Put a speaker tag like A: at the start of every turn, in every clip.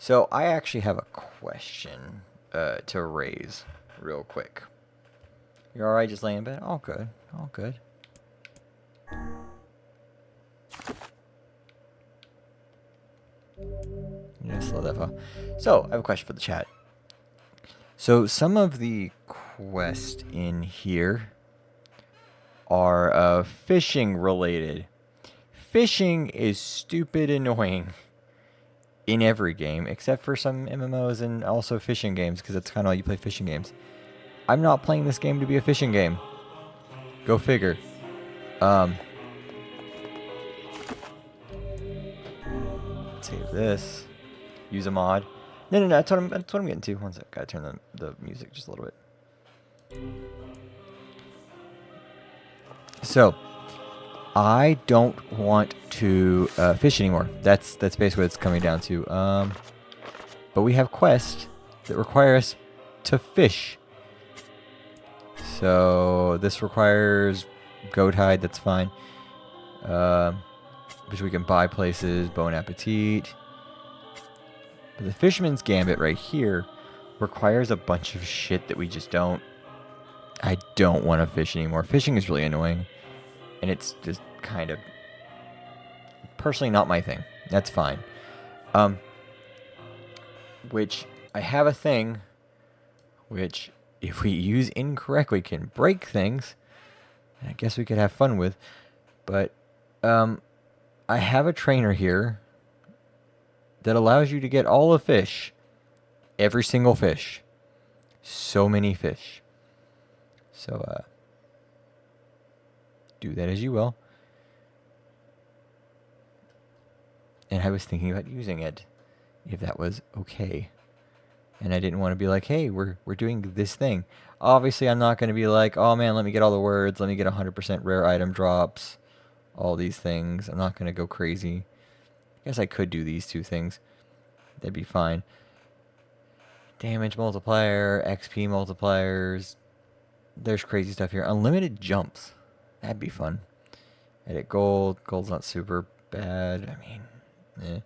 A: So I actually have a question to raise real quick. You alright just laying in bed? All good. All good. Yeah, slow that file. So, I have a question for the chat. So, some of the quests in here are fishing related. Fishing is stupid annoying in every game, except for some MMOs and also fishing games, because that's kind of how you play fishing games. I'm not playing this game to be a fishing game. Go figure. Save this. Use a mod. No, that's what I'm getting to. One sec. Gotta turn the music just a little bit. So, I don't want to fish anymore. That's basically what it's coming down to. But we have quests that require us to fish. So this requires goat hide. That's fine. Which we can buy places. Bon appetit. But the fisherman's gambit right here requires a bunch of shit that we just don't. I don't want to fish anymore. Fishing is really annoying. And it's just kind of personally not my thing. That's fine. Which I have a thing which if we use incorrectly can break things. And I guess we could have fun with. But I have a trainer here that allows you to get all the fish. Every single fish. So many fish. So do that as you will. And I was thinking about using it, if that was okay. And I didn't want to be like, hey, we're doing this thing. Obviously, I'm not going to be like, oh man, let me get all the words, let me get 100% rare item drops, all these things. I'm not going to go crazy. I guess I could do these two things. That'd be fine. Damage multiplier, XP multipliers. There's crazy stuff here. Unlimited jumps. That'd be fun. Edit gold. Gold's not super bad. I mean, eh.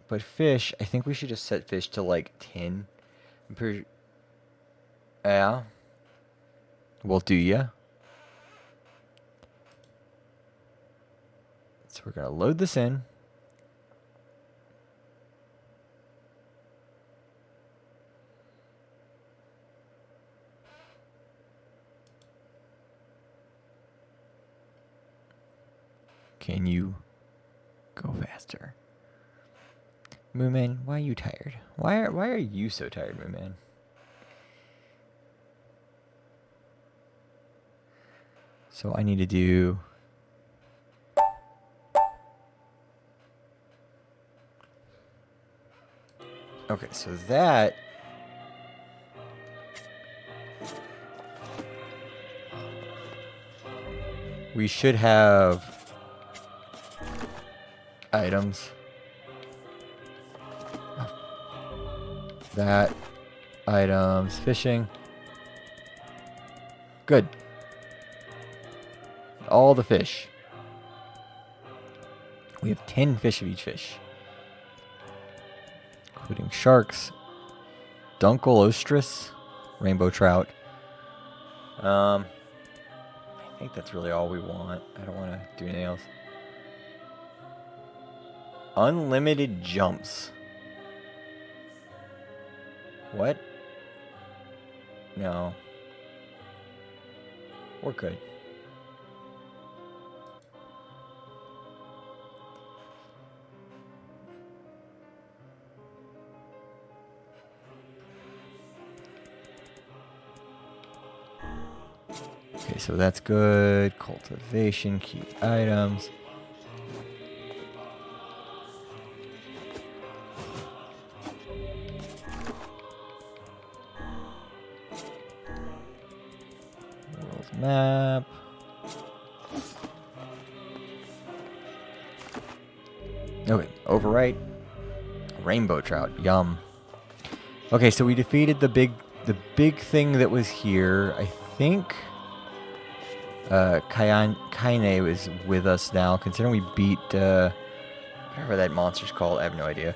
A: But fish, I think we should just set fish to like 10. I'm pretty. Yeah. Well, do ya? So we're gonna load this in. Can you go faster? Mooman, why are you tired? Why are you so tired, Mooman? So I need to do okay, so that we should have items. That items, fishing. Good. All the fish. We have 10 fish of each fish. Including sharks, dunkelostris, rainbow trout. I think that's really all we want. I don't want to do anything else. Unlimited jumps. What? No. We're good. Okay, so that's good. Cultivation, key items. World map. Okay, overwrite. Rainbow trout, yum. Okay, so we defeated the big thing that was here. I think Kaine is with us now, considering we beat whatever that monster's called. I have no idea.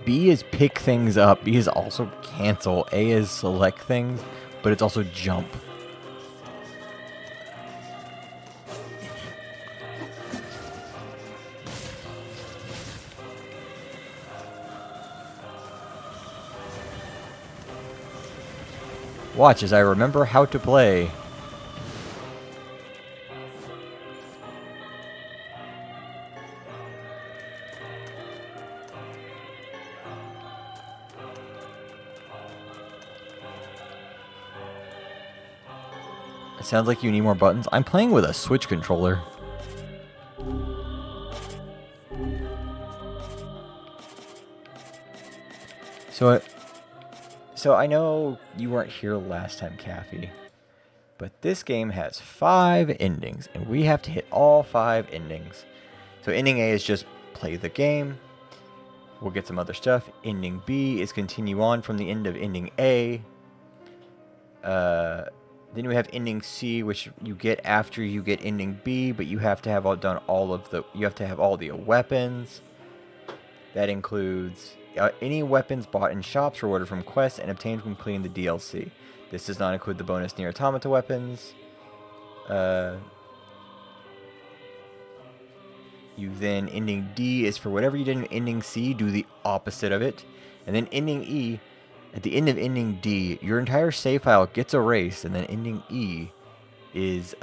A: B is pick things up. B is also cancel. A is select things, but it's also jump. Watch as I remember how to play. It sounds like you need more buttons. I'm playing with a Switch controller. So I know you weren't here last time, Kathy, but this game has 5 endings, and we have to hit all 5 endings. So ending A is just play the game. We'll get some other stuff. Ending B is continue on from the end of ending A. Then we have ending C, which you get after you get ending B, but you have to have you have to have all the weapons. That includes any weapons bought in shops, rewarded from quests, and obtained from completing the DLC. This does not include the bonus Nier Automata weapons. You then, ending D is for whatever you did in ending C, do the opposite of it. And then ending E, at the end of ending D, your entire save file gets erased, and then ending E is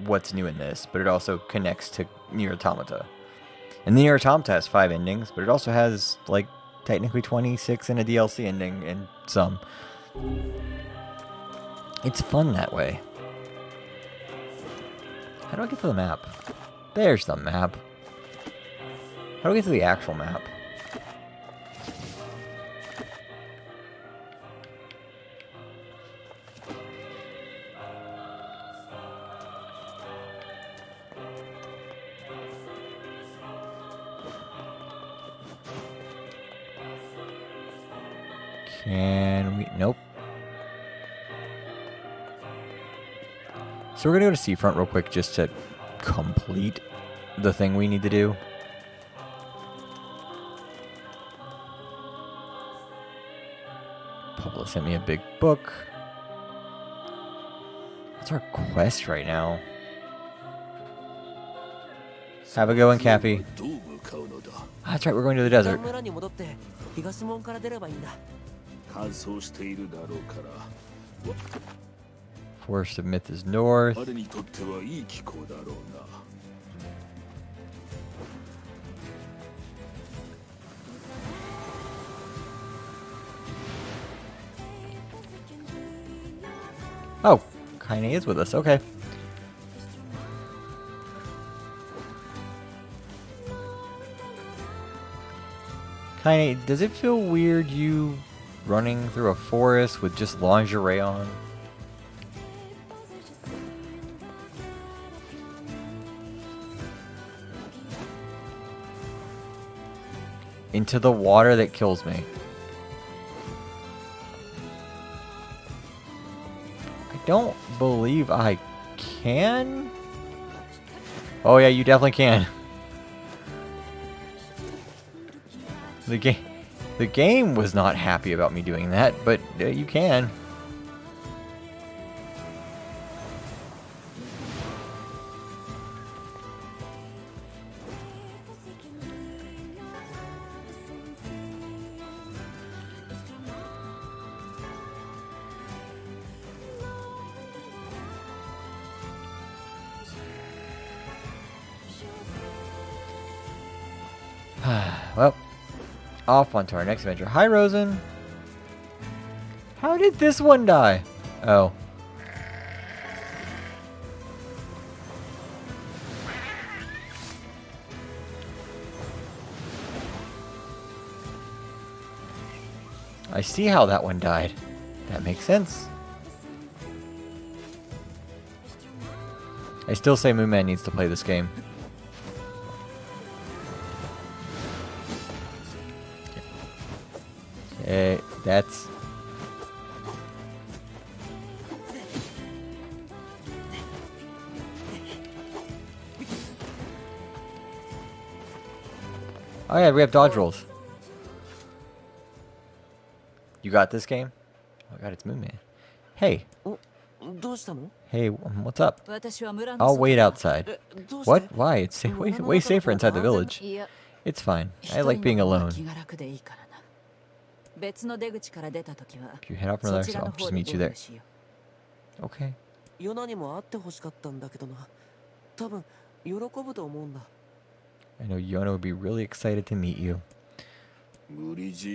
A: what's new in this, but it also connects to Nier Automata. And the Nier Automata has 5 endings, but it also has, like, technically 26 and a DLC ending and some. It's fun that way. How do I get to the map? There's the map. How do I get to the actual map? Can we? Nope. So we're gonna go to Seafront real quick just to complete the thing we need to do. Pablo sent me a big book. What's our quest right now? Have a good one, Kathy. That's right, we're going to the desert. Forest of Myth is north. Oh, Kaine is with us, okay. Kaine, does it feel weird you running through a forest with just lingerie on? Into the water that kills me. I don't believe I can. Oh yeah, you definitely can. The game was not happy about me doing that, but you can. Well, off onto our next adventure. Hi, Rosen. How did this one die? Oh. I see how that one died. That makes sense. I still say Moonman needs to play this game. Okay, that's... Oh yeah, we have dodge rolls. You got this game? Oh my god, it's Moon Man. Hey.
B: どうしたの?
A: Hey, what's up? I'll wait outside. What? Why? It's way safer inside the village. It's fine. I like being alone. If you head off from there, so I'll just meet you there. Okay.
B: ヨナにも会ってほしかったんだけどな。多分喜ぶと思うんだ。
A: I know Yona would be really excited to meet you.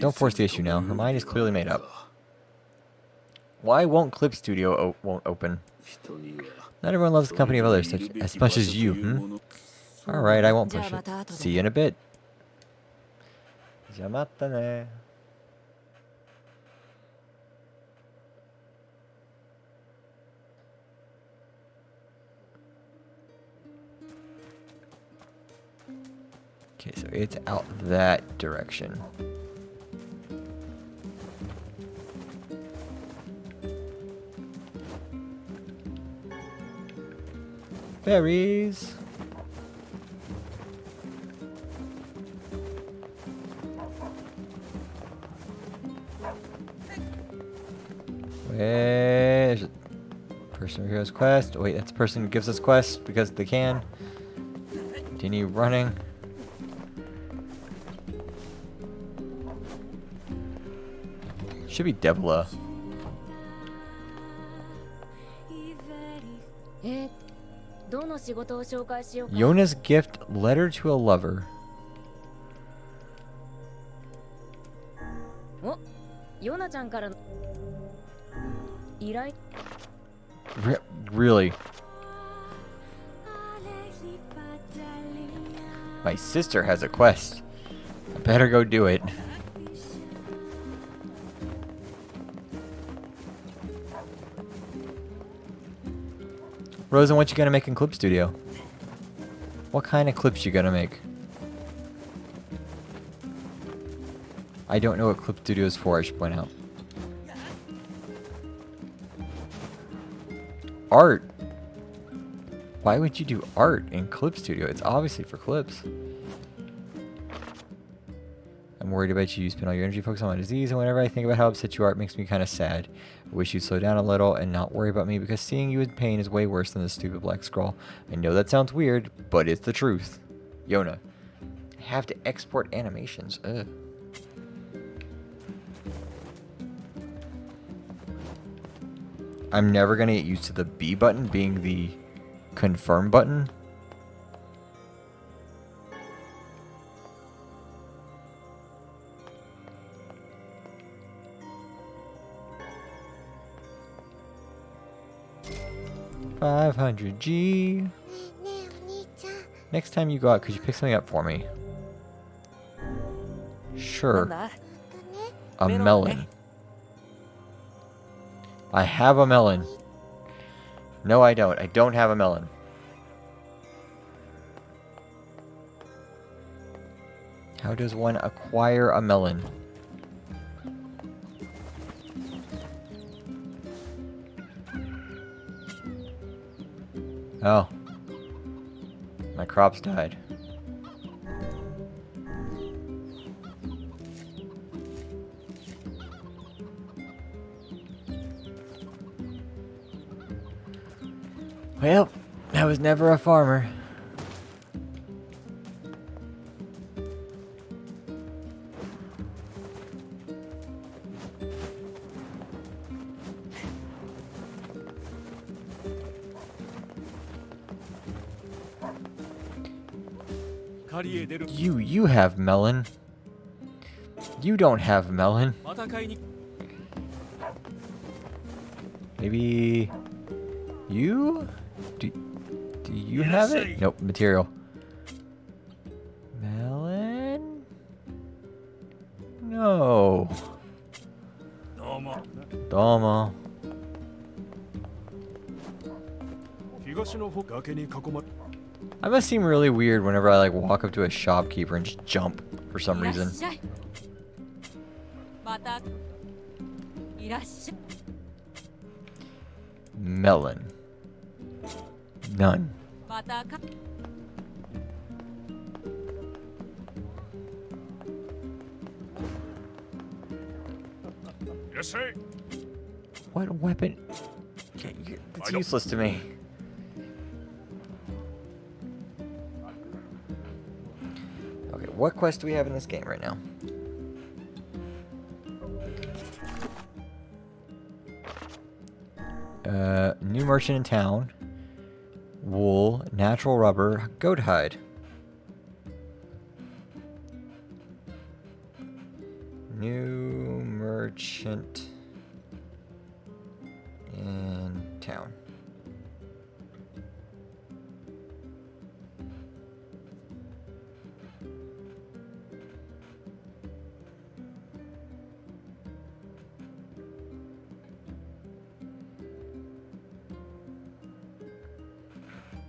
A: Don't force the issue now. Her mind is clearly made up. Why won't Clip Studio won't open? Not everyone loves the company of others as much as you, hmm? Alright, I won't push it. See you in a bit. じゃあまたね. Okay, so it's out that direction. Berries. There's a person who has quest. Oh, wait, that's the person who gives us quest because they can. Continue running. Should be Devla. Yona's gift, letter to a lover. Really? My sister has a quest. I better go do it. Rosen, what you gonna make in Clip Studio? What kind of clips you gonna make? I don't know what Clip Studio is for, I should point out. Art? Why would you do art in Clip Studio? It's obviously for clips. I'm worried about you. You spend all your energy focused on my disease, and whenever I think about how upset you are, it makes me kind of sad. I wish you'd slow down a little and not worry about me, because seeing you in pain is way worse than this stupid black scroll. I know that sounds weird, but it's the truth. Yona. I have to export animations. Ugh. I'm never going to get used to the B button being the confirm button. $500G. Next time you go out, could you pick something up for me? Sure. A melon. I have a melon. No, I don't. I don't have a melon. How does one acquire a melon? Oh. My crops died. Well, I was never a farmer. You have melon. You don't have melon. Maybe you? Do you have it? Nope, material. Melon? No. Domo. I must seem really weird whenever I like walk up to a shopkeeper and just jump for some reason. Melon. None. What weapon? It's useless to me. Okay, what quest do we have in this game right now? New merchant in town. Wool, natural rubber, goat hide. New merchant in town.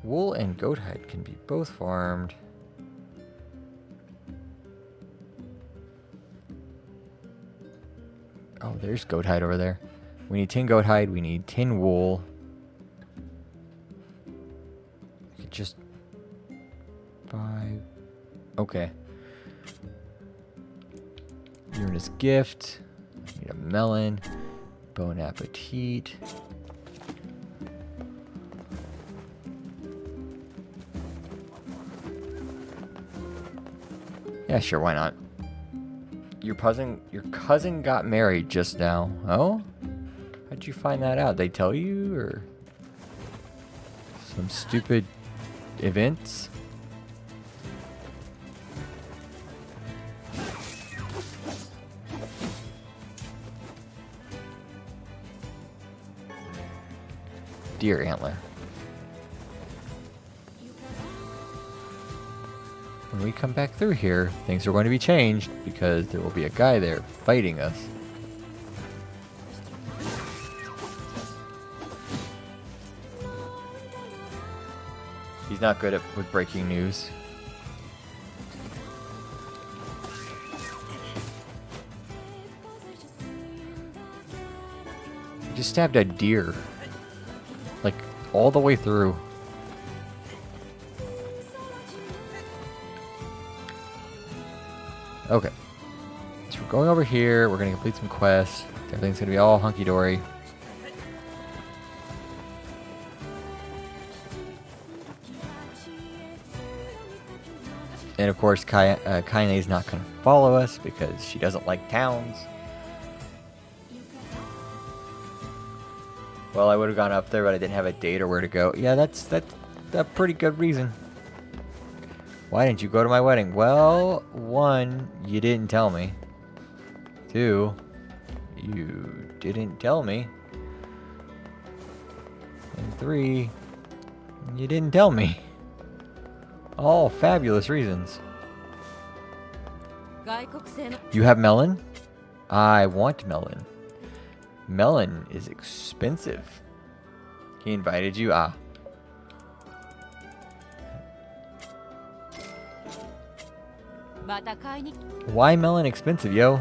A: Wool and goat hide can be both farmed. Oh, there's goat hide over there. We need 10 goat hide. We need 10 wool. I could just buy. Okay. Uranus gift. Need a melon. Bon appetit. Yeah, sure, why not? Your cousin got married just now. Oh? How'd you find that out? They tell you, or some stupid events? Deer antler. When we come back through here, things are going to be changed because there will be a guy there fighting us. He's not good with breaking news. He just stabbed a deer. Like, all the way through. Okay. So we're going over here. We're going to complete some quests. Everything's going to be all hunky-dory. And of course, Kaine's not going to follow us because she doesn't like towns. Well, I would have gone up there, but I didn't have a date or where to go. Yeah, that's a pretty good reason. Why didn't you go to my wedding? Well, 1, you didn't tell me. 2, you didn't tell me. And 3, you didn't tell me. All fabulous reasons. You have melon? I want melon. Melon is expensive. He invited you? Ah. Why melon expensive, yo?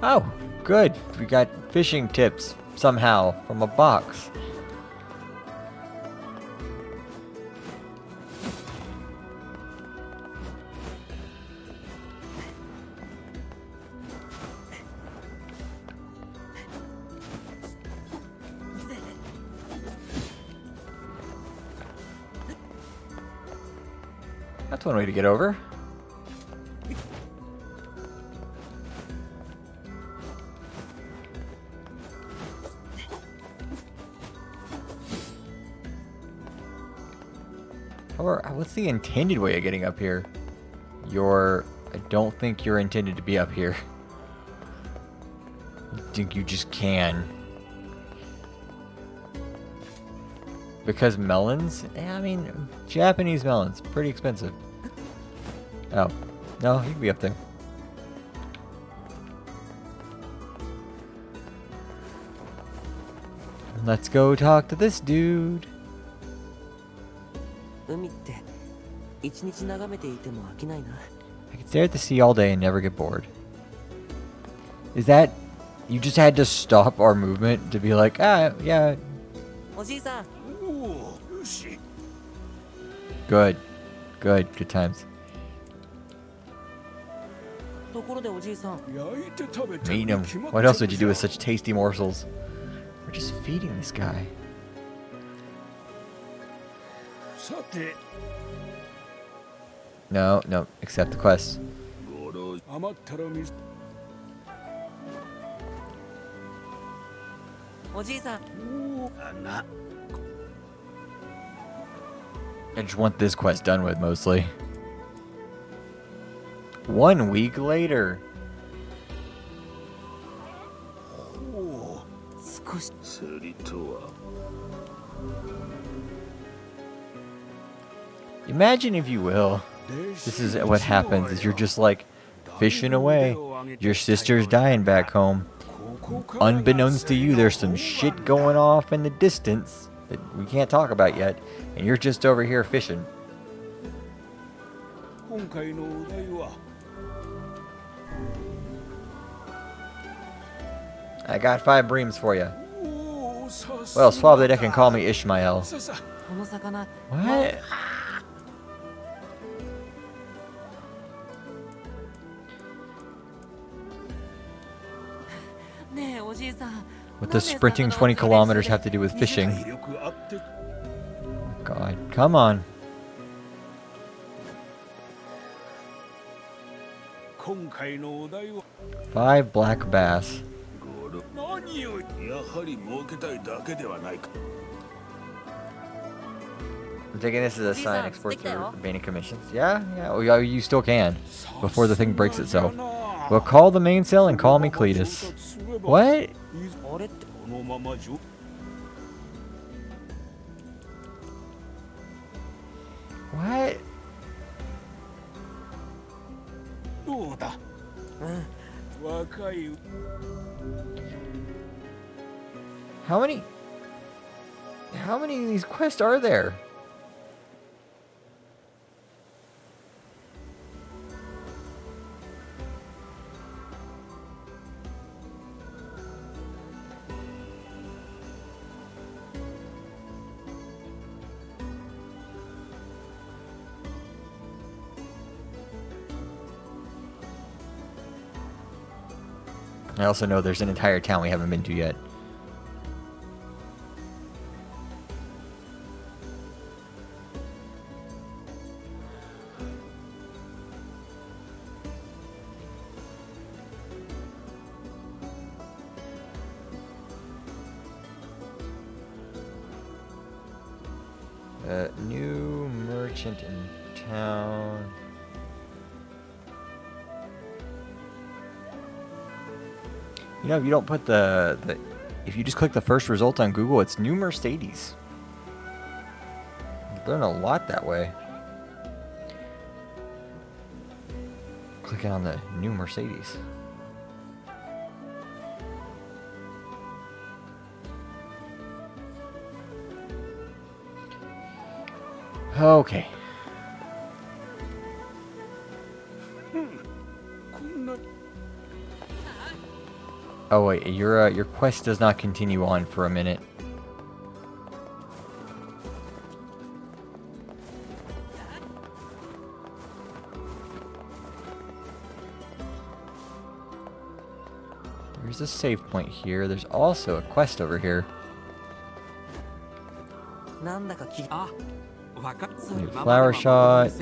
A: Oh, good. We got fishing tips somehow from a box. That's one way to get over. Or what's the intended way of getting up here? I don't think you're intended to be up here. I think you just can. Because melons? I mean, Japanese melons, pretty expensive. Oh, no, you can be up there. Let's go talk to this dude.
B: 海って一日眺めていても飽きないな。
A: I could stare at the sea all day and never get bored. Is that... You just had to stop our movement to be like, ah, yeah,
B: おじいさん、
A: good. Good. Good times.
B: ところでおじいさん、
A: Eating him. What else would you do with such tasty morsels? We're just feeding this guy. No, no. Accept the quest.
B: おじいさん、
A: I just want this quest done with, mostly. 1 week later.
B: 少し
A: Imagine, if you will, this is what happens, is you're just like fishing away. Your sister's dying back home. Unbeknownst to you, there's some shit going off in the distance that we can't talk about yet, and you're just over here fishing. I got 5 breams for you. Well, swab the deck and call me Ishmael.
B: この魚、
A: What? What does sprinting 20 kilometers have to do with fishing? God, come on. Five black bass. I'm taking this as a sign exports are remaining commissions. Yeah, well, yeah, you still can before the thing breaks itself. Well, call the mainsail and call me Cletus. What?
B: あれって
A: What?
B: どうだ、若い
A: How many of these quests are there? I also know there's an entire town we haven't been to yet. New merchant in town. You know, if you don't put if you just click the first result on Google, it's new Mercedes. I've learned a lot that way. Clicking on the new Mercedes. Okay. Oh wait, your quest does not continue on for a minute. There's a save point here. There's also a quest over here.
B: なんだかき、あ、
A: New flower shot.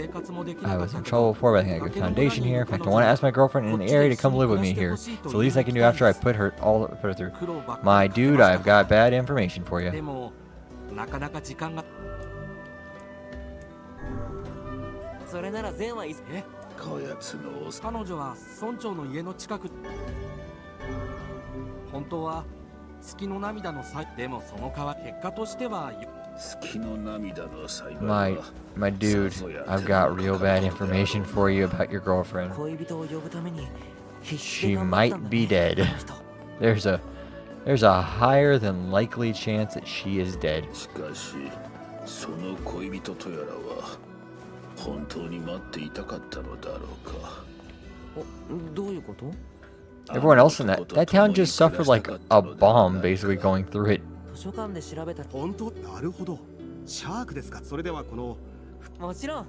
A: I was in trouble before, but I think I got a good foundation here. In fact, I want to ask my girlfriend in the area to come live with me here. It's the least I can do after I put her through. My dude, I've got bad information for you.
B: それなら善はいい。
C: こやつの
B: 彼女は村長の家の近く。本当は月の涙の際でもその代わり結果としては。
A: My dude, I've got real bad information for you about your girlfriend. She might be dead. There's a higher than likely chance that she is dead.
C: 本当に待っていたかったのだろうか。
B: どういうこと？
A: Everyone else in that town just suffered like a bomb basically going through it.
B: 図書館で調べたら。
D: 本当、なるほど。シャークですか。それではこの
B: もちろん。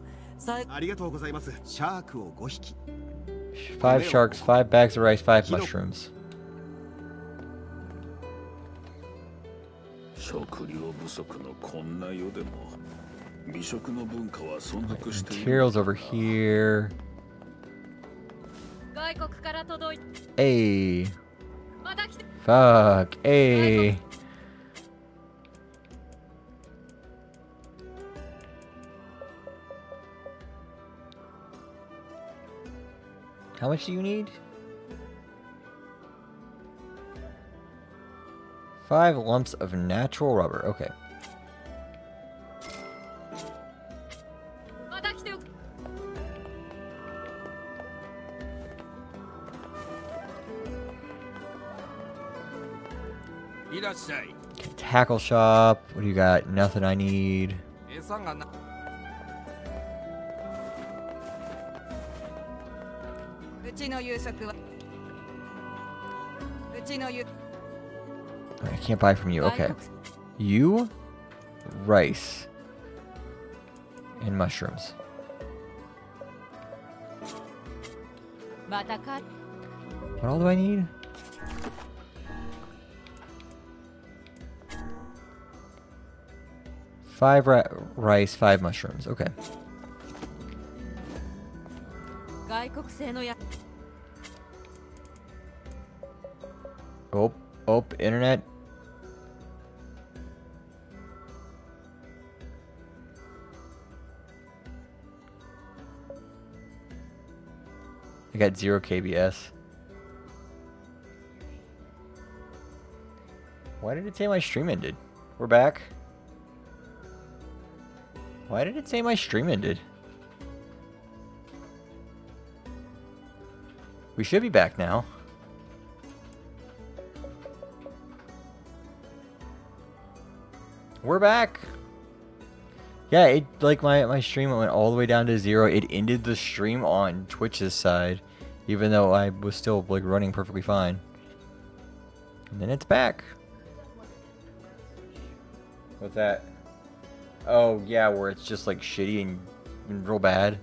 D: ありがとうございます。シャークを5匹。
A: 5 sharks, 5 bags of rice, 5 mushrooms.
C: 食料不足のこんな世でも美食の文化は存続している。
A: Materials over here.
E: 外国から届い
A: Hey.
E: また来て
A: Fuck. Hey. How much do you need? 5 lumps of natural rubber. Okay.
E: また来ておく
F: いらっしゃい。
A: Tackle shop. What do you got? Nothing I need.
F: 餌がな。
E: うちの夕食はうちの夕
A: I can't buy from you. Okay. You, rice, and mushrooms.
E: またか
A: What all do I need? Five rice, 5 mushrooms. Okay.
E: 外国製のや
A: Oh, internet. I got 0 KBS. Why did it say my stream ended? We're back. Why did it say my stream ended? We should be back now. We're back. Yeah, it like my stream went all the way down to 0. It ended the stream on Twitch's side, even though I was still like running perfectly fine. And then it's back. What's that? Oh yeah, where it's just like shitty and real bad.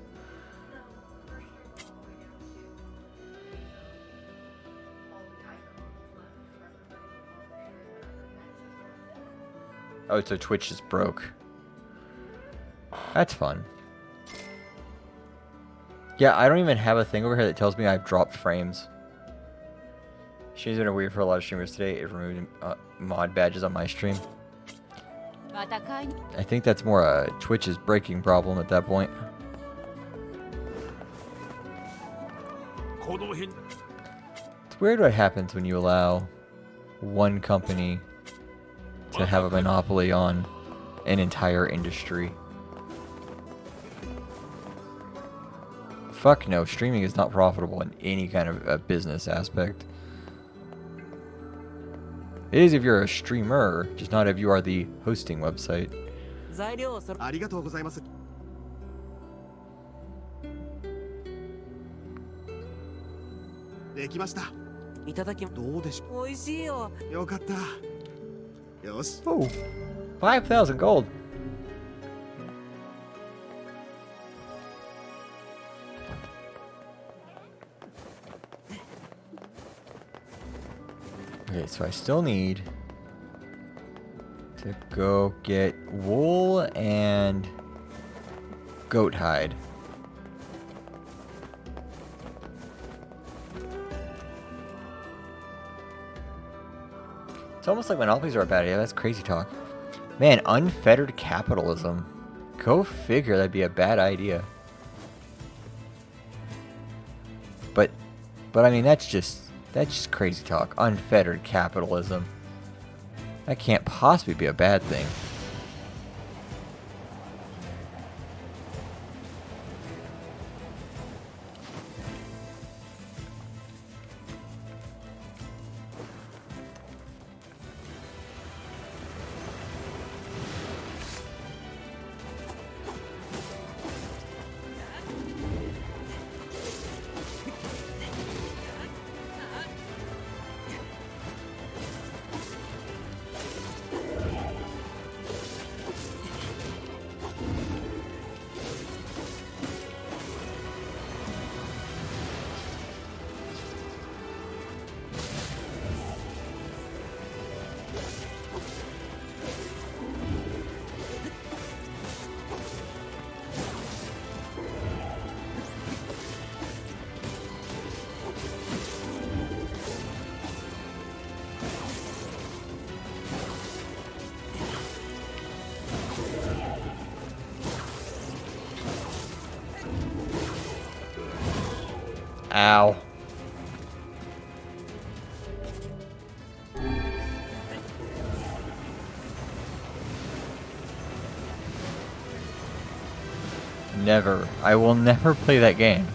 A: Oh, so Twitch just broke. That's fun. Yeah, I don't even have a thing over here that tells me I've dropped frames. She's been weird for a lot of streamers today. It removed mod badges on my stream.
E: また買いに
A: I think that's more a Twitch's breaking problem at that point.
F: この辺
A: It's weird what happens when you allow one company to have a monopoly on an entire industry. Fuck no, streaming is not profitable in any kind of business aspect. It is if you're a streamer, just not if you are the hosting website.
B: 材料をそろ
D: ありがとうございます。できました。
B: いただき
D: どうでしょ
B: 美味しいよ。
D: う。よかった。よし。
A: Oh, 5,000 gold. Okay, so I still need to go get wool and goat hide. It's almost like monopolies are a bad idea. That's crazy talk. Man, unfettered capitalism. Go figure, that'd be a bad idea. But I mean, that's just crazy talk. Unfettered capitalism. That can't possibly be a bad thing. Ow. Never. I will never play that game.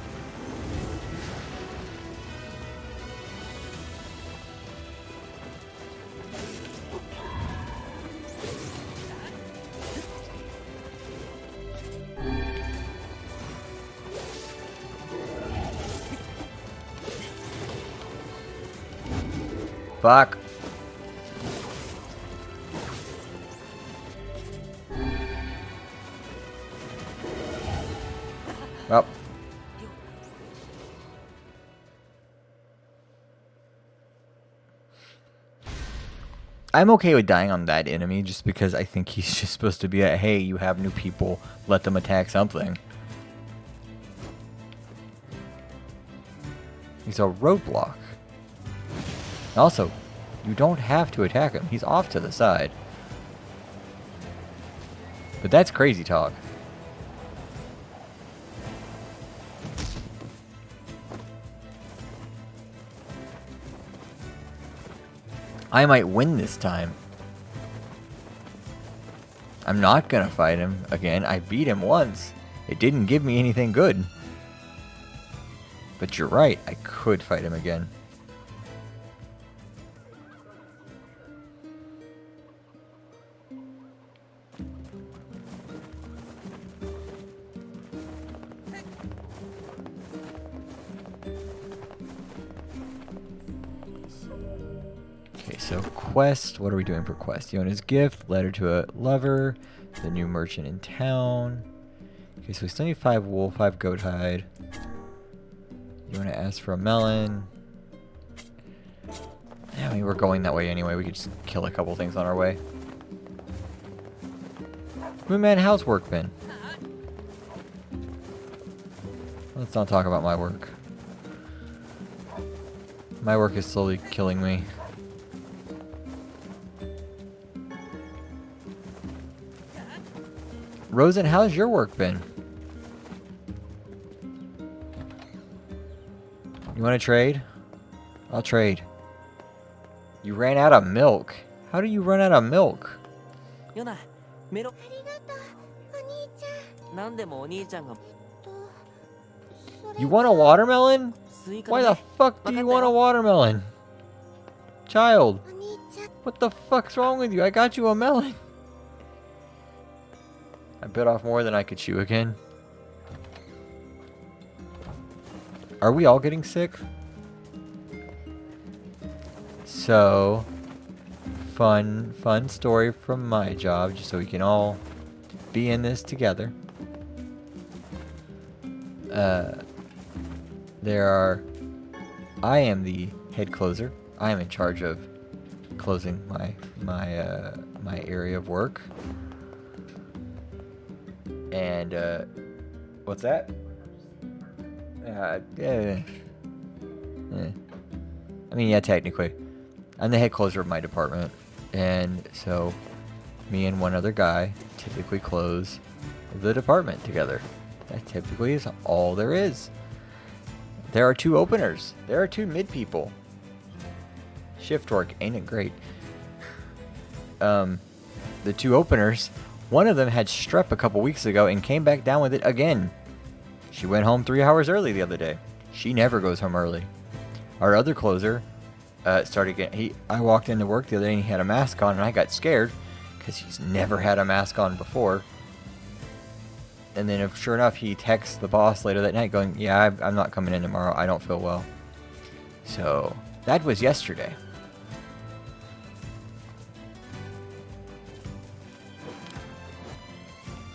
A: Fuck. Well. I'm okay with dying on that enemy just because I think he's just supposed to be a, hey, you have new people, let them attack something. He's a roadblock. Also, you don't have to attack him. He's off to the side. But that's crazy talk. I might win this time. I'm not gonna fight him again. I beat him once. It didn't give me anything good. But you're right, I could fight him again. Okay, so quest. What are we doing for quest? Yona's gift, letter to a lover, the new merchant in town. Okay, so we still need 5 wool, 5 goat hide. You want to ask for a melon? Yeah, I mean, we're going that way anyway. We could just kill a couple things on our way. Moonman, how's work been? Let's not talk about my work. My work is slowly killing me. Rosen, how's your work been? You want to trade? I'll trade. You ran out of milk. How do you run out of milk?
B: ヨナ、メロ。なんでもお兄ちゃんが。
A: You want a watermelon?
B: スイカ
A: Why
B: だ
A: the
B: ね。
A: fuck do you want a watermelon? Child, what the fuck's wrong with you? I got you a melon. I bit off more than I could chew again. Are we all getting sick? So, fun story from my job, just so we can all be in this together. I am the head closer. I am in charge of closing my area of work. And what's that? Yeah. I mean, yeah, technically, I'm the head closer of my department, and so me and one other guy typically close the department together. That typically is all there is. There are 2 openers. There are 2 mid people. Shift work, ain't it great? The 2 openers, one of them had strep a couple weeks ago and came back down with it again. She went home 3 hours early the other day. She never goes home early. Our other closer started getting... I walked into work the other day and he had a mask on and I got scared because he's never had a mask on before. And then sure enough, he texts the boss later that night going, yeah, I'm not coming in tomorrow. I don't feel well. So that was yesterday.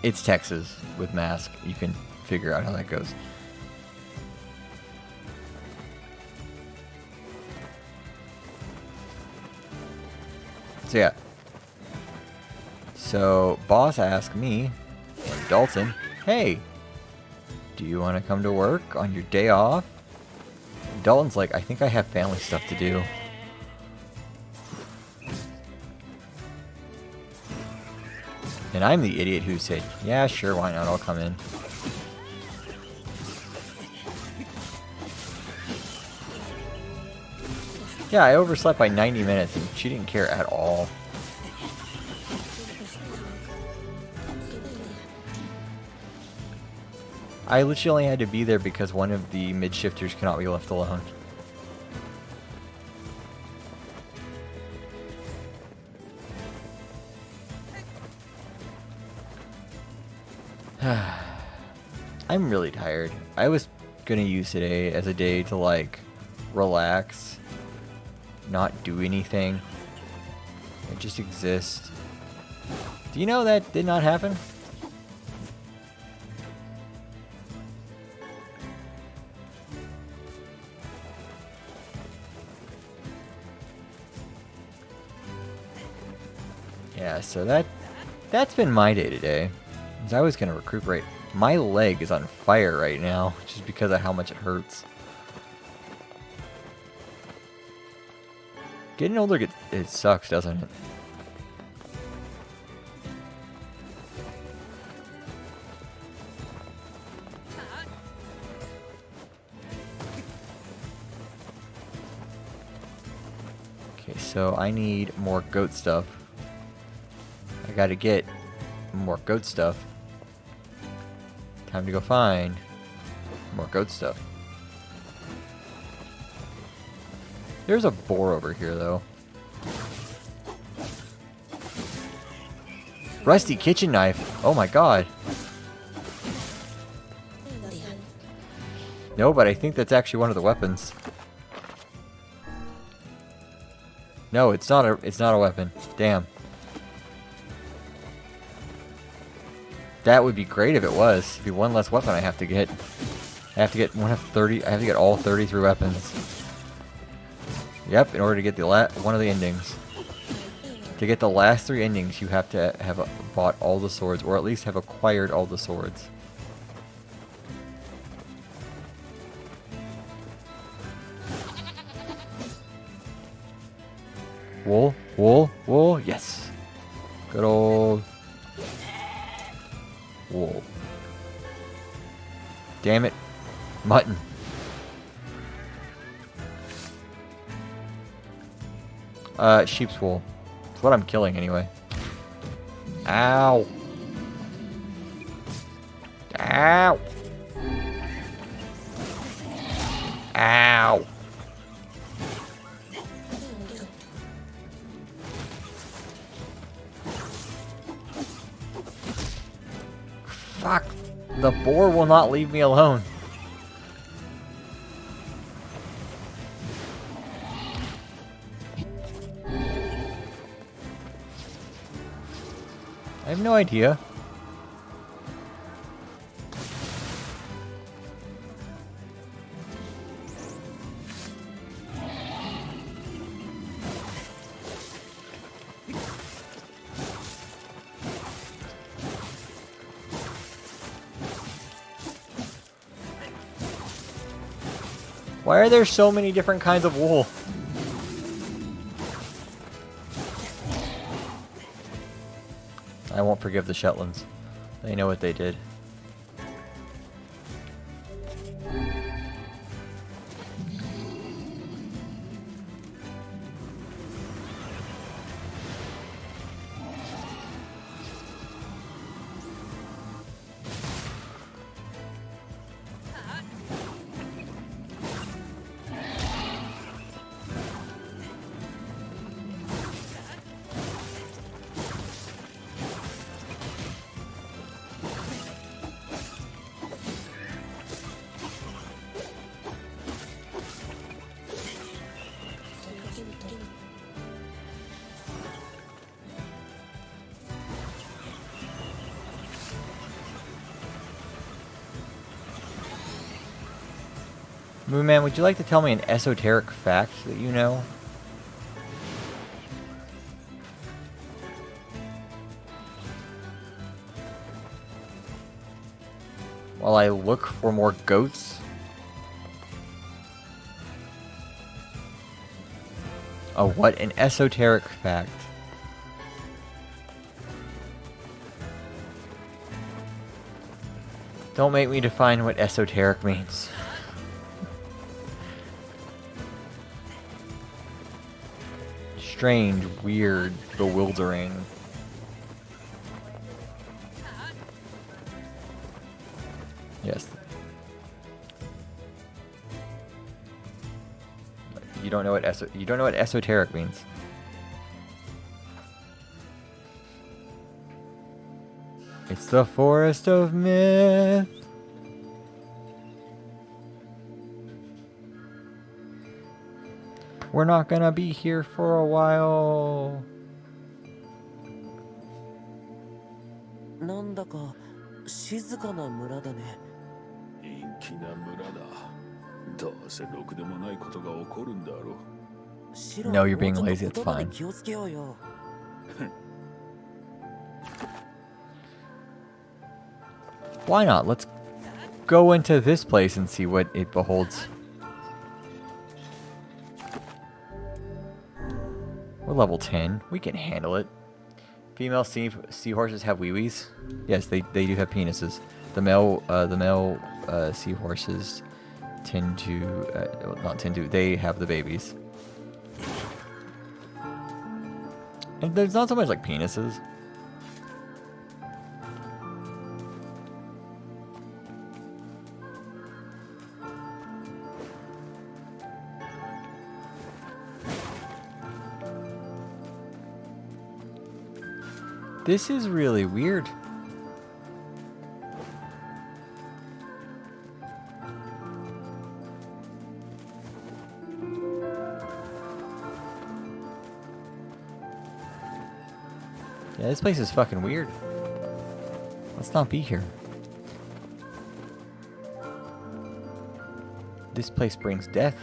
A: It's Texas with mask. You can figure out how that goes. So yeah. So boss asked me and Dalton, hey, do you want to come to work on your day off? And Dalton's like, I think I have family stuff to do. And I'm the idiot who said, yeah, sure, why not, I'll come in. Yeah, I overslept by 90 minutes and she didn't care at all. I literally only had to be there because one of the mid-shifters cannot be left alone. I'm really tired. I was gonna use today as a day to like relax, not do anything, and just exist. Do you know that did not happen? Yeah, so that's been my day today. I was gonna recuperate. My leg is on fire right now, just because of how much it hurts. Getting older, it sucks, doesn't it? Okay, so I need more goat stuff. I gotta get more goat stuff. Time to go find more goat stuff. There's a boar over here, though. Rusty kitchen knife. Oh my god. No, but I think that's actually one of the weapons. No, it's not a weapon. Damn. That would be great if it was. It'd be one less weapon I have to get. I have to get one of 30. I have to get all 33 weapons. Yep, in order to get the one of the endings. To get the last 3 endings, you have to have bought all the swords, or at least have acquired all the swords. Wool, wool, wool. Yes. Good old wool. Damn it. Mutton. Sheep's wool. It's what I'm killing anyway. Ow. Ow. Ow. Fuck. The boar will not leave me alone. I have no idea. Why are there so many different kinds of wool? I won't forgive the Shetlands. They know what they did. Moonman, would you like to tell me an esoteric fact that you know? While I look for more goats? Oh, what? An esoteric fact. Don't make me define what esoteric means. strange, weird, bewildering. Yes. You don't know what esoteric means. It's the forest of myth. We're not gonna be here for a while.
B: なんだか静かな村だね。
C: 陰気な村だ。どうせろくでもないことが起こるんだろう。
B: シロ
A: No, you're being
B: もう
A: lazy.
B: ちょっ
A: It's
B: と言葉に
A: fine.
B: 気をつけようよ。
A: Why not? Let's go into this place and see what it beholds. We're level 10. We can handle it. Female seahorses have wee-wees? Yes, they do have penises. The male seahorses tend to, well, not tend to, they have the babies. And there's not so much like penises. This is really weird. Yeah, this place is fucking weird. Let's not be here. This place brings death.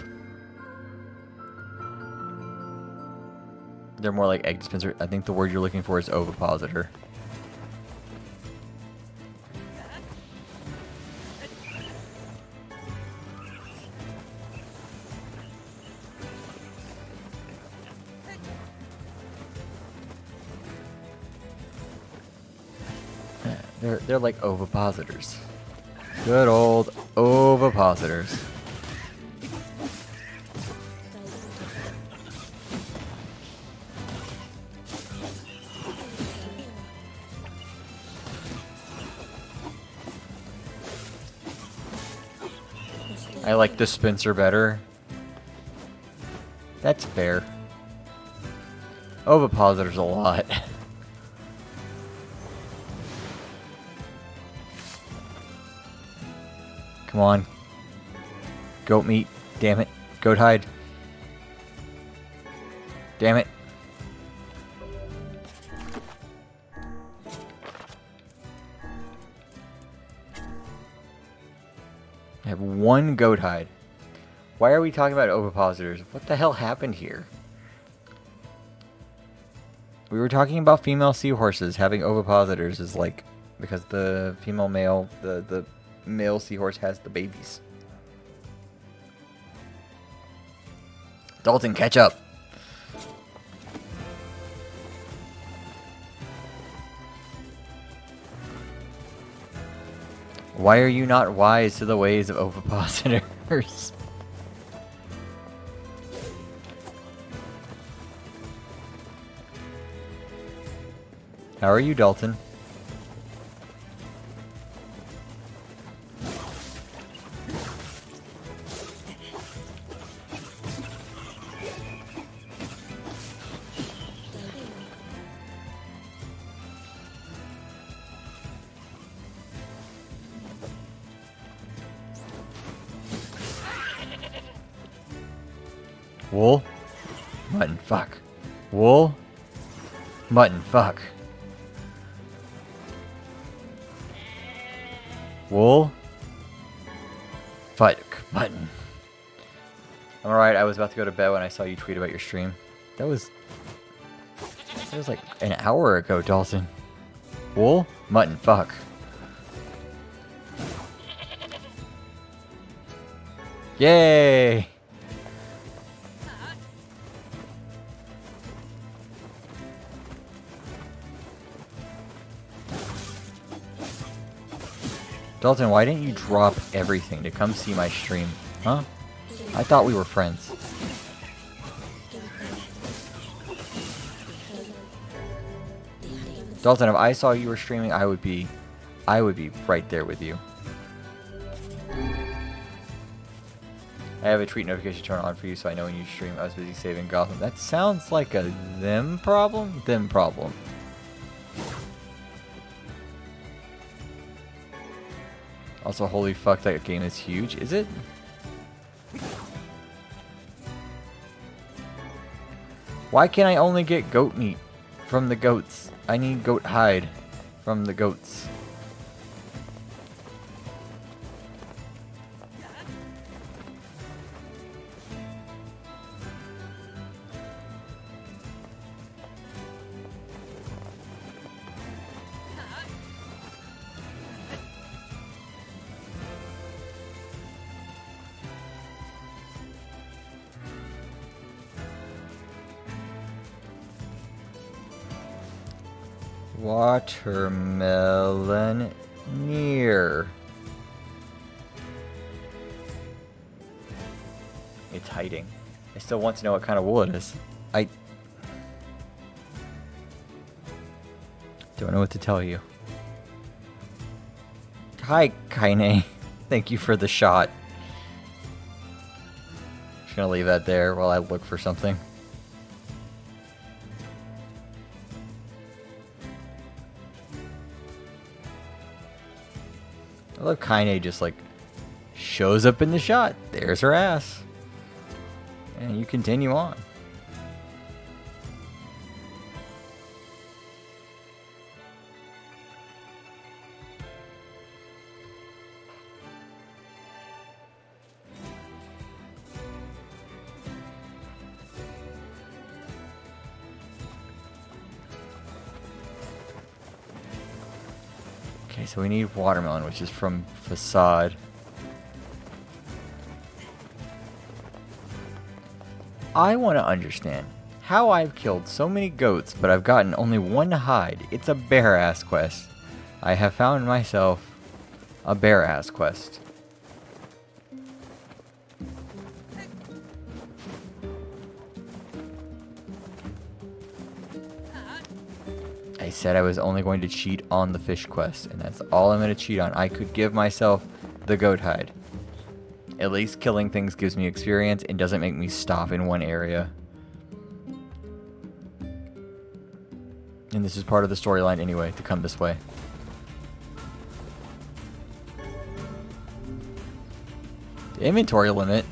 A: They're more like egg dispenser. I think the word you're looking for is ovipositor. They're like ovipositors. Good old ovipositors. I like dispenser better. That's fair. Ovipositor's a lot. Come on. Goat meat. Damn it. Goat hide. Damn it. I have one goat hide. Why are we talking about ovipositors? What the hell happened here? We were talking about female seahorses having ovipositors is like because the the male seahorse has the babies. Dalton, catch up. Why are you not wise to the ways of ovipositors? How are you, Dalton? Wool? Mutton, fuck. Wool? Mutton, fuck. Wool? Fuck. Mutton. I'm alright, I was about to go to bed when I saw you tweet about your stream. That was like an hour ago, Dalton. Wool? Mutton, fuck. Yay! Dalton, why didn't you drop everything to come see my stream? Huh? I thought we were friends. Dalton, if I saw you were streaming, I would be right there with you. I have a tweet notification turned on for you, so I know when you stream. I was busy saving Gotham. That sounds like a them problem. Them problem. Also, holy fuck, that game is huge. Is it? Why can't I only get goat meat from the goats? I need goat hide from the goats. Watermelon Nier. It's hiding. I still want to know what kind of wool it is. I don't know what to tell you. Hi, Kaine. Thank you for the shot. Just gonna leave that there while I look for something. I love Kaine just like shows up in the shot. There's her ass. And you continue on. Okay, so we need watermelon, which is from Facade. I want to understand how I've killed so many goats, but I've gotten only one hide. It's a bear-ass quest. I have found myself a bear-ass quest. I said I was only going to cheat on the fish quest, and that's all I'm going to cheat on. I could give myself the goat hide. At least killing things gives me experience and doesn't make me stop in one area. And this is part of the storyline anyway, to come this way. The inventory limit.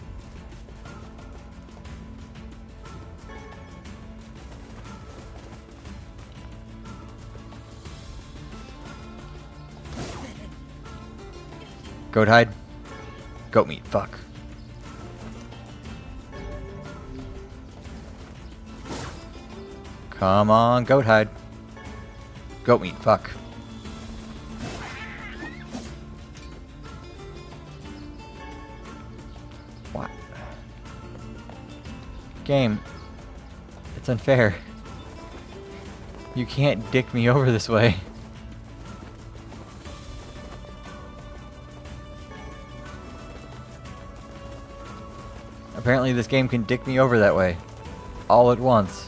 A: Goat hide. Goat meat, fuck. Come on, goat hide. Goat meat, fuck. What? Game. It's unfair. You can't dick me over this way. Apparently this game can dick me over that way. All at once.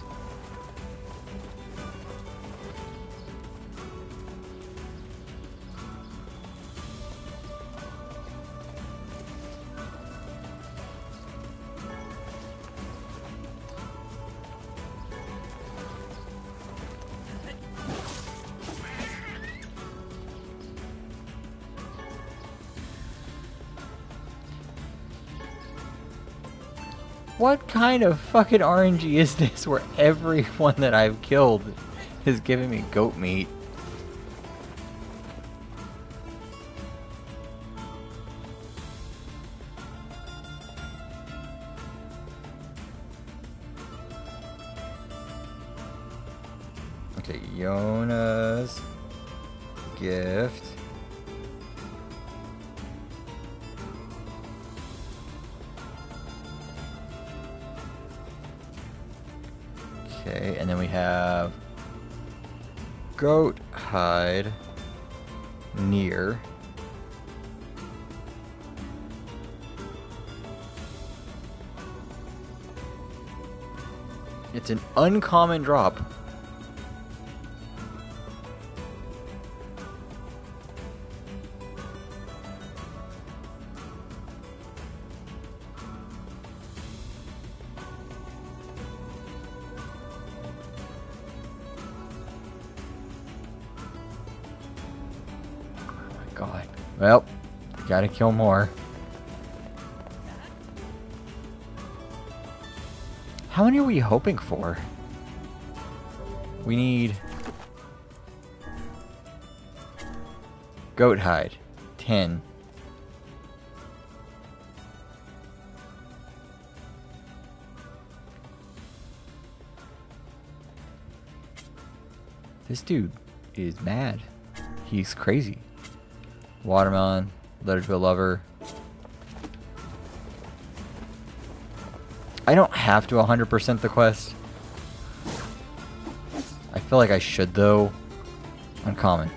A: What kind of fucking RNG is this where everyone that I've killed is giving me goat meat? Okay, Yona's gift. Okay, and then we have goat hide Nier. It's an uncommon drop. God. Well, gotta kill more. How many are we hoping for? We need goat hide, 10. This dude is mad. He's crazy. Watermelon, letter to a lover. I don't have to 100% the quest. I feel like I should though. Uncommon.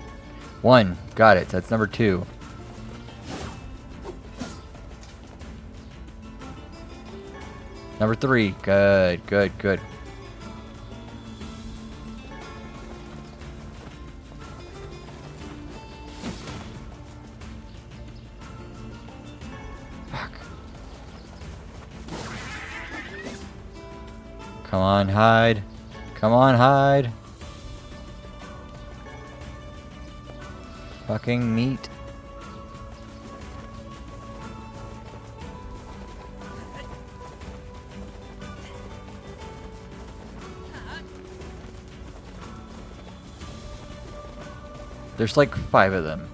A: 1, got it. That's number 2. Number 3, good, good, good. Fuck. Come on, hide. Come on, hide. Fucking meat. There's like 5 of them.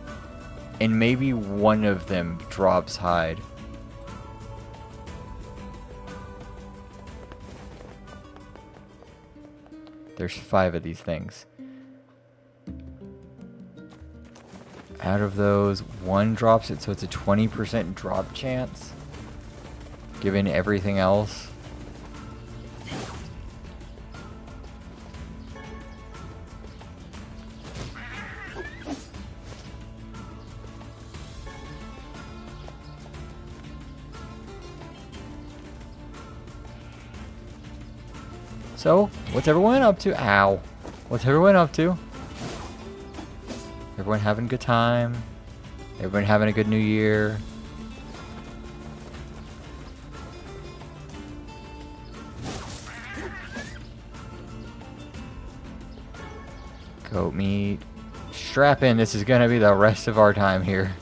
A: And maybe one of them drops hide. There's 5 of these things. Out of those, 1 drops it, so it's a 20% drop chance. Given everything else. So, what's everyone up to? Ow. What's everyone up to? Everyone having a good time? Everyone having a good new year? Goat meat. Strap in, this is gonna be the rest of our time here.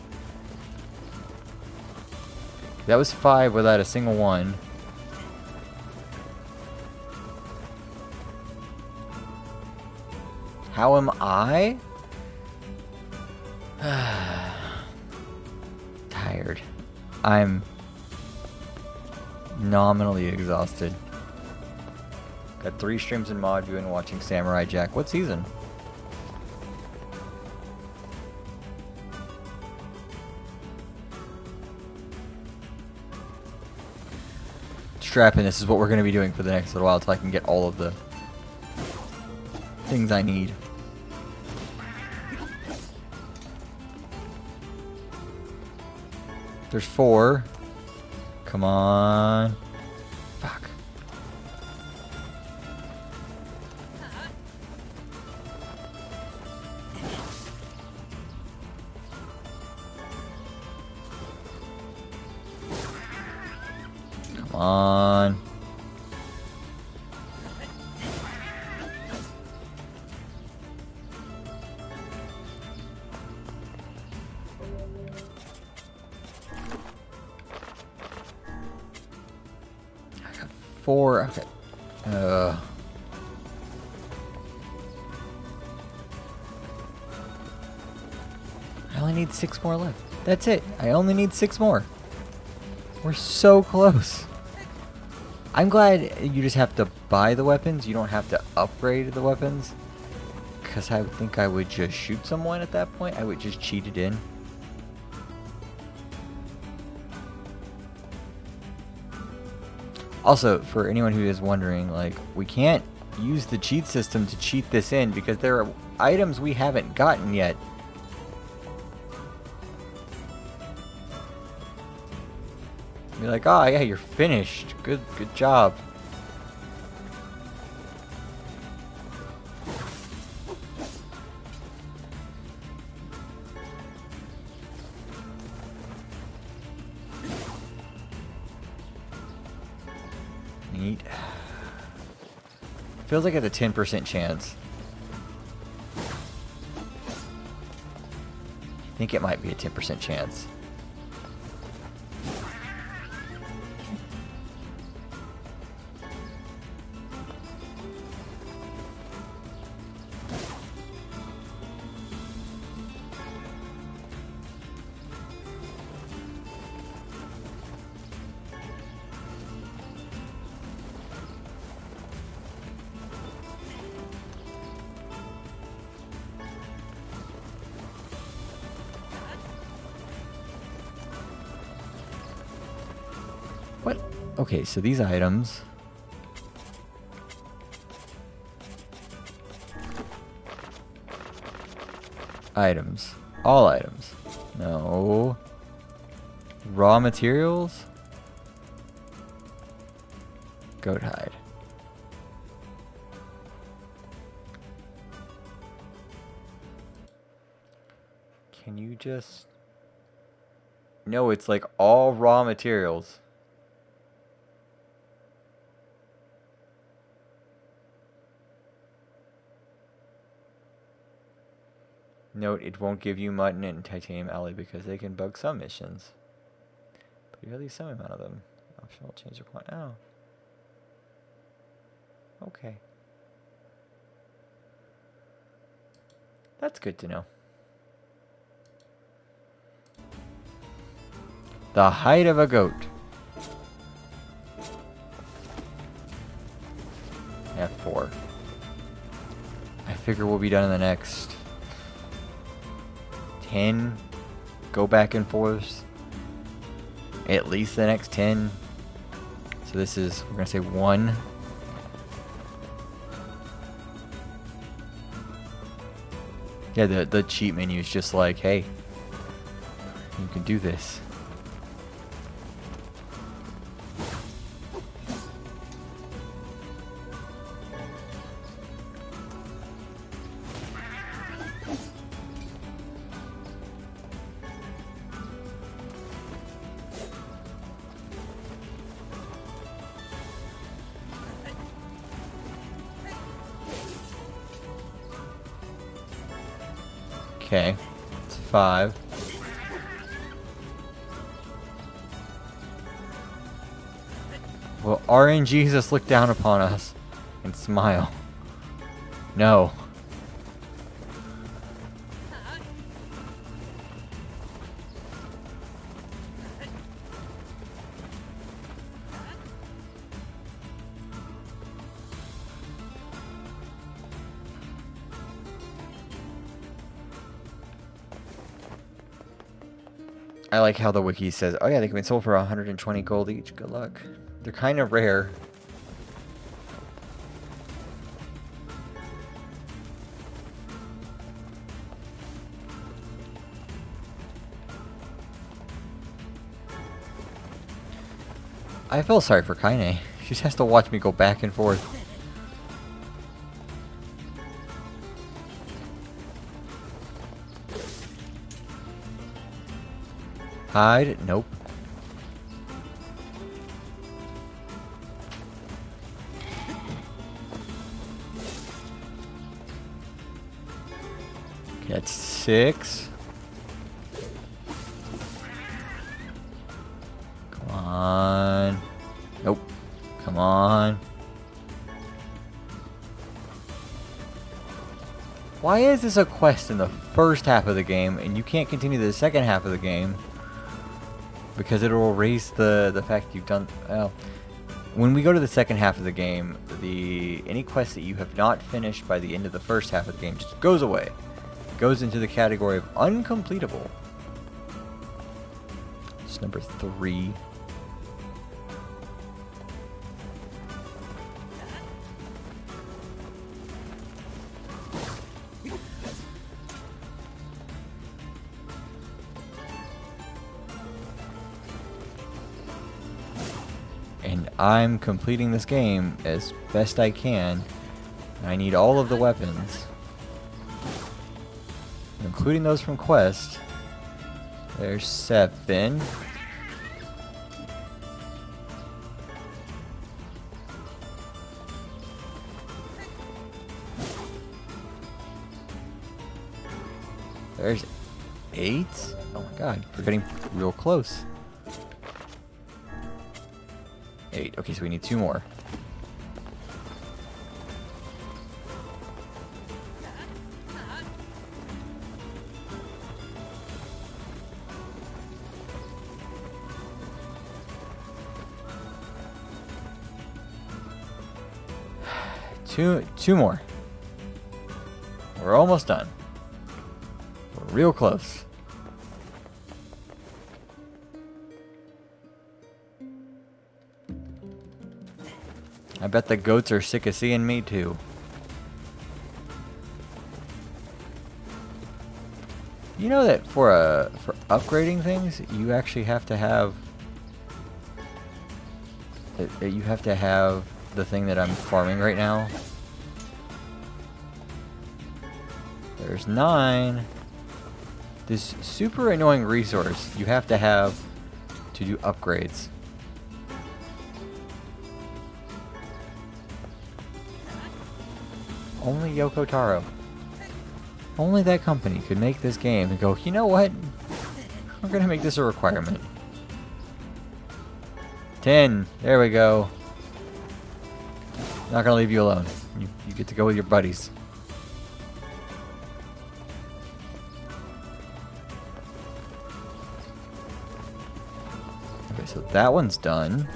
A: That was 5 without a single one. How am I? Tired. I'm nominally exhausted. Got 3 streams in mod view and watching Samurai Jack. What season? Strap in, this is what we're going to be doing for the next little while until I can get all of the things I need. There's 4. Come on. Fuck. Come on. I got 4. Okay. I only need 6 more left. That's it. I only need 6 more. We're so close. I'm glad you just have to buy the weapons. You don't have to upgrade the weapons. Because I would think I would just shoot someone at that point. I would just cheat it in. Also, for anyone who is wondering, like, we can't use the cheat system to cheat this in because there are items we haven't gotten yet. Be like, oh yeah, you're finished. Good job. Neat. Feels like it's a 10% chance. think it might be a 10% chance. What? Okay, so these items. Items. All items. No. Raw materials? Goat hide. Can you just... No, it's like all raw materials. Note, it won't give you mutton and titanium alloy because they can bug some missions. But you at least some amount of them. Optional change of quantity. Oh. Okay. That's good to know. The height of a goat. F4. I figure we'll be done in the next 10. Go back and forth. At least the next 10. So this is, we're going to say 1. Yeah, the cheat menu is just like, hey, you can do this. Okay, it's 5. Will RNG just look down upon us and smile? No. I like how the wiki says, oh yeah, they can be sold for 120 gold each. Good luck. They're kind of rare. I feel sorry for Kaine. She just has to watch me go back and forth. Hide? Nope. Okay, that's 6. Come on. Nope. Come on. Why is this a quest in the first half of the game and you can't continue the second half of the game? Because it will erase the fact you've done. Well, when we go to the second half of the game, any quest that you have not finished by the end of the first half of the game just goes away. It goes into the category of uncompletable. It's number 3. And I'm completing this game as best I can. I need all of the weapons, including those from Quest. There's 7. There's 8? Oh my god, we're getting real close. 8. Okay, so we need 2 more. Two more. We're almost done. We're real close. I bet the goats are sick of seeing me too. You know that for upgrading things, you actually have to have the thing that I'm farming right now. There's 9. This super annoying resource you have to have to do upgrades. Only Yoko Taro. Only that company could make this game and go, you know what? We're gonna make this a requirement. 10. There we go. Not gonna leave you alone. You get to go with your buddies. Okay, so that one's done.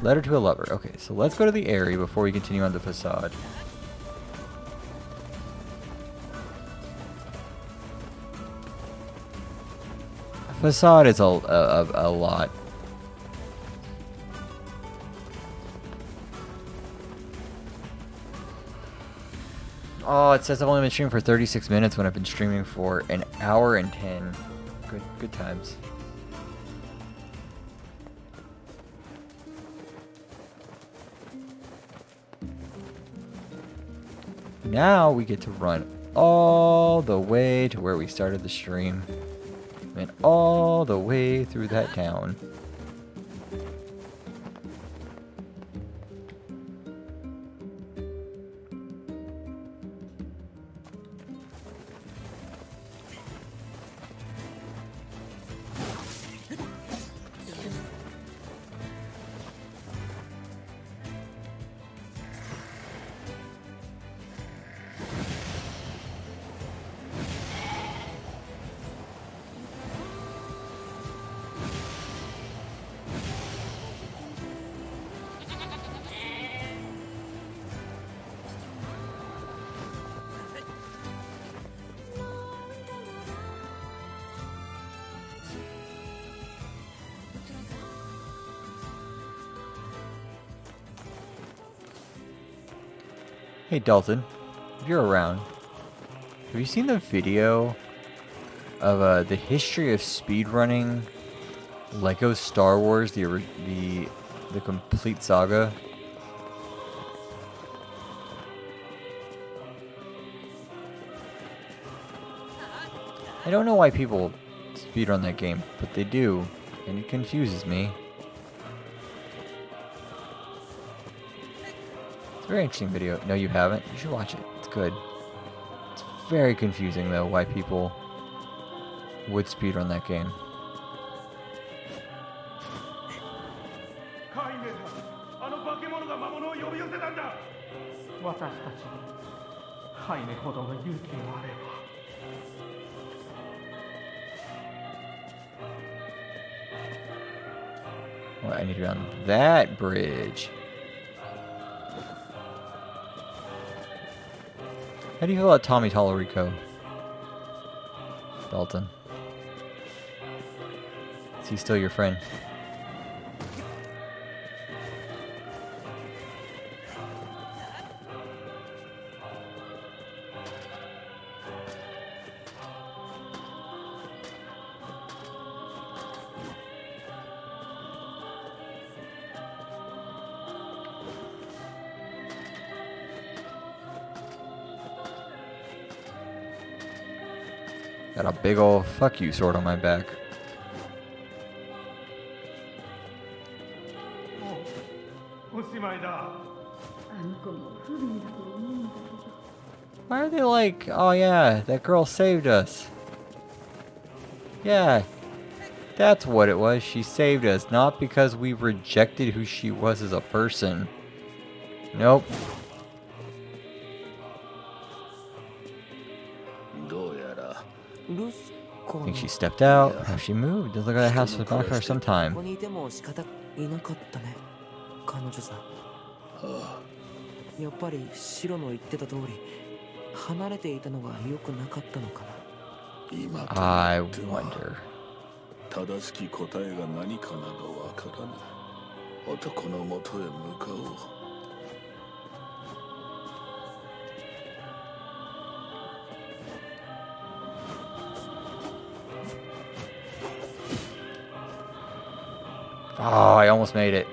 A: Letter to a lover. Okay, so let's go to the area before we continue on the facade. Facade is a lot. Oh, it says I've only been streaming for 36 minutes when I've been streaming for an hour and 10. Good times. Now we get to run all the way to where we started the stream. And all the way through that town. Hey Dalton, if you're around, have you seen the video of the history of speedrunning Lego Star Wars, the complete saga? I don't know why people speedrun that game, but they do, and it confuses me. Very interesting video. No, you haven't? You should watch it. It's good. It's very confusing, though, why people would speedrun that game. Well, I need to be on that bridge. How do you feel about Tommy Tallarico, Dalton? Is he still your friend? Got a big ol' fuck you sword on my back. Why are they like, oh yeah, that girl saved us? Yeah, that's what it was. She saved us, not because we rejected who she was as a person. Nope.
C: どうやら
B: 留守か
A: I think
B: な
A: she stepped out. How she moved. Doesn't look like the house was back for some
B: こ
A: time.
B: こにいても仕方いなかったね彼女さんやっぱりシロの言ってた通り離れていたのが良くなかったのかな
C: 今と
A: I
C: なっては
A: wonder.
C: 正しき答えが何かなどわからぬ男のもとへ向かおう
A: Oh, I almost made it.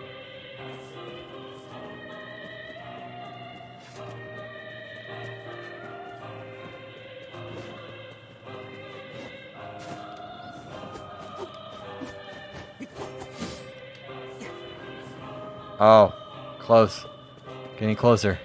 A: Oh, close. Getting closer.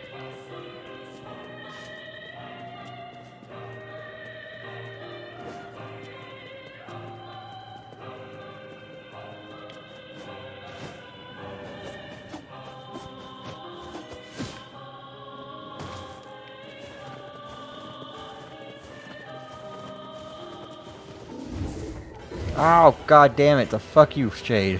A: Oh, god damn it. The fuck you, Shade.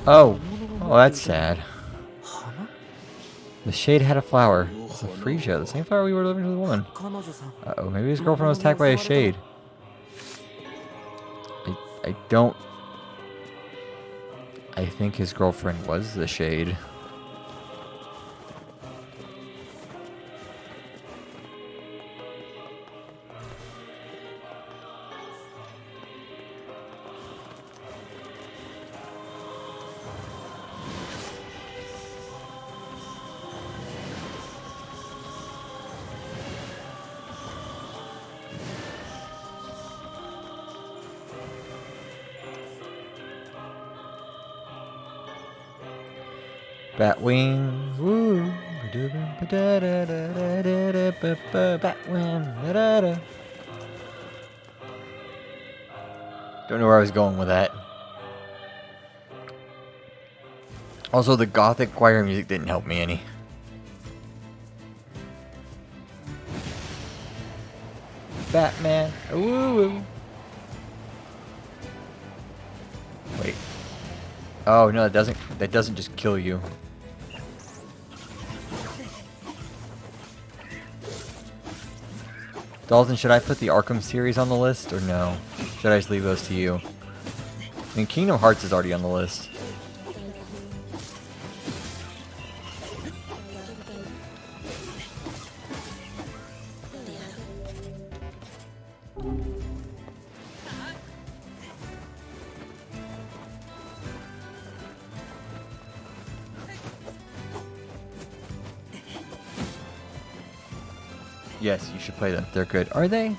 A: Oh. Oh, that's sad.
B: 花
A: The shade had a flower. It's a freesia, the same flower we were delivering to the woman.
B: 彼女さん
A: Uh-oh, maybe his girlfriend was attacked by a shade. I don't... I think his girlfriend was the shade. Batwing, woo. Batwing, da-da-da. Don't know where I was going with that. Also, the gothic choir music didn't help me any. Batman, woo. Wait. Oh no, it doesn't. That doesn't just kill you. Dalton, should I put the Arkham series on the list or no? Should I just leave those to you? I mean, Kingdom Hearts is already on the list. Yes, you should play them. They're good. Are they?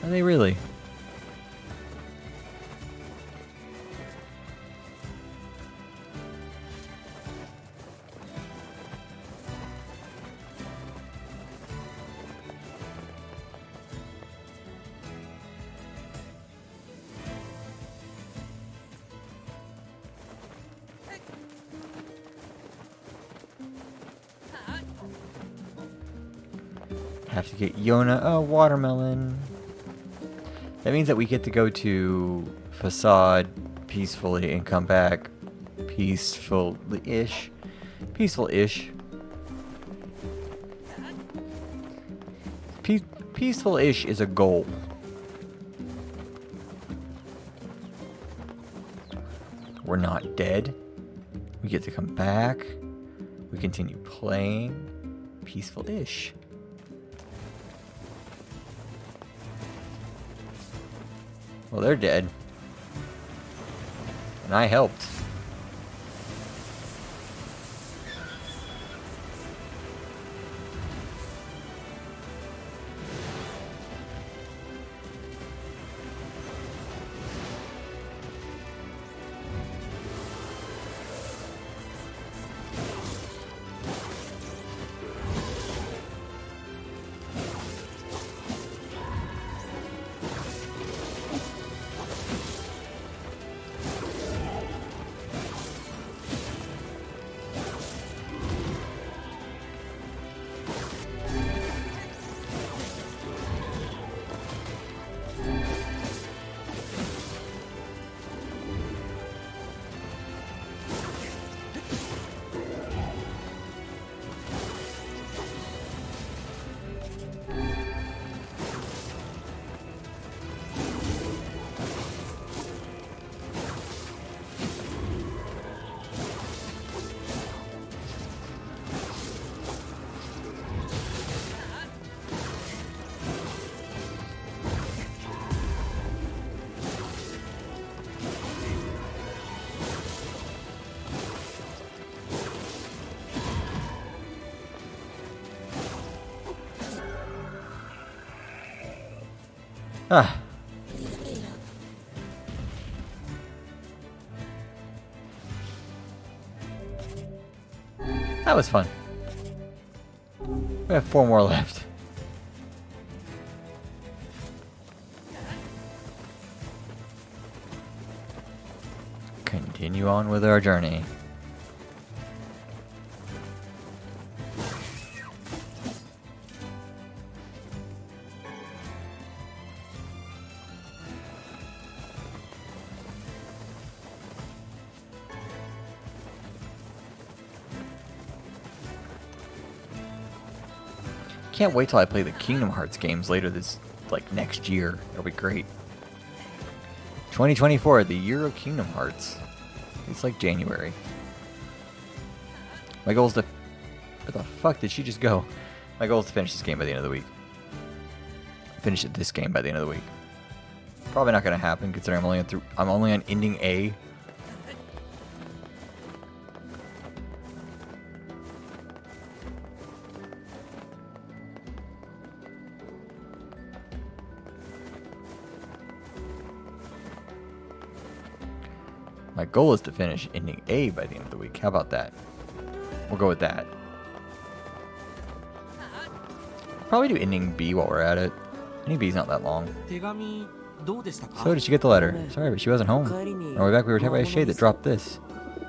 A: Are they really? Have to get Yona a watermelon. That means that we get to go to Facade peacefully and come back peacefully-ish. Peaceful-ish. Peaceful-ish is a goal. We're not dead. We get to come back. We continue playing. Peaceful-ish. Well, they're dead. And I helped. Ah. That was fun. We have 4 more left. Continue on with our journey. Can't wait till I play the Kingdom Hearts games later this, like, next year. It'll be great. 2024, the year of Kingdom Hearts. It's like January. My goal is to... Where the fuck did she just go? My goal is to finish this game by the end of the week. Finish this game by the end of the week. Probably not gonna happen considering I'm only on ending A. My goal is to finish ending A by the end of the week. How about that? We'll go with that. Probably do ending B while we're at it. Ending B's not that long.
B: 手紙どうでしたか?
A: So did she get the letter? Sorry, but she wasn't home. On the way back, we were attacked by a shade that dropped this.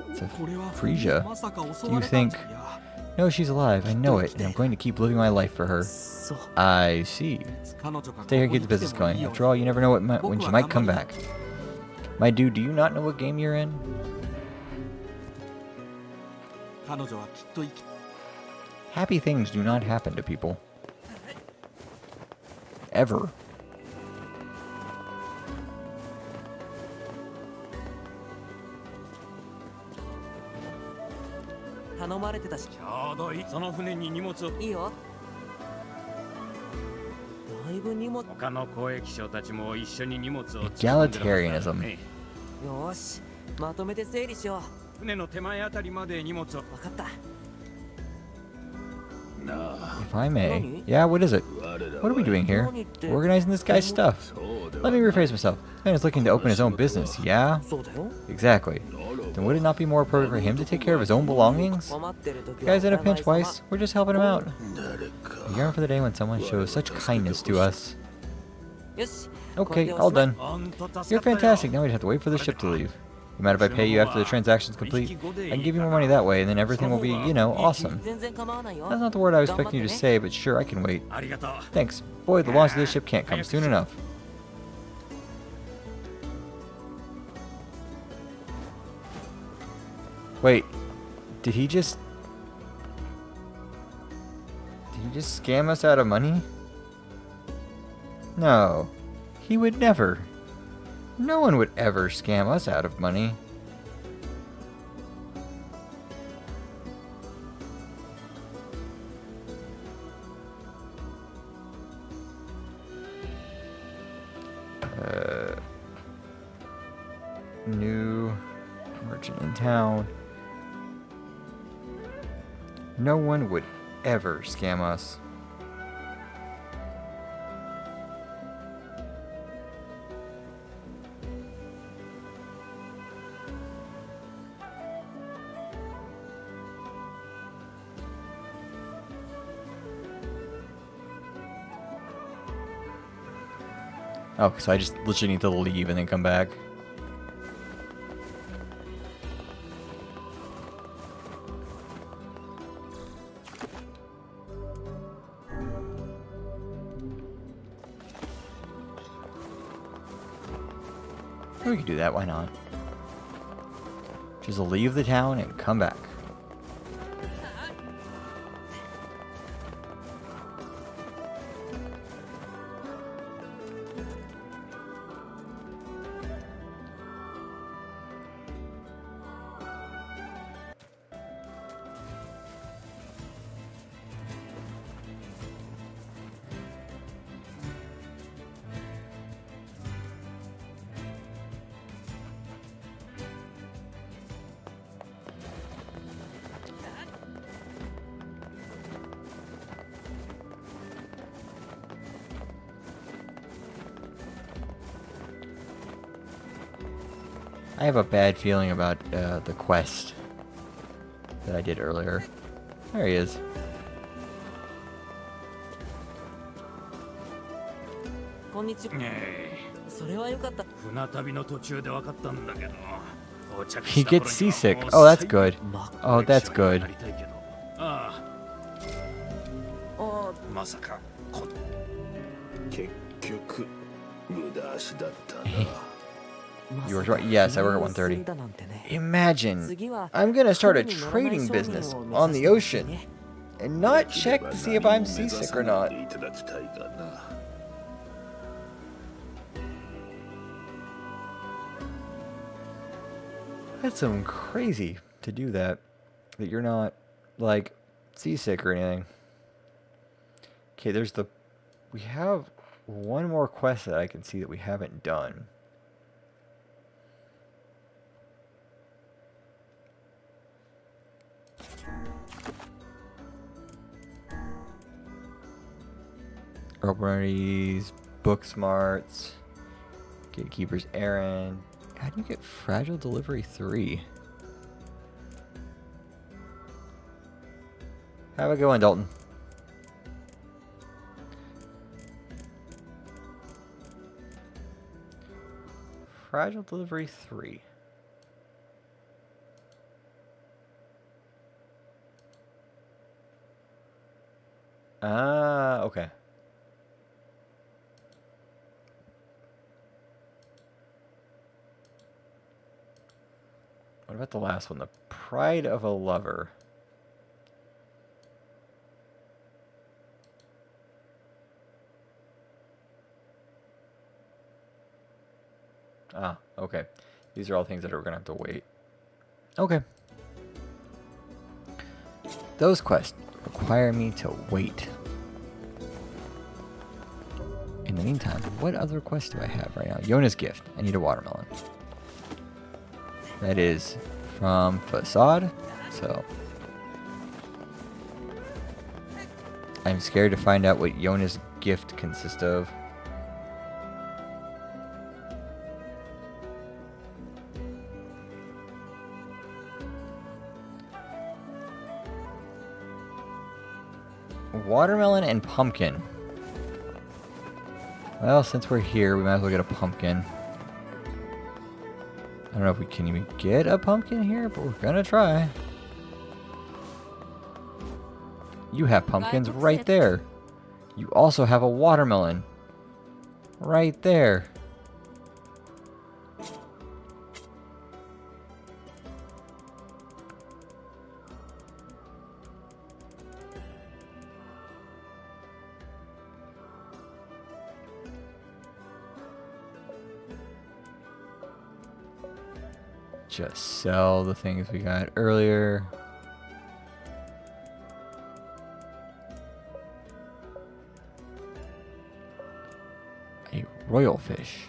A: It's a Frisia. Do you think... No, she's alive. I know it, and I'm going to keep living my life for her. I see. Stay here and keep the business going. After all, you never know when she might come back. My dude, do you not know what game you're in? Happy things do not happen to people. Ever. Egalitarianism.
B: よし、まとめて整理しよう。
F: 船の手前あたりまで荷物を。
B: わかった。
C: なあ
A: If I may. Yeah, what is it? What are we doing here? We're organizing this guy's stuff. Let me rephrase myself. The man is looking to open his own business, yeah?
B: そうだよ
A: Exactly. Then would it not be more appropriate for him to take care of his own belongings?
B: 困ってる時
A: The
B: は
A: guy's in a pinch,
B: お互い
A: Weiss. We're just helping him out.
C: 誰
A: I
C: か
A: yearn for the day when someone shows such kindness to us.
B: 様よし
A: Okay,
B: これでお
A: all
B: しまい
A: done.
F: ほんと助かった
A: You're
F: よ
A: fantastic. Now we just have to wait for the ship to leave. You mind if I pay you after the transaction's complete? I can give you more money that way, and then everything will be, you know, awesome.
B: 全然構わないよ
A: That's not the word I was expecting you to say, but sure, I can wait.
F: ありがとう
A: Thanks. Boy, the launch of this ship can't come soon enough. Wait, did he just scam us out of money? No, he would never. No one would ever scam us out of money. New merchant in town. No one would ever scam us. Oh, so I just literally need to leave and then come back. We can do that, why not? Just leave the town and come back. I have a bad feeling about the quest that I did earlier. There he is.
B: こんにちは
F: ね
B: それはよかった
F: え船旅の途中で分かったんだけど到着
A: He
F: した
A: gets
F: 頃には
A: seasick.
F: もう
A: Oh, that's
F: 最
A: good.
B: ま
A: Oh, that's
F: 高に
A: good.
F: なりたいけどあ
B: あ
F: あまさかこ
C: 結局無駄足だったな
A: You were right. Yes, I work at 1:30.
B: だなんてね
A: Imagine,
B: 次は
A: I'm gonna start a
B: 船に乗らない
A: trading
B: 商
A: business
B: 人を目
A: on
B: 指
A: the
B: してほしい
A: ocean
B: ね
A: and not check to see if I'm seasick or not.
C: いただきたいがな
A: That's some crazy to do that. That you're not, like, seasick or anything. Okay, there's the... We have one more quest that I can see that we haven't done. Robberies, book smarts, gatekeeper's errand. How do you get fragile delivery 3? Have a good one, Dalton. Fragile delivery 3. Ah, okay. What about the last one? The Pride of a Lover. Ah, okay. These are all things that we're going to have to wait. Okay. Those quests require me to wait. In the meantime, what other quests do I have right now? Yona's gift. I need a watermelon. That is from Facade. So I'm scared to find out what Yona's gift consists of. Watermelon and pumpkin. Well, since we're here, we might as well get a pumpkin. I don't know if we can even get a pumpkin here, but we're gonna try. You have pumpkins right there. You also have a watermelon right there. Just sell the things we got earlier. A royal fish.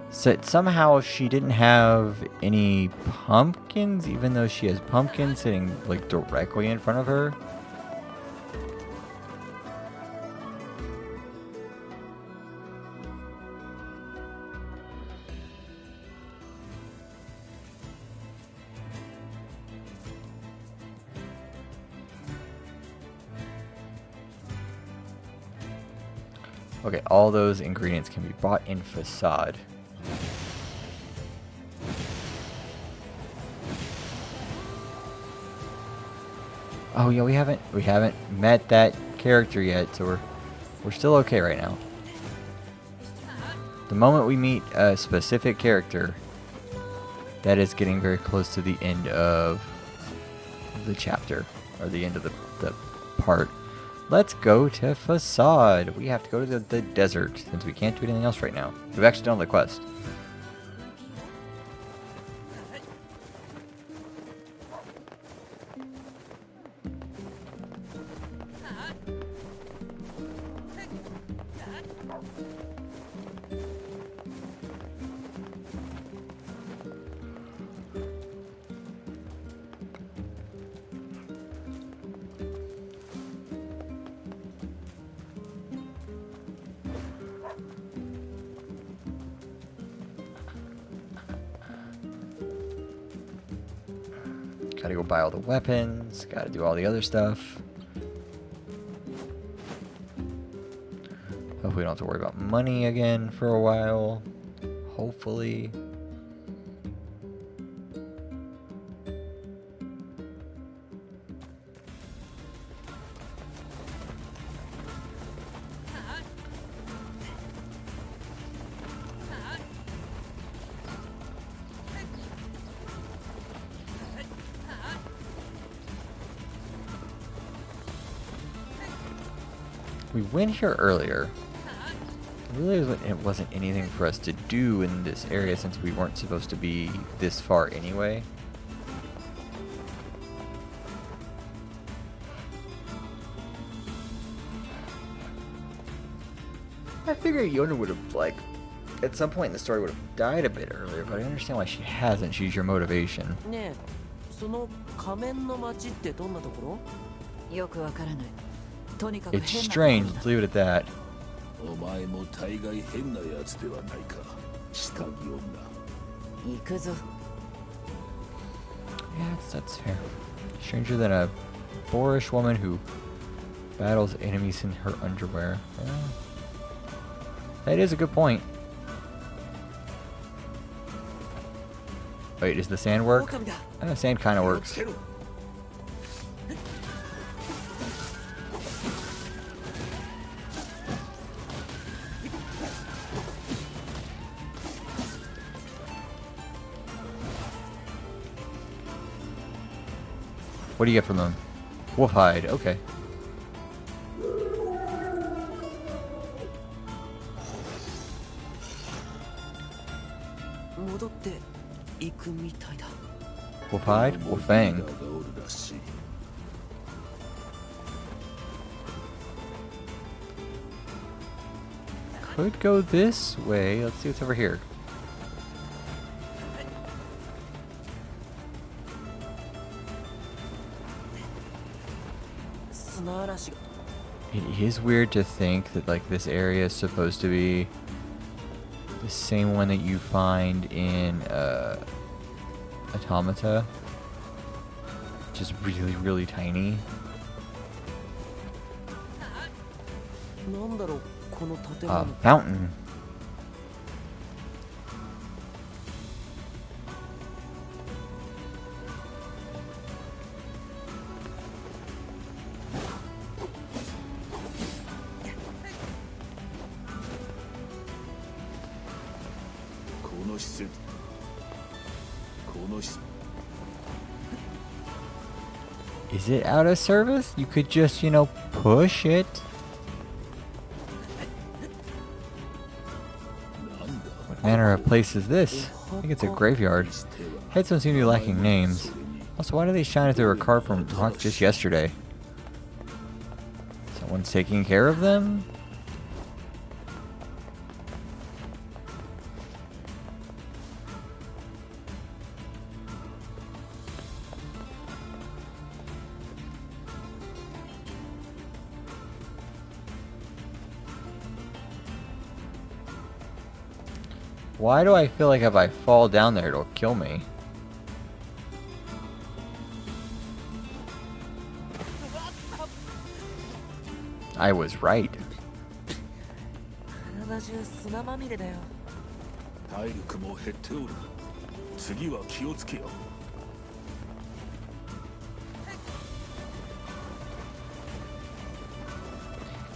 A: So somehow she didn't have any pumpkins, even though she has pumpkins sitting like directly in front of her. Okay, all those ingredients can be bought in Facade. Oh yeah, we haven't met that character yet, so we're still okay right now. The moment we meet a specific character, that is getting very close to the end of the chapter, or the end of the part. Let's go to Facade. We have to go to the desert, since we can't do anything else right now. We've actually done the quest. Gotta go buy all the weapons, gotta do all the other stuff. Hopefully we don't have to worry about money again for a while. Hopefully. We went here earlier. Really, it wasn't anything for us to do in this area since we weren't supposed to be this far anyway. I figured Yona would have, like, at some point in the story would have died a bit earlier, but I understand why she hasn't. She's your motivation.
B: ねえ、その仮面の町ってどんなところ？
E: よくわからない。とにかく
A: It's
E: 変な
A: strange. Let's leave it at that.
C: お前も大概変なやつではないか、下着女。
E: 行くぞ。
A: Yeah, that's fair. Stranger than a boorish woman who battles enemies in her underwear. Yeah. That is a good point. Wait, does the sand work? Sand kind of works. What do you get from them? Wolf hide, okay.
B: 戻って行くみたいだ。
A: Wolf hide? Wolf fang. could go this way. Let's see what's over here. It is weird to think that like this area is supposed to be the same one that you find in Automata. Just really, really tiny.
B: なんだろうこの建
A: A
B: 物
A: fountain. Is it out of service? You could just, you know, push it. What manner of place is this? I think it's a graveyard. Heads don't seem to be lacking names. Also, why do they shine if they were carved from rock just yesterday? Someone's taking care of them? Why do I feel like if I fall down there, it'll kill me? I was right.
B: 体中砂まみれだよ
C: 体力も減っておる。次は気をつけよ。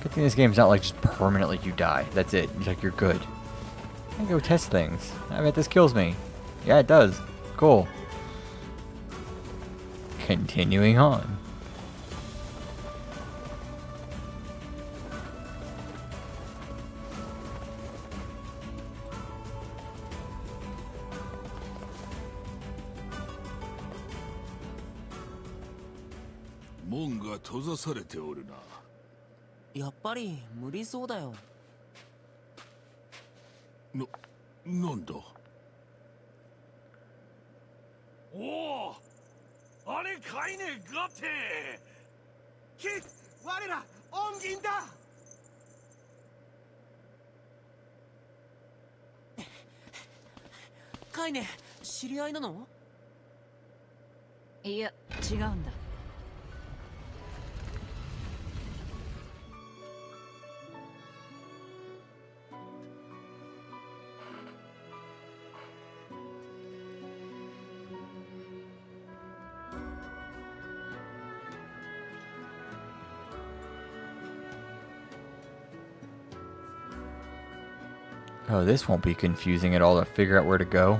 A: Good thing this game's not like just permanently you die. That's it. It's like you're good. I can go test things. I bet this kills me. Yeah, it does. Cool. Continuing on.
C: 門が閉ざされておるな。
B: やっぱり無理そうだよ
C: なんだ。
F: おお、あれかいねガテ。
D: キッズ我ら恩銀だ
B: カイネ知り合いなの
E: いや違うんだ
A: Oh, this won't be confusing at all to figure out where to go.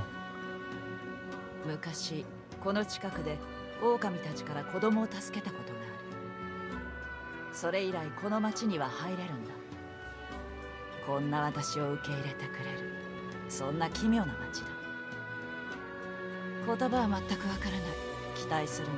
E: 昔この近くで狼たちから子供を助けたことがあるそれ以来この町には入れるんだこんな私を受け入れてくれるそんな奇妙な町だ言葉は全くわからない期待するの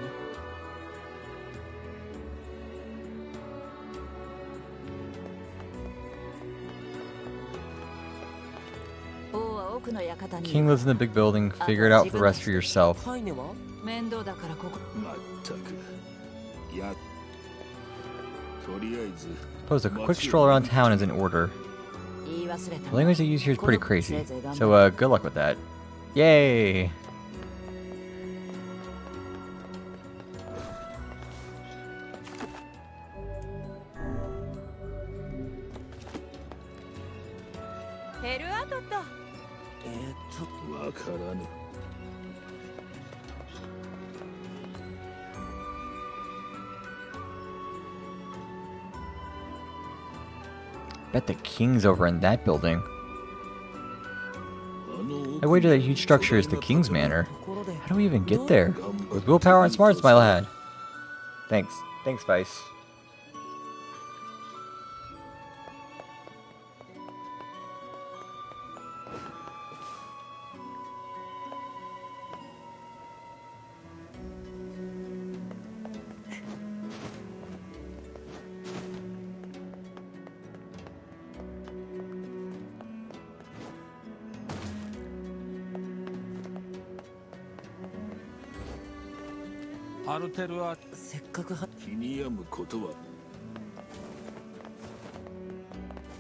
A: King lives in the big building. Figure it out for the rest for yourself.
B: カイネは
E: 面倒だからここ
C: まったく。や。とりあえず。
A: Suppose a quick stroll around town is in order.
E: 言い忘れた
A: The language they use here is pretty crazy. So, good luck with that. Yay! ?
C: わからぬ。
A: Bet the king's over in that building. I wager that huge structure is the king's manor. How do we even get there? With willpower and smarts, my lad. Thanks. Thanks, Vice.
F: アルテルは
B: せっかくは
C: 気に病むことは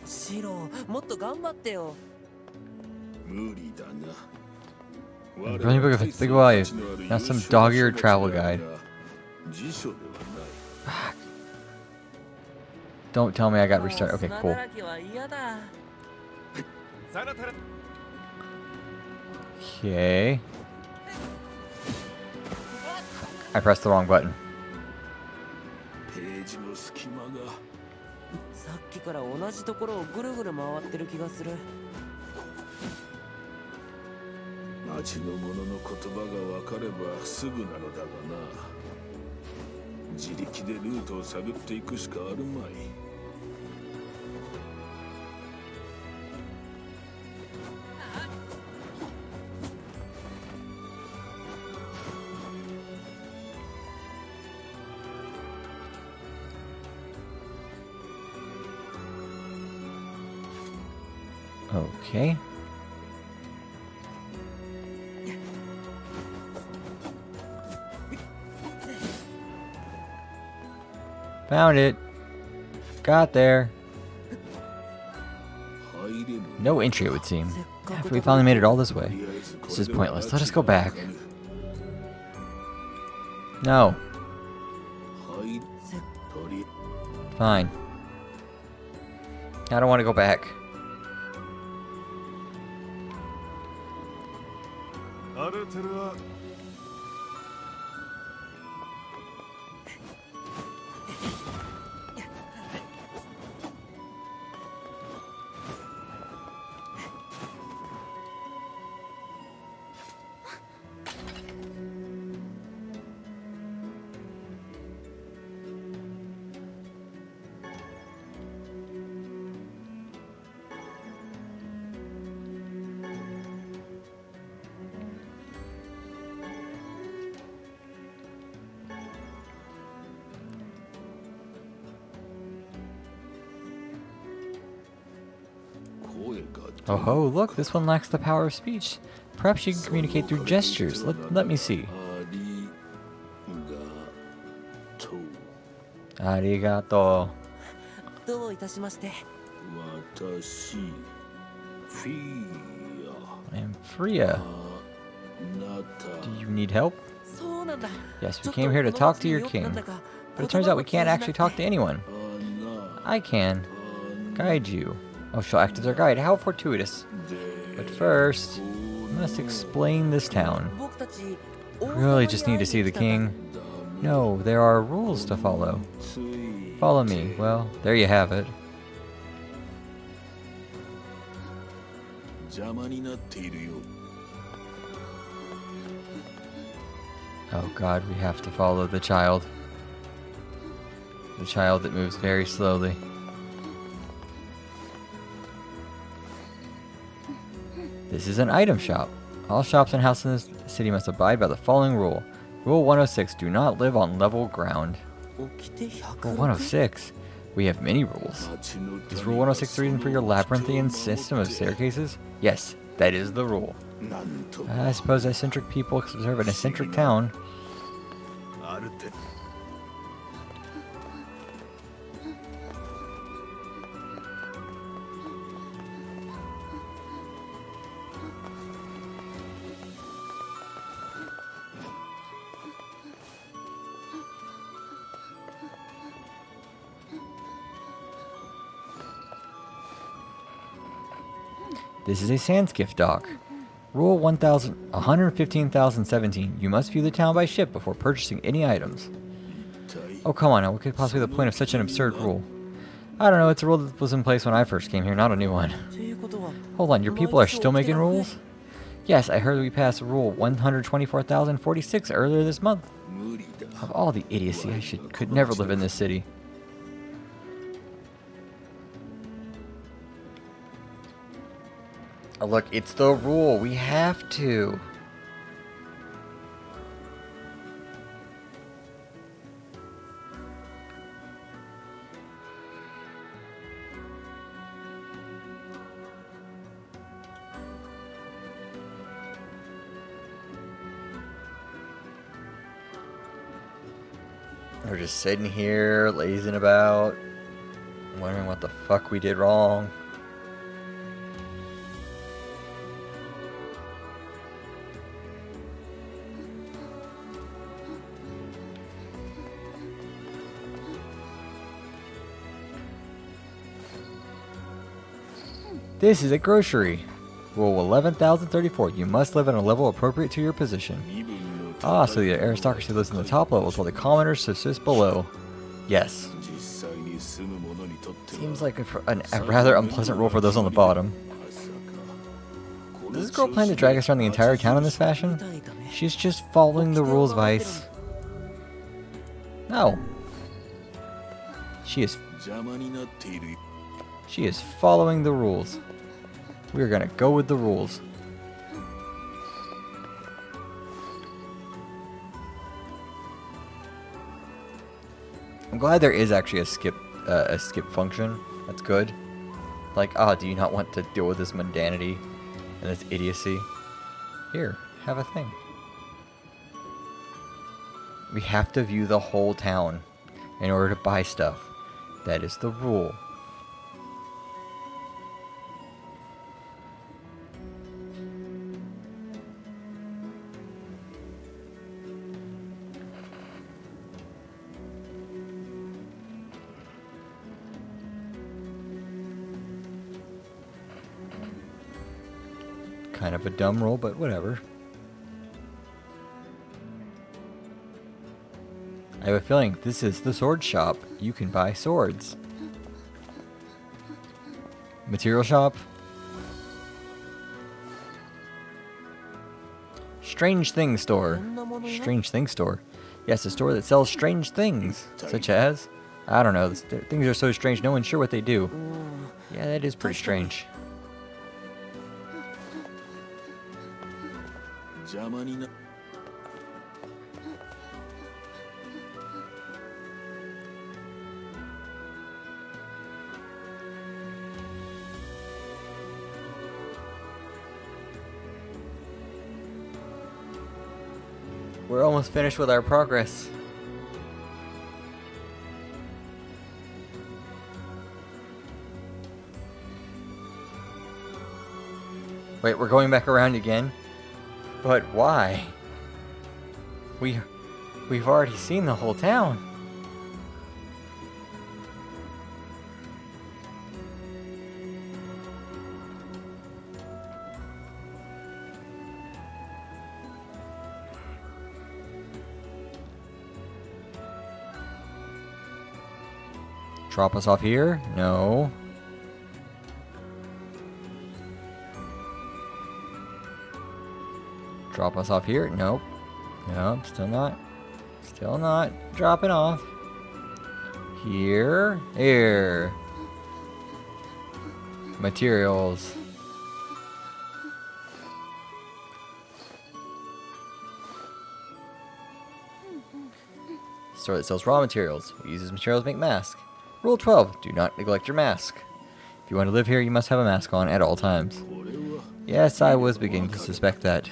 B: シロもっと頑張ってよ。
C: 無理だな。
A: Brilliant book of its big life, not some dog-eared travel guide.
C: 辞書ではない。
A: Don't tell me I got restart. Okay,
B: 砂
A: cool.
B: だらけは嫌だ。
A: Okay. I pressed the wrong button.
C: ページの隙間が
B: さっきから同じところをぐるぐる回ってる気がする。
C: 町の者の言葉が分かればすぐなのだがな。自力でルートを探っていくしかあるまい。
A: Okay. Found it. Got there.
C: 入れぬ。
A: No entry, it would seem.
B: せっか
A: After
B: く
A: we finally made it all this
C: と
A: way.
C: りあえずこ
A: This is
C: れでは
A: pointless. Let us go back.
C: 街がわかる。
A: No.
C: はい。とり
A: Fine. I don't want to go back.
F: アルテルは
C: 声が
A: Oh ho, look, this one lacks the power of speech. Perhaps you can communicate through gestures. Let me see.
C: ありがとう。
A: Arigato.
B: どういたしまして。
C: 私フィア
A: I'm Freya.
C: あなた
A: Do you need help?
B: そうなんだ。
A: Yes,
B: ちょ
A: we
B: っと
A: came here to
B: この
A: talk
B: 街
A: to
B: に
A: your
B: よくなん
A: king.
B: だか
A: But it turns out we can't actually talk to anyone.
C: あな
A: I can guide you. Oh, she'll act as our guide. How fortuitous.
C: で
A: But first, we must explain this town.
B: 僕たち
A: Really just need to see the king. No, there are rules to follow. Follow me. Well, there you have it.
C: 邪魔になっているよ。
A: Oh god, we have to follow the child. The child that moves very slowly. This is an item shop. All shops and houses in this city must abide by the following rule. Rule 106, do not live on level ground.
B: 起きて
A: Rule
B: 106
A: 106, we have many rules.
C: 町の
A: Is Rule 106 the reason for your labyrinthian system of staircases? Yes, that is the rule.
C: なんと
A: I suppose eccentric people observe an eccentric town.
F: アルテル
A: This is a Sanskift dock. Rule 115,017. You must view the town by ship before purchasing any items. Oh, come on now. What could possibly be the point of such an absurd rule? I don't know. It's a rule that was in place when I first came here, not a new one.
B: っていうことは
A: Hold on. Your people are still making rules? Yes, I heard we passed Rule 124,046 earlier this month.
C: 無理だ。
A: Of all the idiocy, could never live in this city. Oh, look, it's the rule. We have to. We're just sitting here, lazing about, wondering what the fuck we did wrong. This is a grocery. Rule 11,034. You must live on a level appropriate to your position. Ah, so the aristocracy lives in the top levels while the commoners subsist below. Yes. Seems like a rather unpleasant rule for those on the bottom. Does this girl plan to drag us around the entire town in this fashion? She's just following the rules, Vice. No. She is following the rules. We're gonna go with the rules. I'm glad there is actually a skip function. That's good. Like, do you not want to deal with this mundanity and this idiocy? Here, have a thing. We have to view the whole town in order to buy stuff. That is the rule. Kind of a dumb rule, but whatever. I have a feeling this is the sword shop. You can buy swords. Material shop. Strange things store. Strange things store. Yes, a store that sells strange things. Such as, I don't know, things are so strange no one's sure what they do. Yeah, that is pretty strange. We're almost finished with our progress. Wait, we're going back around again? But why? We've already seen the whole town. Drop us off here? No. Drop us off here? Nope. Nope, still not. Still not dropping off. Here. Here. Materials. Store that sells raw materials. We use these materials to make masks. Rule 12. Do not neglect your mask. If you want to live here, you must have a mask on at all times. Yes, I was beginning to suspect that.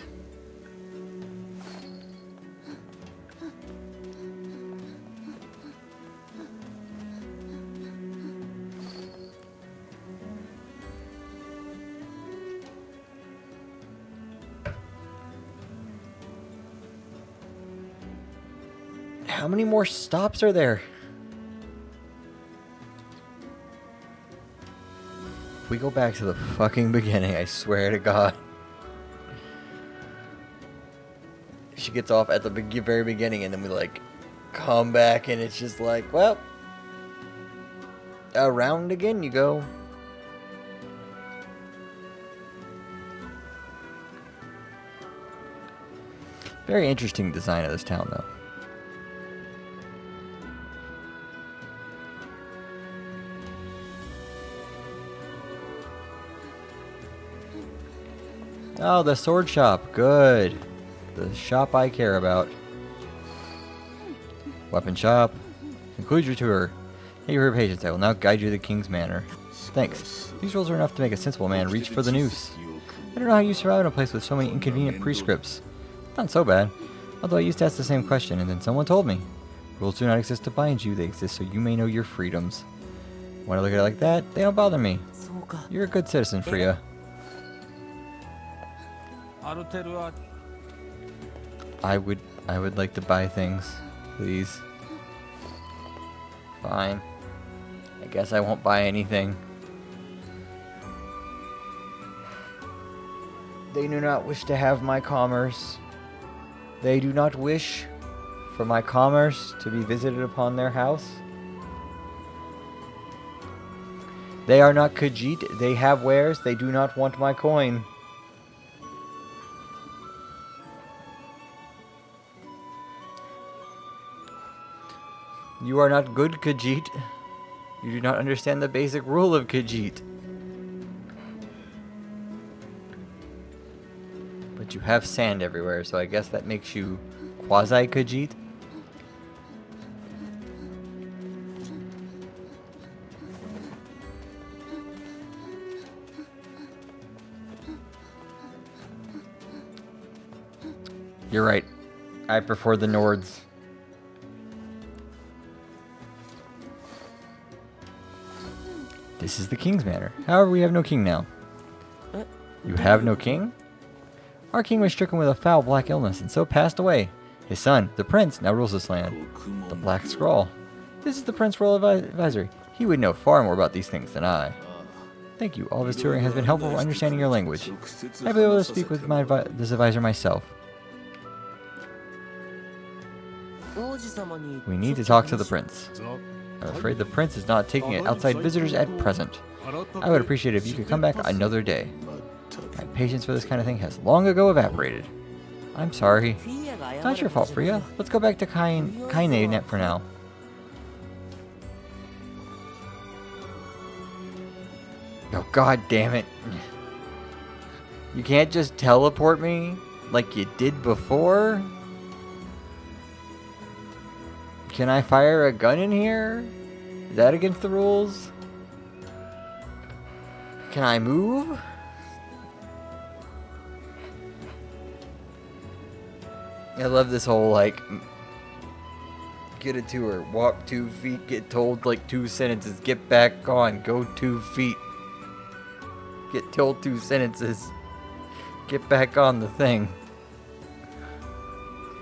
A: How many more stops are there? If we go back to the fucking beginning, I swear to God. She gets off at the very beginning and then we like come back and it's just like, well, around again you go. Very interesting design of this town though. Oh, the sword shop. Good. The shop I care about. Weapon shop. Conclude your tour. Thank you for your patience. I will now guide you to the King's Manor. Thanks. These rules are enough to make a sensible man reach for the noose. I don't know how you survive in a place with so many inconvenient prescripts. Not so bad. Although I used to ask the same question and then someone told me. Rules do not exist to bind you, they exist so you may know your freedoms. Want to look at it like that? They don't bother me.
B: そうか
A: You're a good citizen, Freya.
F: アルテルは
A: I would like to buy things, please. Fine. I guess I won't buy anything. They do not wish to have my commerce. They do not wish for my commerce to be visited upon their house. They are not Khajiit. They have wares. They do not want my coin. You are not good Khajiit. You do not understand the basic rule of Khajiit. But you have sand everywhere, so I guess that makes you quasi Khajiit. You're right. I prefer the Nords. This is the king's manor. However, we have no king now. You have no king? Our king was stricken with a foul black illness and so passed away. His son, the prince, now rules this land. The Black Scroll. This is the prince royal advisory. He would know far more about these things than I. Thank you. All this touring has been helpful for understanding your language. I'll be able to speak with this advisor myself. We need to talk to the prince. I'm afraid the prince is not taking outside visitors at present. I would appreciate it if you could come back another day. My patience for this kind of thing has long ago evaporated. I'm sorry. It's not your fault, Freya. Let's go back to Kaine for now. Oh, god damn it. You can't just teleport me like you did before? Can I fire a gun in here? Is that against the rules? Can I move? I love this whole, like, get a tour, walk 2 feet, get told, like, 2 sentences, get back on, go 2 feet. Get told 2 sentences, get back on the thing.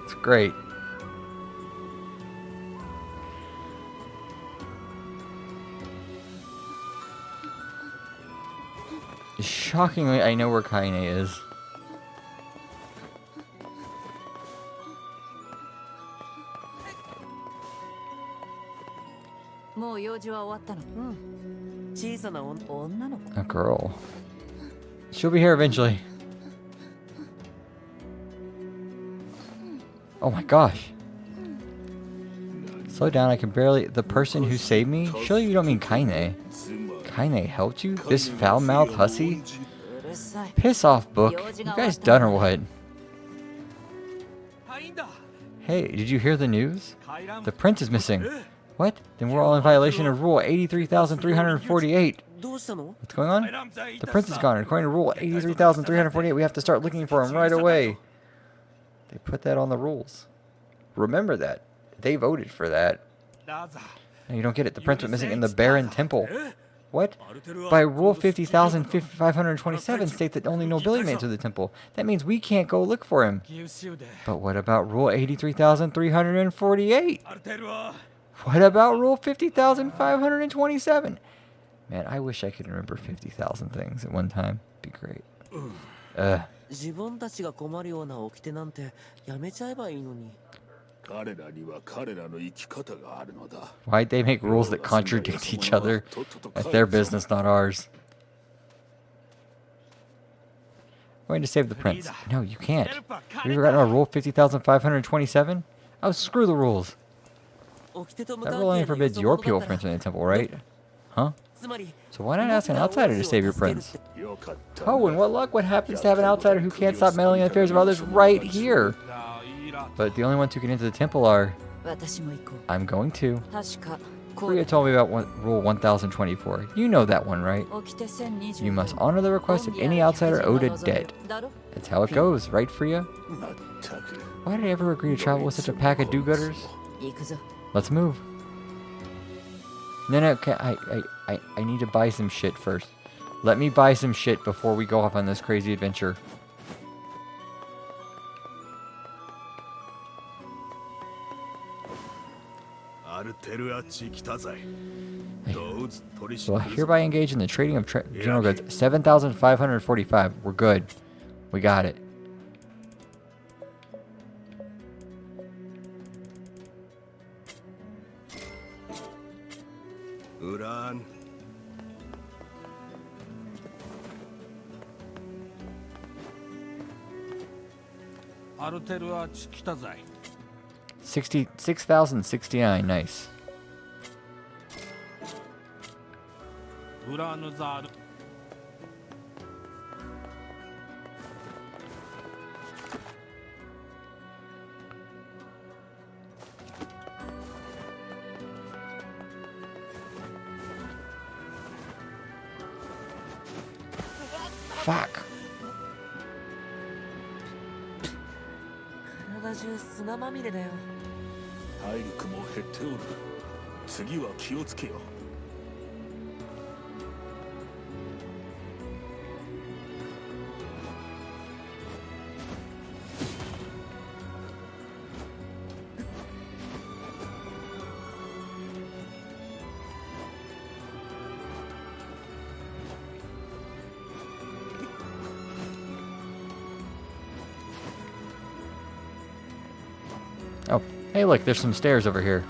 A: It's great. Shockingly, I know where Kaine is. A girl. She'll be here eventually. Oh my gosh. Slow down, I can barely... The person who saved me? Surely you don't mean Kaine. Kaine helped you? This foul-mouthed hussy? Piss off, book. You guys done or what? Hey, did you hear the news? The prince is missing. What? Then we're all in violation of Rule 83,348. What's going on? The prince is gone. According to Rule 83,348, we have to start looking for him right away. They put that on the rules. Remember that. They voted for that. No, you don't get it. The prince went missing in the Baron Temple. What? By Rule 50,527 states that only nobility may enter the temple. That means we can't go look for him. But what about Rule 83,348? What about Rule 50,527? Man, I wish I could remember 50,000 things at one time. It'd be great. Why'd they make rules that contradict each other? That's their business, not ours. I'm going to save the prince. No, you can't. Have you forgotten about Rule 50,527? Oh, screw the rules. That rule only forbids your people from entering the temple, right? Huh? So why not ask an outsider to save your prince? Oh, and what luck? What happens to have an outsider who can't stop meddling in the affairs of others right here? But the only ones who can enter the temple are... I'm going to. Freya told me about Rule 1024. You know that one, right? You must honor the request of any outsider owed a debt. That's how it goes, right, Freya? Why did I ever agree to travel with such a pack of do-gooders? Let's move. No, no, okay, I need to buy some shit first. Let me buy some shit before we go off on this crazy adventure. So I hereby engage in the trading of general goods. 7,545. We're good. We got it.
C: Uran.
F: アルテルは来たぜ。
A: 6,069. Nice.
F: ウラヌザール。
A: Fuck.
B: 体中砂まみれだよ。
C: 体力も減っておる。次は気をつけよ。
A: Oh, hey, look, there's some stairs over here.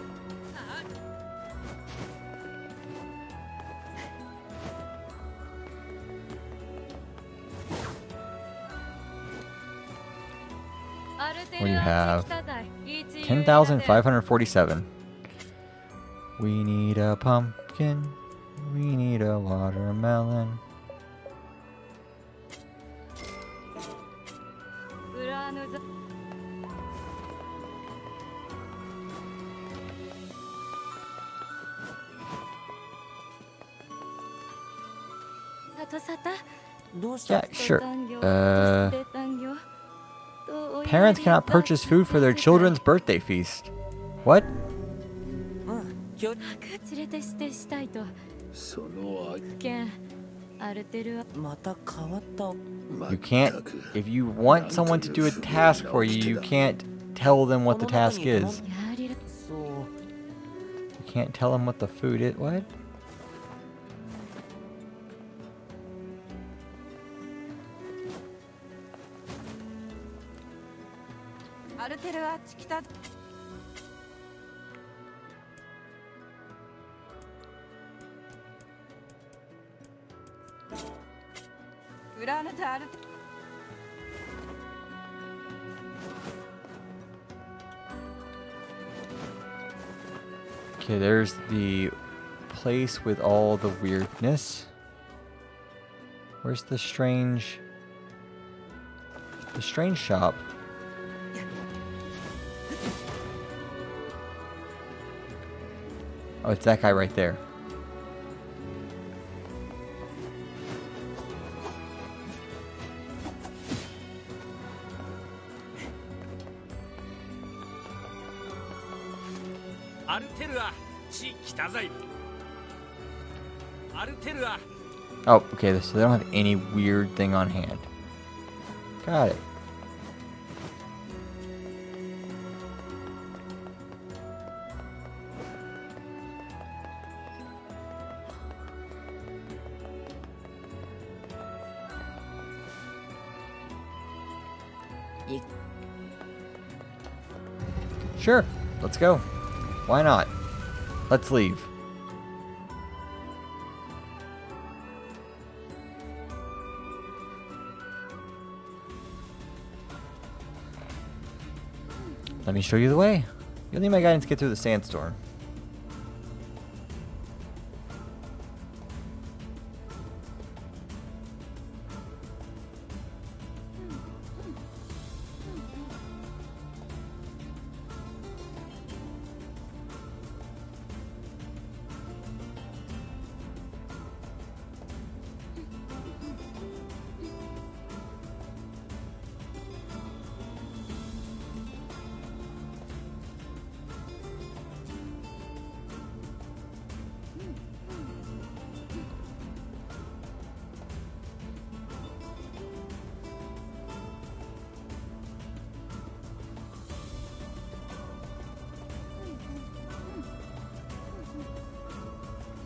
A: What do you have? 10,547. We need a pumpkin. We need a watermelon. Yeah, sure. Parents cannot purchase food for their children's birthday feast. What?
C: その
B: また変わった。
A: You can't. If you want someone to do a task for you, you can't tell them what the task is.
B: そう。
A: You can't tell them what the food is. What? Okay, there's the place with all the weirdness. Where's the strange shop? Oh, it's that guy right there. Oh, okay, so they don't have any weird thing on hand. Got it. Sure, let's go. Why not? Let's leave. Let me show you the way. You'll need my guidance to get through the sandstorm.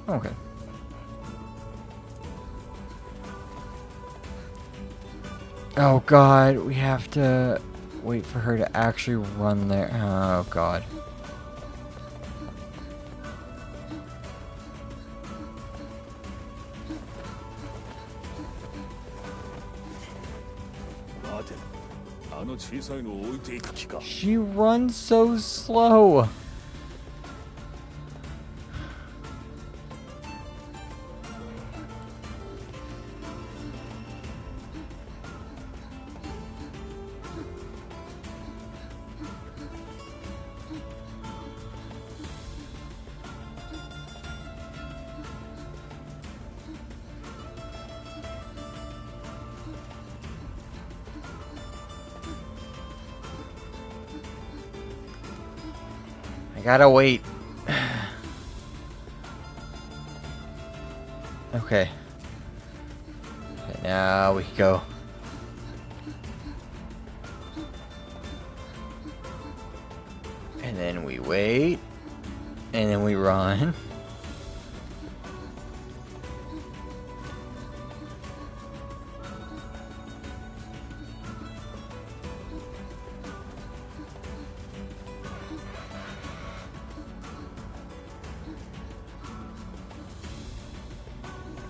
A: Okay. Oh god, we have to wait for her to actually run there. Oh god. She runs so slow. I gotta wait. Okay. Okay, now we go. And then we wait. And then we run.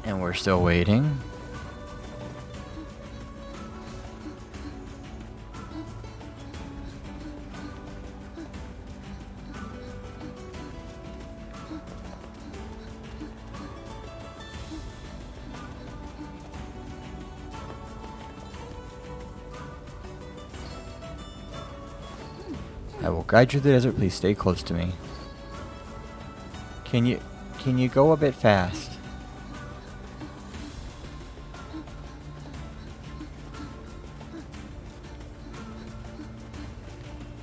A: And we're still waiting. I will guide you through the desert. Please stay close to me. Can you go a bit fast?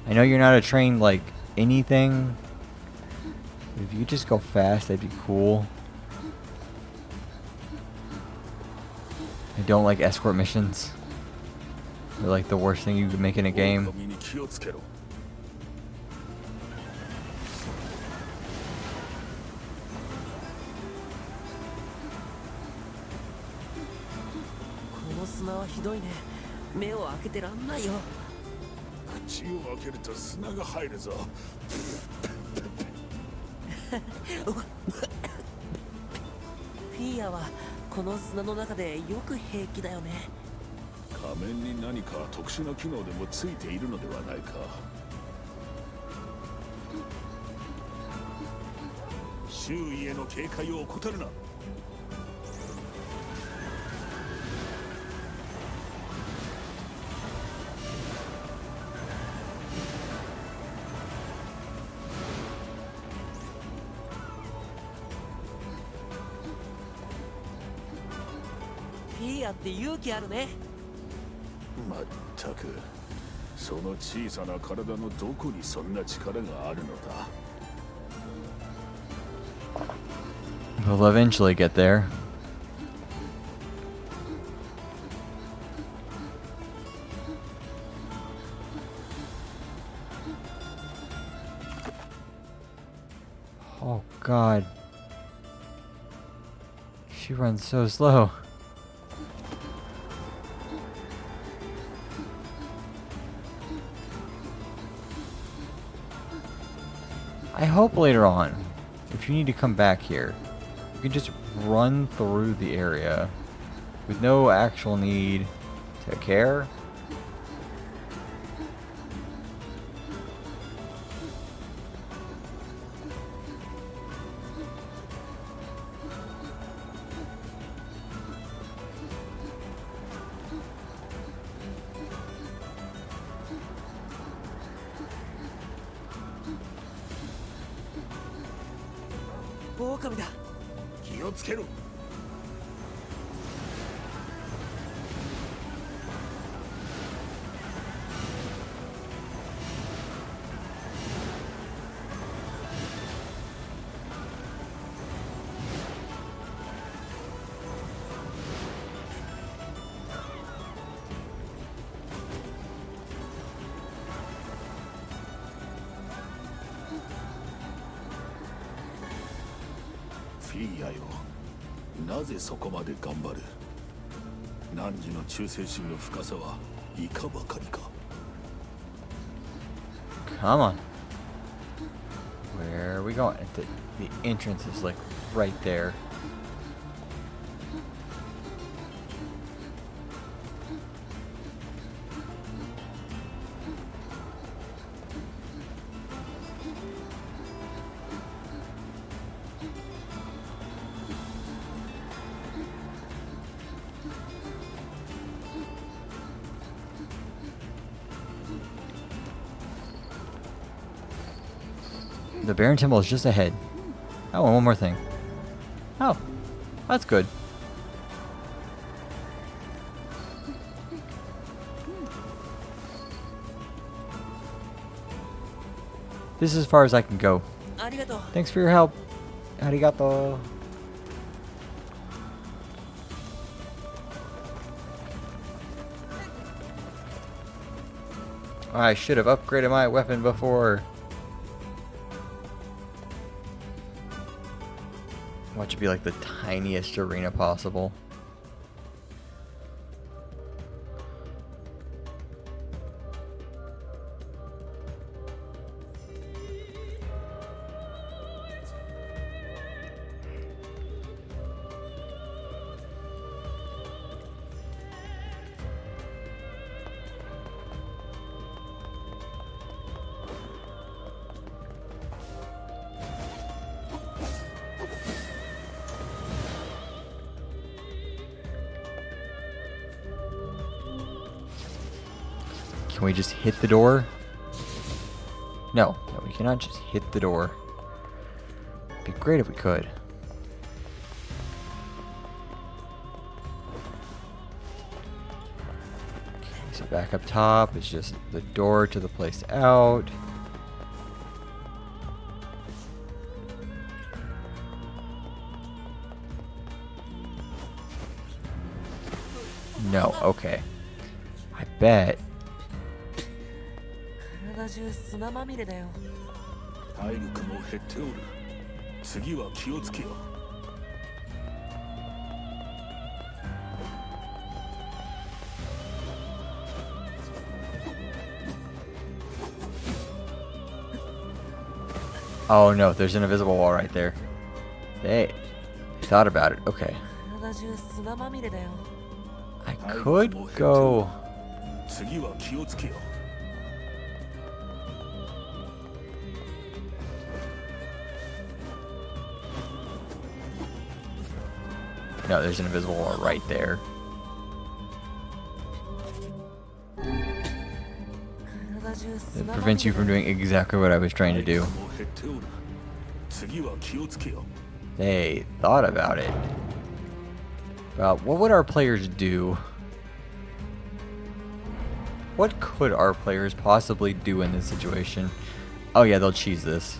A: I know you're not a trained like anything. If you could just go fast, that'd be cool. I don't like escort missions. They're like the worst thing you could make in a game.
B: この砂はひどいね。目を開けてらんないよ。
C: 口を開けると砂が入るぞ。
B: フィーアはこの砂の中でよく平気だよね。
C: 仮面に何か特殊な機能でもついているのではないか。周囲への警戒を怠るな。
B: フィーアって勇気あるね。
C: まったく、その小さな体のどこにそんな力があるのだ。
A: We'll eventually get there. Oh god. She runs so slow. I hope later on, if you need to come back here, you can just run through the area with no actual need to care.
B: Oh, 狼だ。
C: 気をつけろ。フフィギュアよ、なぜそこまで頑張る。汝の忠誠心の深さはいかばかりか。
A: Come on. Where are we going? The entrance is like right there. The Baron Temple is just ahead. Oh, and one more thing. Oh, that's good. This is as far as I can go.
B: ありがとう。
A: Thanks for your help. Arigato. I should have upgraded my weapon before. Watch it be like the tiniest arena possible. Can we just hit the door? No, we cannot just hit the door. It'd be great if we could. Okay, so back up top is just the door to the place out. No, okay. I bet.
B: 体中砂まみれだよ。
C: 体力も減っておる。次は気をつけよ。
A: Oh no, there's an invisible wall right there. They thought about it. Okay.
B: 体中砂まみれだよ。
A: I could go.
C: 次は気をつけよ。
A: No, there's an invisible wall right there.
B: 体中
A: It
B: 砂まみれ
A: prevents you from doing exactly what I was trying to do.
C: 体力も減っておる。次は気をつけよ。
A: They thought about it. About what would our players do? What could our players possibly do in this situation? Oh yeah, they'll cheese this.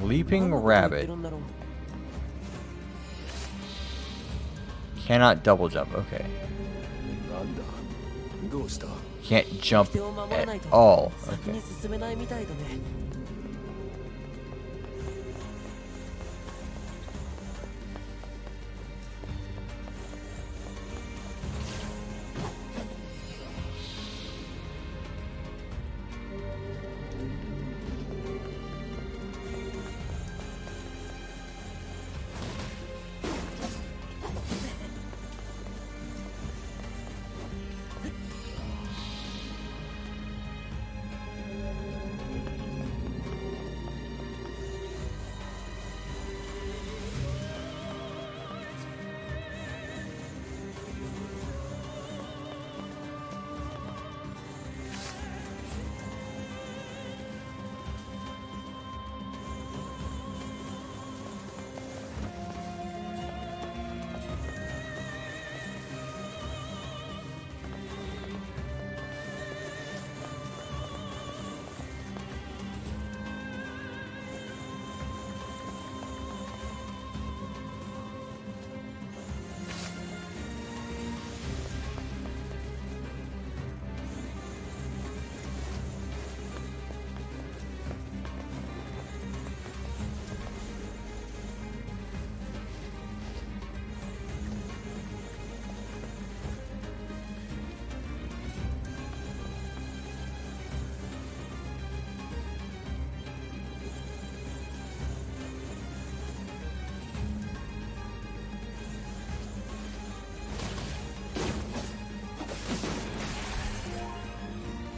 A: Leaping
B: 何のこと言って
A: rabbit.
B: るんだろう。
A: Cannot double jump. Okay.
C: なんだ。どうした。
A: Can't jump
B: 手を守ら
A: at
B: ないと
A: all.
B: 先
A: Okay.
B: に進めないみたいだね。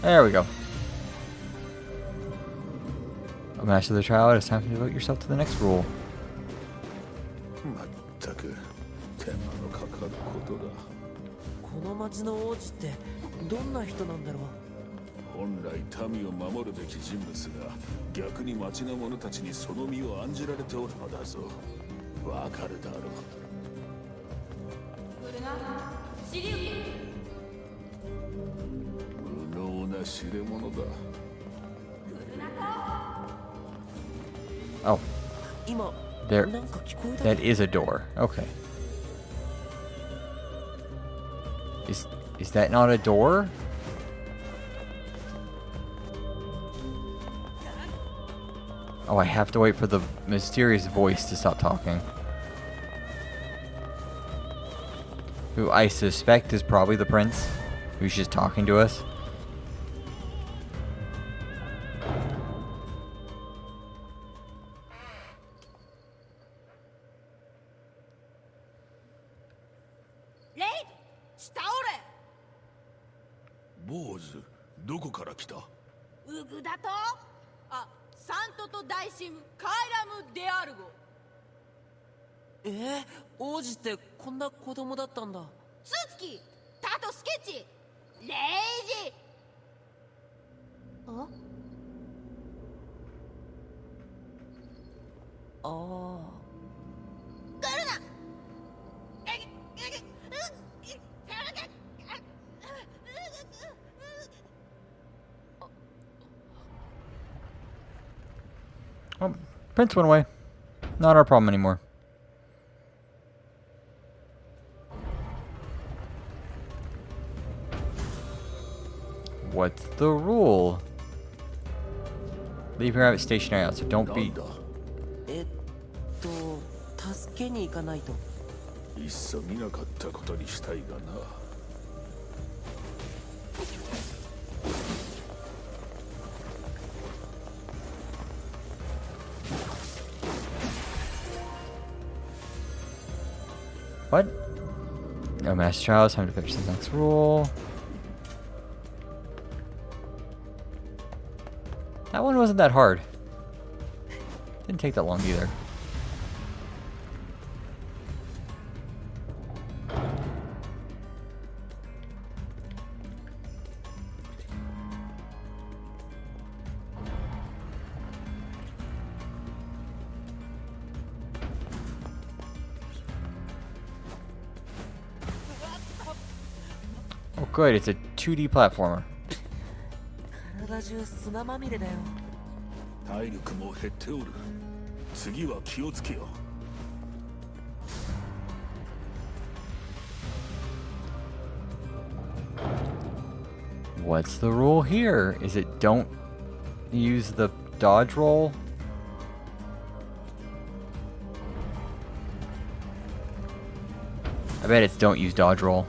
A: There we go. A master of the trial, it's time to devote yourself to the next rule.
C: まったく手間のかかることだ。
B: この町の王子ってどんな人なんだろう。
C: 本来民を守るべき人物が逆に町の者たちにその身を案じられておるのだぞ。わかるだろう。無能な知れ者だ。
A: Oh,
B: 今
A: there.
B: なんか聞こえた。
A: That is a door. Okay. Is that not a door? Oh, I have to wait for the mysterious voice to stop talking. Who I suspect is probably the prince, who's just talking to us.
E: Raid! 下おれ
C: 坊主、どこから来た？
G: ウグダとあ、サントと大神カイラム・デアルゴ。
B: 王子ってこんな子供だったんだ。
G: スーツキタトスケッチレイジ。あ
B: ああ。
G: 来るな。
A: Oh, Prince went away. Not our problem anymore. What's the rule? Leave your rabbit stationary out, so don't
C: な
A: be...
C: んだ。
B: 助けに行かないと。
C: いっそ見なかったことにしたいがな。
A: What? No master trials, time to finish the next rule. That one wasn't that hard. Didn't take that long either. Oh good, it's a 2D platformer.
B: 体中砂まみれだよ。
C: 体力も減っておる。次は気をつけよ。
A: What's the rule here? Is it don't use the dodge roll? I bet it's don't use dodge roll.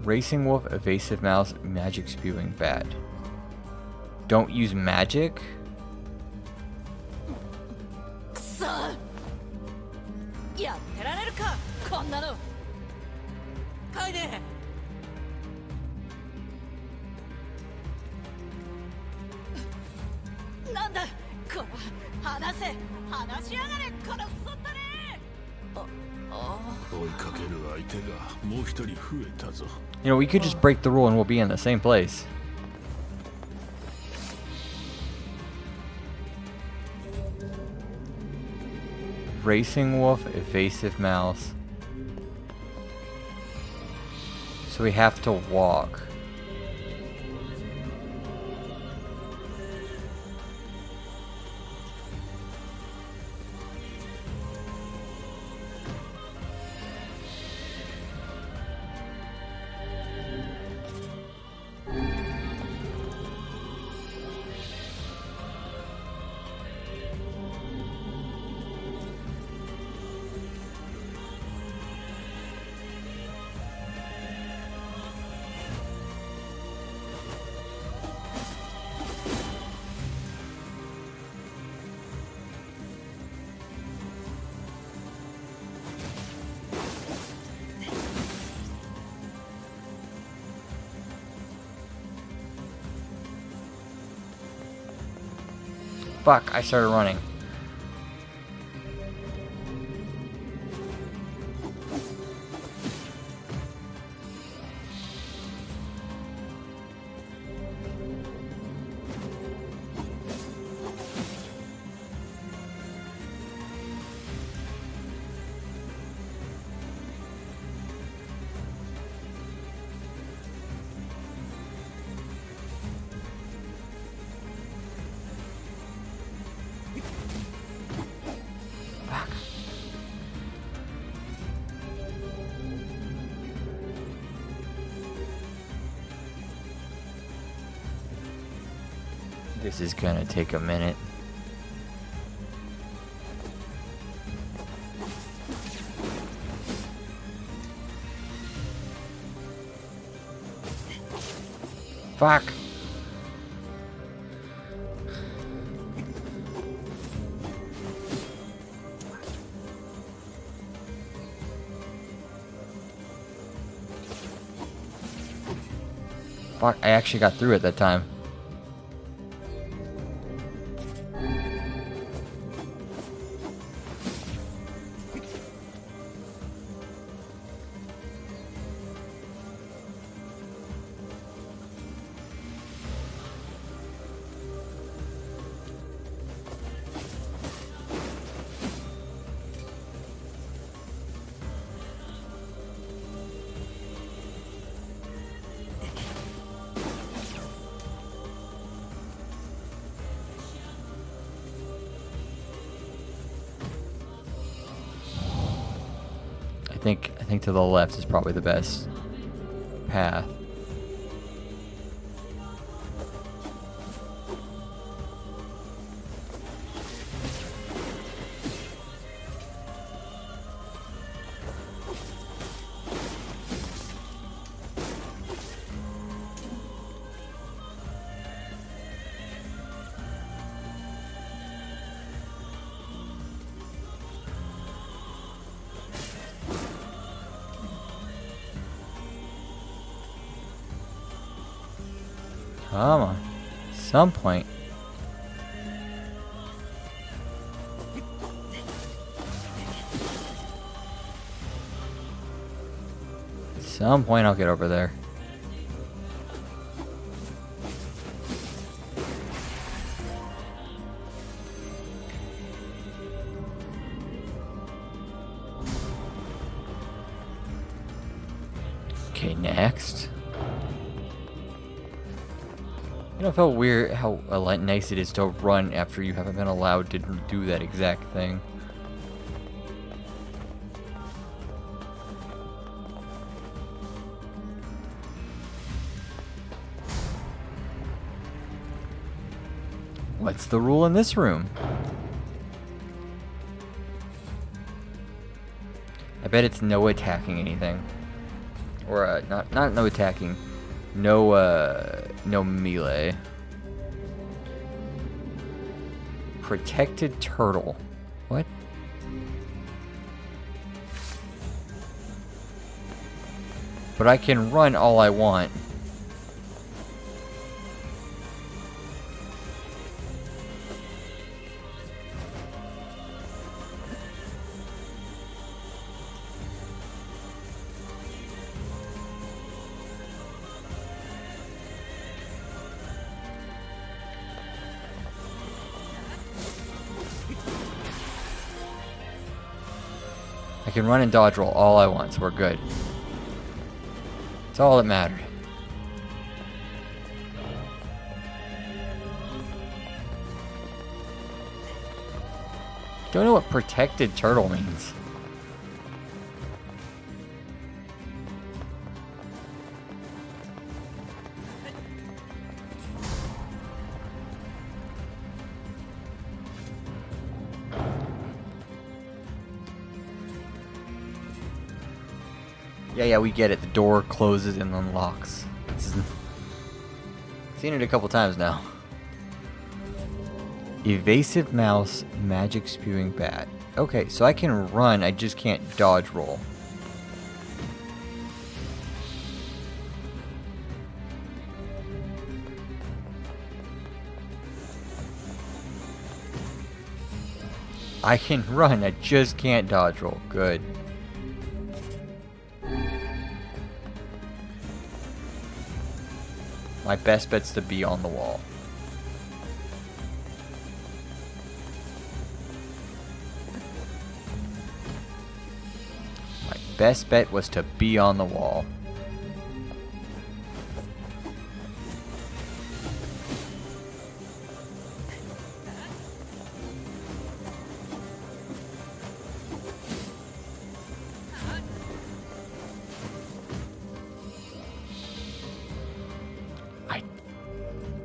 A: Racing wolf, evasive mouse, magic spewing, bad. Don't use magic?
E: くそやってられるかこんなの。
B: カイネ。
E: なんだこの話せ話しやがれこのクソったね。
C: 追いかける相手がもう一人増えたぞ。
A: You know, we could just break the rule and we'll be in the same place. Racing wolf, evasive mouse. So we have to walk. Fuck, I started running. This is gonna take a minute. Fuck. Fuck, I actually got through it that time. I think to the left is probably the best path. Come on. At some point. At some point I'll get over there. Okay, next. You know, it felt weird how nice it is to run after you haven't been allowed to do that exact thing. What's the rule in this room? I bet it's no attacking anything. Or, not no attacking. No melee. Protected turtle. What? But I can run all I want. I can run and dodge roll all I want, so we're good. It's all that mattered. Don't know what protected turtle means. Yeah, we get it. The door closes and unlocks. Seen it a couple times now. Evasive mouse, magic spewing bat. Okay, so I can run, I just can't dodge roll. I can run, I just can't dodge roll. Good. My best bet's to be on the wall. My best bet was to be on the wall.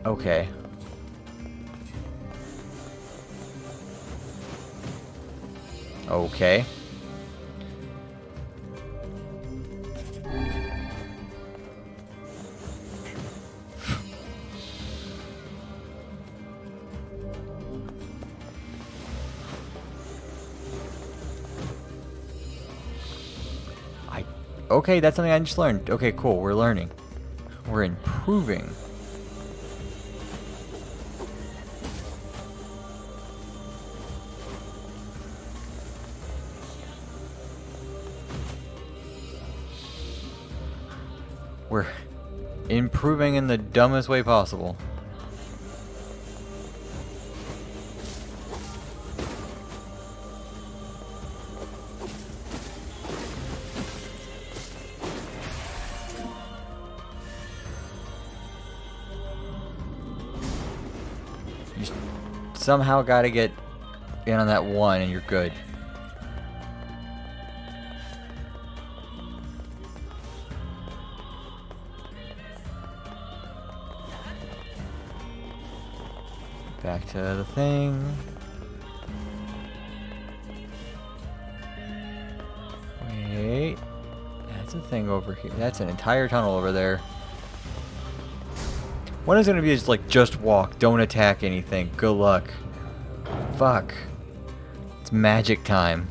A: Okay. Okay. Okay, that's something I just learned. Okay, cool. We're learning. We're improving. We're improving in the dumbest way possible. You somehow gotta get in on that one and you're good. Back to the thing. Wait. That's a thing over here. That's an entire tunnel over there. One is gonna be just walk, don't attack anything. Good luck. Fuck. It's magic time.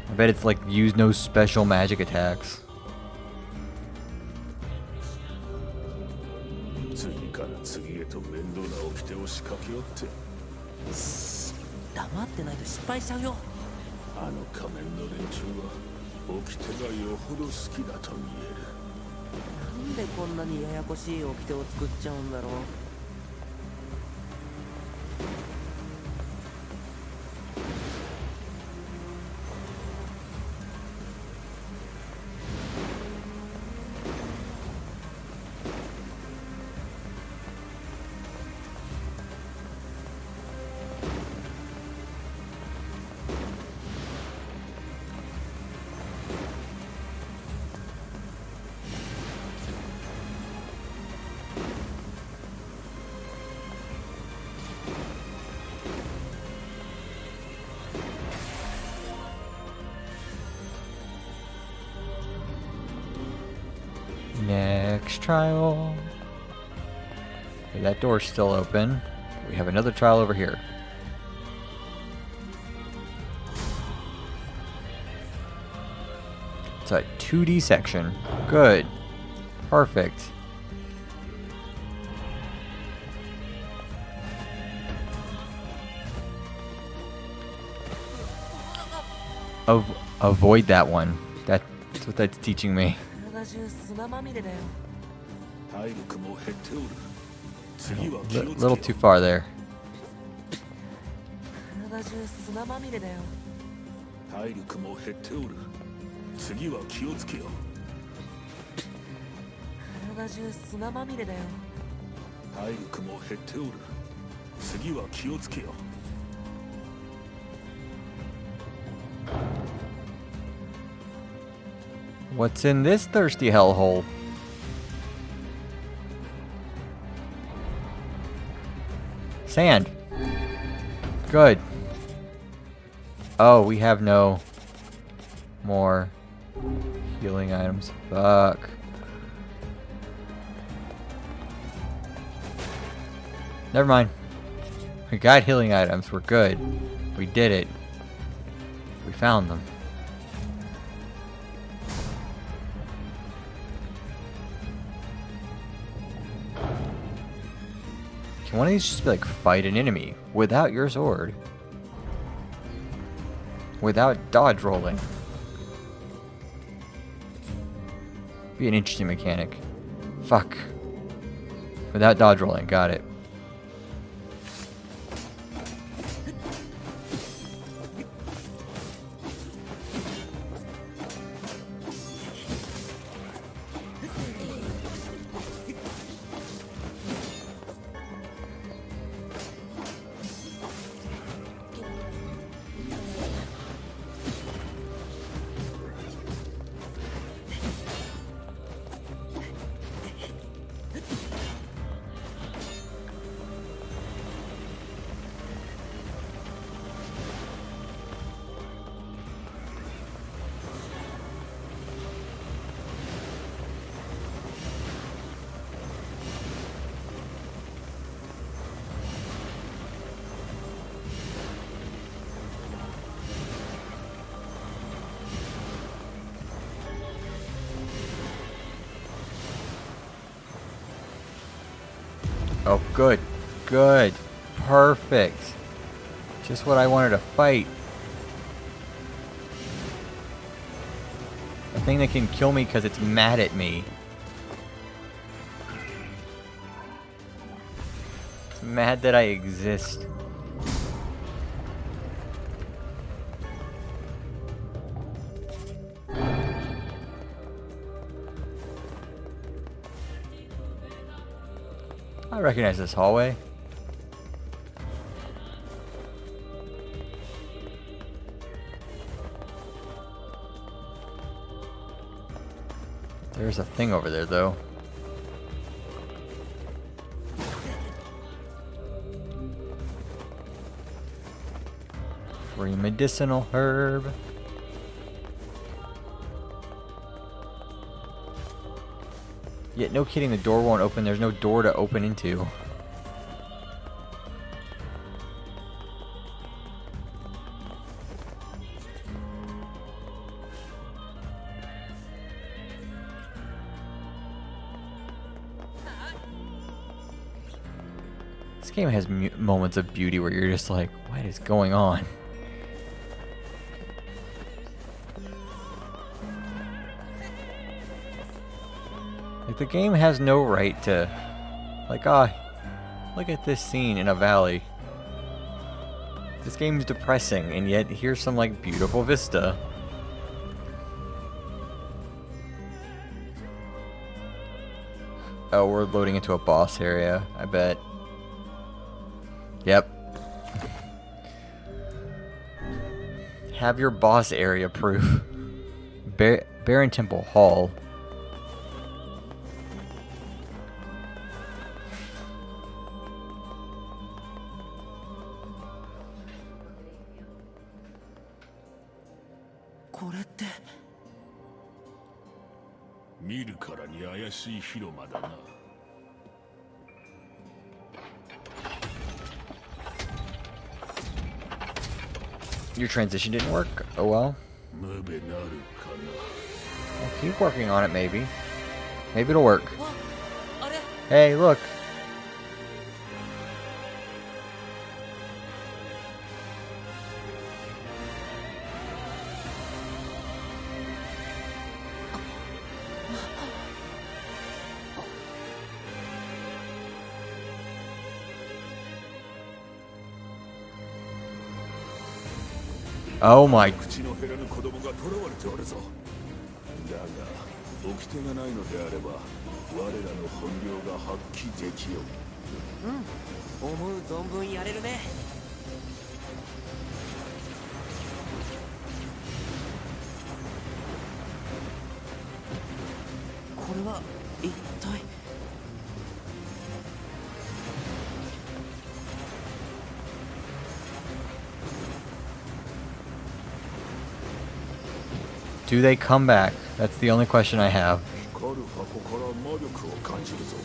A: I bet it's use no special magic attacks.
C: 次から次へと面倒な掟を仕掛けよって。
B: 黙ってないと失敗しちゃうよ。
C: あの仮面の連中は掟がよほど好きだと見える。
B: なんでこんなにややこしい掟を作っちゃうんだろう。
A: Next trial. Okay, that door's still open. We have another trial over here. It's a 2D section. Good. Perfect. Avoid that one. That's what that's teaching me.
B: 体中砂まみれだよ。
C: 体力も減っておる。次は気をつけよ。
A: Little too far there.
B: 体中砂まみれだよ。
C: 体力も減っておる。次は気をつけよ。
B: 体中砂まみれだよ。
C: 体力も減っておる。次は気をつけよ。
A: What's in this thirsty hellhole? Sand. Good. Oh, we have no more healing items. Fuck. Never mind. We got healing items. We're good. We did it. We found them. One of these just be like, fight an enemy without your sword. Without dodge rolling. Be an interesting mechanic. Fuck. Without dodge rolling, got it. Oh, good. Good. Perfect. Just what I wanted to fight. A thing that can kill me because it's mad at me. It's mad that I exist. I recognize this hallway. There's a thing over there, though. Free medicinal herb. Yet, no kidding, the door won't open. There's no door to open into. This game has moments of beauty where you're just like, what is going on? Like, the game has no right to, like, look at this scene in a valley. This game's depressing, and yet here's some, like, beautiful vista. Oh, we're loading into a boss area, I bet. Yep. Have your boss area proof. Baron Temple Hall. Your transition didn't work? Oh well. I'll keep working on it, maybe. Maybe it'll work. Hey, look. Oh my.
C: 口の減らぬ子供が囚われておるぞ。だが、掟がないのであれば、我らの本領が発揮できよう。
B: 思う存分やれるね。これは一体。
A: Do they come back? That's the only question I have.
C: 光る箱から魔力を感じるぞ。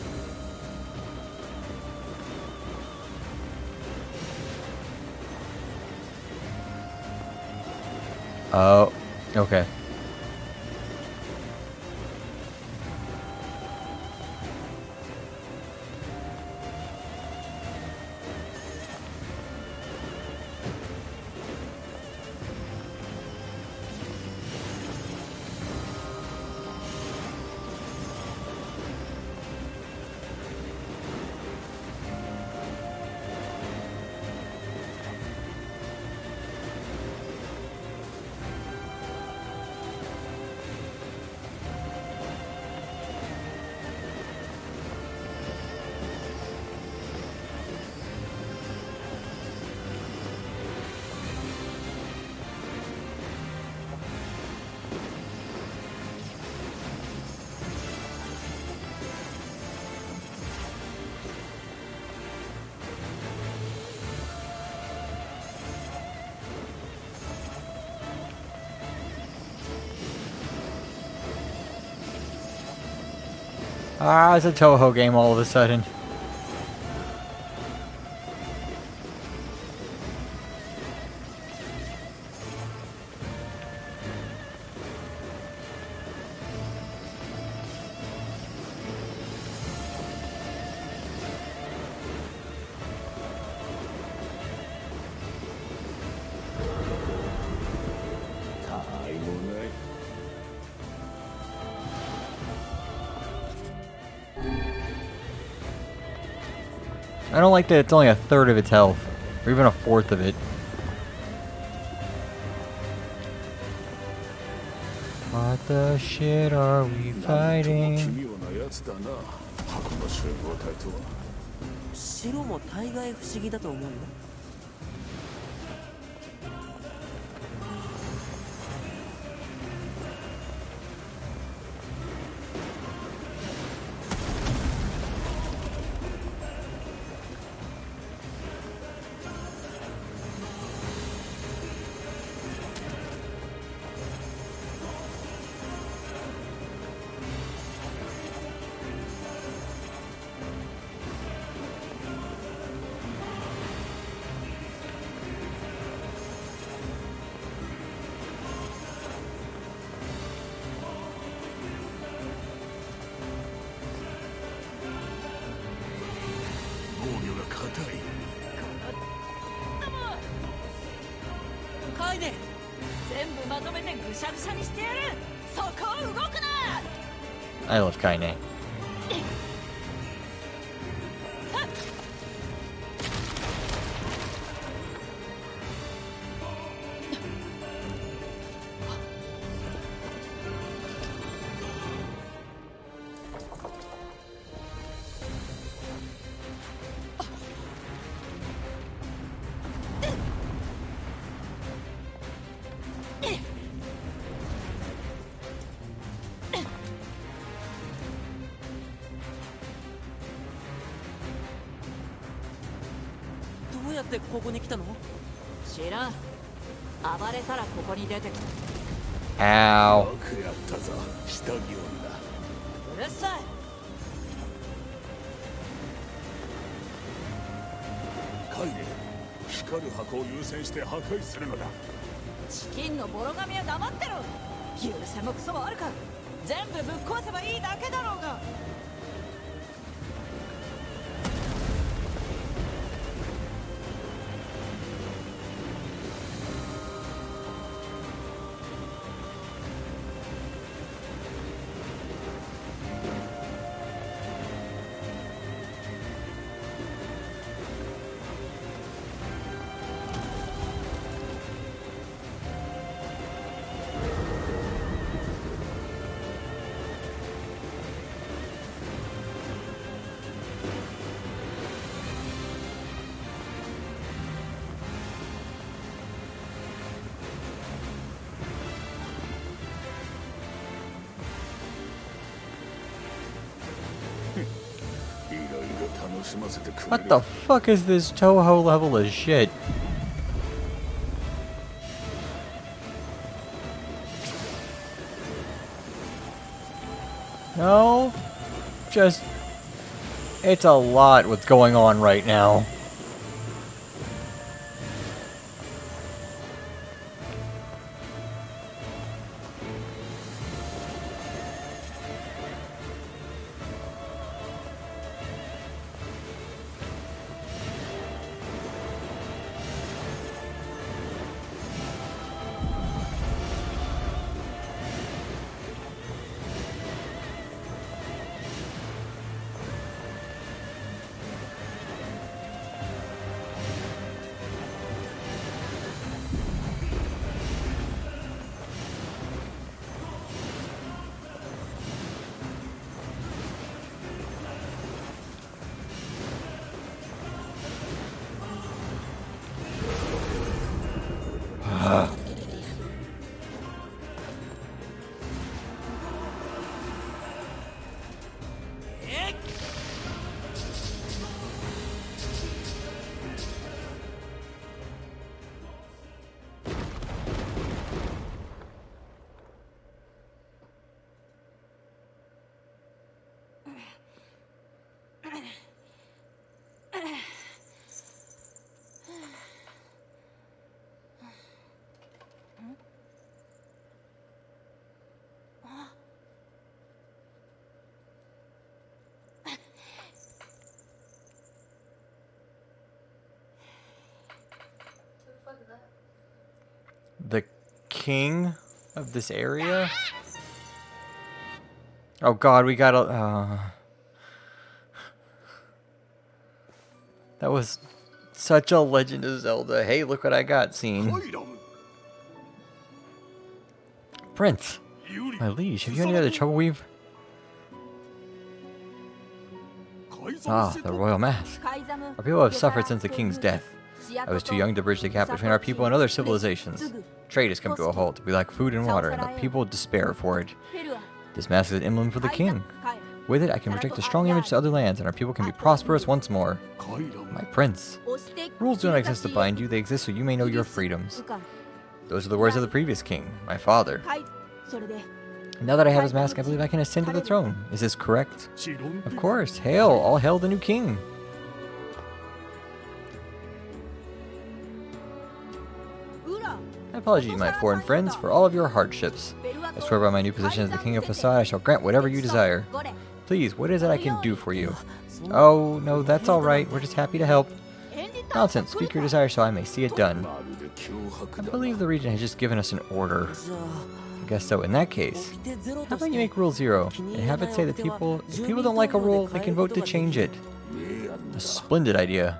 A: Oh, okay. Ah, it's a Toho game all of a sudden. I don't like that it's only a third of its health, or even a fourth of it. What the shit are we
C: なんとも奇
A: fighting?
C: 妙なやつだな、箱の集合体とは。
B: 白も大概不思議だと思うよ。
C: 防御が硬い。
E: カイネ、全部まとめてぐしゃぐしゃにしてやる。そこを動くな。
A: I love Kaine.
B: どうやってここに来たの？
E: 知らん。暴れたらここに出てきた。
A: Ow.
C: よくやったぞ、下着女。
E: うるさい。
C: カイネ、光る箱を優先して破壊するのだ。
E: チキンのボロ髪は黙ってろ。許せもクソもあるか。全部ぶっ壊せばいいだけだろうが。
C: いろいろ楽しませてくれ
A: What
C: る。
A: the fuck is this Toho level of shit? No? Just... It's a lot what's going on right now. king of this area? Oh god, we gotta... That was such a Legend of Zelda. Hey, look what I got scene. Prince, my liege, have you any other trouble we've... Ah, the royal mask. Our people have suffered since the king's death. I was too young to bridge the gap between our people and other civilizations. Trade has come to a halt. We lack food and water, and the people despair for it. This mask is an emblem for the king. With it, I can project a strong image to other lands, and our people can be prosperous once more. My prince. Rules do not exist to bind you, they exist so you may know your freedoms. Those are the words of the previous king, my father. Now that I have his mask, I believe I can ascend to the throne. Is this correct? Of course. Hail! All hail the new king! I apologize, my foreign friends, for all of your hardships. I swear by my new position as the king of Facade, I shall grant whatever you desire. Please, what is it I can do for you? Oh, no, that's alright. We're just happy to help. Nonsense. Speak your desire so I may see it done. I believe the regent has just given us an order. I guess so. In that case, how about you make Rule 0 and have it say that if people don't like a rule, they can vote to change it. A splendid idea.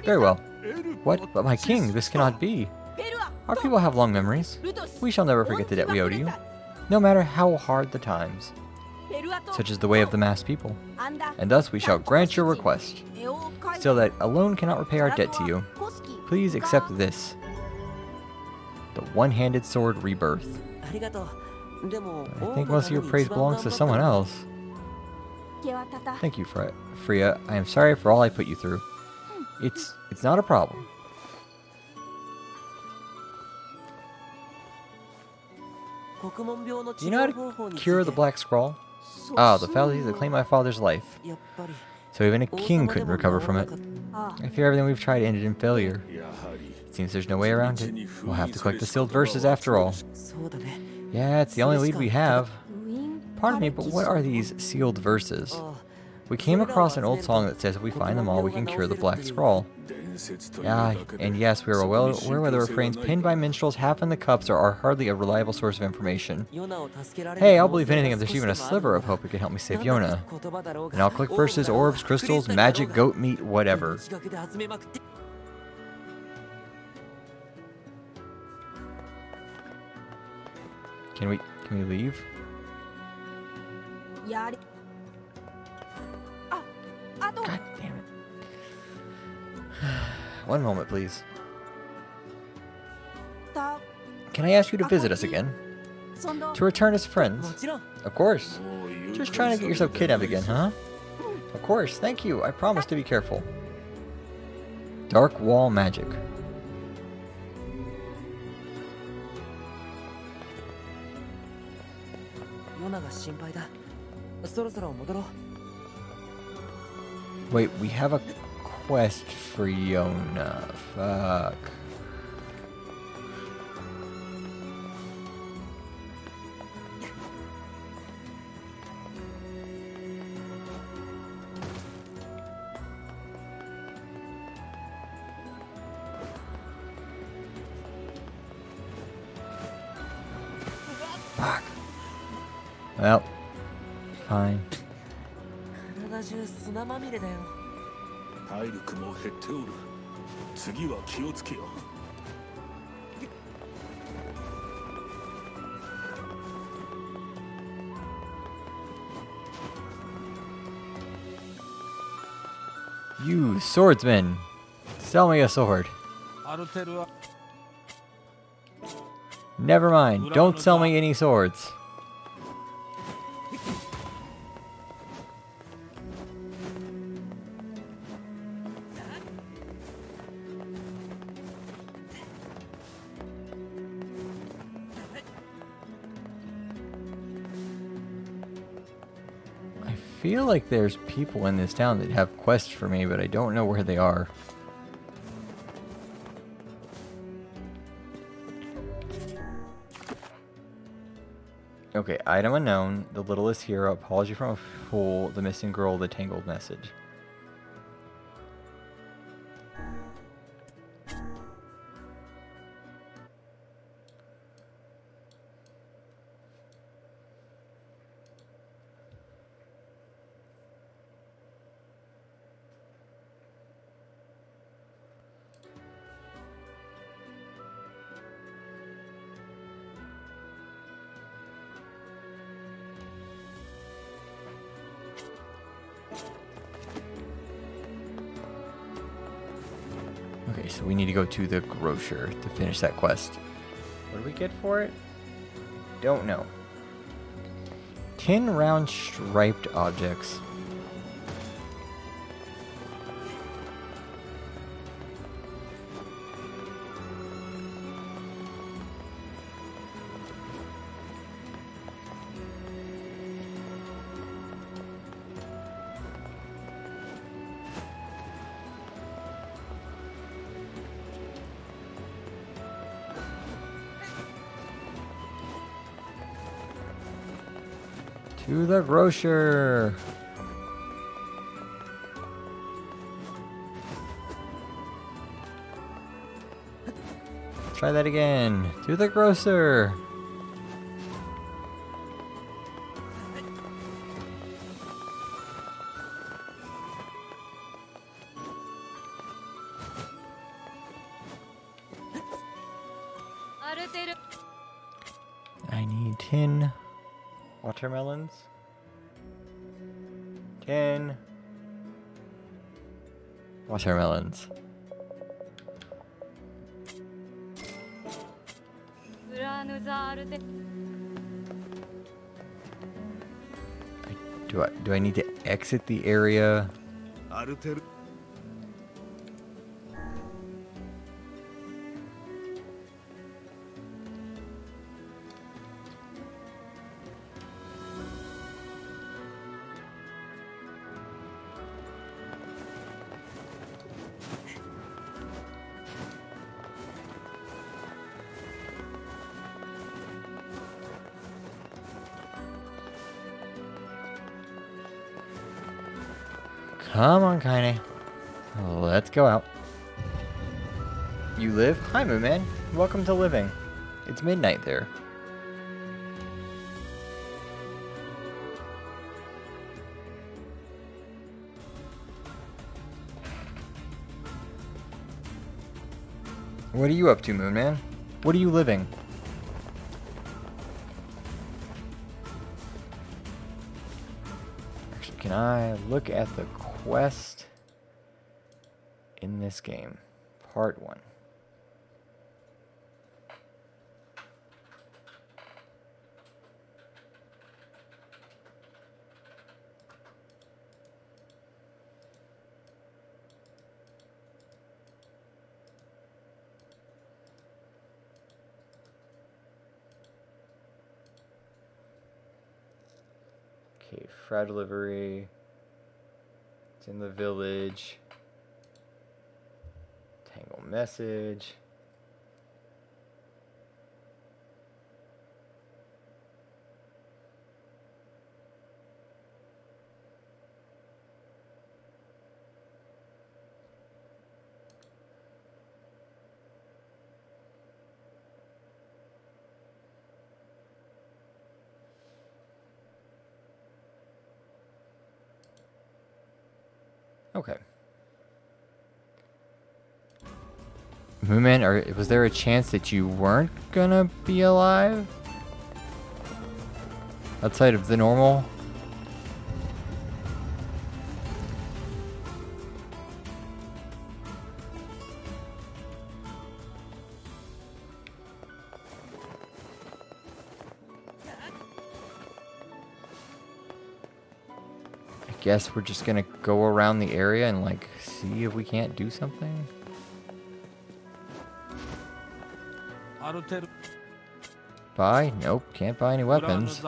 A: Very well. What? But my king, this cannot be. Our people have long memories. We shall never forget the debt we owe to you, no matter how hard the times. Such is the way of the mass people. And thus we shall grant your request. Still, that alone cannot repay our debt to you. Please accept this. The one-handed sword rebirth. I think most of your praise belongs to someone else. Thank you, Freya. I am sorry for all I put you through. It's not a problem. Do you know how to cure the Black Scrawl? Ah, the fallacies that claim my father's life. So even a king couldn't recover from it. I fear everything we've tried ended in failure. It seems there's no way around it. We'll have to collect the sealed verses after all. Yeah, it's the only lead we have. Pardon me, but what are these sealed verses? We came across an old song that says if we find them all, we can cure the Black Scrawl. Yeah, and yes, we are well aware the refrains penned by minstrels half in the cups are hardly a reliable source of information. Hey, I'll believe anything if there's even a sliver of hope it can help me save Yona. And I'll collect verses, orbs, crystals, magic, goat meat, whatever. Can we leave? God damn it. One moment, please. Can I ask you to visit us again? To return as friends? Of course. Just trying to get yourself kidnapped again, huh? Of course, thank you. I promise to be careful. Dark wall magic. Wait, we have a quest for Yona. Fuck. Fuck. Well, fine.
C: 体力も減っておる。次は気をつけよ。
A: You swordsman, sell me a sword. Never mind, don't sell me any swords. I feel like there's people in this town that have quests for me, but I don't know where they are. Okay, item unknown, the littlest hero, apology from a fool, the missing girl, the tangled message. Okay, so we need to go to the grocer to finish that quest. What do we get for it? Don't know. 10 round striped objects. To the grocer. Try that again. To the grocer. I need 10 watermelons. 10 watermelons. Do I need to exit the area?
D: アルテル
A: Come on, Kaine. Let's go out. You live? Hi, Moon Man. Welcome to living. It's midnight there. What are you up to, Moon Man? What are you living? Actually, can I look at the quest in this game? Part 1. Okay, fry delivery. It's in the village. Tangle message. Okay. Moonman, was there a chance that you weren't gonna be alive? Outside of the normal? I guess we're just gonna go around the area and like see if we can't do something. Buy? Nope, can't buy any weapons.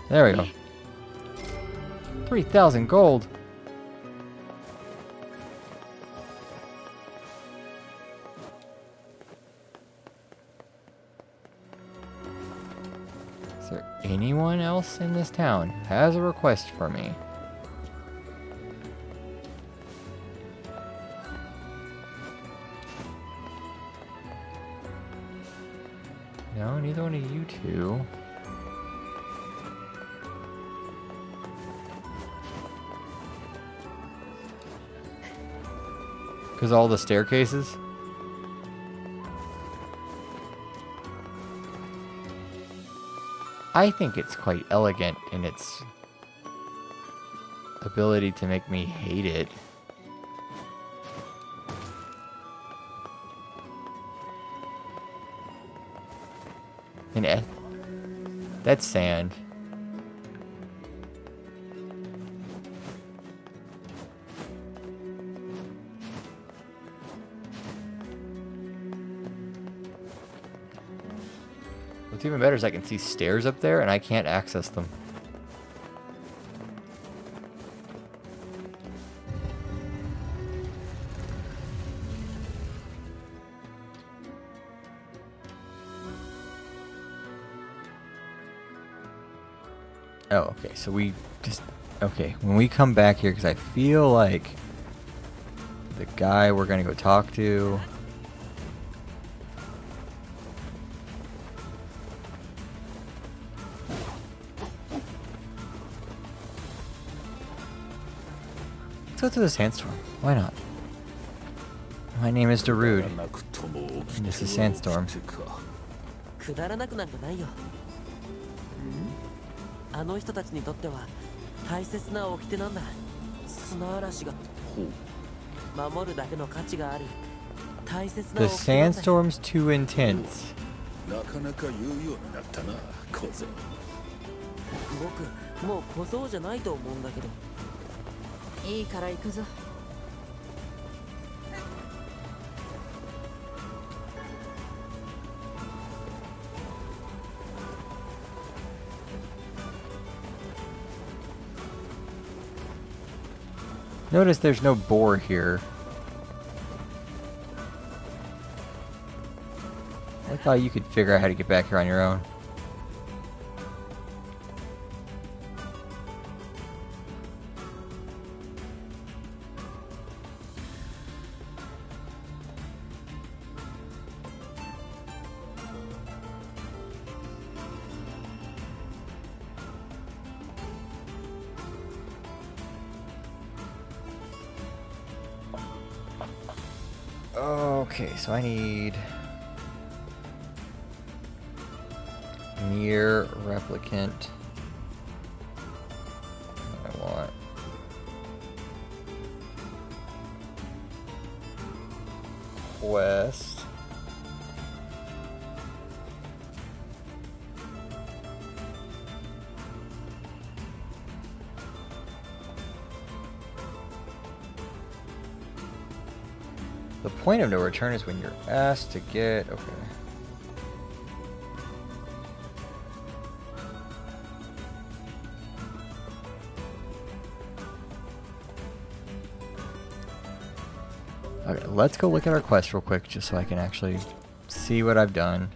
A: There we go. 3,000 gold. Is there anyone else in this town who has a request for me? No, neither one of you two. Because all the staircases? I think it's quite elegant in its ability to make me hate it. And that's sand. What's even better is I can see stairs up there and I can't access them. Oh, okay, so we just... Okay, when we come back here, because I feel like the guy we're going to go talk to... Let's go through the sandstorm. Why not? My name is Darude, and this is Sandstorm.
B: くだらなくなんかないよ。あの人たちにとっては大切な掟なんだ。砂嵐が守るだけの価値がある大切な
A: The
B: 掟なんだ。
A: sandstorm's too intense.
C: なかなか言うようになったな、小僧。
B: 僕もう小僧じゃないと思うんだけど。
E: いいから行くぞ。
A: Notice there's no boar here. I thought you could figure out how to get back here on your own. Okay, so I need Nier Replicant. I want Quest. The point of no return is when you're asked to get... Okay. Okay, let's go look at our quest real quick just so I can actually see what I've done.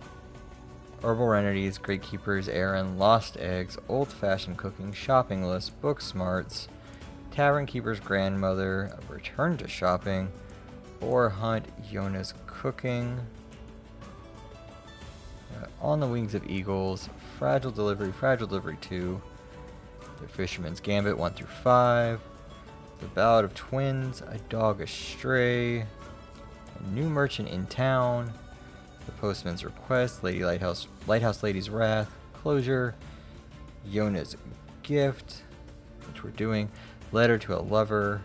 A: Herbal Remedies, Great Keeper's Errand, Lost Eggs, Old-Fashioned Cooking, Shopping List, Book Smarts, Tavern Keeper's Grandmother, Return to Shopping, Boar Hunt, Yona's Cooking, On the Wings of Eagles, Fragile Delivery 2, The Fisherman's Gambit 1 through 5, The Ballad of Twins, A Dog Astray, A New Merchant in Town, The Postman's Request, Lighthouse Lady's Wrath, Closure, Yona's Gift, which we're doing, Letter to a Lover,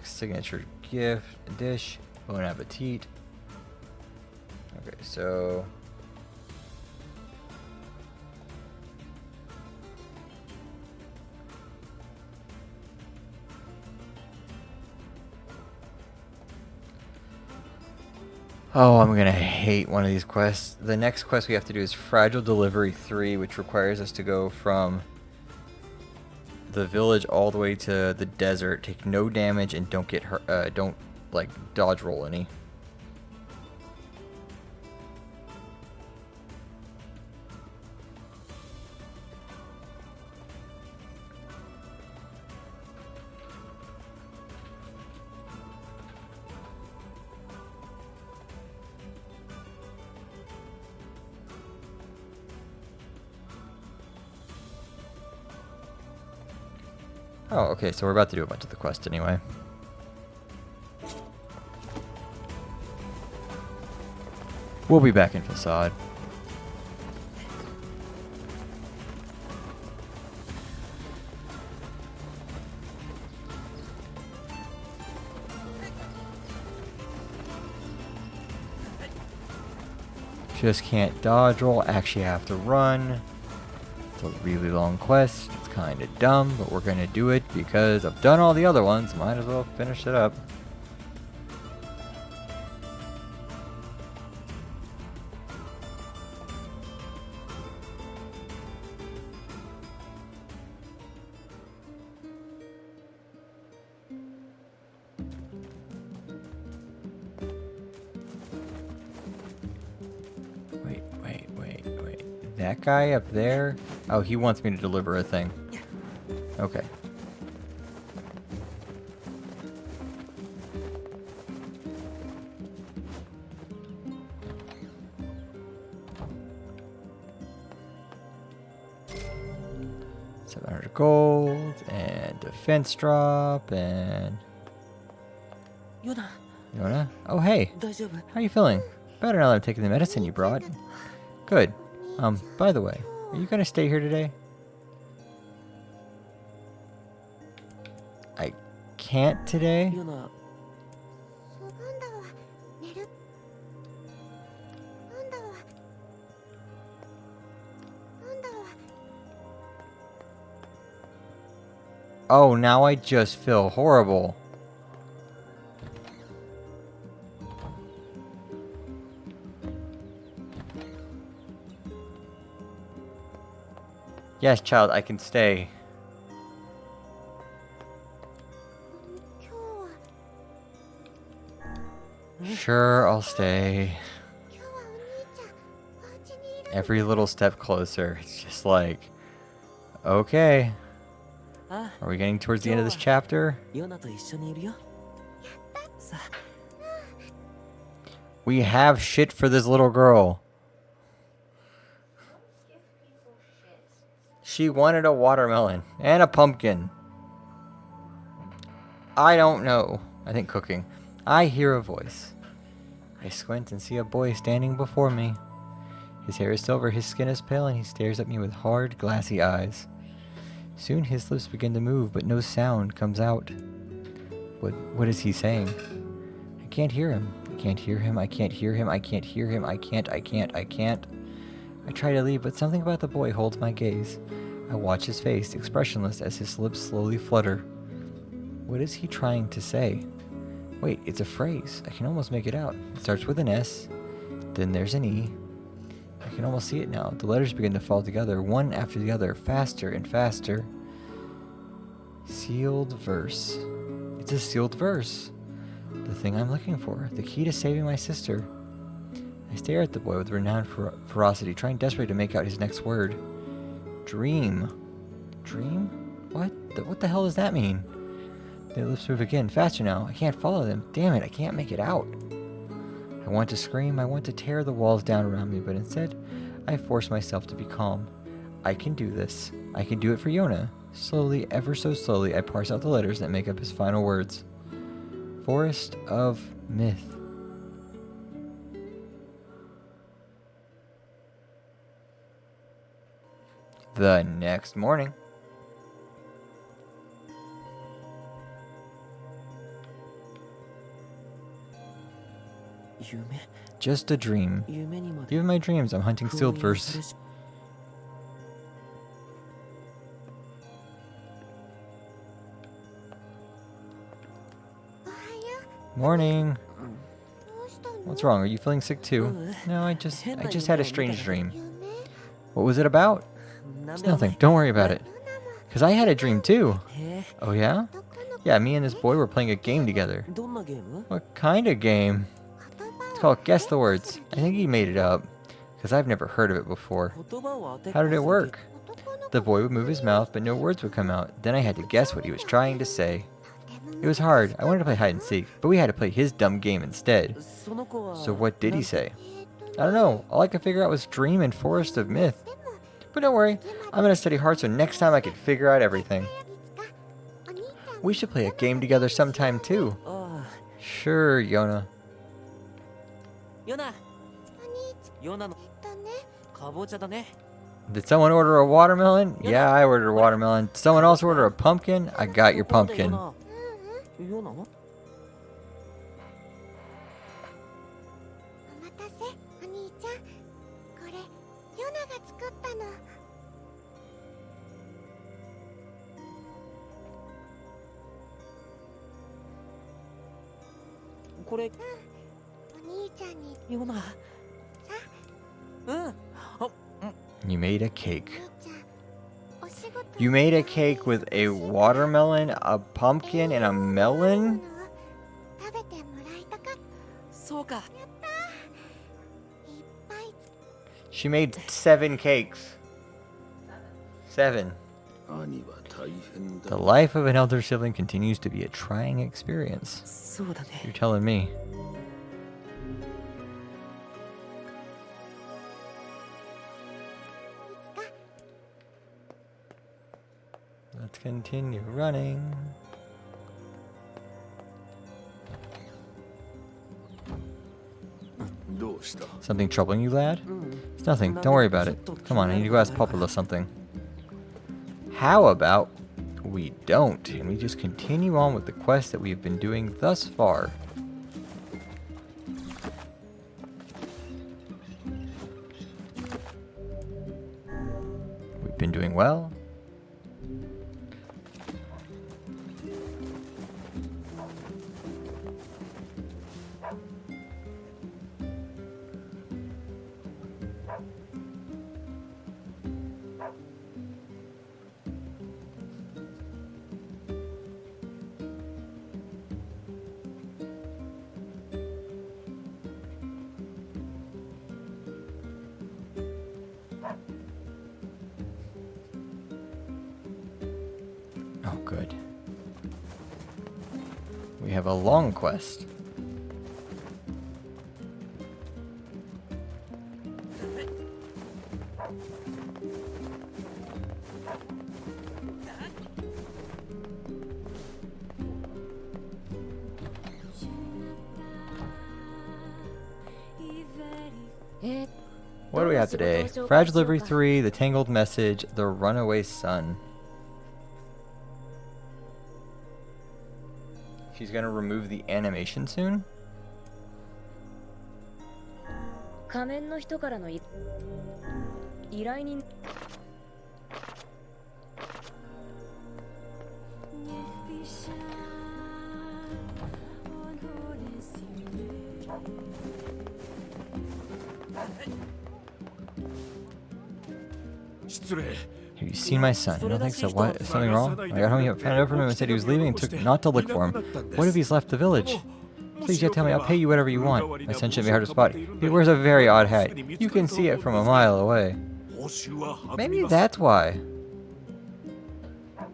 A: Signature Gift, Dish, Bon Appetit. Okay, so... Oh, I'm gonna hate one of these quests. The next quest we have to do is Fragile Delivery 3, which requires us to go from the village all the way to the desert, take no damage, and don't get hurt, don't like dodge roll any. Oh, okay, so we're about to do a bunch of the quest anyway. We'll be back in Facade. Just can't dodge roll, actually have to run. It's a really long quest. It's kind of dumb, but we're gonna do it because I've done all the other ones. Might as well finish it up. Wait. That guy up there? Oh, he wants me to deliver a thing. Okay. $700 gold and defense drop and
B: Yona,
A: Yona. Oh hey,
B: 大丈夫?
A: how you feeling? Better now that I'm taking the medicine you brought. Good. By the way, are you gonna stay here today? I can't today.
B: Yona,
G: そばんだわ寝るなんだわなんだわ
A: Oh, now I just feel horrible. Yes, child, I can stay.
G: 今日は
A: Sure, I'll stay.
G: 今日はお兄ちゃんお家にいる
A: Every little step closer. It's just like, okay.
B: あ、
A: Are we getting towards the end of this chapter?
B: ヨナと一緒にいるよ。さあ、
A: We have shit for this little girl. She wanted a watermelon and a pumpkin. I don't know. I think cooking. I hear a voice. I squint and see a boy standing before me. His hair is silver, his skin is pale, and he stares at me with hard, glassy eyes. Soon his lips begin to move, but no sound comes out. What is he saying? I can't hear him. I can't hear him. I can't hear him. I can't hear him. I can't. I try to leave, but something about the boy holds my gaze. I watch his face, expressionless as his lips slowly flutter. What is he trying to say? Wait, it's a phrase. I can almost make it out. It starts with an S, then there's an E. I can almost see it now. The letters begin to fall together, one after the other, faster and faster. Sealed verse. It's a sealed verse. The thing I'm looking for. The key to saving my sister. I stare at the boy with renowned ferocity, trying desperately to make out his next word. Dream. Dream? What the hell does that mean? Their lips move again, faster now. I can't follow them. Damn it, I can't make it out. I want to scream, I want to tear the walls down around me, but instead, I force myself to be calm. I can do this. I can do it for Yona. Slowly, ever so slowly, I parse out the letters that make up his final words. Forest of Myth. The next morning. Just a dream.
B: 夢にまで
A: Even my dreams, I'm hunting sealed verse. Morning.
G: どうしたの
A: What's wrong? Are you feeling sick too? No, I just had a strange dream.
G: 夢
A: What was it about?
B: なん
A: It's
B: でお前
A: nothing. Don't worry about it. Cause I had a dream too.
B: へえ、
A: Oh yeah?
G: 男の子
A: Yeah, me and this boy were playing a game together.
B: どんなゲーム?
A: What kind of game?
G: 言葉
A: It's
G: を
A: called Guess the Words. I think he made it up. Cause I've never heard of it before.
B: 言葉を当て
A: How did it work?
G: 男の子
A: The boy would move his mouth, but no words would come out. Then I had to guess what he was trying to say. It was hard. I wanted to play hide and seek, but we had to play his dumb game instead.
B: その子は
A: So what did he say?
G: えーと
A: I don't know. All I could figure out was dream and forest of myth.
G: でも
A: But don't worry, I'm gonna study hard so next time I can figure out everything.
G: いつか
A: We should play a game together sometime too.
B: ああ
A: Sure, Yona.
B: ヨナヨナのかぼちゃだね
A: Did someone order a watermelon? Yeah, I ordered a watermelon. Did someone else order a pumpkin? I got your
B: ところで
A: pumpkin.
B: ヨナ
H: お待たせお兄ちゃんこれヨナが作ったの
B: これ
H: お兄ちゃんに
B: ヨナうんあ
A: You made a cake.
H: 兄ちゃんお仕事
A: You made a cake with a watermelon, a pumpkin, and a melon?
H: 食べてもらいたかった
B: そうか
H: いっぱい
A: She made 7 cakes. 7.
C: 兄は大変
A: The
C: だ
A: life of an elder sibling continues to be a trying experience.
B: そうだね
A: You're telling me. Let's continue running.
C: どうした
A: Something troubling you, lad?
B: うん
A: It's nothing. Don't worry about it. Come on, I need to go ask Popolo something. How about we don't, and we just continue on with the quest that we've been doing thus far? We've been doing well. Oh, good. We have a long quest. What do we have today? Fragile Delivery 3, The Tangled Message, The Runaway Sun. She's gonna remove the animation soon?
I: 仮面の人からの依頼人
C: 失礼
A: Have you seen my son? I don't think so. What? Is something wrong? When I got home, he found out from him and said he was leaving and took not to look for him. What if he's left the village? Please, yet tell me. I'll pay you whatever you want. My son shouldn't be hard to spot. He wears a very odd hat. You can see it from a mile away.
C: 報酬は弾み
A: Maybe
C: ます
A: that's why.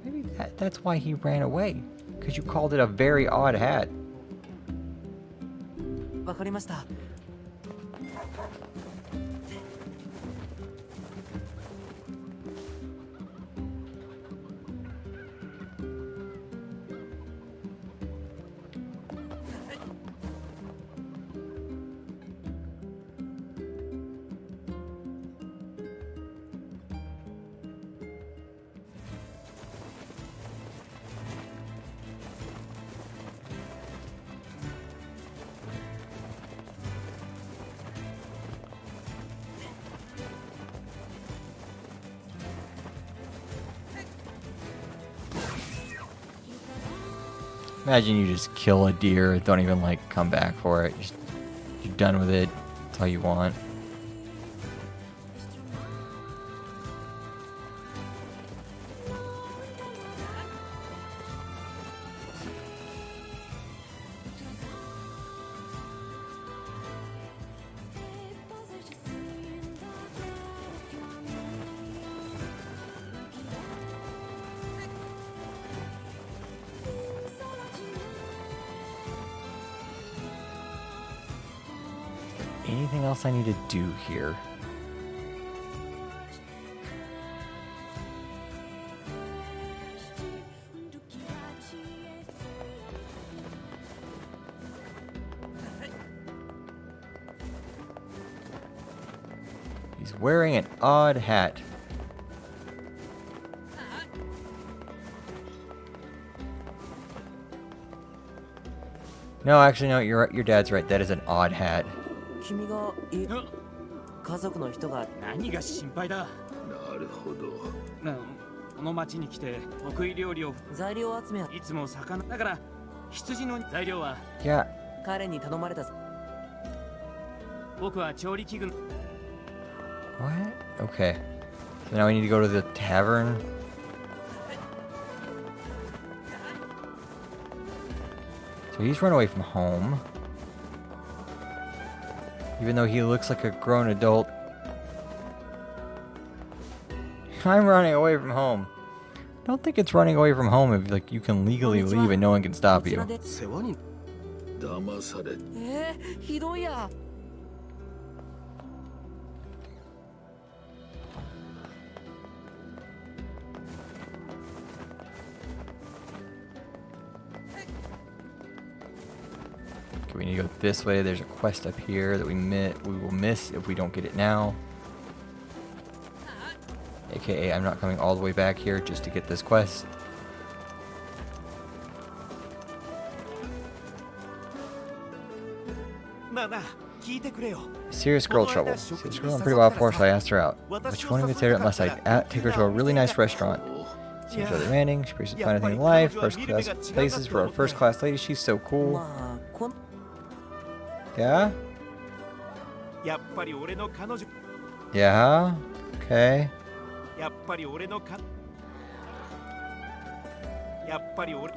A: Maybe that's why he ran away. Because you called it a very odd hat.
B: わかりました
A: Imagine you just kill a deer, don't even like come back for it. Just, you're done with it. That's all you want. Anything else I need to do here? He's wearing an odd hat. No, actually, no. Your dad's right. That is an odd hat.
B: 君が家族の人が
J: 何が心配だ。
C: なるほど。
J: この町に来て得意料理を
B: 材料集め
J: いつも魚だから羊の材料は
A: Yeah.
B: 彼に頼まれた。
J: 僕は調理器具
A: What? Okay. So now we need to go to the tavern. So he's run away from home. Even though he looks like a grown adult. I'm running away from home. Don't think it's running away from home if like you can legally leave and no one can stop you.
D: 世話に
C: 騙され
B: ひどいや。
A: Okay, we need to go this way. There's a quest up here that we will miss if we don't get it now. AKA, I'm not coming all the way back here just to get this quest. Serious girl trouble. Serious girl, I'm pretty wild for, so I asked her out. Which one would say unless I take her to a really nice restaurant? Seems rather demanding. She appreciates the finer thing in life. First class places for a first class lady. She's so cool.
B: まあこん
A: Yeah?
F: やっぱり俺の彼女
A: Yeah? Okay.
F: やっぱり俺のかやっぱり俺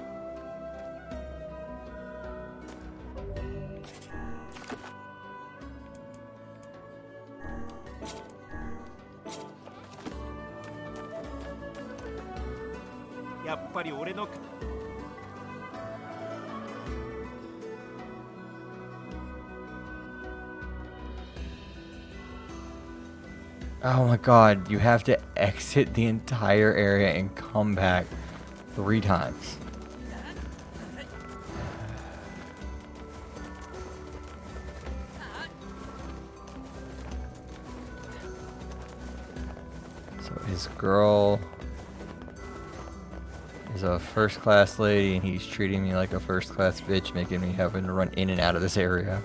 F: やっぱり俺の
A: Oh my god, you have to exit the entire area and come back 3 times. So his girl is a first class lady and he's treating me like a first class bitch, making me having to run in and out of this area.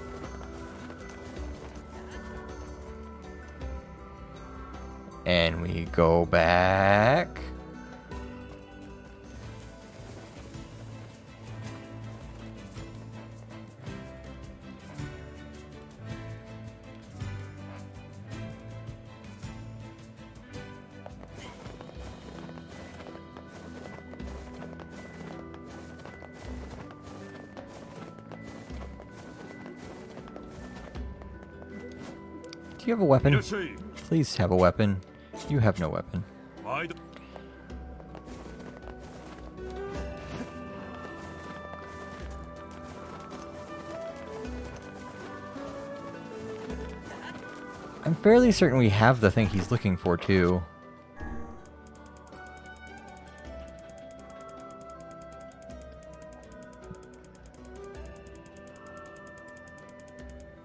A: And we go back. Do you have a weapon? Please have a weapon. You have no weapon.
F: 毎度
A: I'm fairly certain we have the thing he's looking for, too.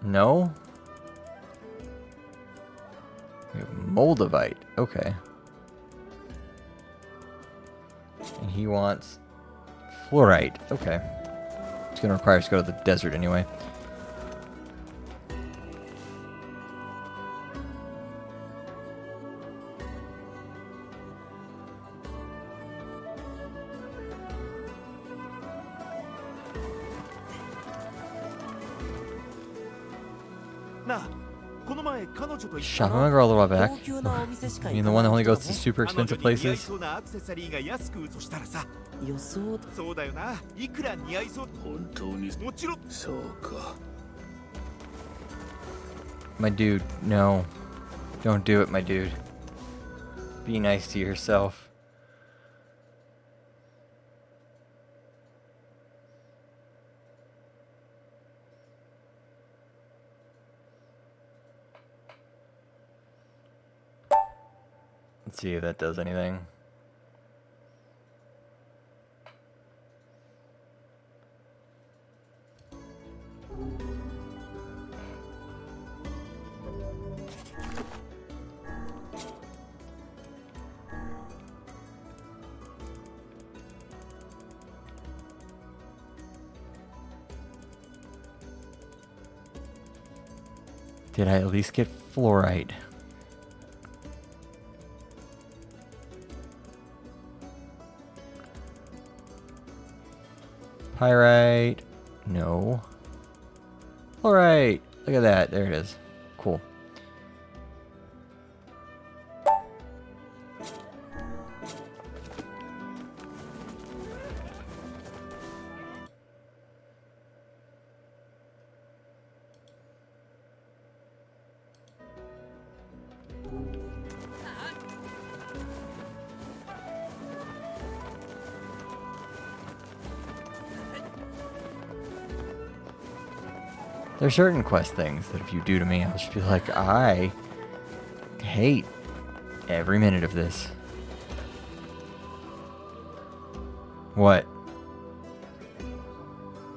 A: No? We have Moldavite. Okay. And he wants fluorite. Okay. It's going to require us to go to the desert anyway. Shop him a girl a while back. You mean the one that only goes to super expensive places?
B: 予想
F: そうだよないくら似合いそう
C: 本当に
F: もちろん
C: そうか
A: My dude, no. Don't do it, my dude. Be nice to yourself. Let's see if that does anything. Did I at least get fluorite? Pyrite. No. Fluorite. Look at that. There it is. Cool. There's certain quest things that if you do to me, I'll just be like, I hate every minute of this. What?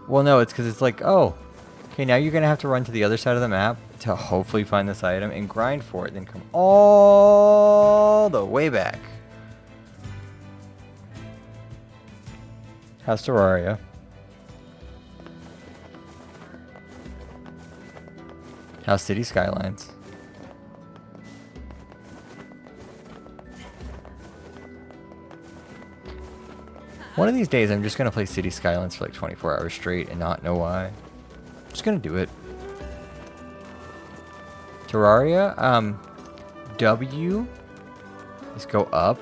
A: Well, no, it's because it's like, oh, okay, now you're going to have to run to the other side of the map to hopefully find this item and grind for it, then come all the way back. How's Terraria? How's City Skylines? One of these days, I'm just going to play City Skylines for like 24 hours straight and not know why. I'm just going to do it. Terraria, W is go up.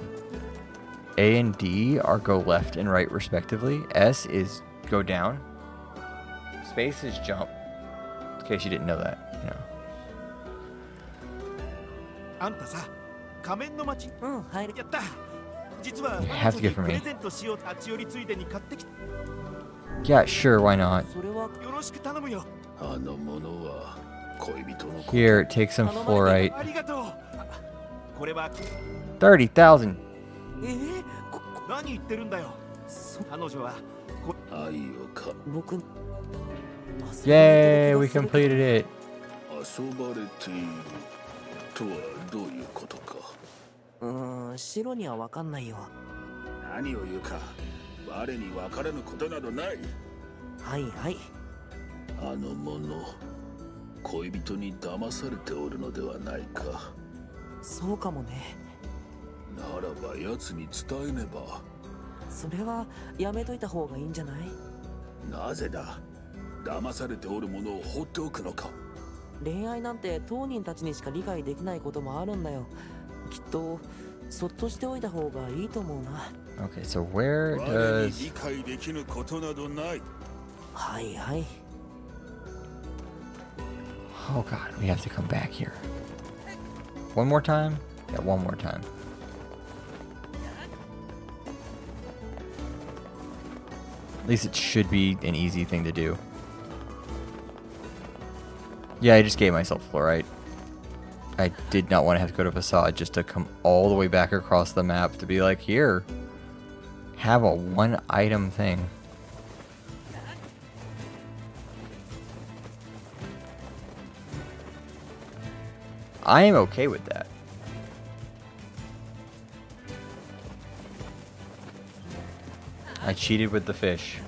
A: A and D are go left and right respectively. S is go down. Space is jump. In case you didn't know that. You know.
F: あんたさ、仮面の街。
B: 入る。
F: やった。実は
A: You have to get for
F: プレ
A: me.
F: ゼントしよう立ち寄りついでに買ってきた。
A: Yeah, sure, why not?
B: それは
F: よろしく頼むよ。
C: あの者は恋人の子。
A: Here, take some fluorite.
F: ありがとう。これは
A: 30,000.
F: 何言ってるんだよ。彼女は
C: 愛をか。
B: 僕
A: Yay, we completed it.
C: 遊ばれているとはどういうことか。
B: 白には分かんないよ。
C: 何を言うか。我に分からぬことなどない。
B: はいはい。
C: あの者、恋人に騙されておるのではないか。
B: そうかもね。
C: ならば奴に伝えねば。
B: それはやめといた方がいいんじゃない？
C: なぜだ。騙されておる者を放っておくのか。
B: 恋愛なんて当人たちにしか理解できないこともあるんだよ。きっとそっとしておいた方がいいと思うな。
A: Okay, so where
C: 我に
A: does...
C: 理解できぬことなどない。
B: はいはい。
A: Oh god, we have to come back here. One more time? Yeah, one more time. At least it should be an easy thing to do. Yeah, I just gave myself fluorite. I did not want to have to go to Facade just to come all the way back across the map to be like, here, have a one item thing. I am okay with that. I cheated with the fish.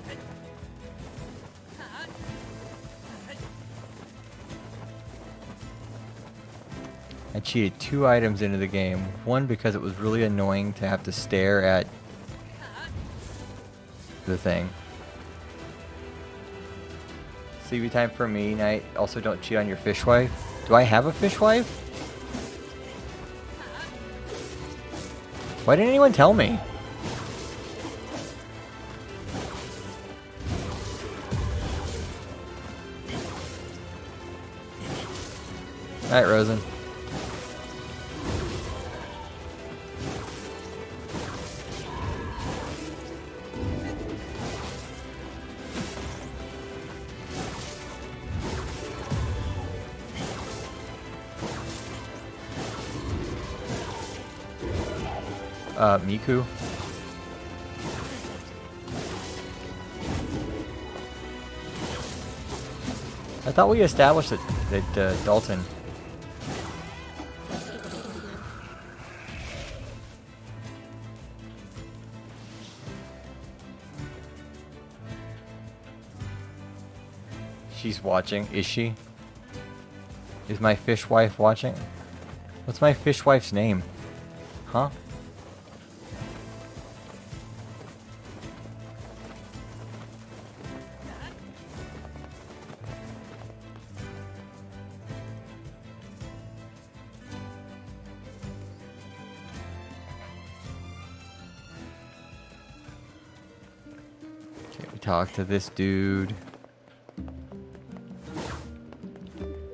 A: I cheated 2 items into the game. One because it was really annoying to have to stare at the thing. CV time for me, night. Also don't cheat on your fish wife. Do I have a fish wife? Why didn't anyone tell me? Alright, Rosen. Miku. I thought we established that Dalton. She's watching. Is she? Is my fish wife watching? What's my fish wife's name? Huh? Okay, we talk to this dude.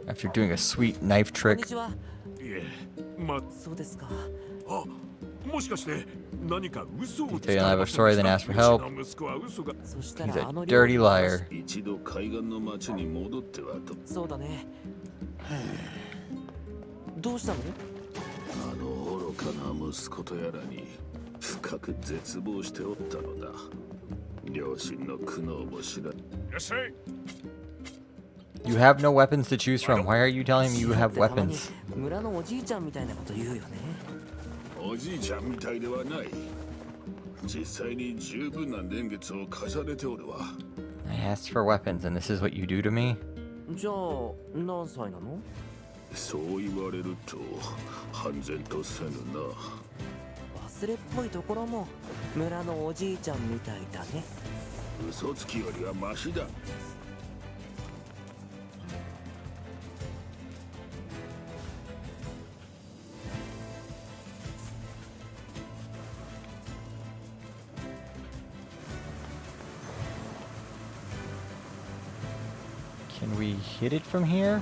A: After doing a sweet knife
B: こんに
A: trick.
B: ちは。
C: いえ、ま、
B: そうですか。
C: あ、もしかして何か嘘を
A: He
C: つ
A: tell you
C: か
A: I
C: れ
A: have
C: ま
A: a
C: せん
A: story,
C: でし
A: then
C: た
A: ask for help.
C: うちの息子は嘘が
B: そした
A: He's
B: ら
A: a
B: あの
A: dirty liar.
C: 一度海岸の町に戻ってはと。
B: そうだね。どうしたの？
C: あの愚かな息子とやらに深く絶望しておったのだ。両親の苦悩も知ら。いらっしゃい。
A: You have no weapons to choose from. Why are you telling me you have
B: だってたまに
A: weapons?
B: 村のおじいちゃんみたいなこと言うよね。
C: おじいちゃんみたいではない。実際に十分な年月を重ねておるわ。
A: I asked for weapons, and this is what you do to me?
B: じゃあ何歳なの？
C: そう言われると半然とせぬな。
B: 忘れっぽいところも村のおじいちゃんみたいだね。
C: 嘘つきよりはマシだ。
A: Can we hit it from here?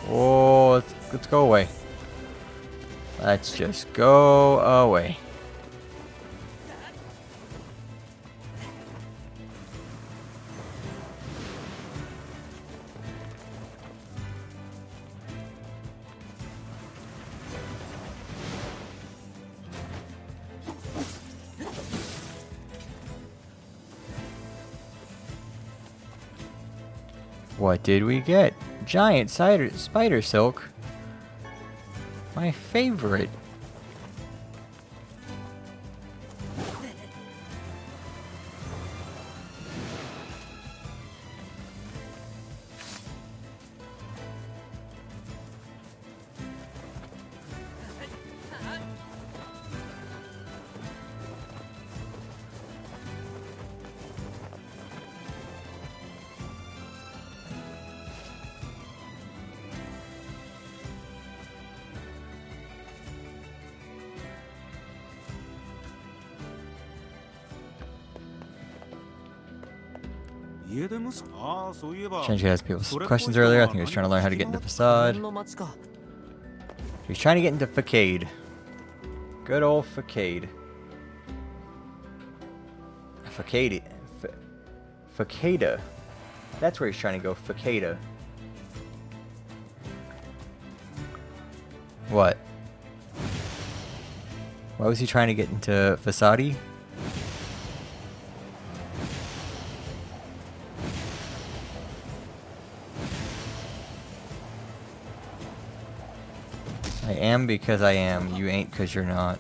A: Oh, let's go away. Let's just go away. What did we get? Giant spider silk. My favorite. Shenji asked people some questions earlier. I think he was trying to learn how to get into Facade.
B: の町か。
A: He was trying to get into Facade. Good old Facade. Facade. Facada. That's where he's trying to go. Facada. What? Why was he trying to get into Facade? I am because I am. You ain't because you're not.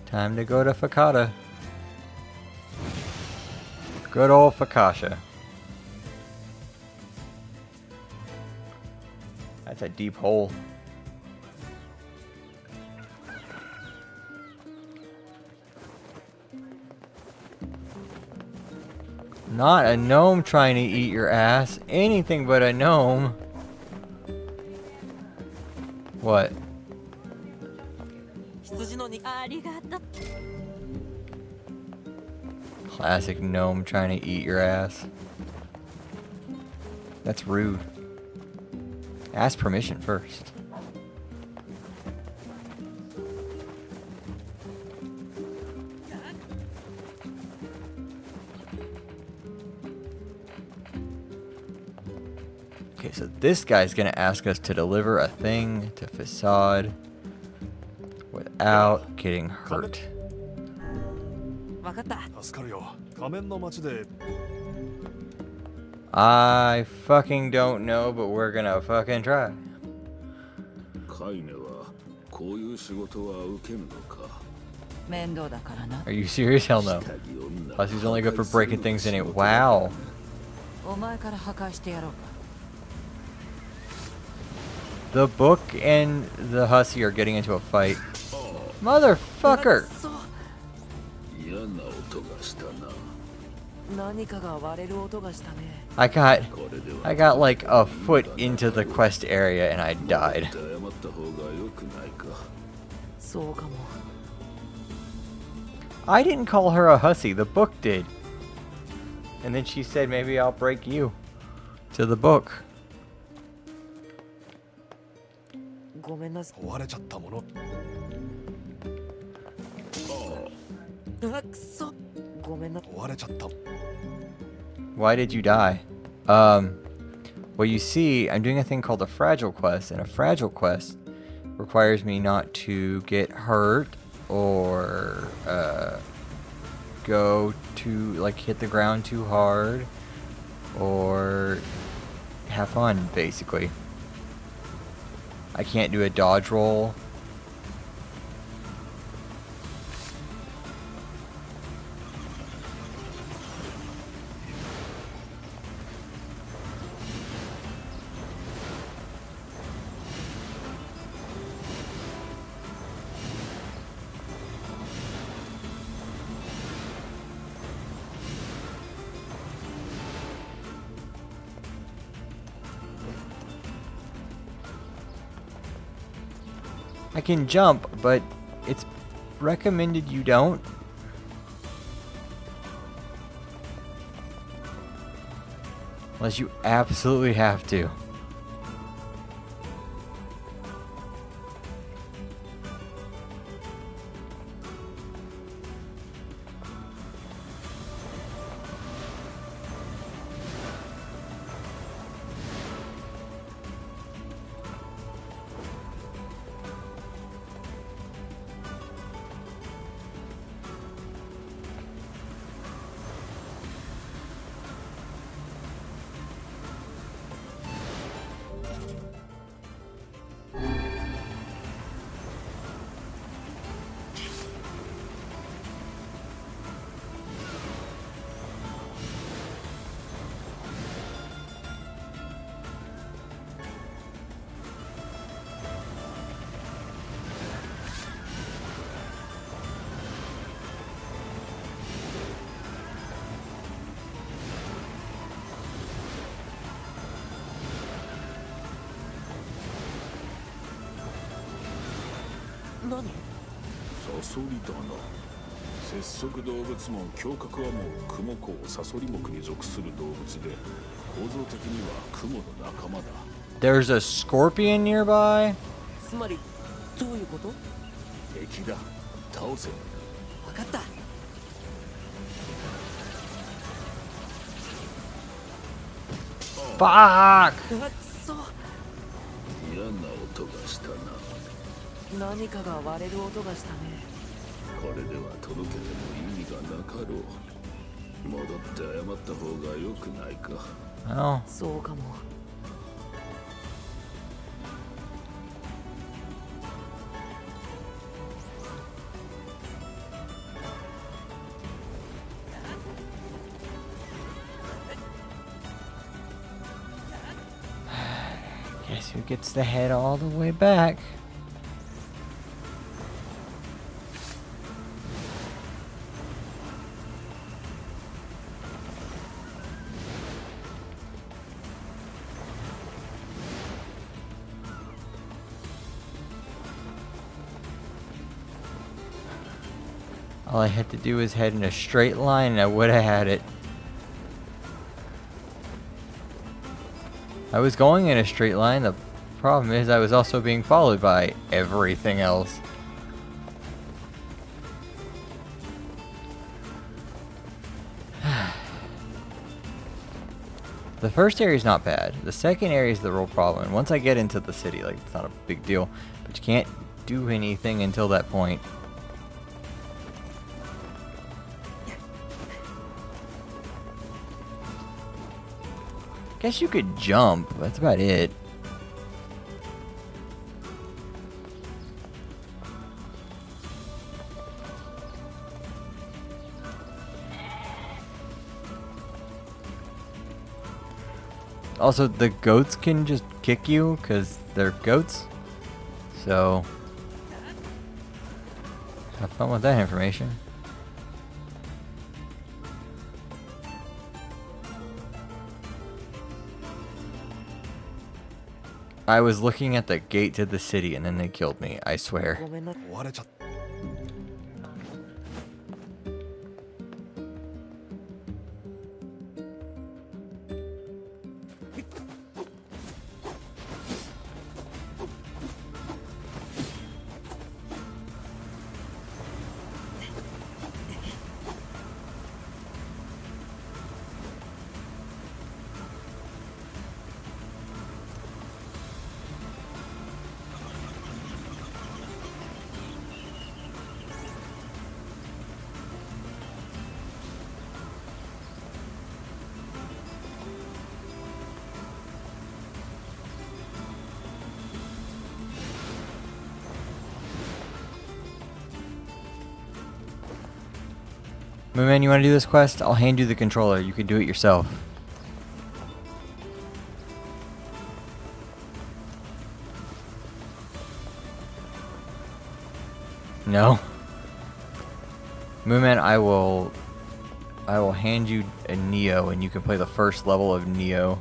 A: Time to go to Fakata. Good old Fakasha. That's a deep hole. Not a gnome trying to eat your ass. Anything but a gnome. What?
B: 羊の肉。
E: ありがとう。
A: Classic gnome trying to eat your ass. That's rude. Ask permission first. Okay, so this guy's gonna ask us to deliver a thing to Facade without getting hurt.
B: わかった。
F: 助かるよ。仮面の街で
A: I fucking don't know, but we're gonna fucking try.
C: カイネはこういう仕事は受けるのか。
E: 面倒だからな。
A: Are you serious? Hell no. Plus, he's only good for breaking things in it. Wow.
E: お前から破壊してやろうか。
A: The book and the hussy are getting into a fight. Motherfucker!
C: 嫌な音がしたな。
B: 何かが割れる音がしたね。
A: I got like a foot into the quest area and I died.
C: 謝った方が良くないか。
B: そうかも。
A: I didn't call her a hussy, the book did. And then she said, maybe I'll break you. To the book.
B: ごめんなさい。
F: 壊れちゃったもの。
B: あ、くそ。ごめんな。
F: 壊れちゃった。
A: Why did you die? Well, you see, I'm doing a thing called a fragile quest, and a fragile quest requires me not to get hurt or go to like hit the ground too hard or have fun, basically. I can't do a dodge roll. I can jump, but it's recommended you don't. Unless you absolutely have to.
B: 何？
C: サソリだな。節足動物門胸郭はもうクモ科サソリ目に属する動物で、構造的にはクモの仲間だ。
A: There's a scorpion nearby?
B: つまりどういうこと？
C: 敵だ。倒せ。
B: 分かった。
A: Fuck!
B: あ、くそ。
C: 嫌な音がしたな。
B: 何かが割れる音がしたね。
C: これでは届けても意味がなかろう。戻って謝った方が良くないか。
A: Oh.
B: そうかも。
A: Guess who gets the head all the way back? All I had to do was head in a straight line and I would have had it. I was going in a straight line. The problem is I was also being followed by everything else. The first area is not bad. The second area is the real problem. And once I get into the city, like, it's not a big deal. But you can't do anything until that point. Guess you could jump. That's about it. Also, the goats can just kick you because they're goats. So, have fun with that information. I was looking at the gate to the city and then they killed me, I swear.
B: ごめんな。
D: 追われちゃった。
A: Moonman, you want to do this quest? I'll hand you the controller. You can do it yourself. No? Moonman, I will hand you a Neo and you can play the first level of Neo.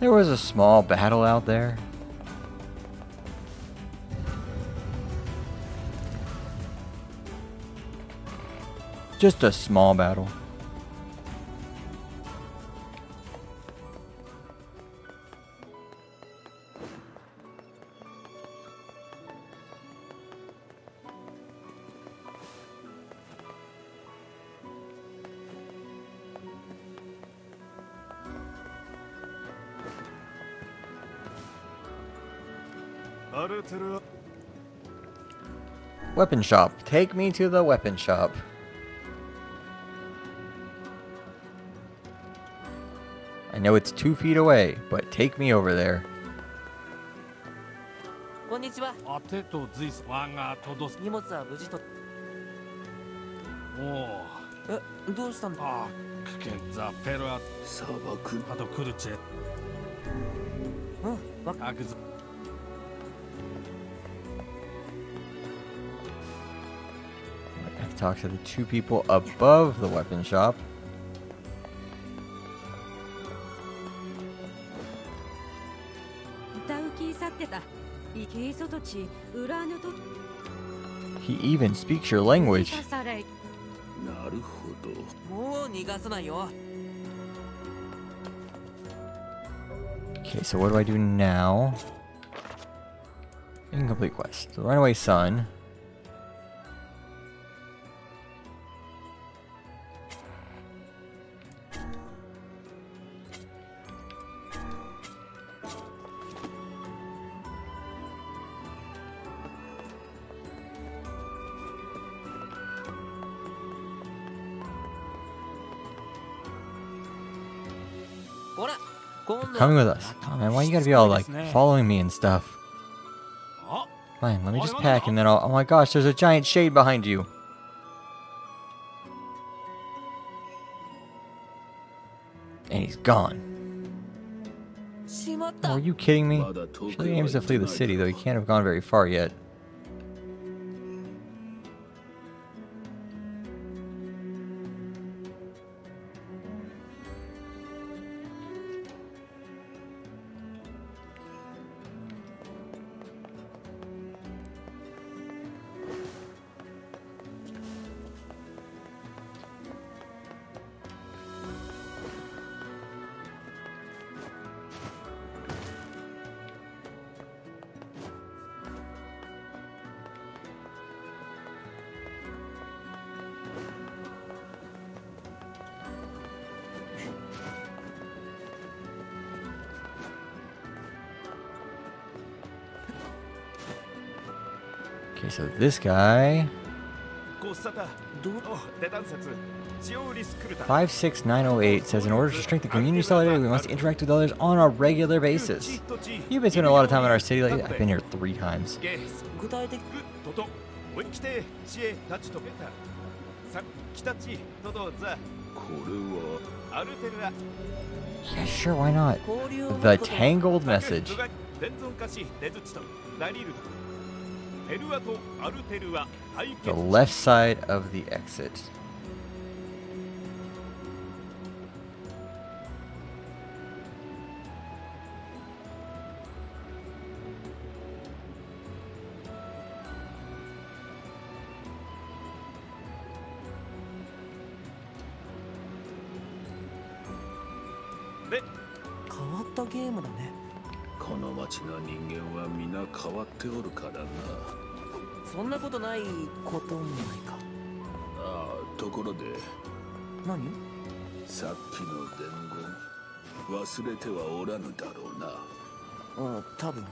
A: There was a small battle out there. Just a small battle. Weapon shop. Take me to the weapon shop. I know it's 2 feet away, but take me over there.
B: こんにちは。
F: あてと随分が届す。
B: 荷物は無事と。
F: おお。
B: え、どうしたんだ。
F: あ、危険ザペルア。
C: 砂漠。
F: あとクルチェ。
B: うん、わか
F: アグズ。
A: I've talked to the 2 people above the weapon shop. He even speaks your language.
C: なるほど。
B: もう逃がさないよ。
A: Okay, so what do I do now? Incomplete quest. The runaway son.
B: ほら、今度
A: Coming with us. Oh man, why you gotta be all like following me and stuff? Fine, let me just pack and then I'll. Oh my gosh, there's a giant shade behind you. And he's gone. Oh, are you kidding me? Surely aims to flee the city, though he can't have gone very far yet. Okay, so this guy. 56908 says in order to strengthen community solidarity, we must interact with others on a regular basis. You've been spending a lot of time in our city lately. I've been here 3 times. Yeah, sure, why not? The Tangled Message. The left side of the exit.
B: Game だね。
C: この町の人間は皆変わっておるからな。
B: そんなことないこともないか。
C: ああ、ところで
B: 何？
C: さっきの伝言忘れてはおらぬだろうな。
B: うん、多分。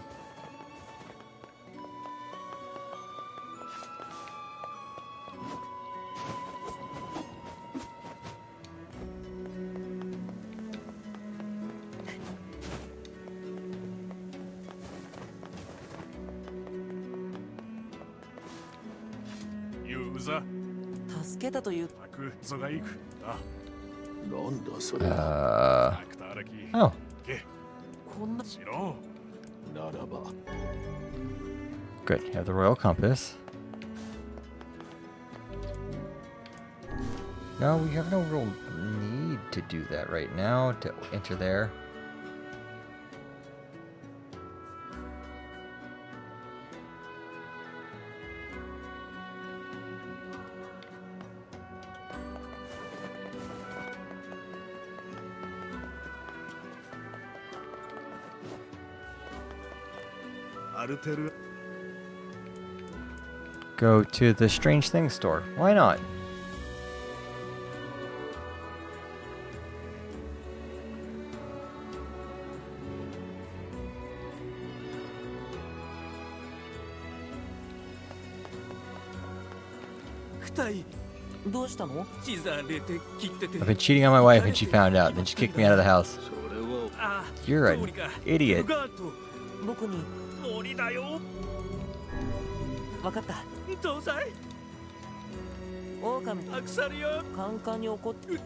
B: 助けたという。
C: なんだそれ。
A: Oh.
B: こんな。
C: ならば。
A: Good. You have the royal compass. No, we have no real need to do that right now, to enter there. Go to the Strange Things store. Why not? I've been cheating on my wife and she found out. Then she kicked me out of the house. You're an idiot.
B: わかった。どうさい。狼。アクサリア。カンカンに怒って。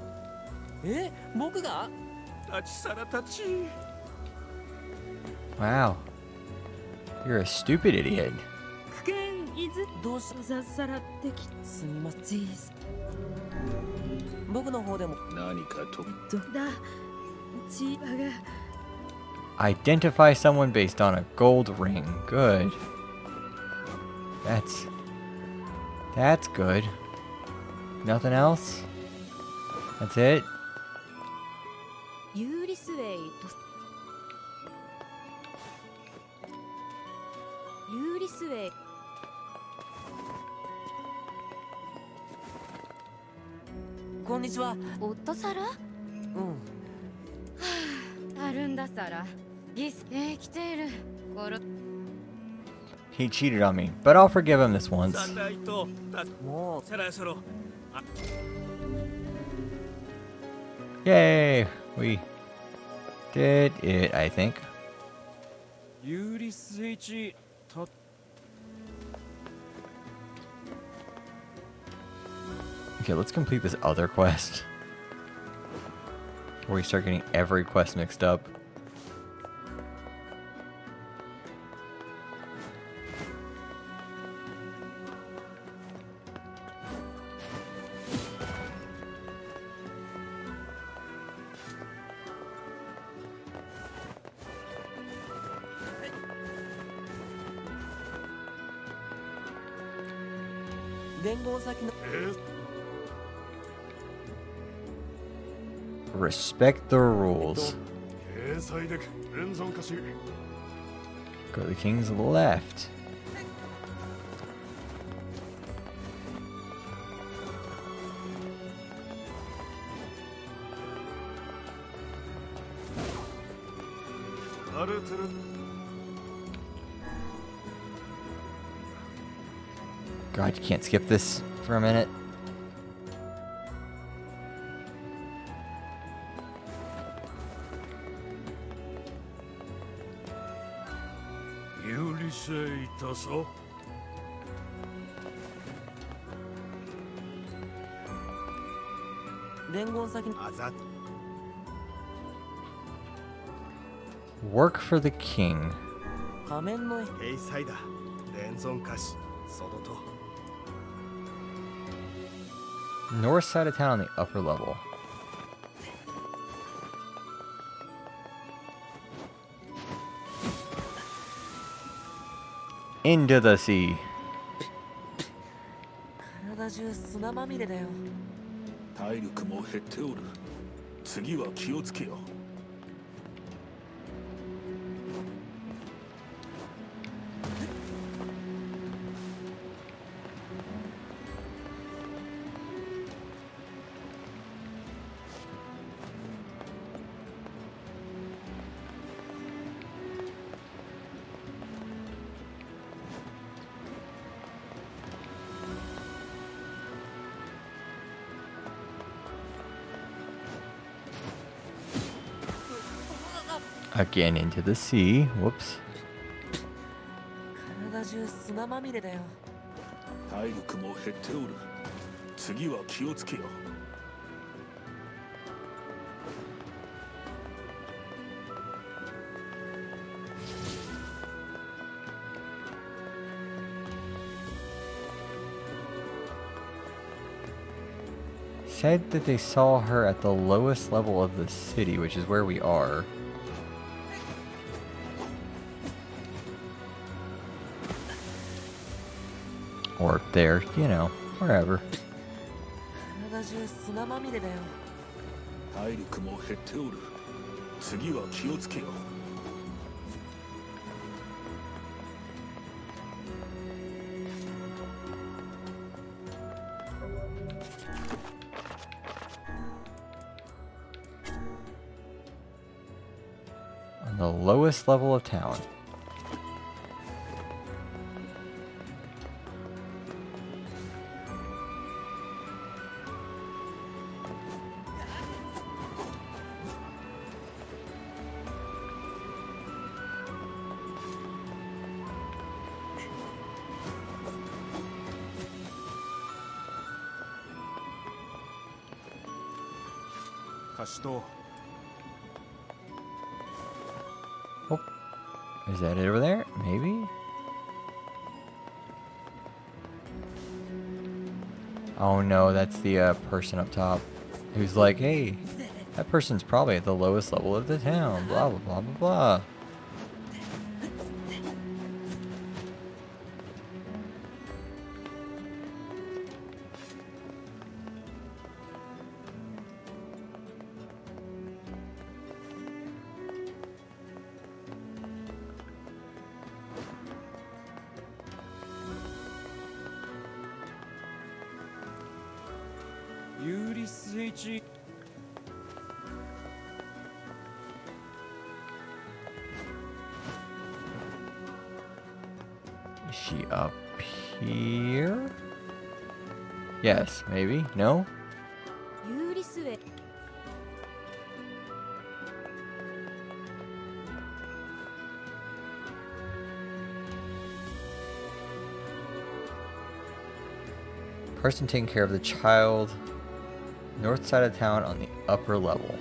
B: 僕が？立ち去ら立ち。
A: Wow. You're a stupid idiot.
I: 危険いずどうしざさらってき。すみません。
B: 僕の方でも。
C: 何かと。
I: だ。千葉が。
A: Identify someone based on a gold ring. Good. That's good. Nothing else? That's it?
I: ユーリスウェイとユーリスウェイ
B: こんにちは。
H: オットサラ？あるんだサラ。ギス来ている。
A: He cheated on me, but I'll forgive him this once. Yay! We did it, I think.
J: 有利スイッチた
A: Okay, let's complete this other quest before we start getting every quest mixed up. Respect the rules. Go to the king's left. God, you can't skip this for a minute. Work for the king.
B: 仮面の
D: 兵祭だ。連存歌詞そのと
A: North side of town on the upper level. Into the sea.
B: 体中砂まみれだよ。
C: 体力も減っておる。次は気をつけよ。
A: Again into the sea. Whoops.
B: 体中砂まみれだよ。
C: 体力も減っておる。次は気をつけよ。
A: Said that they saw her at the lowest level of the city, which is where we are. Or there, you know, wherever.
B: 体中砂まみれだよ。
C: 体力も減っておる。次は気をつけよ。
A: On the lowest level of town. Oh, is that it over there? Maybe? Oh no, that's the person up top who's like, hey, that person's probably at the lowest level of the town, blah, blah, blah, blah, blah. Is she up here? Yes, maybe. No?
I: ユーリスウェイ
A: Person taking care of the child. North side of town on the upper level.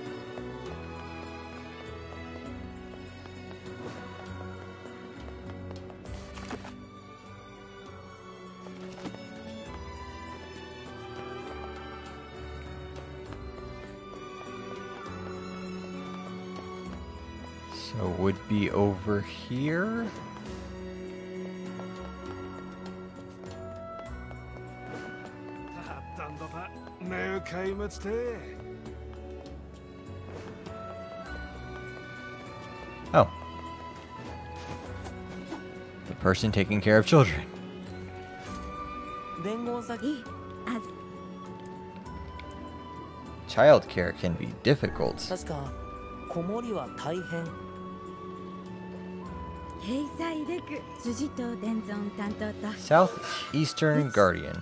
A: So would be over here. Oh. The person taking care of children.
B: 伝言先
I: いいあ
A: Childcare can be difficult.
B: 確か子守は大変
I: 閉鎖レク辻と伝存担当と
A: Southeastern Guardian.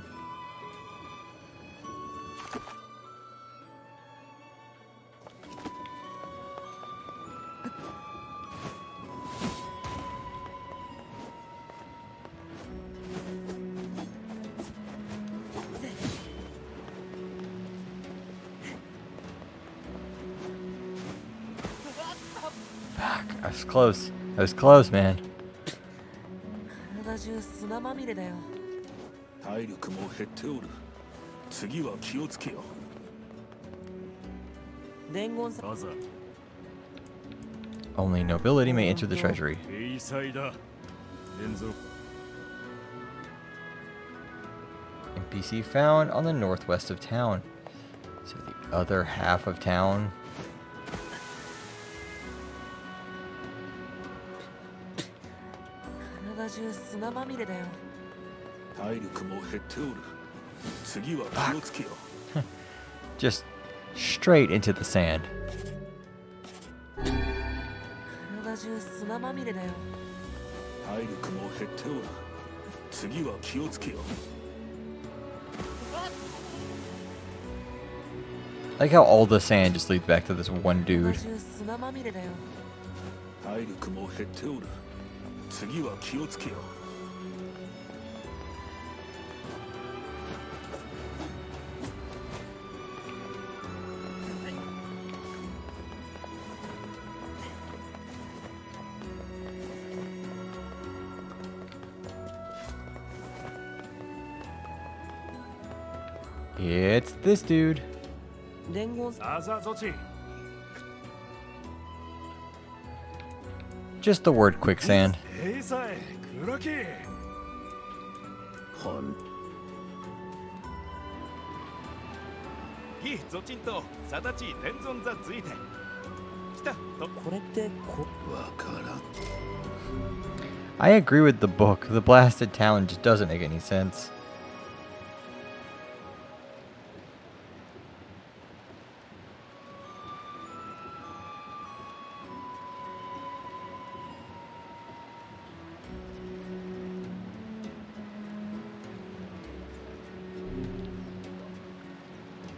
A: Fuck, I was close. I was close, man.
B: 体中砂まみれだよ
C: 体力も減っておる。次は気をつけよ。
B: 伝言先
A: Only nobility may enter the treasury.
F: 閉鎖だ。連続
A: NPC found on the northwest of town. So the other half of town.
B: 体中砂まみれだよ
C: 体力も減っておる。次は気をつけよ。
A: Just straight into the sand.
B: 体中砂まみれだよ
C: 体力も減っておる。次は気をつけよ。
A: Like how all the sand just leads back to this one
B: 体
A: dude.
B: 中砂まみれだよ
C: 体力も減っておる。次は気をつけよ。
A: It's this dude.
B: 伝言
F: さあさあそっち
A: Just the word quicksand.
F: 閉鎖黒木
C: ほん
F: ギゾチンとサダチ伝存ザついて来たと
B: これって
C: わからん。
A: I agree with the book. The blasted town just doesn't make any sense.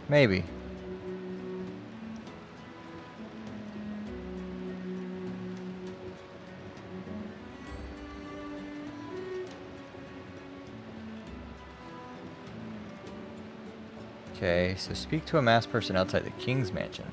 A: Maybe. Okay, so speak to a masked person outside the king's mansion.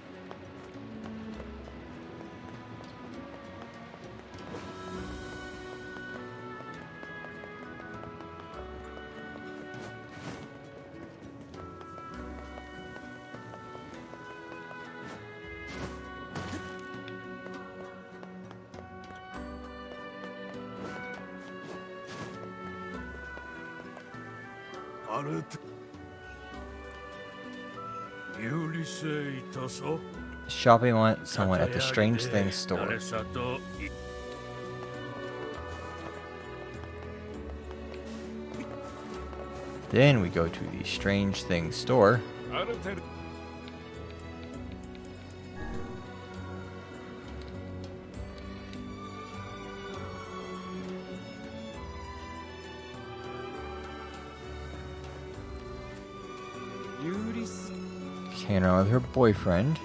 A: Shopping want someone at the Strange Things store. Then we go to the Strange Things store. She's hanging out with her boyfriend.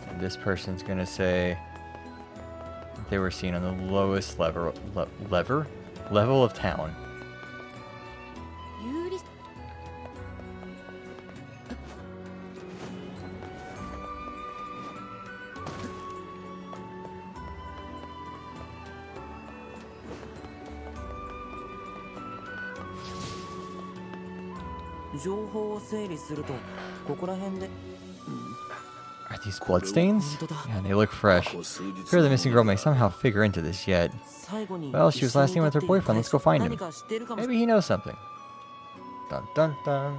A: And this person's gonna say they were seen on the lowest level of town.
H: 有利
B: 情報を整理するとここら辺で
A: Are these bloodstains? Yeah, they look fresh. Sure, the missing girl may somehow figure into this yet.
B: 最後に
A: Well, she was last seen with her boyfriend. Let's go find
B: 何
A: him.
B: か知ってるかも
A: Maybe he knows something. Dun dun dun.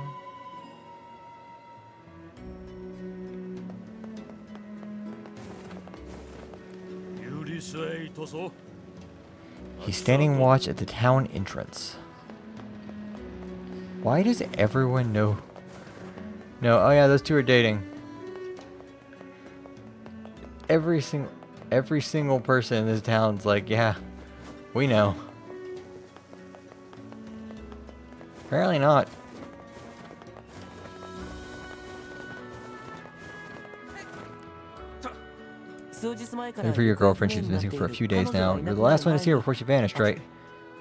A: He's standing watch at the town entrance. Why does everyone know? No, oh yeah, those two are dating. Every single person in this town's like, yeah, we know. Apparently not.
B: 数日前から
A: Looking for your girlfriend. She's missing for a few days now. You're the last one to see her before she vanished, right?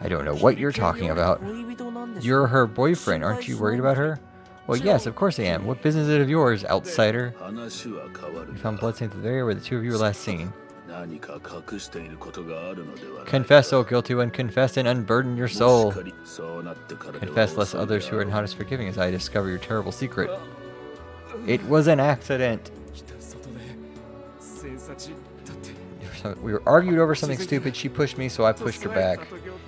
A: I don't know what you're talking about. You're her boyfriend. Aren't you worried about her? Well, yes, of course I am. What business is it of yours, outsider? We found bloodstains in the area where the two of you were last seen. Confess, O guilty one, confess and unburden your soul. Confess, lest others who are not as forgiving as I discover your terrible secret. It was an accident. We were argued over something stupid. She pushed me, so I pushed her back.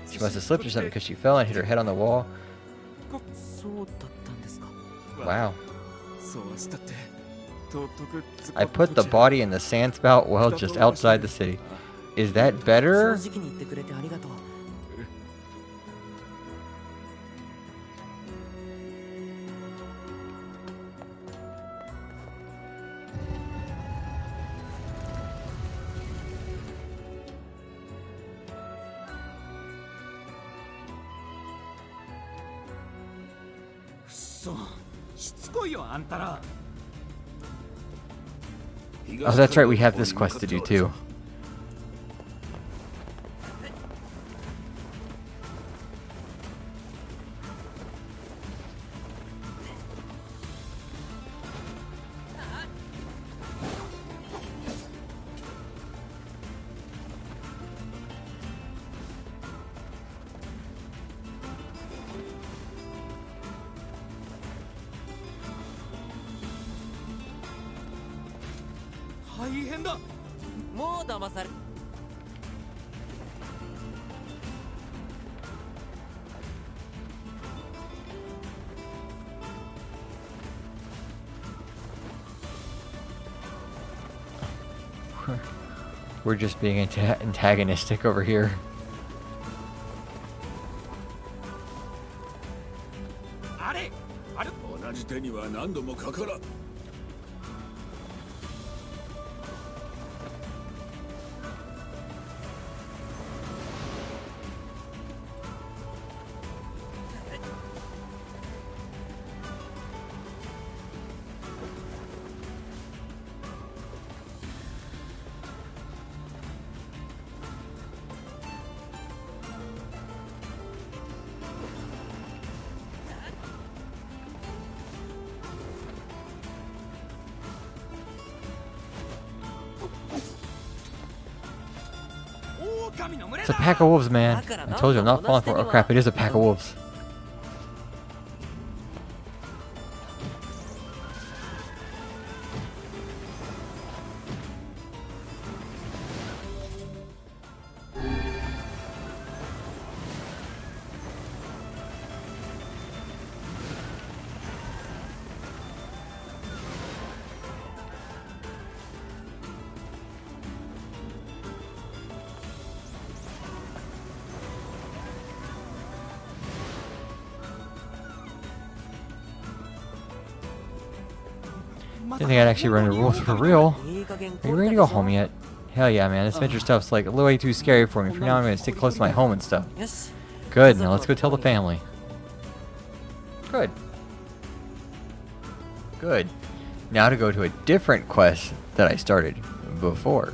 A: She must have slipped or something because she fell and hit her head on the wall.
B: そうだったんですか
A: Wow. I put the body in the sandspout well just outside the city. Is that better?
B: 正直に言ってくれてありがとう
A: Oh, that's right, we have this quest to do too. We're just being antagonistic over here. It's a pack of wolves, man. I told you I'm not falling for it. Oh crap, it is a pack of wolves. Didn't think I'd actually run into rules for real. Are you ready to go home yet? Hell yeah, man. This adventure stuff's like a little way too scary for me. For now, I'm gonna stick close to my home and stuff. Good. Now let's go tell the family. Good. Good. Now to go to a different quest that I started before.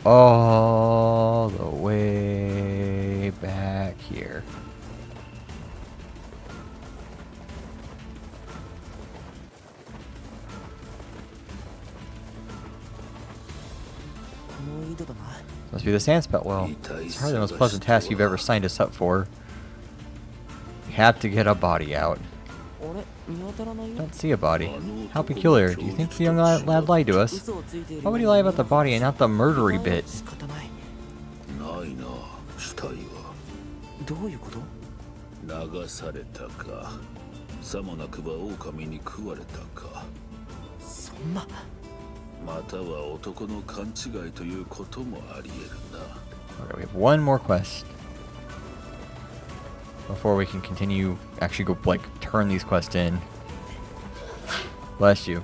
A: all the way back here. Must be the sandspell well. It's probably the most pleasant task you've ever signed us up for. We have to get a body out. Don't see a body. How peculiar. Do you think the young lad lied to us? Why would he lie about the body and not the murdery bit?
C: ないな、死体は。
B: どういうこと？
C: 流されたか、さもなくば狼に食われたか。
B: そんな。
C: または男の勘違いということもあり得るな。
A: Okay, we have one more quest before we can continue. Actually, go like turn these quests in. Bless you.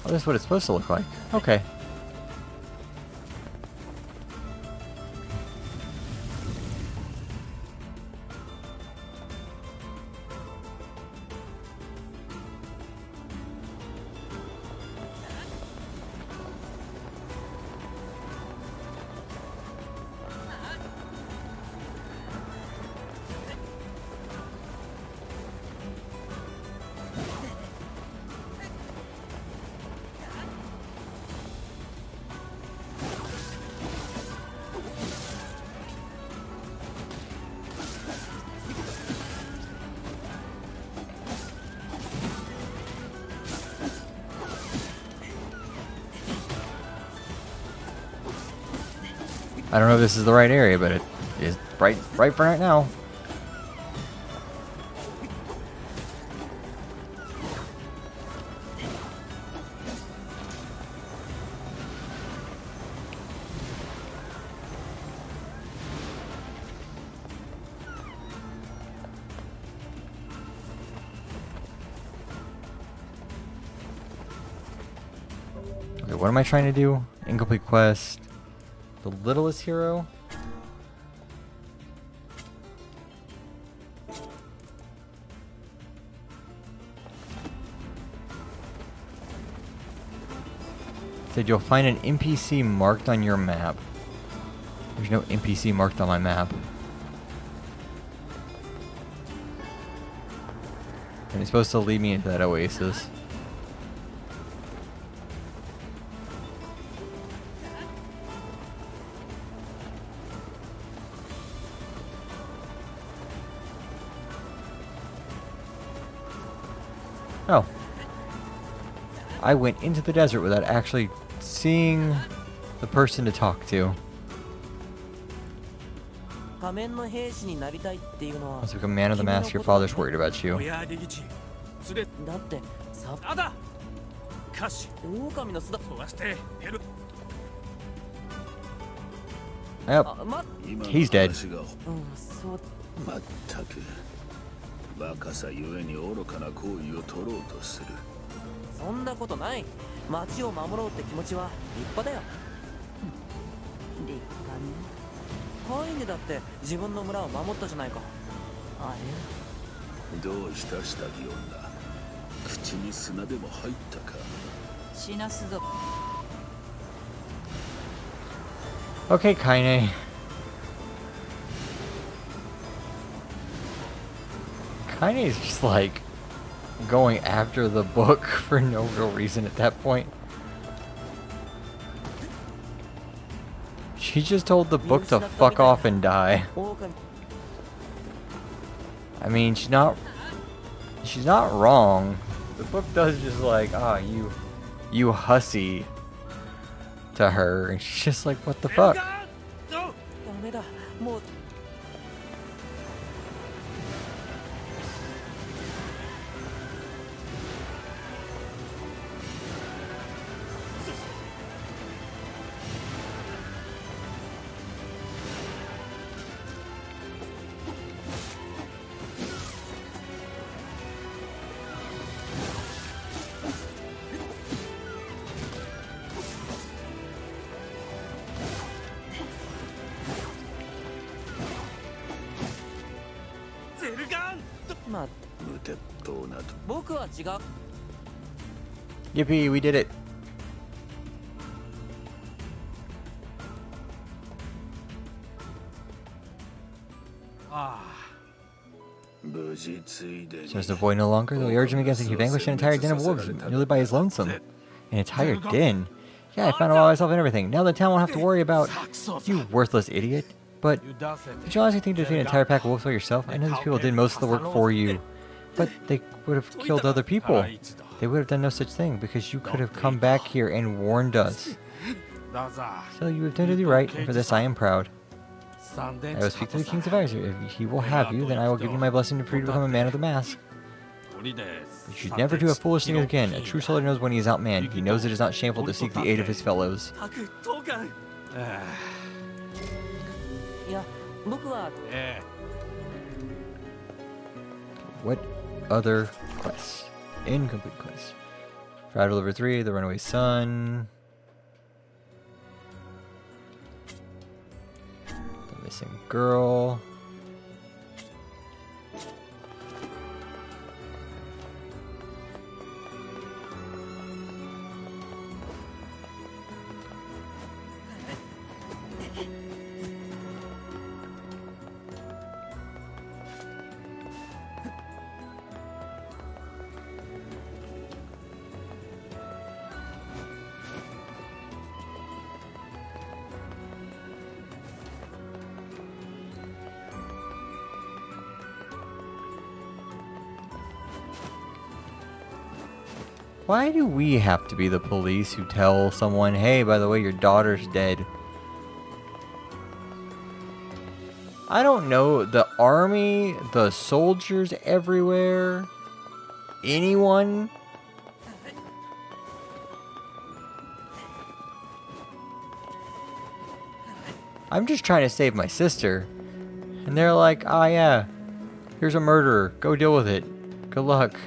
A: Oh, this is what it's supposed to look like. Okay. I don't know if this is the right area, but it is right for right now. Okay, what am I trying to do? Incomplete quest. The littlest hero? Said you'll find an NPC marked on your map. There's no NPC marked on my map. And it's supposed to lead me into that oasis. Oh. I went into the desert without actually seeing the person to talk to.
B: 仮面の兵士になりたいっていうのは
A: Must become man of the mask, your father's worried about you.
B: だってさ
F: あだ歌詞
B: 狼の巣だ
F: 飛ばしてやる
A: Yep,
C: 今の
A: he's dead.
C: 話が
B: そう
C: まったくバカさゆえに愚かな行為を取ろうとする。
B: そんなことない町を守ろうって気持ちは立派だよ立派ねカイネだって自分の村を守ったじゃないかあれ
C: どうした下着女口に砂でも入ったか
E: 死なすぞ
A: Okay, Kaine. Kaine is just like going after the book for no real reason at that point. She just told the book to fuck off and die. I mean, she's not wrong. The book does just like, ah, you hussy to her, and she's just like, what the fuck?
B: ダメだもう まあ
C: 無鉄砲など
B: 僕は違う
A: Yippee, we did it. Says the boy no longer, though he urged him against it, he vanquished an entire den of wolves merely by his lonesome. An entire den? Yeah, I found out myself and everything. Now the town won't have to worry about... You worthless idiot. But, did you honestly think to defeat an entire pack of wolves by yourself? I know these people did most of the work for you. But they would have killed other people. They would have done no such thing, because you could have come back here and warned us. So you have done to do right, and for this I am proud. I will speak to the King's advisor. If he will have you, then I will give you my blessing for you to become a man of the mask. But you should never do a foolish thing again. A true soldier knows when he is outmanned. He knows it is not shameful to seek the aid of his fellows.
B: いや僕は
A: What other quests? Incomplete quests. Fragile Liver 3, The Runaway Son. The Missing Girl. Why do we have to be the police who tell someone, hey, by the way, your daughter's dead? I don't know. The army, the soldiers everywhere, anyone? I'm just trying to save my sister. And they're like, ah, yeah, here's a murderer. Go deal with it. Good luck.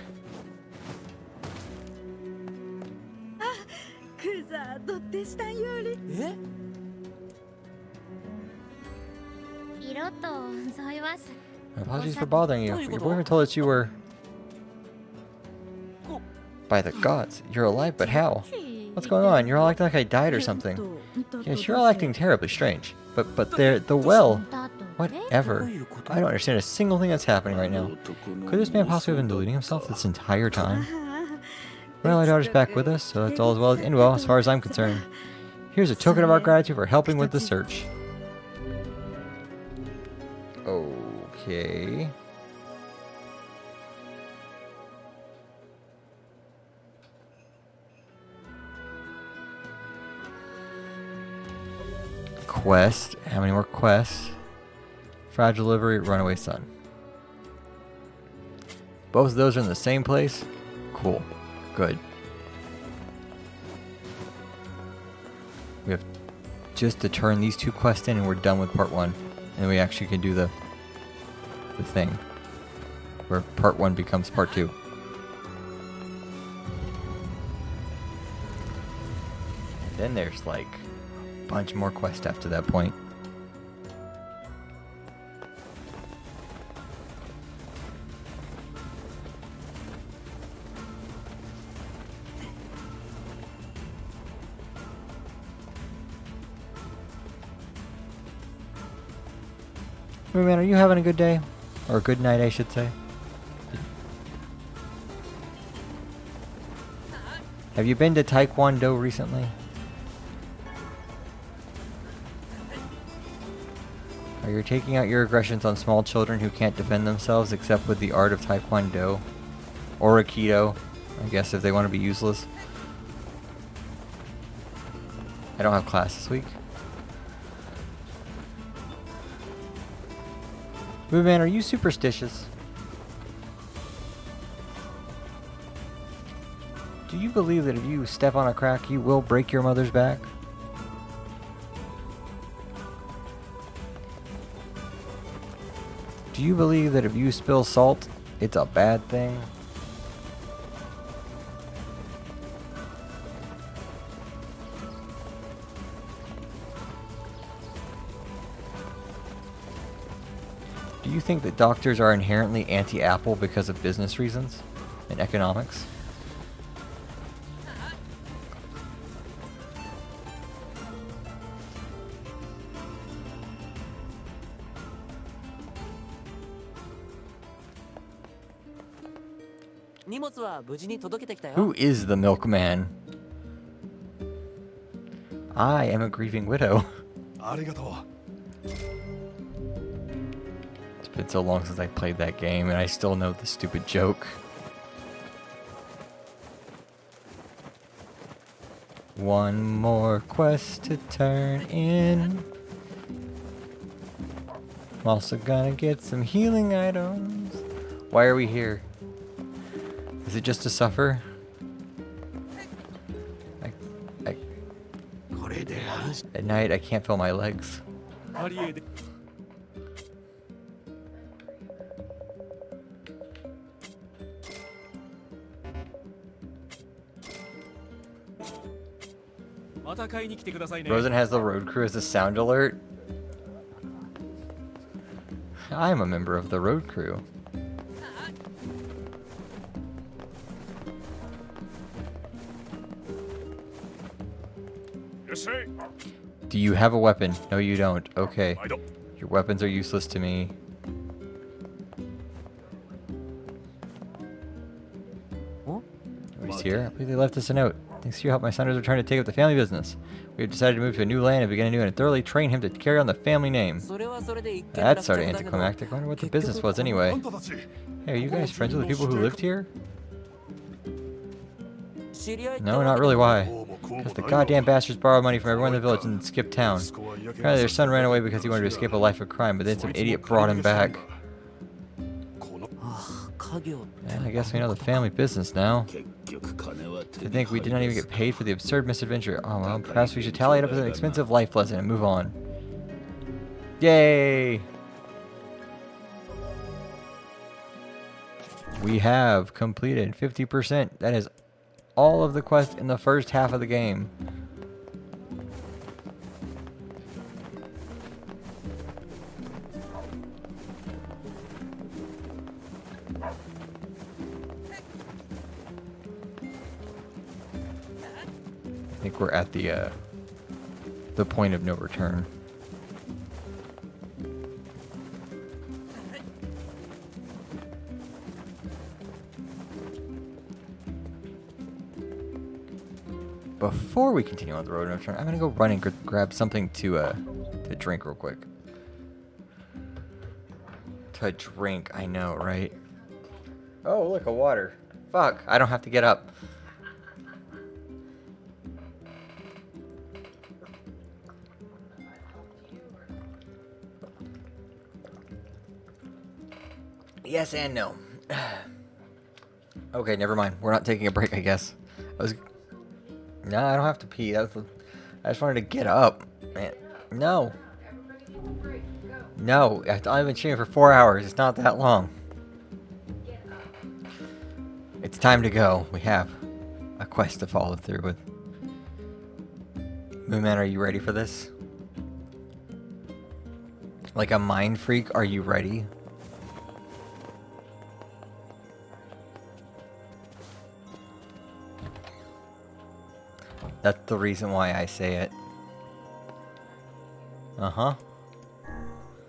H: どってしたんより
B: え
H: 色と添います
A: Apologies for bothering you. Your boyfriend told us you were... By the gods, you're alive, but how? What's going on? You're all acting like I died or something. Yes, you're all acting terribly strange. But the well... Whatever. I don't understand a single thing that's happening right now. Could this man possibly have been deluding himself this entire time? Well, our daughter's back with us, so that's all as well as well as far as I'm concerned. Here's a token of our gratitude for helping with the search. Okay. Quest. How many more quests? Fragile Livery, Runaway Son. Both of those are in the same place? Cool. Good. We have just to turn these two quests in and we're done with part 1. And we actually can do the thing. Where part 1 becomes part 2. And then there's like a bunch more quests after that point. Hey man, are you having a good day? Or a good night, I should say. Have you been to Taekwondo recently? Are you taking out your aggressions on small children who can't defend themselves except with the art of Taekwondo? Or Aikido, I guess, if they want to be useless. I don't have class this week. Boo Man, are you superstitious? Do you believe that if you step on a crack, you will break your mother's back? Do you believe that if you spill salt, it's a bad thing? Do you think that doctors are inherently anti-Apple because of business reasons and economics? Who is the milkman? I am a grieving widow. It's been so long since I played that game, and I still know the stupid joke. One more quest to turn in. I'm also gonna get some healing items. Why are we here? Is it just to suffer? At night, I can't feel my legs. Rosen has the road crew as a sound alert. I'm a member of the road crew. Do you have a weapon? No, you don't. Okay. Your weapons are useless to me. Nobody's here. I believe they left us a note. Thanks to your help, my son has returned to take up the family business. We have decided to move to a new land and begin anew and thoroughly train him to carry on the family name. That's sort of anticlimactic. I wonder what the business was anyway. Hey, are you guys friends with the people who lived here? No, not really. Why? Because the goddamn bastards borrowed money from everyone in the village and skipped town. Apparently their son ran away because he wanted to escape a life of crime, but then some idiot brought him back. Yeah, I guess we know the family business now. To think we did not even get paid for the absurd misadventure. Oh well, perhaps we should tally it up as an expensive life lesson and move on. Yay! We have completed 50%. That is all of the quests in the first half of the game. I think we're at the point of no return. Before we continue on the road no return, I'm gonna go run and grab something to drink real quick. To drink, I know, right? Oh, look, a water. Fuck, I don't have to get up. Yes and no. Okay, never mind. We're not taking a break, I guess. No, I don't have to pee. I just wanted to get up. Man, no. No, I've been streaming for 4 hours. It's not that long. It's time to go. We have a quest to follow through with. Moonman, are you ready for this? Like a mind freak, are you ready? That's the reason why I say it. Uh-huh.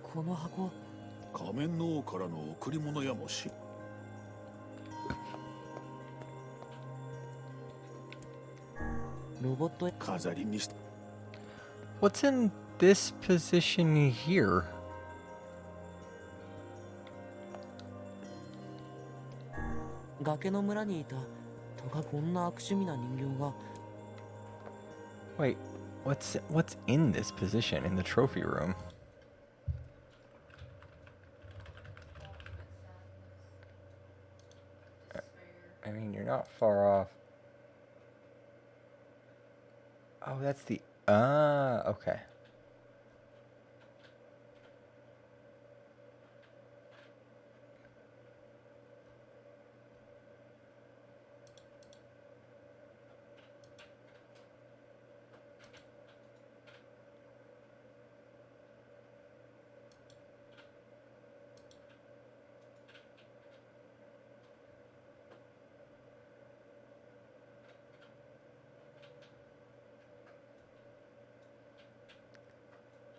C: この箱、仮面の王からの贈り物やもし。
B: ロボット
C: 飾りにし。
A: What's in this position here?
B: 崖の村にいたとかこんな悪趣味な人形が
A: Wait, what's in this position in the trophy room? I mean, you're not far off. Oh, that's the... okay.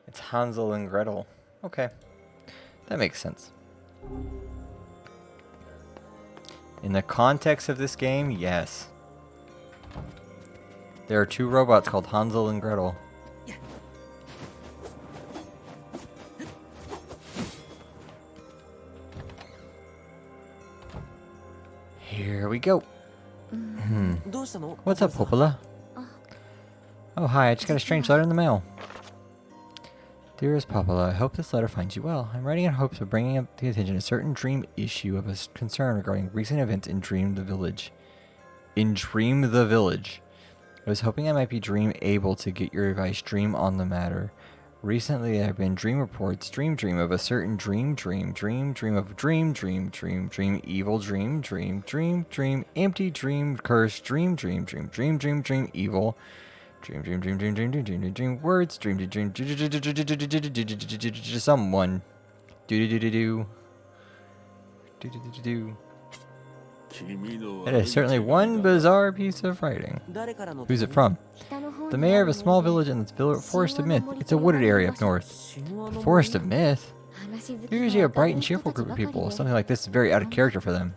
A: It's Hansel and Gretel. Okay. That makes sense. In the context of this game, yes. There are two robots called Hansel and Gretel. Here we go. What's up, Popola? Oh, hi, I just got a strange letter in the mail. Dearest Popola, I hope this letter finds you well. I'm writing in hopes of bringing up the attention a certain dream issue of a concern regarding recent events in Dream the Village. In Dream the Village. I was hoping I might be able to get your advice on the matter. Recently, there have been dream reports, dream of a certain dream of dream, evil dream, empty dream, curse, dream, evil, dream, words, someone, That is certainly one bizarre piece of writing. Who's it from? The mayor of a small village in the Forest of Myth. It's a wooded area up north. The Forest of Myth? They're usually a bright and cheerful group of people. Something like this is very out of character for them.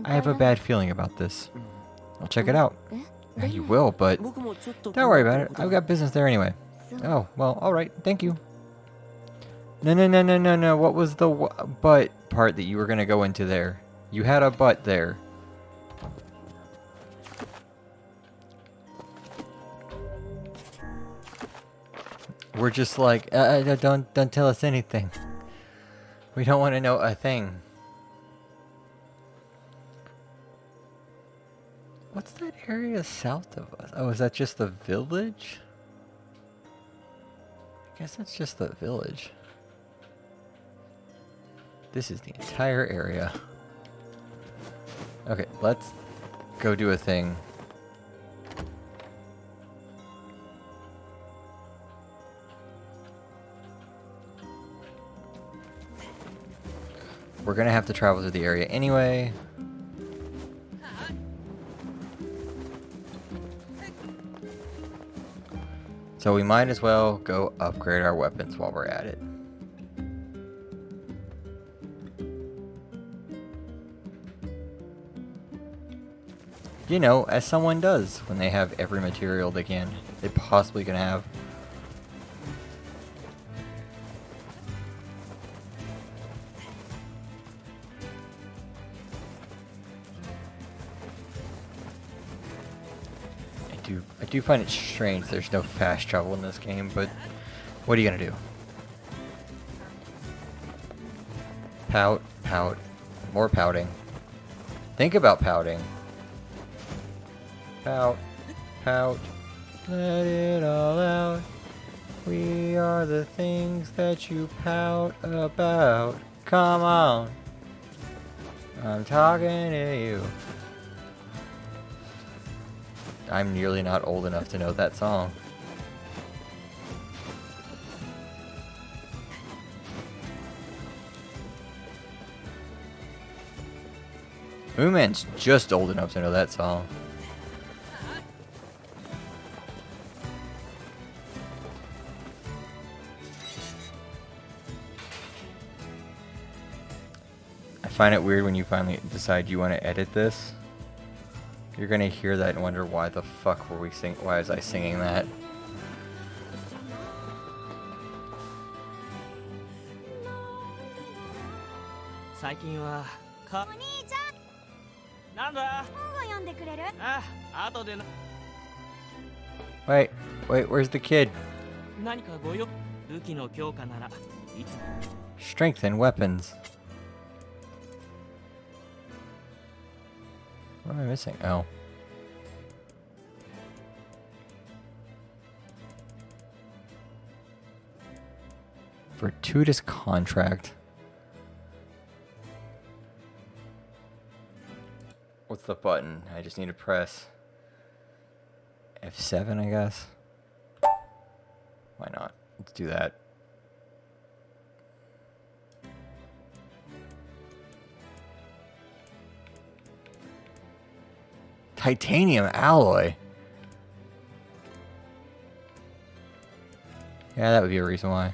A: I have a bad feeling about this. I'll check it out. You will, but don't worry about it. I've got business there anyway. Oh, well, alright. Thank you. No. What was the butt part that you were going to go into there? You had a butt there. We're just like, don't tell us anything. We don't want to know a thing. What's that area south of us? Oh, is that just the village? I guess that's just the village. This is the entire area. Okay, let's go do a thing. We're gonna have to travel through the area anyway. So we might as well go upgrade our weapons while we're at it. You know, as someone does when they have every material they possibly can have. I do find it strange there's no fast travel in this game, but what are you gonna do? Pout, more pouting. Think about pouting. Pout, let it all out. We are the things that you pout about. Come on, I'm talking to you. I'm nearly not old enough to know that song. Moonman's just old enough to know that song. I find it weird when you finally decide you want to edit this. You're gonna hear that and wonder why the fuck why was I singing that?
J: なんだ。
H: 本を読んでくれる？
J: あ、後でな。
A: Wait, where's the kid?
J: 何かご用？武器の強化ならいつも。
A: Strength and weapons. What am I missing? Oh. Fortuitous contract. What's the button? I just need to press F7, I guess. Why not? Let's do that. Titanium alloy. Yeah, that would be a reason why.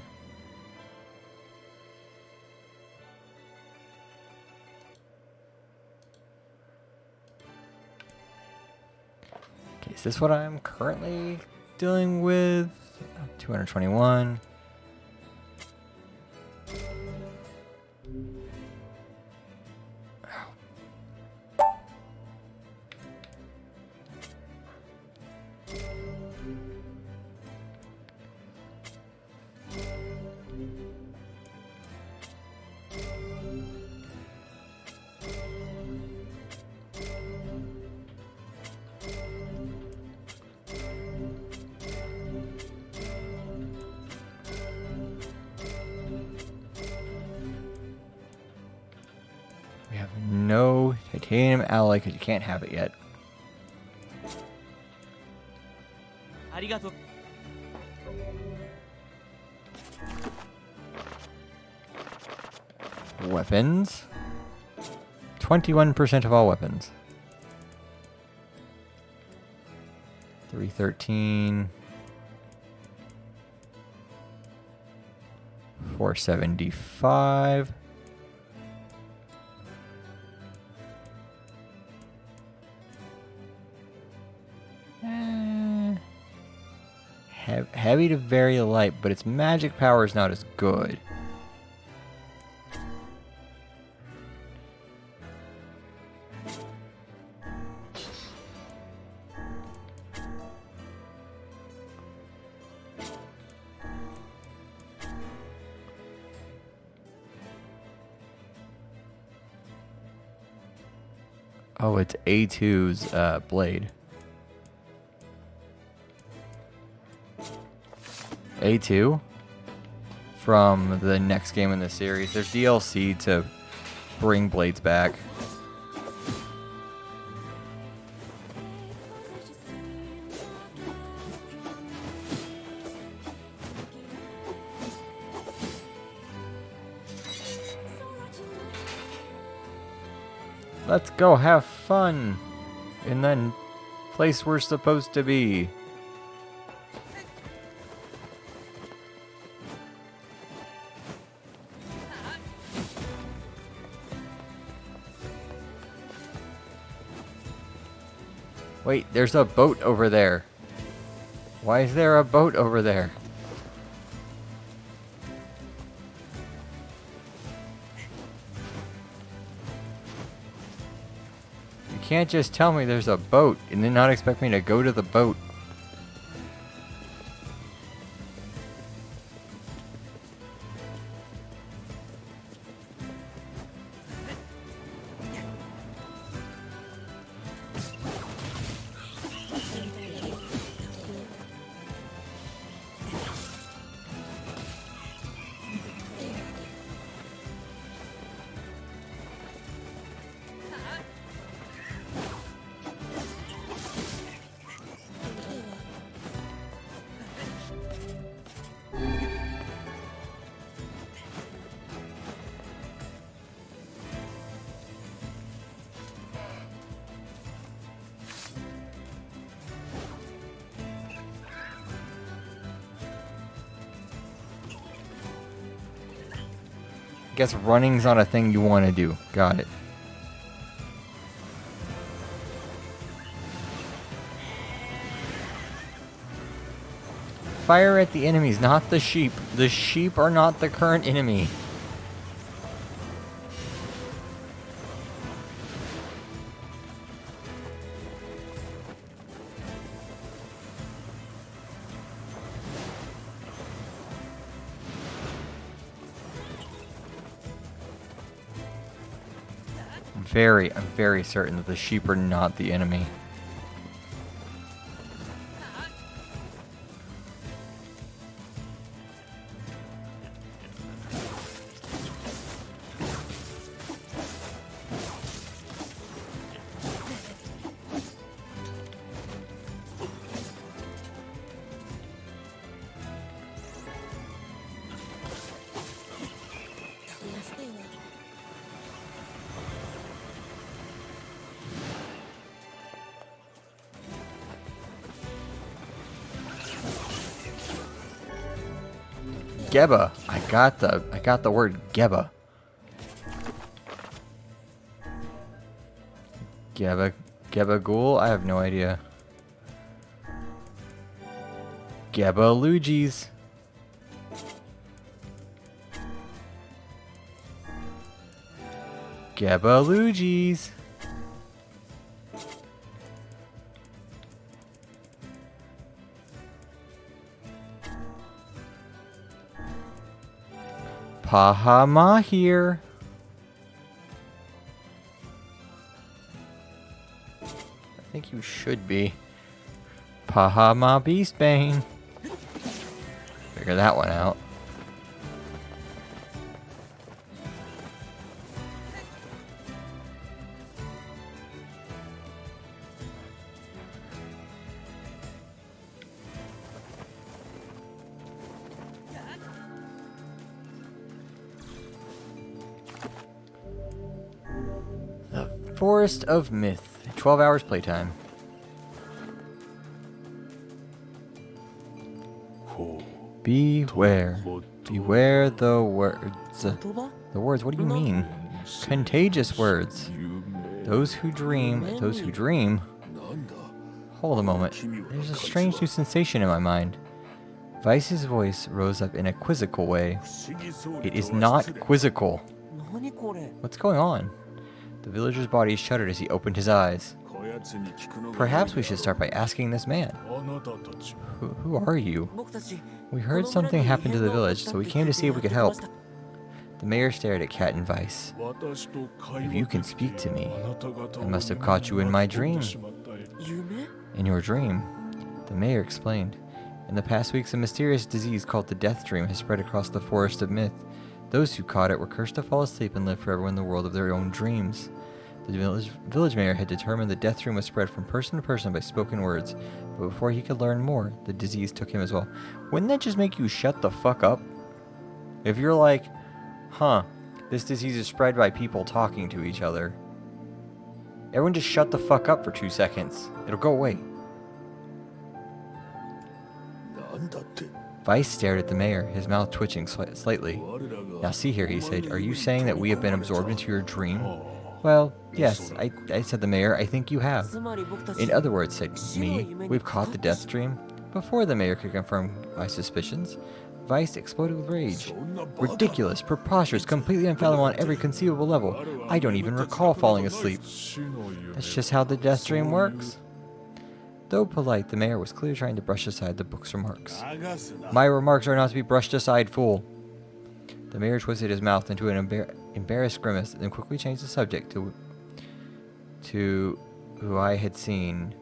A: Okay, is this what I'm currently dealing with? 221. We have no titanium alloy because you can't have it yet.
J: ありがとう。
A: Weapons. 21% of all weapons. 313. 475. Heavy to very light, but its magic power is not as good. Oh, it's A2's blade. A2 from the next game in the series. There's DLC to bring blades back. Let's go have fun in the place we're supposed to be. Wait, there's a boat over there. Why is there a boat over there? You can't just tell me there's a boat and then not expect me to go to the boat. Guess running's not a thing you want to do. Got it. Fire at the enemies, not the sheep. The sheep are not the current enemy. I'm very certain that the sheep are not the enemy. Geba. I got the word Geba. Geba Ghoul? I have no idea. Geba Luigi's. Geba Luigi's. Pahama here. I think you should be. Pahama Beastbane. Figure that one out. Forest of Myth. 12 hours playtime. Beware. Beware the words. The words, what do you mean? Contagious words. Those who dream. Those who dream? Hold a moment. There's a strange new sensation in my mind. Vice's voice rose up in a quizzical way. It is not quizzical. What's going on? The villager's body shuddered as he opened his eyes. Perhaps we should start by asking this man. Who are you? We heard something happened to the village, so we came to see if we could help. The mayor stared at Cat and Vice. If you can speak to me, I must have caught you in my dream. In your dream, the mayor explained. In the past weeks, a mysterious disease called the Death Dream has spread across the Forest of Myth. Those who caught it were cursed to fall asleep and live forever in the world of their own dreams. The village mayor had determined the Death Dream was spread from person to person by spoken words, but before he could learn more, the disease took him as well. Wouldn't that just make you shut the fuck up? If you're like, huh, this disease is spread by people talking to each other. Everyone just shut the fuck up for 2 seconds. It'll go away. Vice stared at the mayor, his mouth twitching slightly. Now see here, he said, are you saying that we have been absorbed into your dream? Well, yes, I said the mayor, I think you have. In other words, said me, we've caught the Death Dream. Before the mayor could confirm my suspicions, Vice exploded with rage. Ridiculous, preposterous, completely unfathomable on every conceivable level. I don't even recall falling asleep. That's just how the Death Dream works. Though polite, the mayor was clearly trying to brush aside the book's remarks. My remarks are not to be brushed aside, fool. The mayor twisted his mouth into an embarrassed grimace and quickly changed the subject to who I had seen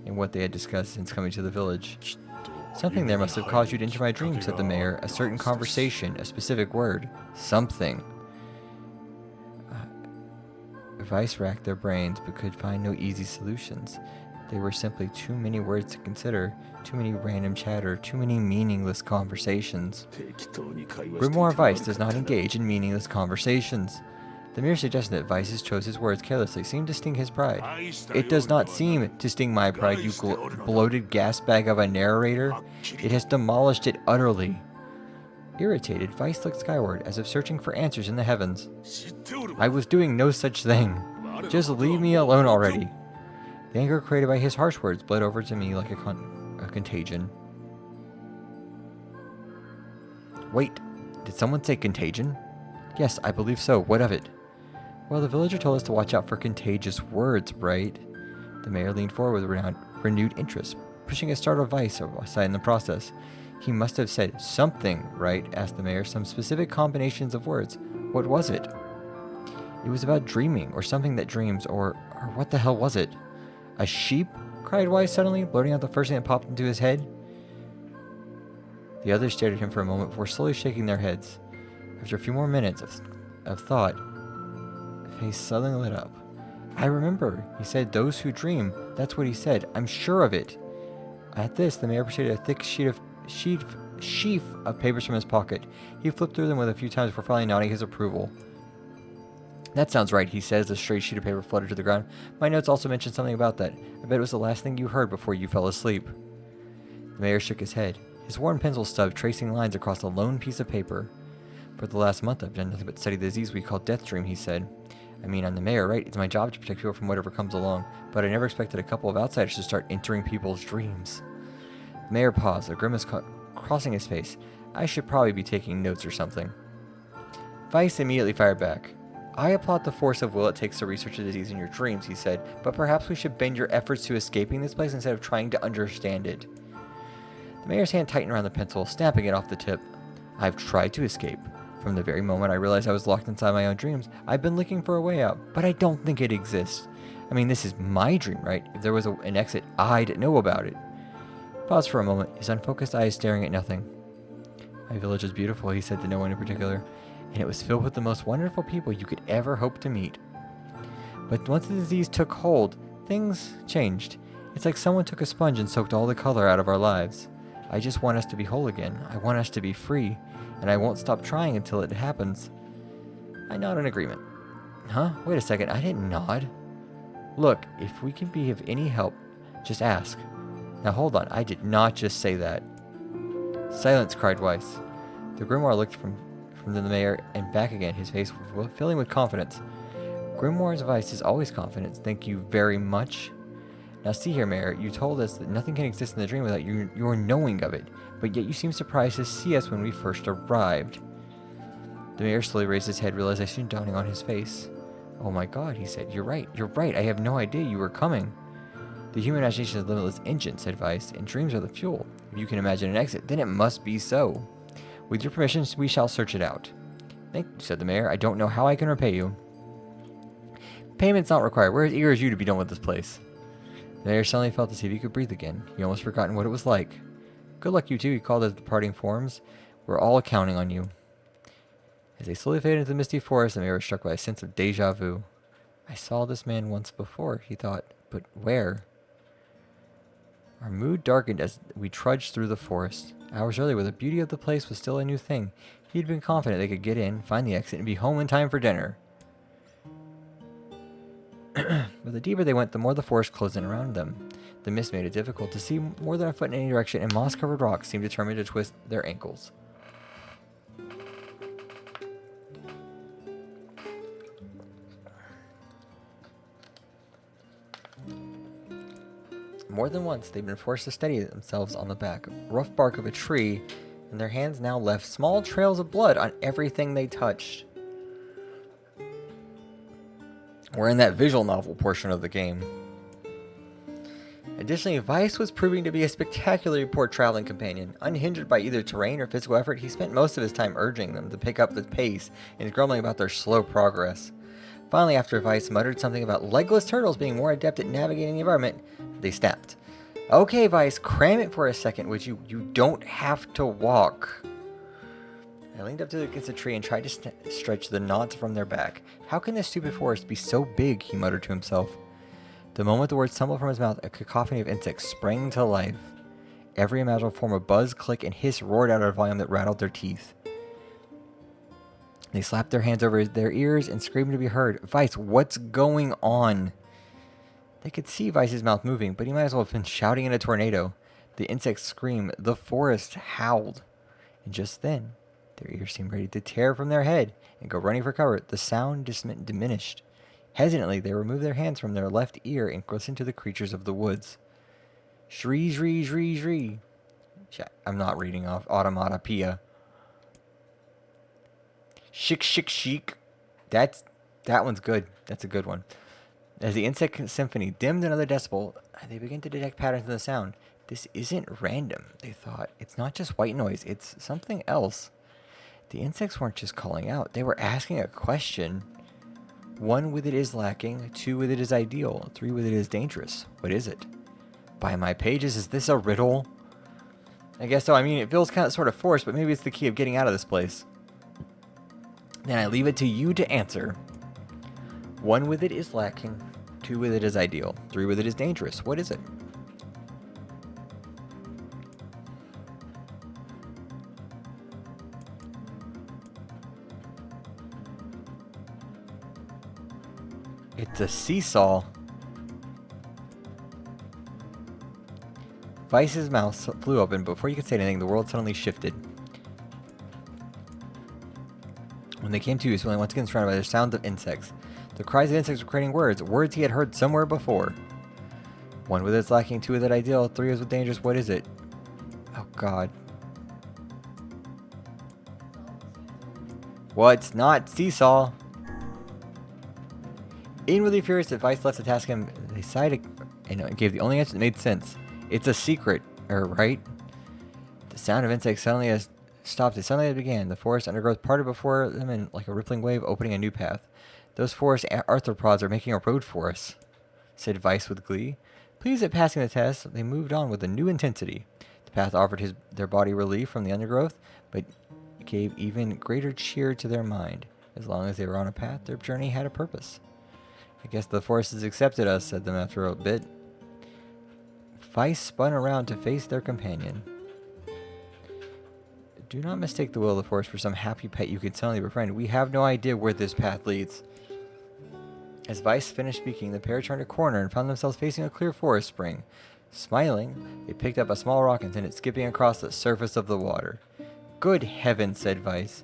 A: and what they had discussed since coming to the village. Something there must have caused you to enter my dream, said the mayor. A certain conversation, a specific word. Something. Vice racked their brains but could find no easy solutions. There were simply too many words to consider, too many random chatter, too many meaningless conversations. Grimoire Vice does not engage in meaningless conversations. The mere suggestion that Vice chose his words carelessly seemed to sting his pride. It does not seem to sting my pride, you bloated gas bag of a narrator. It has demolished it utterly. Irritated, Vice looked skyward, as if searching for answers in the heavens. I was doing no such thing. Just leave me alone already. The anger created by his harsh words bled over to me like a contagion. Wait, did someone say contagion? Yes, I believe so. What of it? Well, the villager told us to watch out for contagious words, right? The mayor leaned forward with renewed interest, pushing a startled Vice aside in the process. He must have said something, right? Asked the mayor. Some specific combinations of words. What was it? It was about dreaming, or something that dreams, or what the hell was it? A sheep? Cried Weiss suddenly, blurting out the first thing that popped into his head. The others stared at him for a moment before slowly shaking their heads. After a few more minutes of thought, his face suddenly lit up. I remember. He said, those who dream. That's what he said. I'm sure of it. At this, the mayor proceeded a thick sheaf of papers from his pocket. He flipped through them with a few times before finally nodding his approval. That sounds right, he said as a straight sheet of paper fluttered to the ground. My notes also mentioned something about that. I bet it was the last thing you heard before you fell asleep. The mayor shook his head, his worn pencil stub tracing lines across a lone piece of paper. For the last month, I've done nothing but study the disease we call death dream, he said. I mean, I'm the mayor, right? It's my job to protect people from whatever comes along, but I never expected a couple of outsiders to start entering people's dreams. The mayor paused, a grimace crossing his face. I should probably be taking notes or something. Weiss immediately fired back. I applaud the force of will it takes to research a disease in your dreams, he said, but perhaps we should bend your efforts to escaping this place instead of trying to understand it. The mayor's hand tightened around the pencil, snapping it off the tip. I've tried to escape. From the very moment I realized I was locked inside my own dreams, I've been looking for a way out, but I don't think it exists. I mean, this is my dream, right? If there was an exit, I'd know about it. He paused for a moment, his unfocused eyes staring at nothing. My village is beautiful, he said to no one in particular, and it was filled with the most wonderful people you could ever hope to meet. But once the disease took hold, things changed. It's like someone took a sponge and soaked all the color out of our lives. I just want us to be whole again. I want us to be free, and I won't stop trying until it happens. I nod in agreement. Huh? Wait a second, I didn't nod. Look, if we can be of any help, just ask. Now hold on, I did not just say that. Silence, cried Weiss. The grimoire looked from the mayor and back again, his face filling with confidence. Grimoire's Weiss is always confident. Thank you very much. Now see here, Mayor, you told us that nothing can exist in the dream without your knowing of it, but yet you seem surprised to see us when we first arrived. The mayor slowly raised his head, realization dawning on his face. Oh my god, he said, you're right, I have no idea you were coming. The human imagination is a limitless engine, said Weiss, and dreams are the fuel. If you can imagine an exit, then it must be so. With your permission, we shall search it out. Thank you, said the mayor. I don't know how I can repay you. Payment's not required. We're as eager as you to be done with this place. The mayor suddenly felt as if he could breathe again. He almost forgotten what it was like. Good luck, you two, he called as the departing forms. We're all counting on you. As they slowly faded into the misty forest, the mayor was struck by a sense of deja vu. I saw this man once before, he thought, but where? Our mood darkened as we trudged through the forest. Hours earlier, where the beauty of the place was still a new thing, he'd been confident they could get in, find the exit, and be home in time for dinner. But the deeper they went, the more the forest closed in around them. The mist made it difficult to see more than a foot in any direction, and moss-covered rocks seemed determined to twist their ankles. More than once, they'd been forced to steady themselves on the back, rough bark of a tree, and their hands now left small trails of blood on everything they touched. We're in that visual novel portion of the game. Additionally, Weiss was proving to be a spectacularly poor traveling companion. Unhindered by either terrain or physical effort, he spent most of his time urging them to pick up the pace and grumbling about their slow progress. Finally, after Weiss muttered something about legless turtles being more adept at navigating the environment, they snapped. Okay, Weiss, cram it for a second, would you? You don't have to walk. I leaned up against the tree and tried to stretch the knots from their back. How can this stupid forest be so big, he muttered to himself. The moment the words tumbled from his mouth, a cacophony of insects sprang to life. Every imaginable form of buzz, click, and hiss roared out at a volume that rattled their teeth. They slapped their hands over their ears and screamed to be heard. Weiss, what's going on? They could see Weiss's mouth moving, but he might as well have been shouting in a tornado. The insects screamed. The forest howled. And just then, their ears seemed ready to tear from their head and go running for cover. The sound diminished. Hesitantly, they removed their hands from their left ear and listened to the creatures of the woods. Shri, shri, shri, shri. I'm not reading off automatopoeia. Shik, shik, shik. That one's good. That's a good one. As the insect symphony dimmed another decibel, they began to detect patterns in the sound. This isn't random, they thought. It's not just white noise. It's something else. The insects weren't just calling out. They were asking a question. 1 with it is lacking, 2 with it is ideal, 3 with it is dangerous. What is it? By my pages, is this a riddle? I guess so. I mean, it feels kind of sort of forced, but maybe it's the key of getting out of this place. Then I leave it to you to answer. 1 with it is lacking, 2 with it is ideal, 3 with it is dangerous. What is it? It's a seesaw. Vice's mouth flew open. Before you could say anything, the world suddenly shifted. When they came to, he was once again surrounded by the sounds of insects. The cries of insects were creating words, words he had heard somewhere before. 1 with it's lacking, 2 with it ideal, 3 is with dangerous. What is it? Oh God. What's not seesaw? Inwardly furious that Vice left to task him, they decided and gave the only answer that made sense. It's a secret, right? The sound of insects suddenly has stopped. It suddenly began. The forest undergrowth parted before them in like a rippling wave, opening a new path. Those forest arthropods are making a road for us, said Vice with glee. Pleased at passing the test, they moved on with a new intensity. The path offered their body relief from the undergrowth, but gave even greater cheer to their mind. As long as they were on a path, their journey had a purpose. I guess the forest has accepted us, said them after a bit. Vice spun around to face their companion. Do not mistake the will of the forest for some happy pet you can suddenly befriend. We have no idea where this path leads. As Vice finished speaking, the pair turned a corner and found themselves facing a clear forest spring. Smiling, they picked up a small rock and sent it skipping across the surface of the water. Good heavens, said Vice.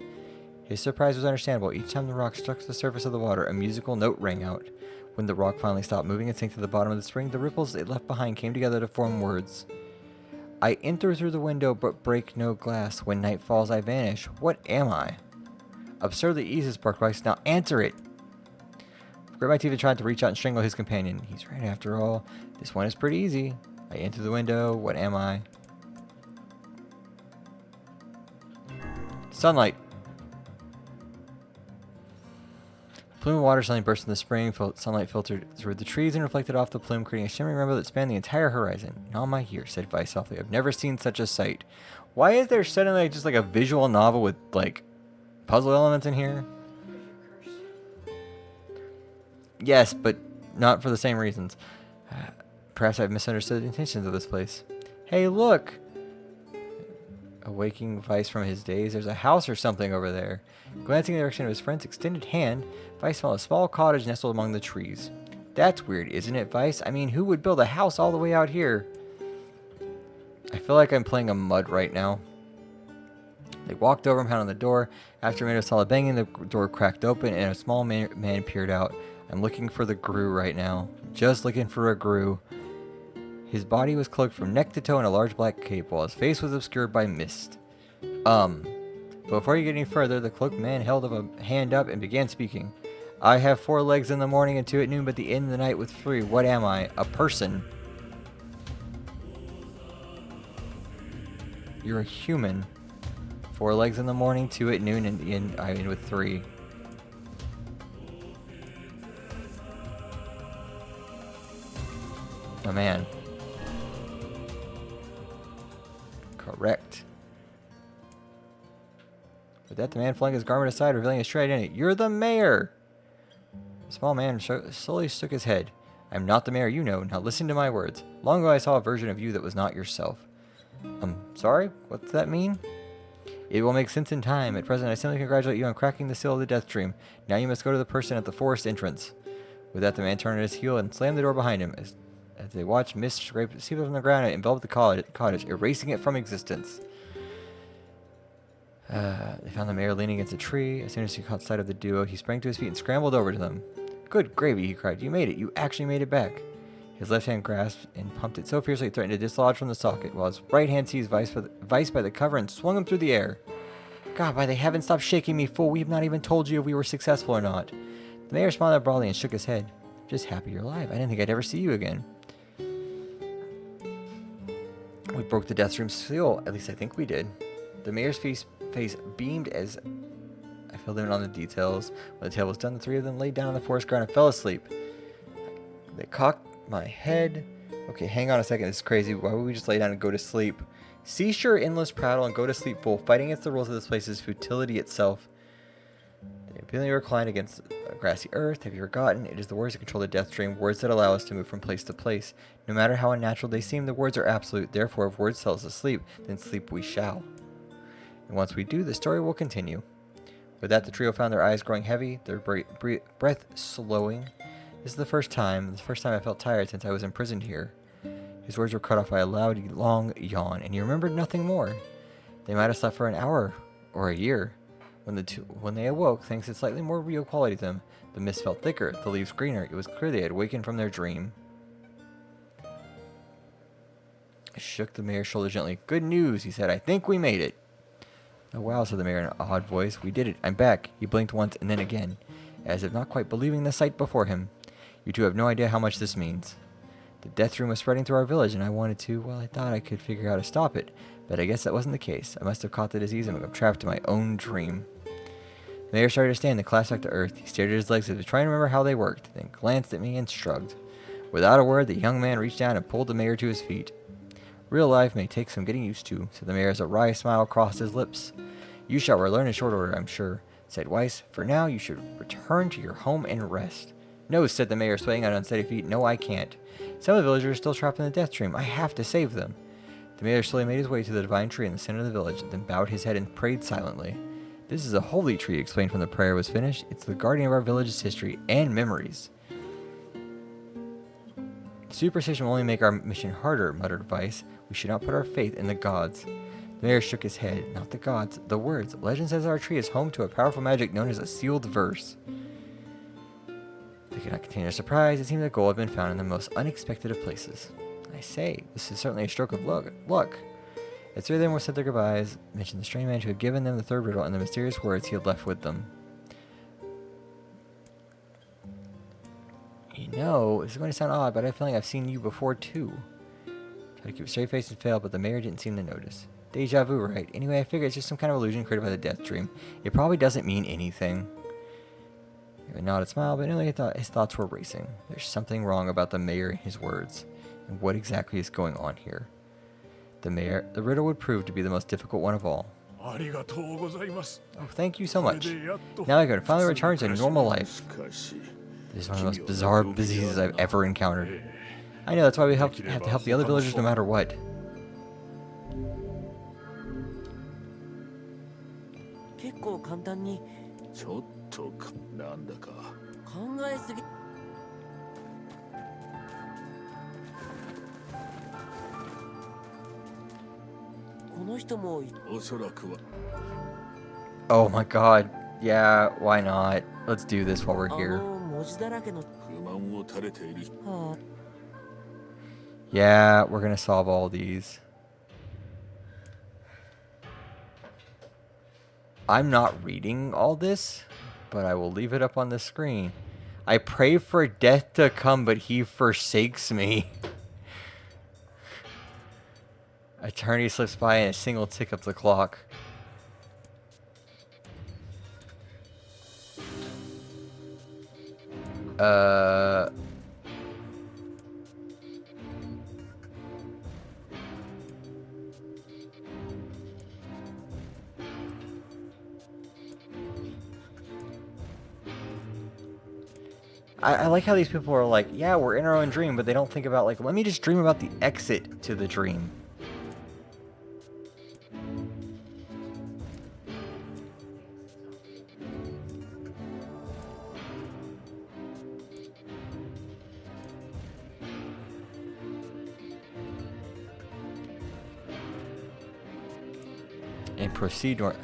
A: His surprise was understandable. Each time the rock struck the surface of the water, a musical note rang out. When the rock finally stopped moving and sank to the bottom of the spring, the ripples it left behind came together to form words. I enter through the window but break no glass. When night falls, I vanish. What am I? Absurdly easy, sparked Vice. Now answer it! Grit my teeth and tried to reach out and strangle his companion. He's right after all. This one is pretty easy. I enter the window. What am I? Sunlight. A plume of water suddenly burst in the spring. Sunlight filtered through the trees and reflected off the plume, creating a shimmering rainbow that spanned the entire horizon. In all my years, said Vice softly, I've never seen such a sight. Why is there suddenly just like a visual novel with like puzzle elements in here? Yes, but not for the same reasons. Perhaps I've misunderstood the intentions of this place. Hey, look! Awaking Vice from his daze, there's a house or something over there. Glancing in the direction of his friend's extended hand, Vice found a small cottage nestled among the trees. That's weird, isn't it, Vice? I mean, who would build a house all the way out here? I feel like I'm playing a mud right now. They walked over and pounded on the door. After a minute of solid banging, the door cracked open and a small man peered out. I'm looking for the Gru right now. Just looking for a Gru. His body was cloaked from neck to toe in a large black cape, while his face was obscured by mist. Before you get any further, the cloaked man held a hand up and began speaking. I have 4 legs in the morning and 2 at noon, but the end of the night with 3. What am I? A person. You're a human. 4 legs in the morning, 2 at noon, and I mean with 3. Oh man. Correct. With that, the man flung his garment aside, revealing his true identity. You're the mayor! The small man slowly shook his head. I am not the mayor you know. Now listen to my words. Long ago I saw a version of you that was not yourself. Sorry? What's that mean? It will make sense in time. At present, I simply congratulate you on cracking the seal of the death dream. Now you must go to the person at the forest entrance. With that, the man turned on his heel and slammed the door behind him. As they watched mist scrape seep from the ground and envelop the cottage, erasing it from existence. They found the mayor leaning against a tree. As soon as he caught sight of the duo, he sprang to his feet and scrambled over to them. Good gravy, he cried. You made it. You actually made it back. His left hand grasped and pumped it so fiercely it threatened to dislodge from the socket, while his right hand seized Vice by the cover and swung him through the air. God, by the heavens, stop shaking me, fool. We have not even told you if we were successful or not. The mayor smiled broadly and shook his head. Just happy you're alive. I didn't think I'd ever see you again. We broke the death room seal. At least I think we did. The mayor's face beamed as... filled in on the details. When the tale was done, the three of them laid down on the forest ground and fell asleep. They cocked my head. Okay, hang on a second. This is crazy. Why would we just lay down and go to sleep? Cease your endless prattle and go to sleep, fool. Fighting against the rules of this place is futility itself. They appealingly reclined against grassy earth. Have you forgotten? It is the words that control the death dream, words that allow us to move from place to place. No matter how unnatural they seem, the words are absolute. Therefore, if words tell us to sleep, then sleep we shall. And once we do, the story will continue. With that, the trio found their eyes growing heavy, their breath slowing. This is the first time I felt tired since I was imprisoned here. His words were cut off by a loud, long yawn, and he remembered nothing more. They might have slept for an hour or a year. When they awoke, things had slightly more real quality to them. The mist felt thicker, the leaves greener. It was clear they had wakened from their dream. I shook the mayor's shoulder gently. Good news, he said. I think we made it. Oh wow, said the mayor in an odd voice. We did it. I'm back. He blinked once and then again, as if not quite believing the sight before him. You two have no idea how much this means. The death room was spreading through our village, and I wanted to, well, I thought I could figure out how to stop it. But I guess that wasn't the case. I must have caught the disease and become trapped in my own dream. The mayor started to stand and collapsed back to earth. He stared at his legs as if trying to remember how they worked, then glanced at me and shrugged. Without a word, the young man reached down and pulled the mayor to his feet. Real life may take some getting used to, said the mayor as a wry smile crossed his lips. You shall relearn in short order, I'm sure, said Weiss. For now, you should return to your home and rest. No, said the mayor, swaying on unsteady feet. No, I can't. Some of the villagers are still trapped in the death dream. I have to save them. The mayor slowly made his way to the divine tree in the center of the village, then bowed his head and prayed silently. This is a holy tree, explained when the prayer was finished. It's the guardian of our village's history and memories. Superstition will only make our mission harder, muttered Weiss. We should not put our faith in the gods. The mayor shook his head. Not the gods, the words. Legend says our tree is home to a powerful magic known as a sealed verse. They could not contain their surprise. It seemed that gold had been found in the most unexpected of places. I say, this is certainly a stroke of luck. As three of them said their goodbyes, mentioned the strange man who had given them the third riddle and the mysterious words he had left with them. You know, this is going to sound odd, but I have a feeling I've seen you before too. Tried to keep a straight face and failed, but the mayor didn't seem to notice. Deja vu, right? Anyway, I figure it's just some kind of illusion created by the death dream. It probably doesn't mean anything. He nodded, smiled, but inwardly his thoughts were racing. There's something wrong about the mayor and his words. And what exactly is going on here? The riddle would prove to be the most difficult one of all. Oh, thank you so much. Now I can finally return to normal life. This is one of the most bizarre diseases I've ever encountered. I know, that's why we have to help the other villagers no matter what. Oh my god. Yeah, why not? Let's do this while we're here. Yeah, we're gonna solve all these. I'm not reading all this, but I will leave it up on the screen. I pray for death to come, but he forsakes me. Eternity slips by and a single tick of the clock. I like how these people are like, yeah, we're in our own dream, but they don't think about, like, let me just dream about the exit to the dream. And proceed north.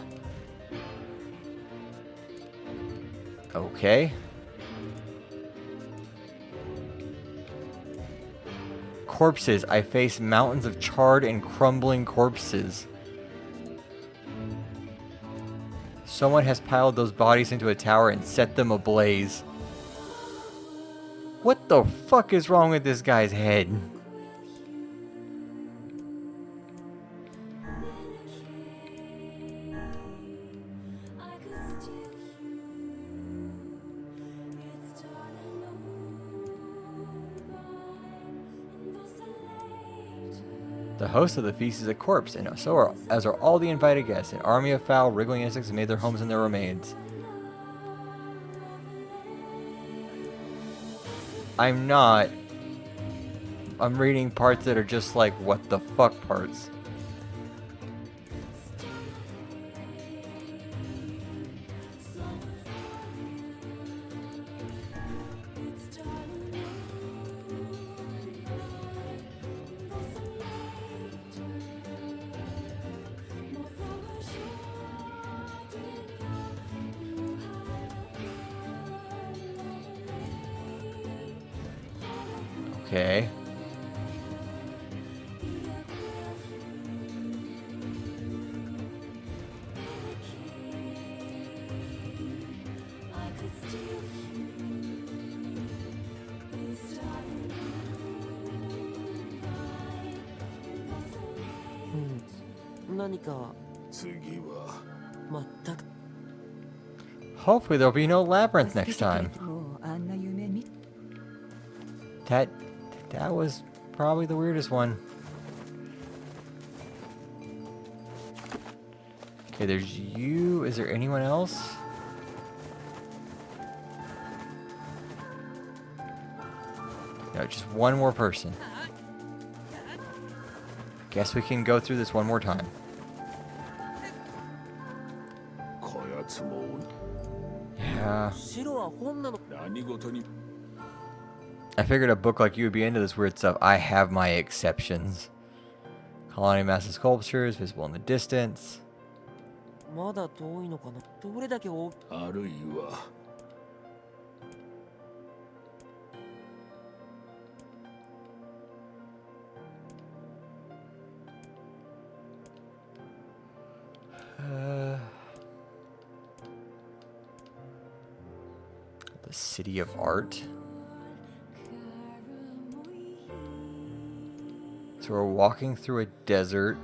A: Okay. Corpses. I face mountains of charred and crumbling corpses. Someone has piled those bodies into a tower and set them ablaze. What the fuck is wrong with this guy's head? The host of the feast is a corpse, and so are, as are all the invited guests. An army of foul, wriggling insects have made their homes in their remains. I'm not. I'm reading parts that are just like, what the fuck parts. Okay. Hopefully there'll be no labyrinth next time. That was probably the weirdest one. Okay, there's you. Is there anyone else? No, just one more person. Guess we can go through this one more time. Yeah. I figured a book like you would be into this weird stuff. I have my exceptions. Colony massive sculptures visible in the distance. The City of Art. So we're walking through a desert.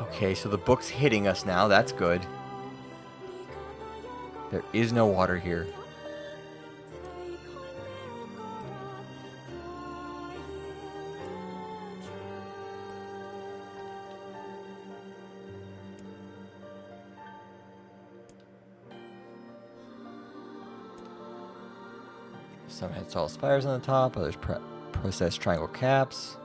A: Okay, so the book's hitting us now. That's good. There is no water here. Some had tall spires on the top, others processed triangle caps.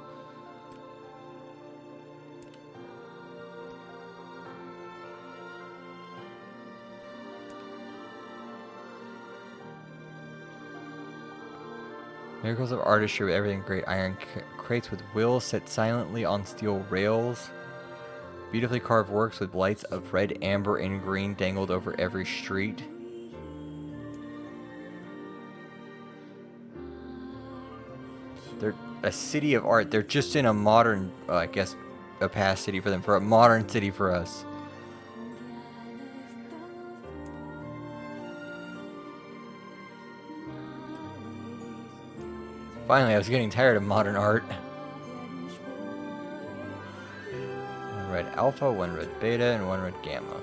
A: Miracles of artistry with everything great. Iron crates with wheels set silently on steel rails. Beautifully carved works with lights of red, amber, and green dangled over every street. They're a city of art. They're just in a modern, I guess, a past city for them, for a modern city for us. Finally, I was getting tired of modern art. One red alpha, one red beta, and one red gamma.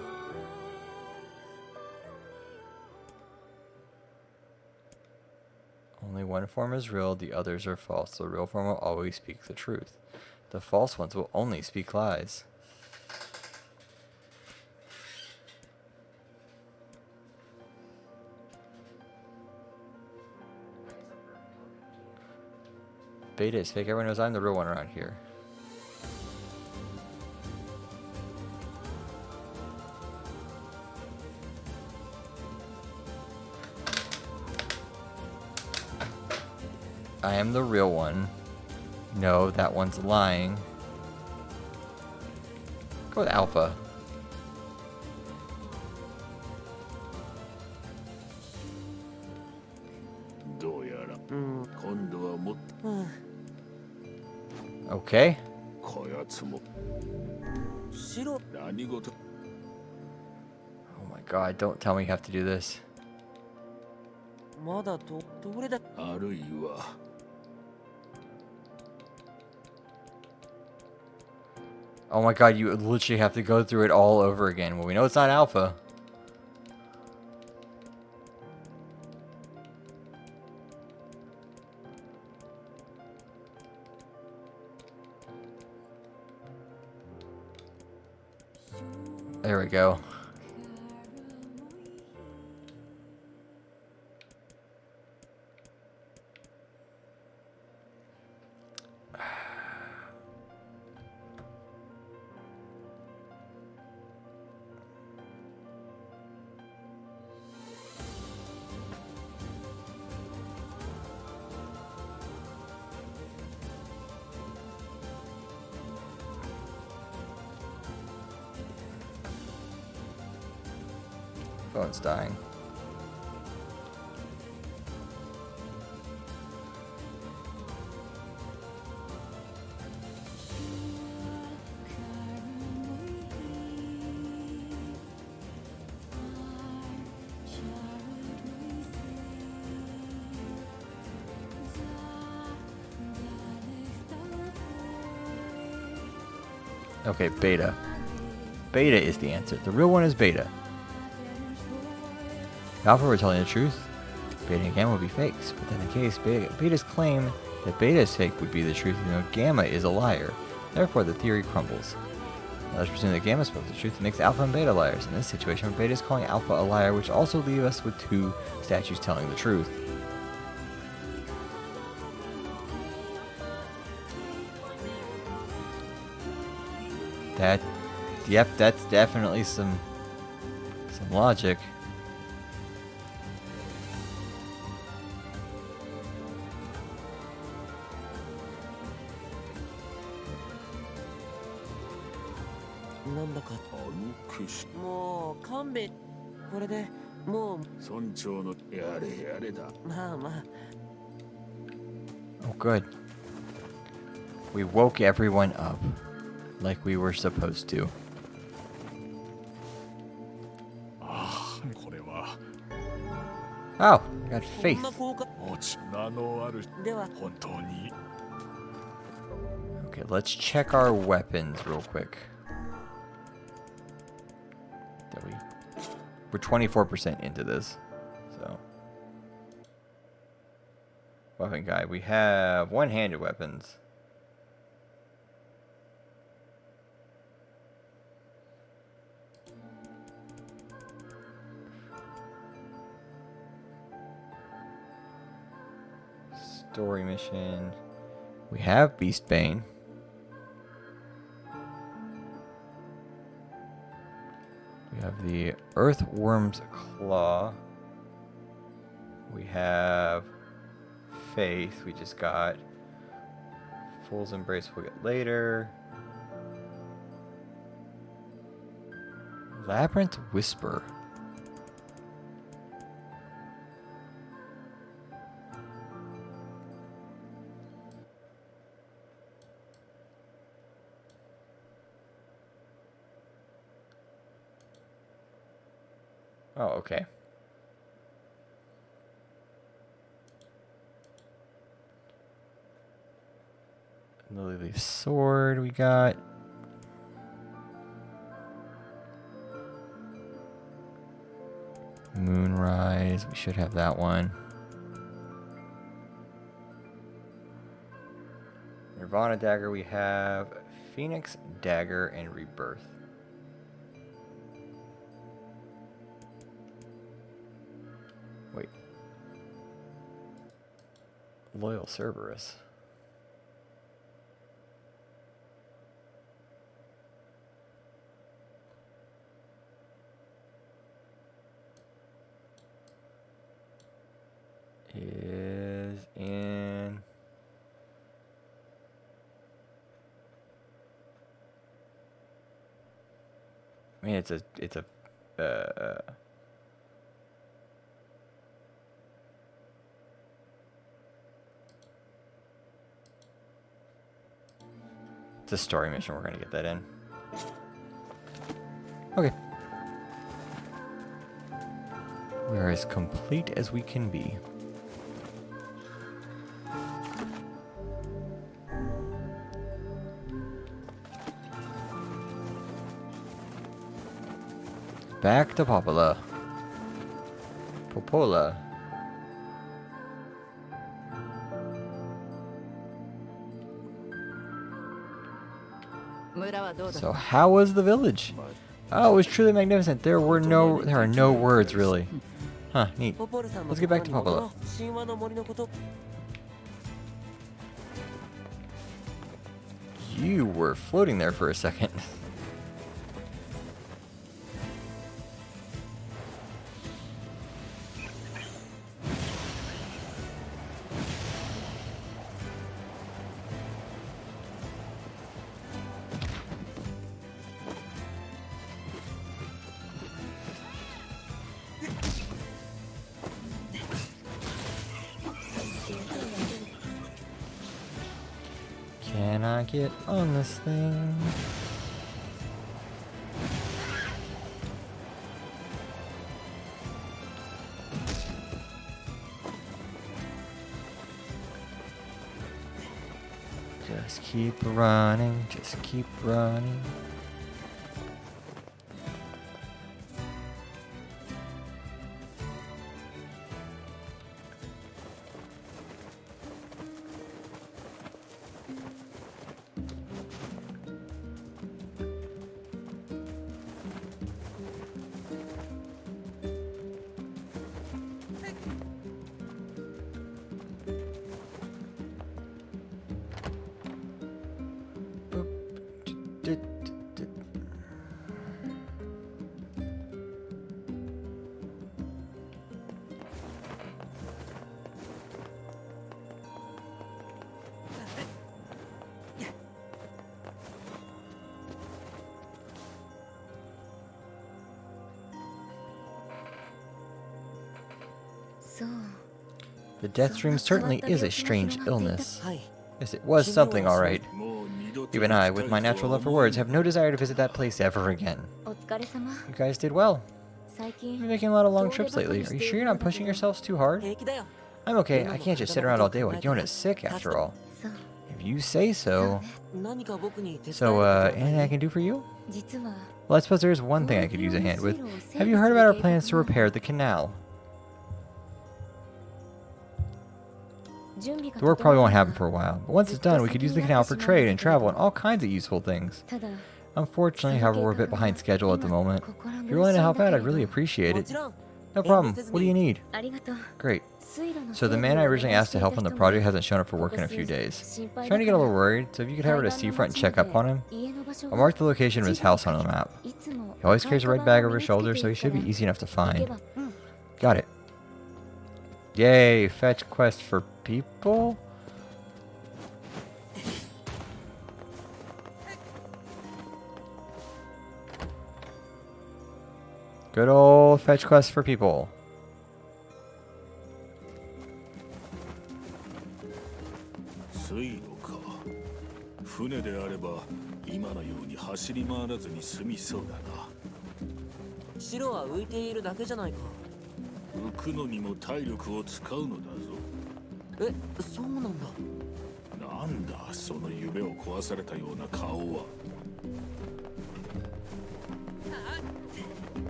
A: Only one form is real, the others are false. The real form will always speak the truth. The false ones will only speak lies. Beta is fake. Everyone knows I'm the real one around here. I am the real one. No, that one's lying. Go with Alpha.
C: 今度はもっと
A: Okay.
C: こやつも
B: 白
C: 何事
A: Oh my god, don't tell me you have to do this.
B: まだどれだ
C: あるいは
A: Oh my god, you literally have to go through it all over again. Well, we know it's not alpha. There we go. Phone's dying. Okay, beta. Beta is the answer. The real one is beta. If alpha were telling the truth, beta and gamma would be fakes. But then in case beta's claim that beta is fake would be the truth, even though gamma is a liar. Therefore, the theory crumbles. Now, let's presume that gamma spoke the truth. It makes alpha and beta liars. In this situation, beta is calling alpha a liar, which also leaves us with two statues telling the truth. Yep, that's definitely some logic.
B: もう勘弁これでもう
C: 村長のやれやれだ
B: まあまあ
A: Oh, good. We woke everyone up like we were supposed to.
C: ああこれは
A: Oh, got
B: こん
A: faith.
B: な効果
C: 持ち名のある
B: では
C: 本当に
A: Okay, let's check our weapons real quick. We're 24% into this, so. Weapon guide. We have one-handed weapons. Story mission. We have Beastbane. We have the Earthworm's Claw. We have Faith, we just got. Fool's Embrace we'll get later. Labyrinth Whisper. Oh, okay. Lily Leaf Sword we got. Moonrise, we should have that one. Nirvana Dagger, we have Phoenix Dagger and Rebirth. Wait. Loyal Cerberus. Is in I mean it's a It's a story mission. We're gonna get that in. Okay. We're as complete as we can be. Back to Popola. Popola. So how was the village? Oh, it was truly magnificent. There are no words really. Huh, neat. Let's get back to Popola. You were floating there for a second. Can I get on this thing? Just keep running, just keep running. The death dream certainly is a strange illness. Yes, it was something, alright. Even I, with my natural love for words, have no desire to visit that place ever again. You guys did well. You've been making a lot of long trips lately. Are you sure you're not pushing yourselves too hard? I'm okay. I can't just sit around all day while Yona's sick, after all. If you say so. So, anything I can do for you? Well, I suppose there is one thing I could use a hand with. Have you heard about our plans to repair the canal? The work probably won't happen for a while, but once it's done, we could use the canal for trade and travel and all kinds of useful things. Unfortunately, however, we're a bit behind schedule at the moment. If you're willing to help out, I'd really appreciate it. No problem. What do you need? Great. So the man I originally asked to help on the project hasn't shown up for work in a few days. I'm trying to get a little worried, so if you could head over to Seafront and check up on him. I'll mark the location of his house on the map. He always carries a red bag over his shoulder, so he should be easy enough to find. Got it. Yay, fetch quest for people? Good old fetch quest for people.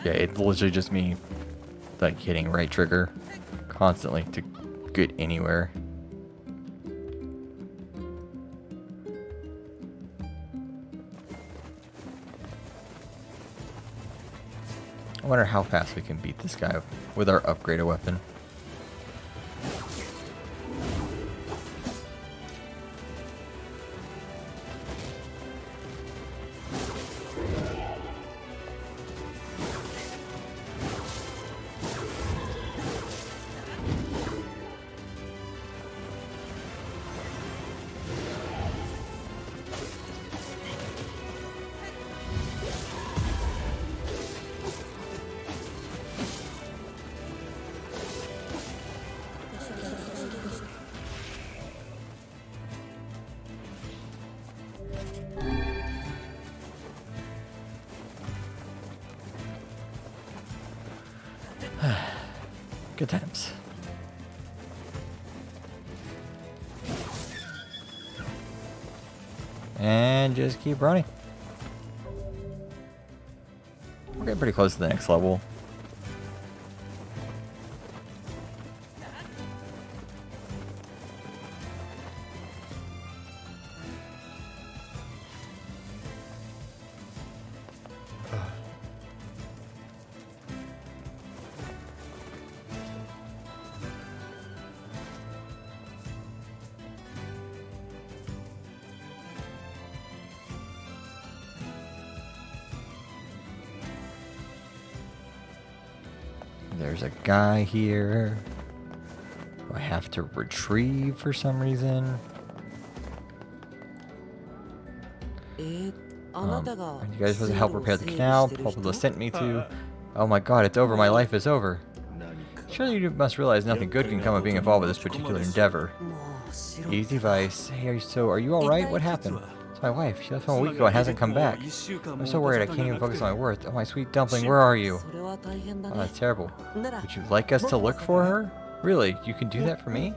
A: Yeah, it's literally just me, like, hitting right trigger constantly to get anywhere. I wonder how fast we can beat this guy with our upgraded weapon. Good times. And just keep running. We're getting pretty close to the next level. There's a guy here who I have to retrieve for some reason. You guys supposed to help repair the canal Popula sent me to. Oh my god, it's over. My life is over. Surely you must realize nothing good can come of being involved with this particular endeavor. Easy Vice. Hey, are you alright? What happened? It's my wife. She left home a week ago and hasn't come back. I'm so worried I can't even focus on my work. Oh, my sweet dumpling, where are you? Oh, that's terrible. Would you like us to look for her? Really? You can do that for me?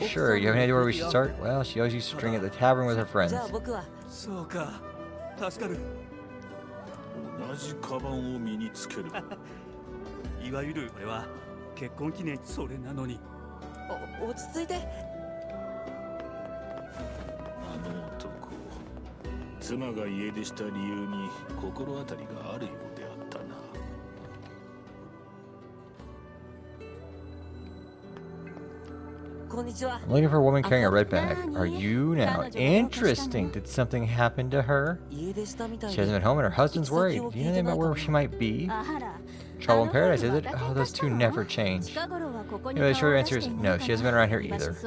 A: Sure. You have any idea where we should start? Well, she always used to drink at the tavern with her friends.
C: そうか助かる同じカバンを身につける
J: いわゆるこれは結婚記念それなのに
B: 落ち着いて
C: あの男妻が家出した理由に心当たりがあるようであったな
A: I'm looking for a woman carrying a red bag. Are you now? Interesting. Did something happen to her? She hasn't been home and her husband's worried. Do you know anything about where she might be? Trouble in paradise, is it? Oh, those two never change. Anyway, the short answer is no, she hasn't been around here either.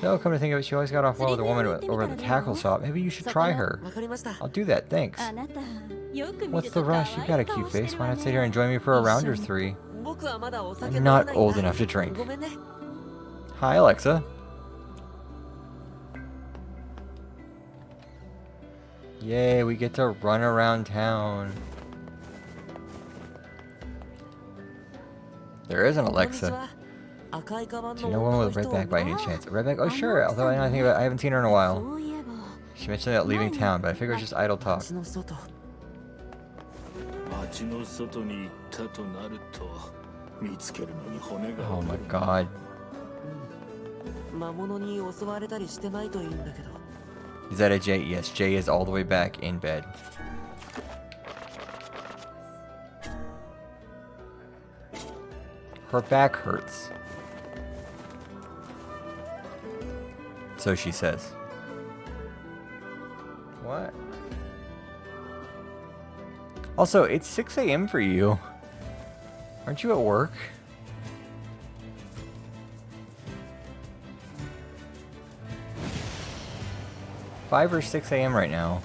A: No, come to think of it, she always got off well with a woman over at the tackle shop. Maybe you should try her. I'll do that, thanks. What's the rush? You got a cute face. Why not sit here and join me for a round or three? I'm not old enough to drink. Hi, Alexa. Yay, we get to run around town. There is an Alexa. Do you know one with a red bag by any chance? A red bag? Oh, sure. Although I haven't seen her in a while. She mentioned about leaving town, but I figure it's just idle talk. Oh my god. Is that a Jay? Yes, Jay is all the way back in bed. Her back hurts. So she says. What? Also, it's 6 a.m. for you. Aren't you at work? Five or 6 a.m. right now.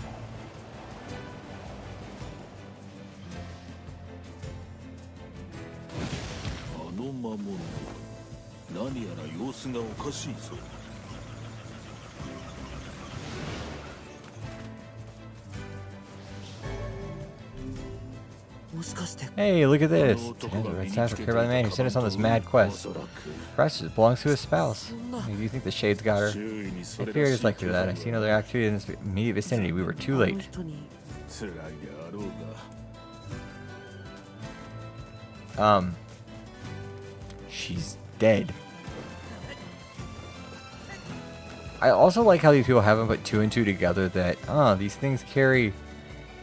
A: Hey, look at this. It's time to care about the man who sent us on this mad quest. Perhaps it belongs to his spouse. Hey, do you think the shades got her? I figured it's likely that. I see no other activity in this immediate vicinity. We were too late. She's dead. I also like how these people haven't put two and two together that, these things carry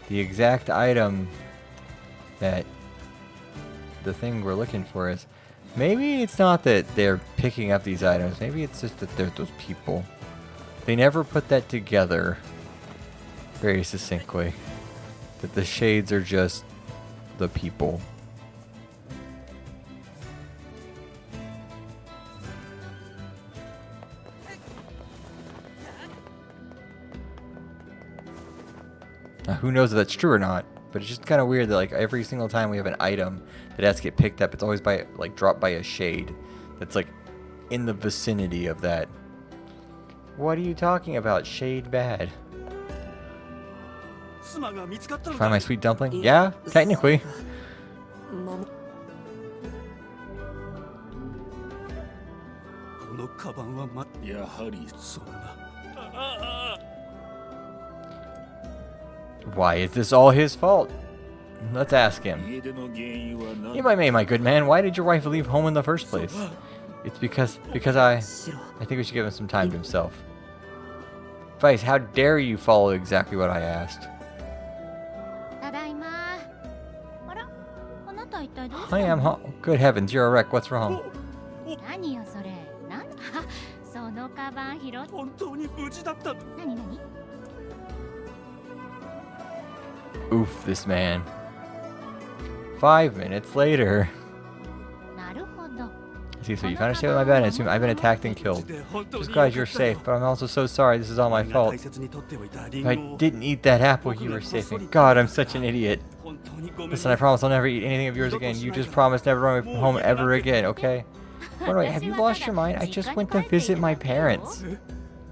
A: the exact item that the thing we're looking for is. Maybe it's not that they're picking up these items. Maybe it's just that they're those people. They never put that together very succinctly. That the shades are just the people. Now, who knows if that's true or not? But it's just kind of weird that like every single time we have an item that has to get picked up, it's always by like dropped by a shade that's like in the vicinity of that. What are you talking about? Shade bad. Find my sweet dumpling? Yeah, technically.
J: のカバンは
C: やはり
J: そんな。
A: Why is this all his fault? Let's ask him.
C: 家出の原因は何
A: If I may, my good man, why did your wife leave home in the first place? It's because I think we should give him some time to himself. Vice, how dare you follow exactly what I asked?
H: ただいま。あら、あなた一体どうした
A: I am
H: の？
A: Good heavens, you're a wreck. What's wrong?
H: 何よそれ。なん？あ、そのカバン拾っ。
J: 本当に無事だった。
H: 何何？
A: Oof, this man. 5 minutes later.
H: なるほど。
A: See, so you found a stay with my bed and assume I've been attacked and killed. Just glad you're safe, but I'm also so sorry this is all my fault. If I didn't eat that apple, you were safe. And God, I'm such an idiot. Listen, I promise I'll never eat anything of yours again. You just promised never to run away from home ever again, okay? By the way, have you lost your mind? I just went to visit my parents.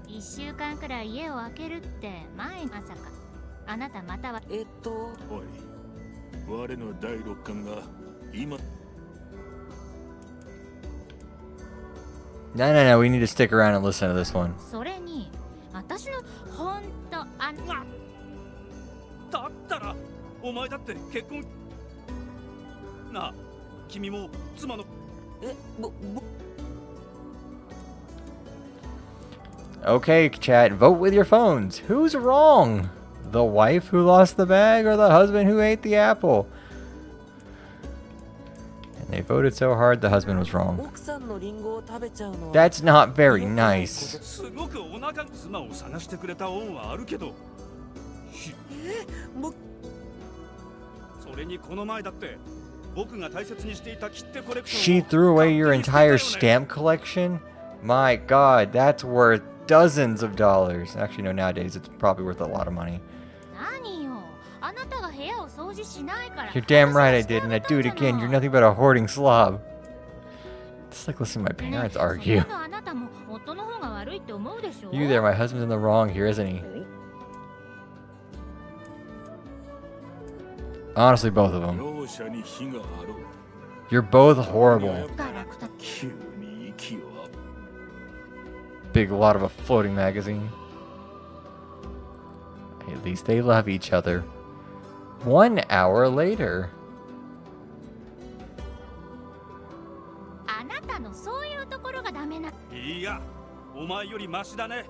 H: 1週間くらい家を空けるって前まさか。あなたまたは。
C: おい我の第六感が今
A: No, we need to stick around and listen to this one.
H: それに私の本当あんな。
J: だったらお前だって結婚なあ、君も妻の
A: Okay, chat, vote with your phones. Who's wrong? The wife who lost the bag or the husband who ate the apple? And they voted so hard the husband was wrong.
B: 奥さんのリンゴを食べちゃうのは
A: That's not very nice.
J: すごくお腹妻を探してくれた恩はあるけど、
B: 僕
J: それにこの前だって僕が大切にしていた切手コレクション
A: She threw away your entire stamp collection? My god, that's worth dozens of dollars. Actually, no, nowadays it's probably worth a lot of money.
H: 何よ。あなたが部屋を掃除しないから。
A: You're damn right I did, and I'd do it again. You're nothing but a hoarding slob. It's like listening to my parents argue.
H: そんなのあなたも夫の方が悪いって思うでしょ。
A: You there, my husband's in the wrong here, isn't he? Honestly, both of them.
C: 両者に非があろう
A: You're both horrible.
C: 急に息を合う
A: Big lot of a floating magazine. At least they love each other. 1 hour later.
H: あなたのそういうところがダメな。
J: いや、お前よりマシだね。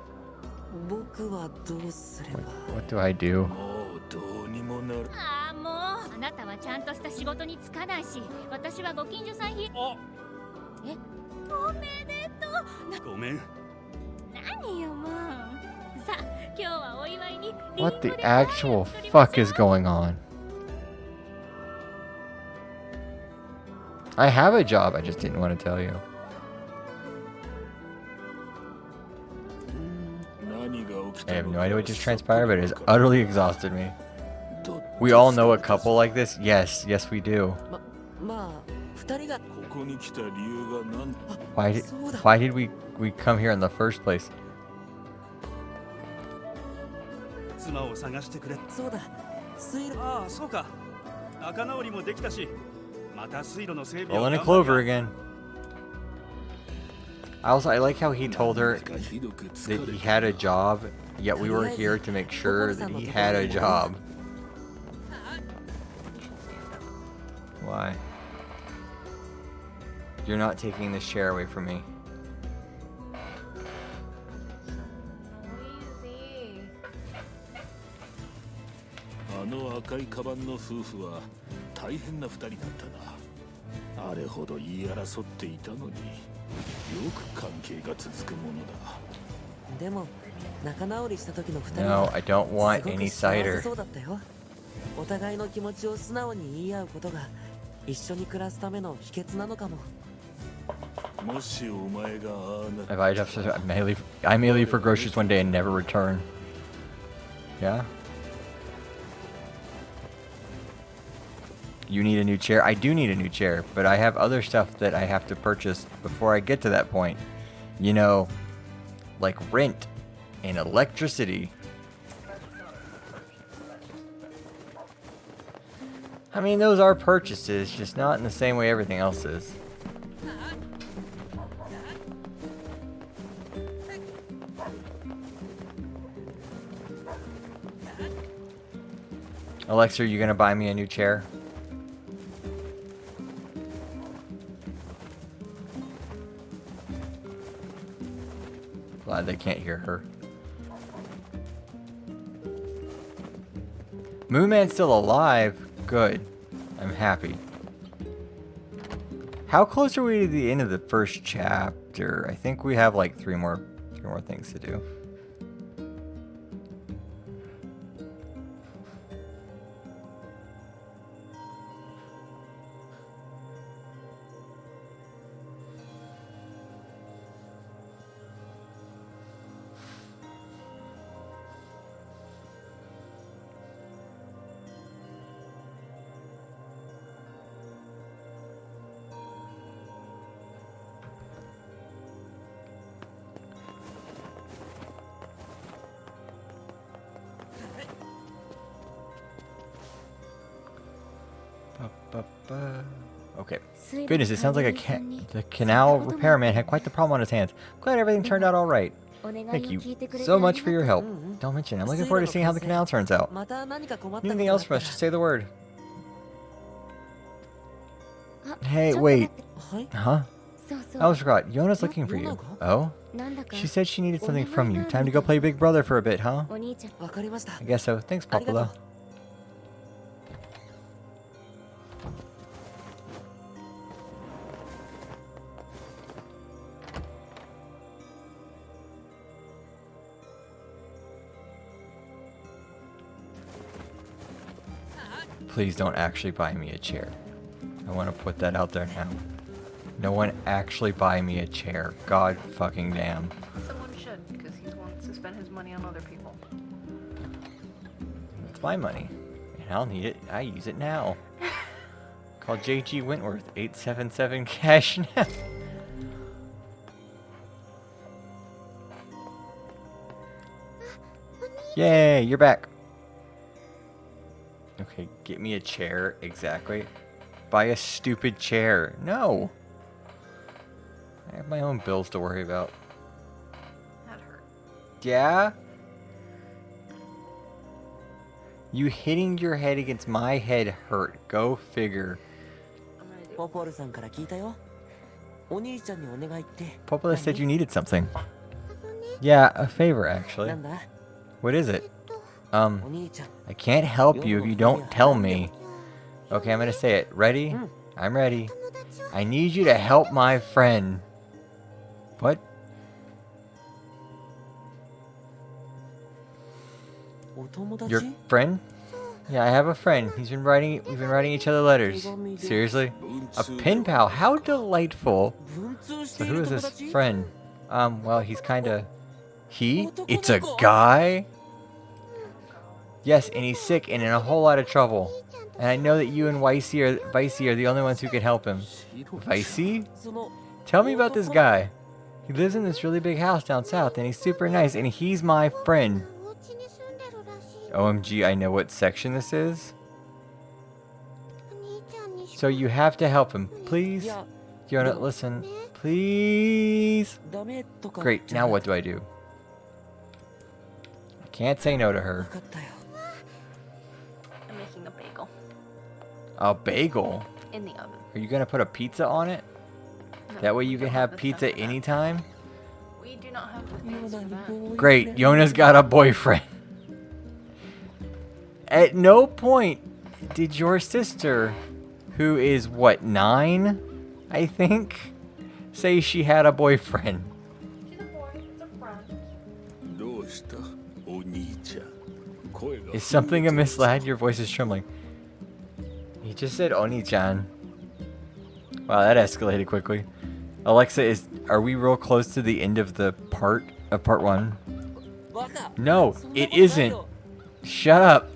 B: 僕はどうすれば
A: What do I do?
C: もうどうにもなる
H: ああもうあなたはちゃんとした仕事に就かないし、私はご近所さんひ。
J: あ、
H: え、おめでとう。
J: ごめん。
H: 何よもう。さあ今日はお祝いに。
A: What the actual fuck is going on? I have a job, I just didn't want to tell you.
C: 何が起き
A: I
C: た
A: have
C: の
A: no
C: か
A: idea what just transpired, but it has utterly exhausted me.
C: ど
A: We all know a couple like this? Yes, yes we do.
B: まあ二人が
C: ここに来た理由が何
A: Why did we come here in the first place?
J: 妻を探してくれ。
B: そうだ水路
J: ああ、そうか。仲直りもできたし、また水路の整備を
A: Rolling a
J: 頑張る
A: clover
J: よ。
A: again. I like how he told her
C: かひどく疲
A: that
C: れ
A: he had a job, yet we were here to make sure that he had a job. Why? You're not taking this chair away from me.
C: あの赤いカバンの夫婦は大変な二人だったなあれほど言い争っていたのによく関係が続くものだ
B: でも仲直りした時の二人
A: No,
B: は
A: I don't want
B: すごく
A: any
B: 幸せ
A: cider.
B: そうだったよ。お互いの気持ちを素直に言い合うことが一緒に暮らすための秘訣なのかも。
C: もしお前がああ
A: If
C: な
A: I have to, I may leave for groceries one day and never return. Yeah? You need a new chair? I do need a new chair, but I have other stuff that I have to purchase before I get to that point. You know, like rent and electricity. I mean, those are purchases, just not in the same way everything else is. Alexa, are you gonna buy me a new chair? Glad they can't hear her. Moonman's still alive. Good. I'm happy. How close are we to the end of the first chapter? I think we have like three more things to do. Okay. Goodness, it sounds like the canal repairman had quite the problem on his hands. Glad everything turned out all right. Thank you so much for your help. Don't mention it. I'm looking forward to seeing how the canal turns out. Anything else from us? Just say the word. Hey, wait. Huh? I almost forgot. Yona's looking for you. Oh? She said she needed something from you. Time to go play Big Brother for a bit, huh? I guess so. Thanks, Popolo. Please don't actually buy me a chair. I want to put that out there now. No one actually buy me a chair. God fucking damn.
K: Someone should, because he wants to spend his money on other people.
A: It's my money. And I'll need it. I use it now. Call JG Wentworth. 877 cash now. Yay, you're back. Okay, get me a chair. Exactly. Buy a stupid chair. No. I have my own bills to worry about.
K: That hurt.
A: Yeah? You hitting your head against my head hurt. Go figure. Popola said you needed something. Yeah, a favor actually. What is it? I can't help you if you don't tell me. Okay, I'm gonna say it. Ready? I'm ready. I need you to help my friend. What? Your friend? Yeah, I have a friend. We've been writing each other letters. Seriously? A pen pal? How delightful. So who is this friend? Well, he's kinda... He? It's a guy? Yes, and he's sick and in a whole lot of trouble. And I know that you and Vicey are the only ones who can help him. Vicey? Tell me about this guy. He lives in this really big house down south and he's super nice and he's my friend. OMG, I know what section this is. So you have to help him, please? Yona, listen, please? Great, now what do I do? I can't say no to her.
K: I'm making a bagel.
A: A bagel?
K: In the oven.
A: Are you gonna put a pizza on it?
K: No,
A: That way you can have pizza anytime?
K: We do not have the things for that.
A: Great, Yona's got a boyfriend. At no point did your sister, who is what, 9, I think, say she had a boyfriend.
K: She's a boy. It's a friend.
A: Is something amiss, lad? Your voice is trembling. He just said Oni-chan. Wow, that escalated quickly. Alexa, are we real close to the end of the part 1? No, it isn't. Shut up.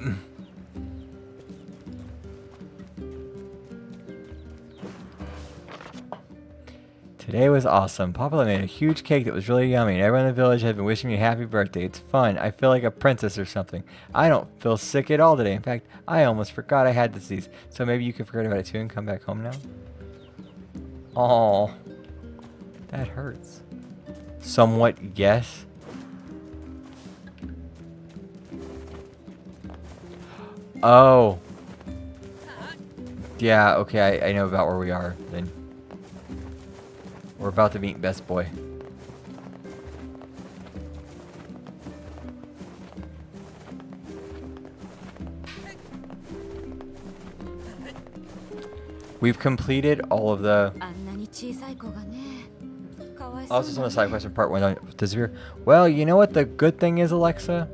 A: Today was awesome. Papa made a huge cake that was really yummy, and everyone in the village has been wishing me a happy birthday. It's fun. I feel like a princess or something. I don't feel sick at all today. In fact, I almost forgot I had disease. So maybe you can forget about it too and come back home now? Aw. That hurts. Somewhat, yes. Oh. Yeah, okay, I know about where we are then. We're about to meet Best Boy. We've completed all of the... Also, some of the side quests in part 1 don't disappear. Well, you know what the good thing is, Alexa?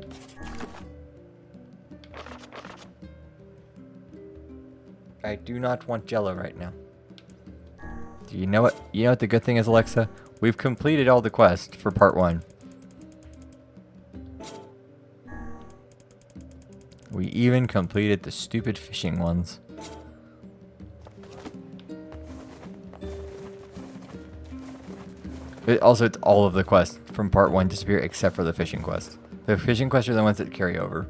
A: I do not want Jello right now. Do you know what? You know what the good thing is, Alexa? We've completed all the quests for part 1. We even completed the stupid fishing ones. But also, it's all of the quests from part 1 disappear except for the fishing quest. The fishing quests are the ones that carry over.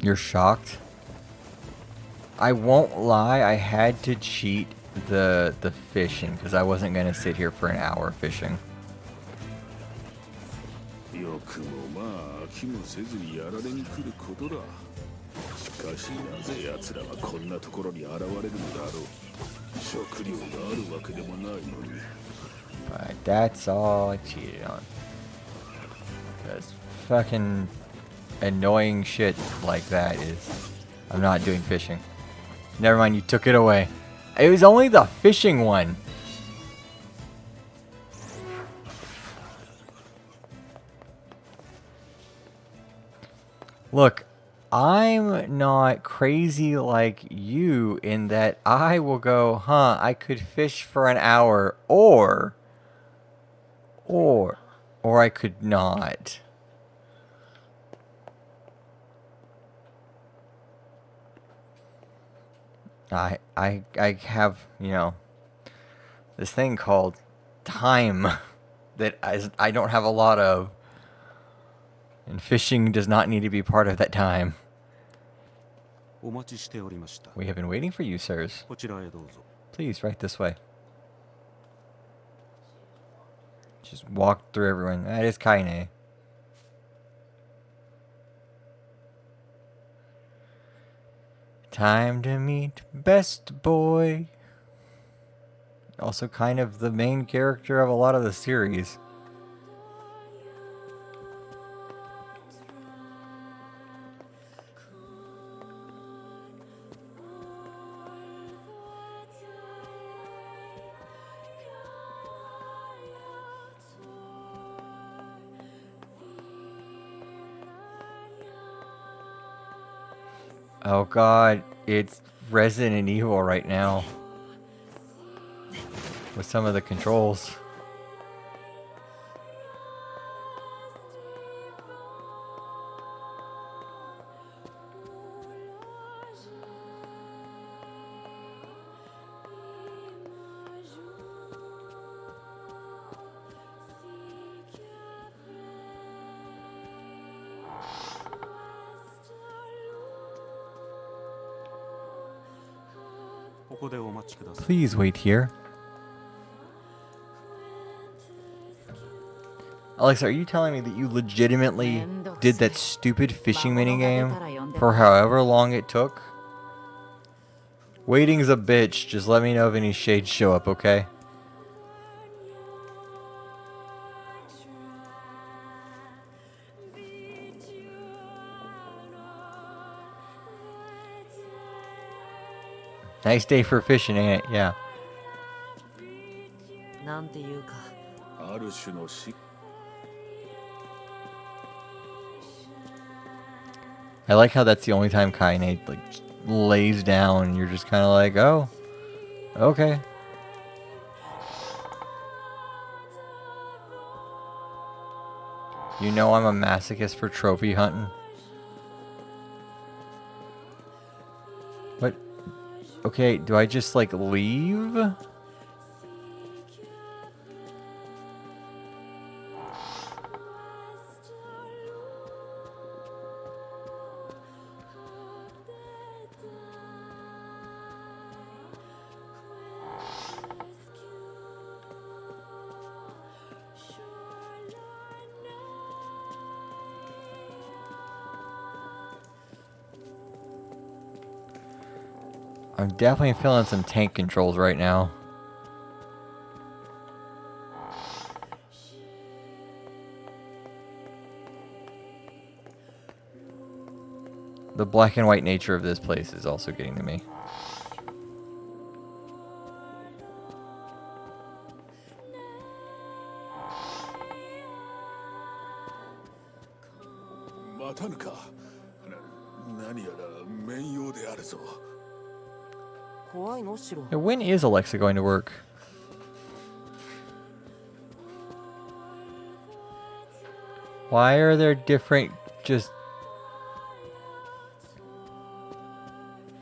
A: You're shocked? I won't lie, I had to cheat the fishing because I wasn't going to sit here for an hour fishing.
C: よくもまあ飽きもせずにやられに来ることだ。しかしなぜ奴らはこんなところに現れるのだろう。食料があるわけでもないのに。
A: But that's all I cheated on. Because fucking annoying shit like that is... I'm not doing fishing. Never mind, you took it away. It was only the fishing one. Look, I'm not crazy like you in that I will go, huh, I could fish for an hour, or I could not. I have, you know, this thing called time that I don't have a lot of. And fishing does not need to be part of that time. We have been waiting for you, sirs. Please, right this way. Just walk through everyone. That is Kaine. Time to meet Best Boy. Also kind of the main character of a lot of the series. Oh god, it's Resident Evil right now. With some of the controls. Please wait here. Alexa, are you telling me that you legitimately did that stupid fishing minigame for however long it took? Waiting's a bitch. Just let me know if any shades show up, okay? Nice day for fishing, ain't it? Yeah. I like how that's the only time Kaine like lays down and you're just kind of like, oh, okay. You know I'm a masochist for trophy hunting. What? Okay, do I just like leave? I'm definitely feeling some tank controls right now. The black and white nature of this place is also getting to me. Yeah, when is Alexa going to work? Why are there different just...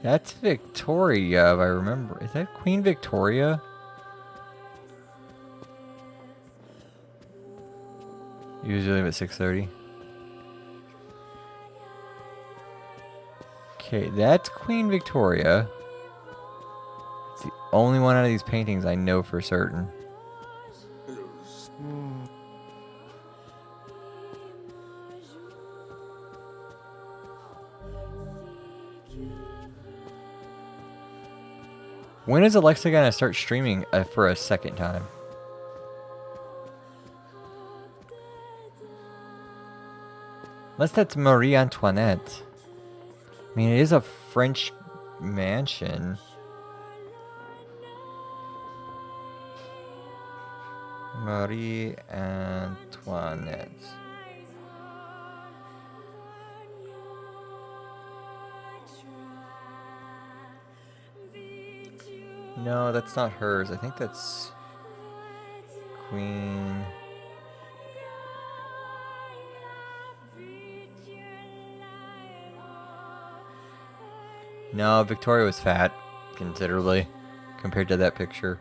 A: That's Victoria, if I remember. Is that Queen Victoria? Usually at 6:30. Okay, that's Queen Victoria. It's the only one out of these paintings I know for certain. When is Alexa gonna start streaming for a second time? Unless that's Marie Antoinette. I mean, it is a French mansion. Marie Antoinette. No, that's not hers. I think that's Queen. No, Victoria was fat, considerably, compared to that picture.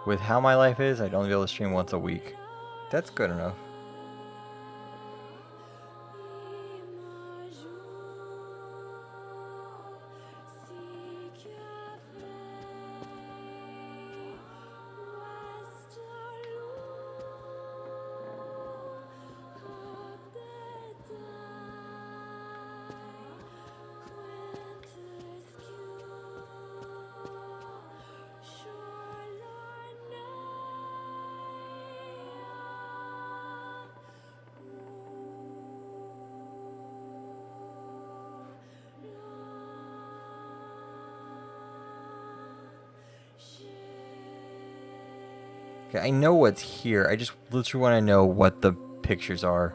A: With how my life is, I'd only be able to stream once a week. That's good enough. Okay, I know what's here. I just literally want to know what the pictures are.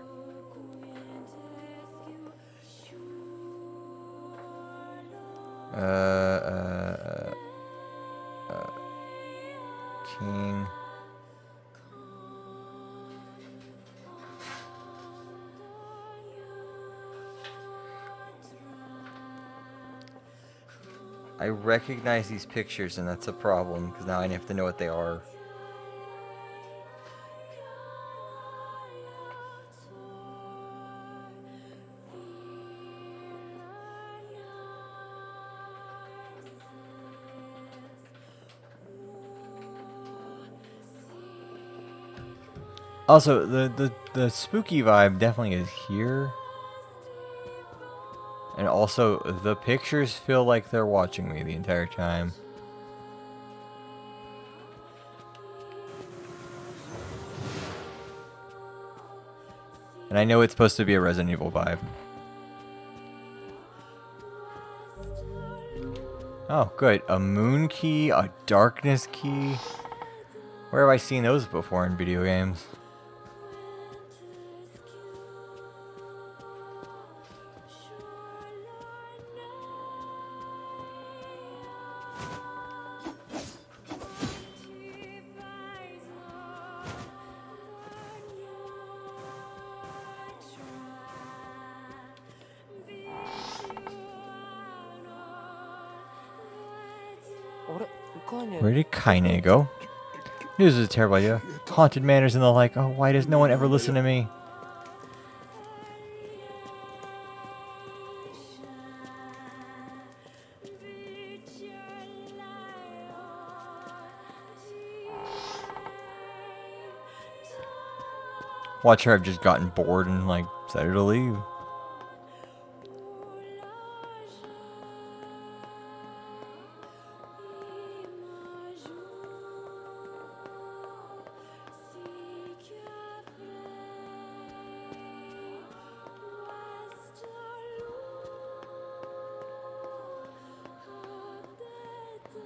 A: King. I recognize these pictures, and that's a problem, because now I have to know what they are. Also, the spooky vibe definitely is here. And also, the pictures feel like they're watching me the entire time. And I know it's supposed to be a Resident Evil vibe. Oh, good. A moon key, a darkness key. Where have I seen those before in video games? Where did Kaine go? News is a terrible idea. Haunted manors and the like. Oh, why does no one ever listen to me? Watch her have just gotten bored and like decided to leave.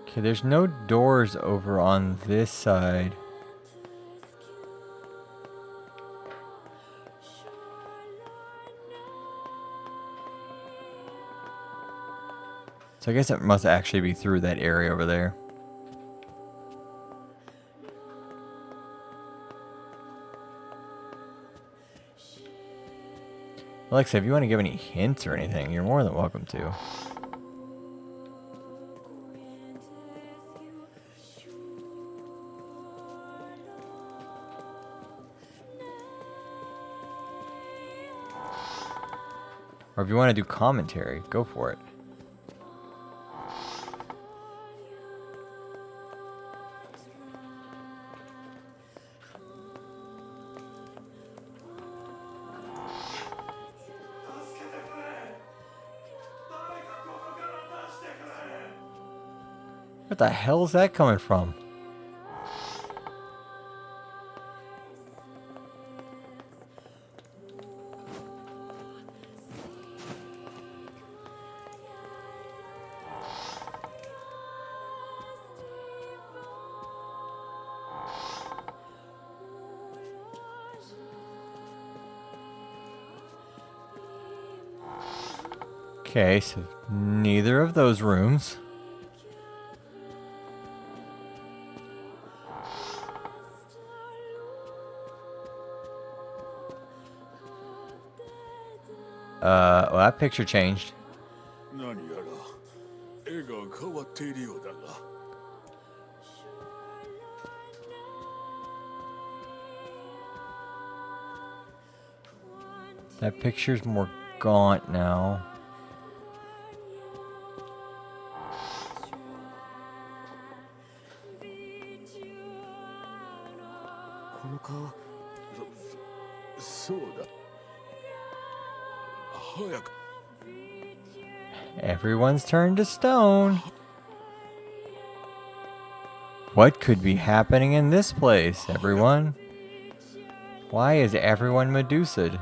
A: Okay, there's no doors over on this side. So I guess it must actually be through that area over there. Alexa, if you want to give any hints or anything, you're more than welcome to. Or if you want to do commentary, go for it. What the hell is that coming from? Okay, so neither of those rooms. Well, that picture changed.
C: 何やら絵が変わっているようだな。
A: That picture's more gaunt now. Everyone's turned to stone. What could be happening in this place, everyone? Why is everyone Medusa'd?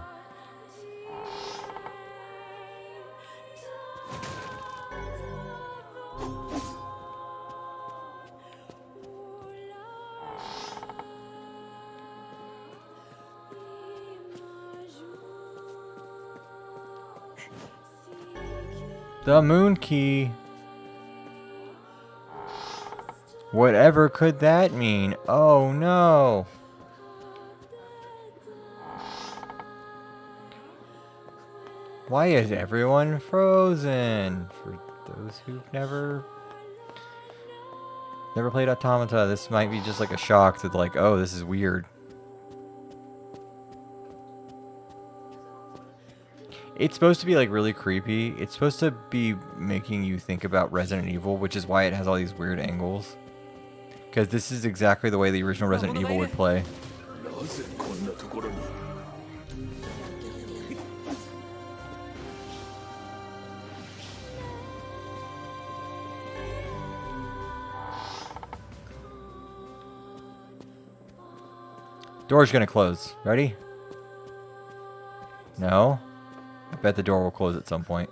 A: The moon key. Whatever could that mean? Oh no. Why is everyone frozen? For those who've never played Automata, this might be just like a shock to like, oh, this is weird. It's supposed to be like really creepy. It's supposed to be making you think about Resident Evil, which is why it has all these weird angles. Because this is exactly the way the original Resident Evil would play. Door's gonna close. Ready? No? I bet the door will close at some point.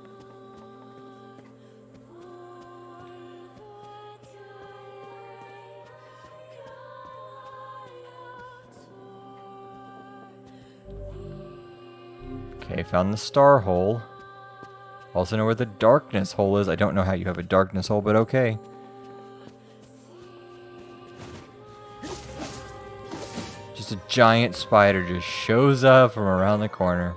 A: Okay, found the star hole. Also know where the darkness hole is. I don't know how you have a darkness hole, but okay. Just a giant spider just shows up from around the corner.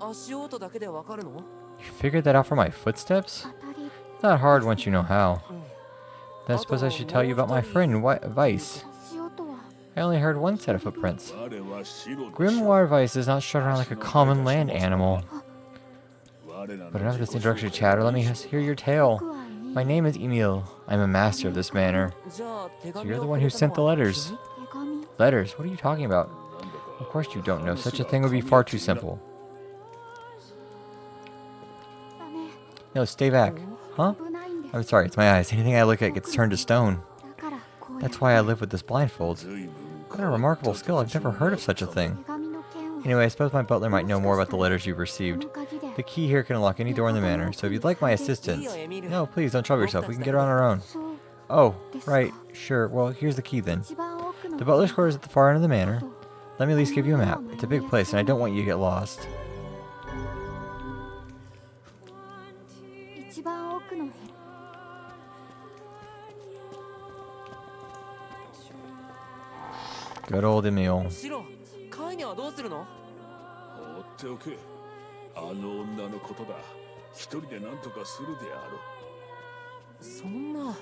B: 足音だけでわかるの？
A: You figured that out from my footsteps? It's not hard once you know how. Then I suppose I should tell you about my friend, Vice. I only heard one set of footprints. Grimoire Vice does not strut around like a common land animal. But enough of this introductory chatter, let me hear your tale. My name is Emil. I'm a master of this manor. So you're the one who sent the letters. Letters? What are you talking about? Of course you don't know. Such a thing would be far too simple. No, stay back. Huh? I'm sorry, it's my eyes. Anything I look at gets turned to stone. That's why I live with this blindfold. What a remarkable skill. I've never heard of such a thing. Anyway, I suppose my butler might know more about the letters you've received. The key here can unlock any door in the manor, so if you'd like my assistance... No, please, don't trouble yourself. We can get her on our own. Oh, right. Sure. Well, here's the key then. The butler's quarters at the far end of the manor. Let me at least give you a map. It's a big place, and I don't want you to get lost. Good old Emil.
B: カイネはどうするの？
C: 放っておけ。あの女のことだ。一人で何とかするであろう。
B: そんな。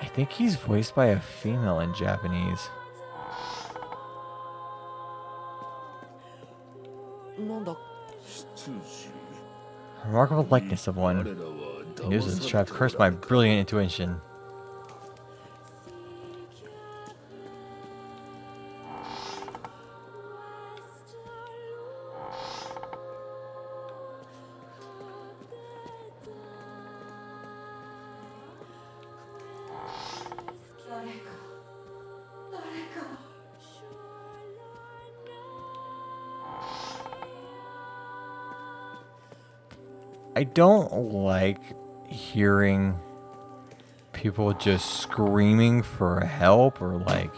A: I think he's voiced by a female in Japanese.
B: なんだ。
A: Remarkable likeness of one. The news of this trap cursed my brilliant intuition. I don't like hearing people just screaming for help or like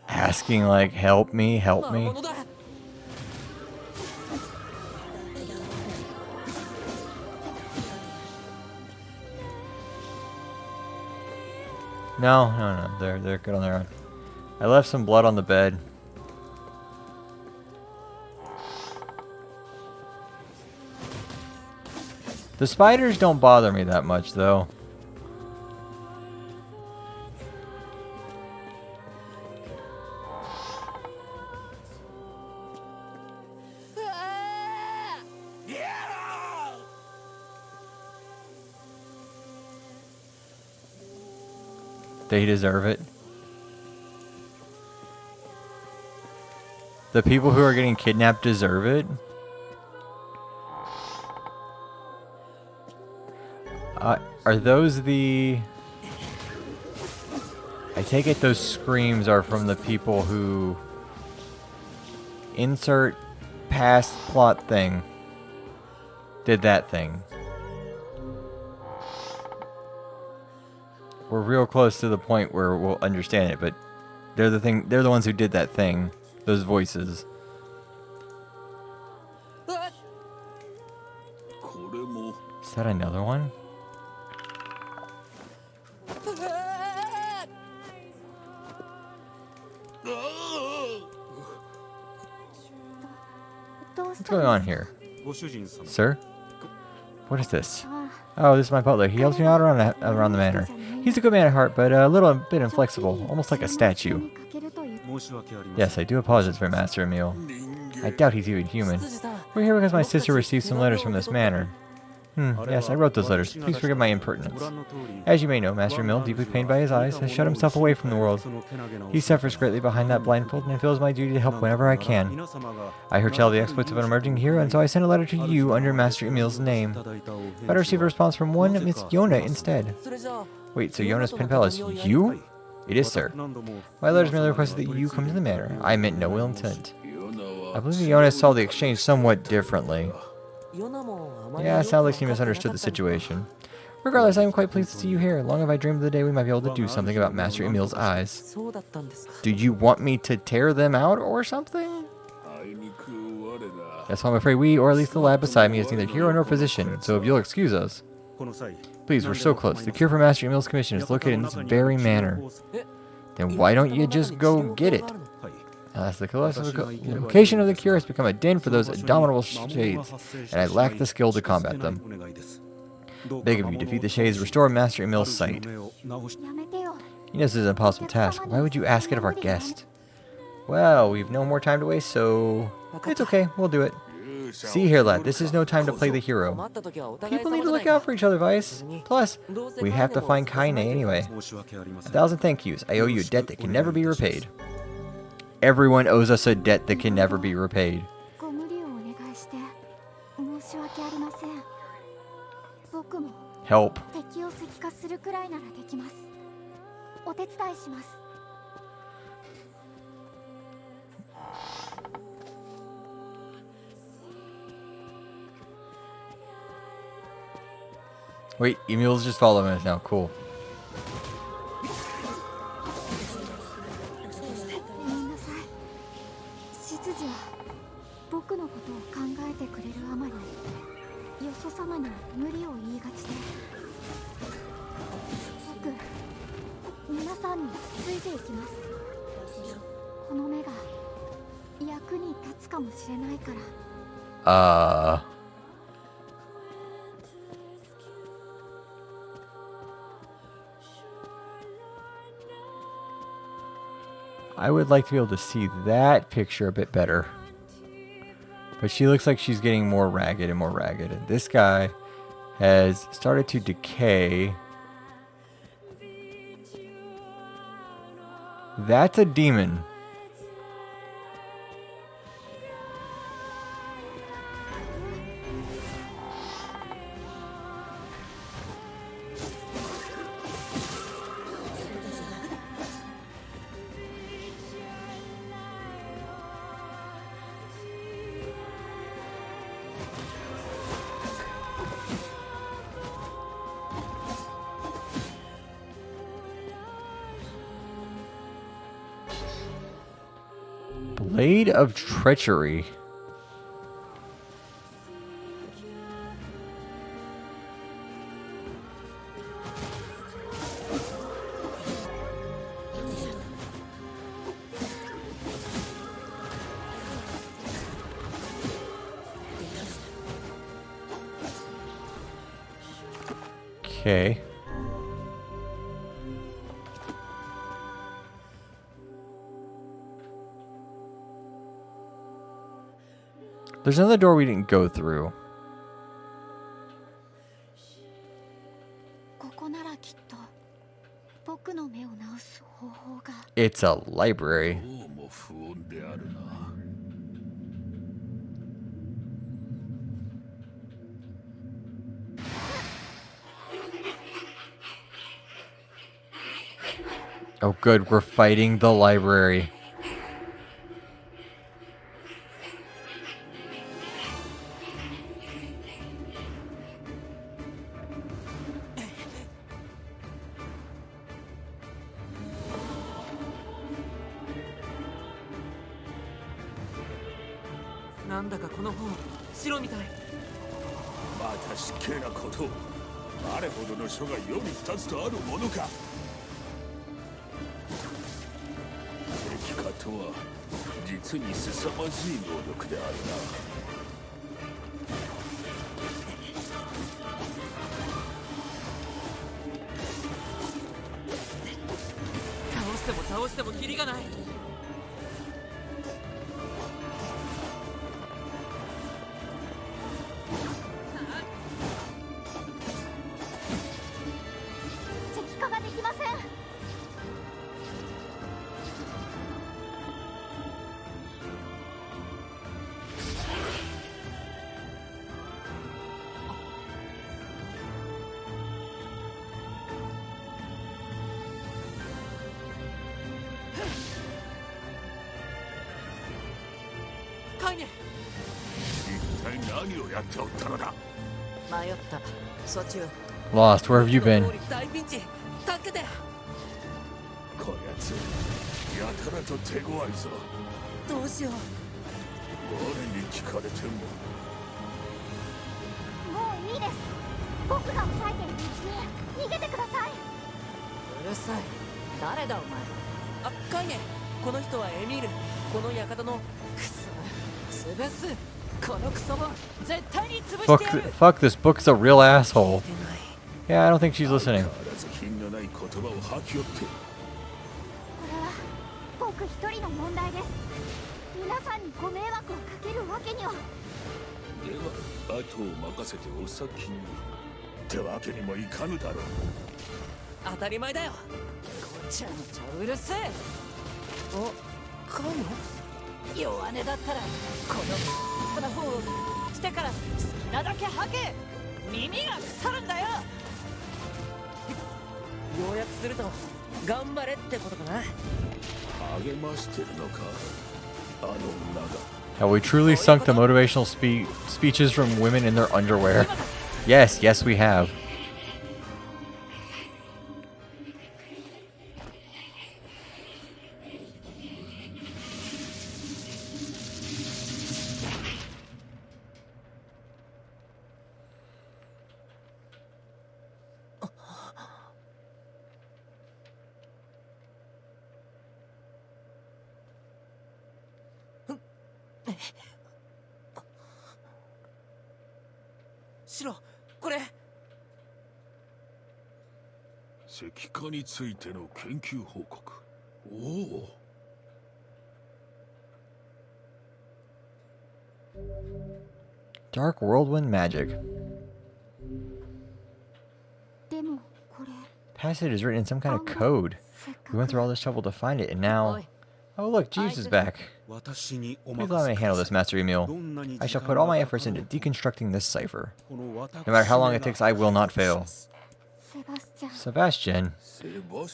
A: asking like help me. No, they're good on their own. I left some blood on the bed. The spiders don't bother me that much, though. They deserve it. The people who are getting kidnapped deserve it. Are those the... I take it those screams are from the people who... Insert past plot thing. Did that thing. We're real close to the point where we'll understand it, but they're the ones who did that thing. Those voices. Is that another one? What's going on here? Sir? What is this? Oh, this is my butler. He helps me out around the manor. He's a good man at heart, but a little bit inflexible, almost like a statue. Yes, I do apologize for Master Emil. I doubt he's even human. We're here because my sister received some letters from this manor. Yes, I wrote those letters. Please forgive my impertinence. As you may know, Master Emil, deeply pained by his eyes, has shut himself away from the world. He suffers greatly behind that blindfold, and it feels my duty to help whenever I can. I heard tell of the exploits of an emerging hero, and so I sent a letter to you under Master Emil's name. But I received a response from one Miss Yona instead. Wait, so Yona's pen pal is you? It is, sir. My letters merely requested that you come to the manor. I meant no ill intent. I believe Yona saw the exchange somewhat differently. Yeah, it sounds like she misunderstood the situation. Regardless, I am quite pleased to see you here. Long have I dreamed of the day we might be able to do something about Master Emil's eyes. Do you want me to tear them out or something? That's why I'm afraid we, or at least the lad beside me, is neither hero nor physician, so if you'll excuse us.
D: この際
A: Please, we're so close. The cure for Master Emil's commission is located in this very manor. Then why don't you just go get it? Alas, the location of the cure has become a den for those abominable shades, and I lack the skill to combat them. Beg of you, defeat the shades, restore Master Emil's sight. He knows this is an impossible task. Why would you ask it of our guest? Well, we've no more time to waste, so it's okay. We'll do it. See here, lad, this is no time to play the hero. People need to look out for each other, Vice. Plus, we have to find Kaine anyway. 1,000 thank yous. I owe you a debt that can never be repaid. Everyone owes us a debt that can never be repaid. Help. Wait, Emil's just following us now. Cool. I would like to be able to see that picture a bit better. But she looks like she's getting more ragged and more ragged. And this guy has started to decay. That's a demon. Blade of Treachery. Okay. There's another door we didn't go through. It's a library. Oh good, we're fighting the library. Lost, where have you been?
C: に聞かれても。
H: もういいです。僕が抑えているうちに逃げてください。
E: うるさい。誰だお前。
B: あ、カイネ。この人はエミール。この館の
E: クソ。潰す。このクソも絶対に潰
A: Fuck,
E: してやる。
A: fuck this book's a real asshole. Yeah, I don't think she's listening.
C: 変わらず品のない言葉を吐きよって。
H: これは僕一人の問題です。皆さんにご迷惑をかけるわけには。
C: では後を任せてお先に。ってわけにもいかぬだろう。
B: 当たり前だよ。
E: ごちゃごちゃうるせえ。
B: お、カイネ？
E: 弱音だったらこのな方をしてから好きなだけ吐け。耳が腐るんだよ。
B: 要約すると頑張れってことかな。
C: 励ましてるのか、あの女が。
A: Have we truly sunk the motivational speeches from women in their underwear? Yes, yes we have.
B: シロ、これ
C: 石化についての研究報告。おお。
A: Dark Whirlwind Magic.
H: でもこれ
A: Passage is written in some kind of code. We went through all this trouble to find it, and now... Oh look, Jeeves is back. Please allow me to handle this, Master Emil. I shall put all my efforts into deconstructing this cipher. No matter how long it takes, I will not fail. Sebastian.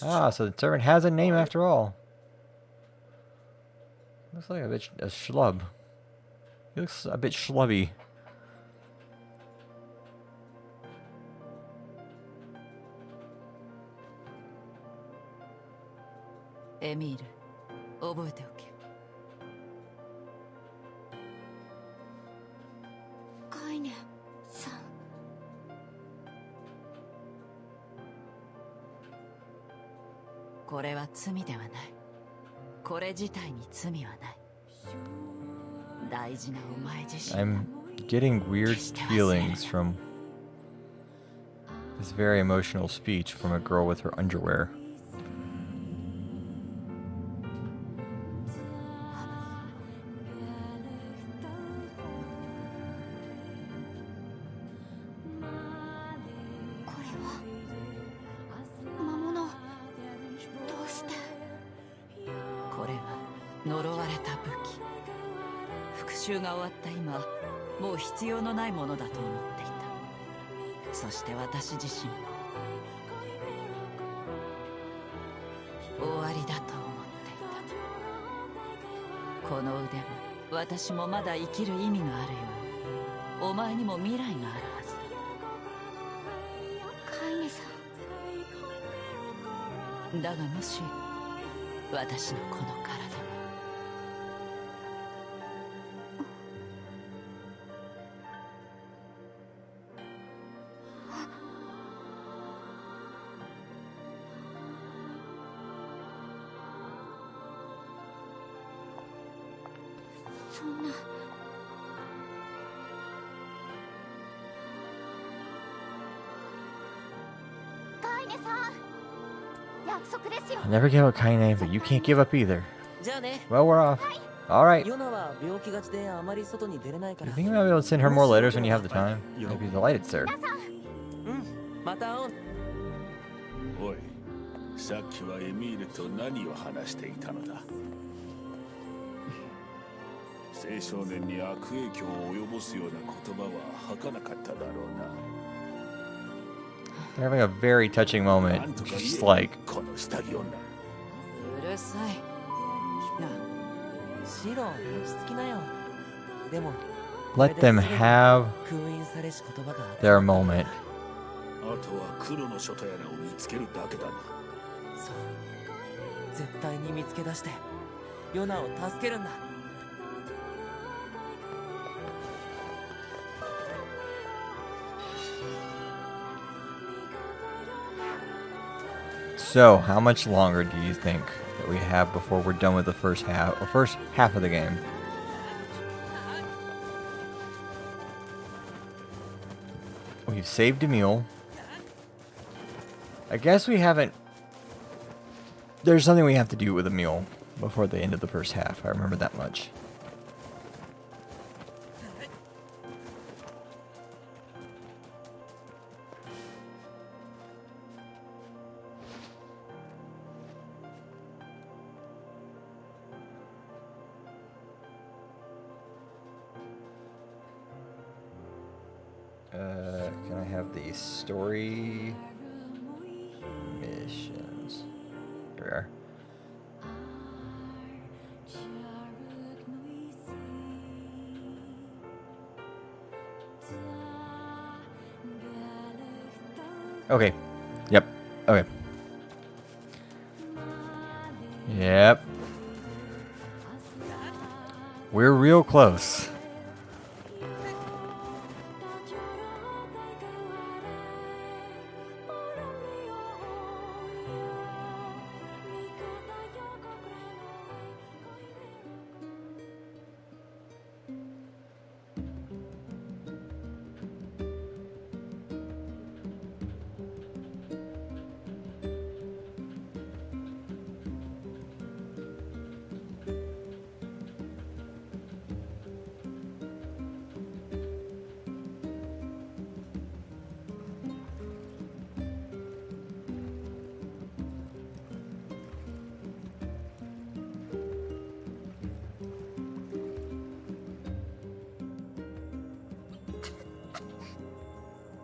A: Ah, so the servant has a name after all. Looks like a schlub. He looks a bit schlubby.
E: Emil, 覚えておけ。
H: カイネさん。
E: これは罪ではない。これ自体に罪はない。大事なお前自身。
A: I'm getting weird feelings from this very emotional speech from a girl with her underwear.
E: 呪われた武器。復讐が終わった今、もう必要のないものだと思っていた。そして私自身も終わりだと思っていた。この腕も私もまだ生きる意味があるように、お前にも未来があるはずだ。
H: カイネさ
E: ん。だがもし私のこの体が
H: そんな。カイネさん、約束ですよ。
A: I never give up Kaine, but you can't give up either.
B: じゃあね。
A: Well, we're off. Alright.
B: ヨナは病気がちであまり外に出れないか
A: You
B: ら。
A: think you might be able to send her more letters when you have the time? I'd be delighted, sir.
B: また会おう。
C: おい、さっきはエミールと何を話していたのだ。青少年に悪影響を及ぼすような言葉は吐かなかっただろうな。
A: They're having a very touching moment. Just like,
C: この下着女。
E: うるさい。なあ、
B: シロ、落ち着きなよ。でも、
A: let them have
B: 封印されし言葉が
A: their moment.
C: あとは黒の書とやらを見つけるだけだな。
B: そう。絶対に見つけ出して、ヨナを助けるんだ。
A: So, how much longer do you think that we have before we're done with the first half of the game? We've saved a mule. I guess we haven't... There's something we have to do with a mule before the end of the first half. I remember that much. Can I have the story missions? Here we are. Okay. Yep. Okay. Yep. We're real close.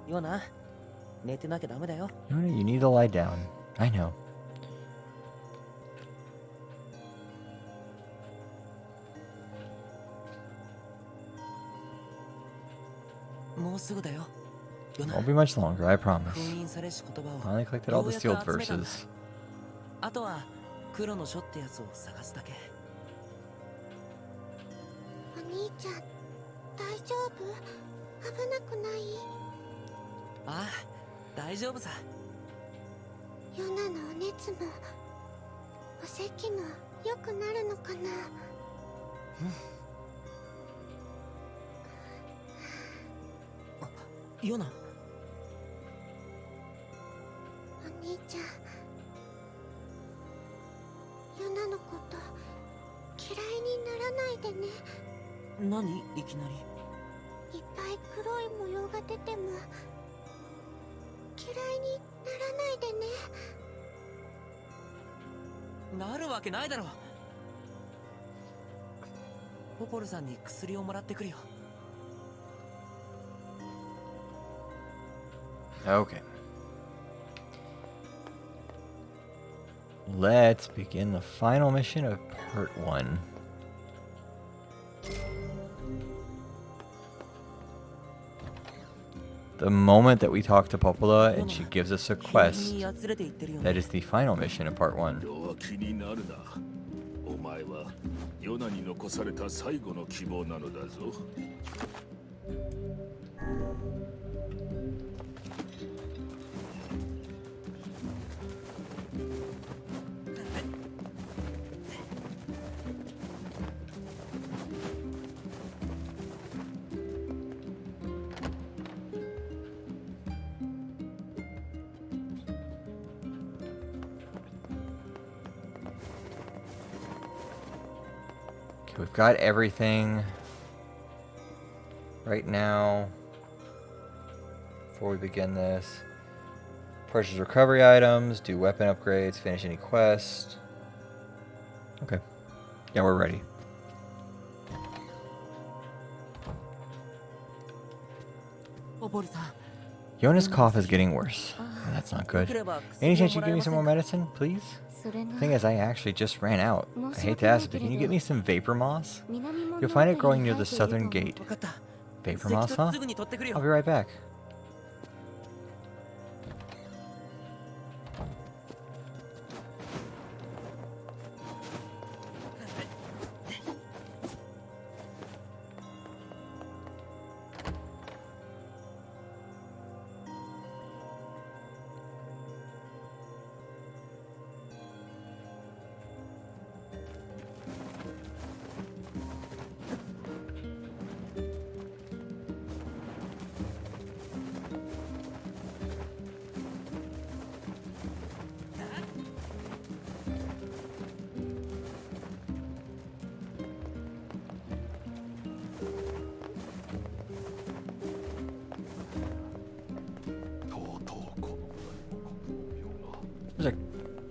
B: Yona, 寝てなきゃダメだよ。
A: Yona, you need to lie down. I know.
B: もうすぐだよ。
A: Won't be much longer, I promise.
B: 封印されし言葉を
A: Finally collected all the
B: ようや
A: sealed
B: く集めたんだ。
A: verses.
B: あとは黒の書ってやつを探すだけ。
H: お兄ちゃん大丈夫？危なくない？
B: ああ、大丈夫さ。
H: ヨナのお熱もお咳も良くなるのかな？
B: ヨナ、
H: お兄ちゃんヨナのこと嫌いにならないでね。
B: 何いきなり。
H: いっぱい黒い模様が出ても嫌いにならないでね。
B: なるわけないだろ。ポポルさんに薬をもらってくるよ。
A: Okay. Let's begin the final mission of part 1. The moment that we talk to Popola and she gives us a quest, that is the final mission of part 1.
C: 気になるな。お前はヨナに残された最後の希望なのだぞ。
A: Okay, we've got everything right now. Before we begin this, purchase recovery items, do weapon upgrades, finish any quest. Okay. Yeah, we're ready. Yona's cough is getting worse. That's not good. Any chance you give me some more medicine, please? The thing is, I actually just ran out. I hate to ask it, but can you get me some vapor moss? You'll find it growing near the southern gate. Vapor moss, huh? I'll be right back.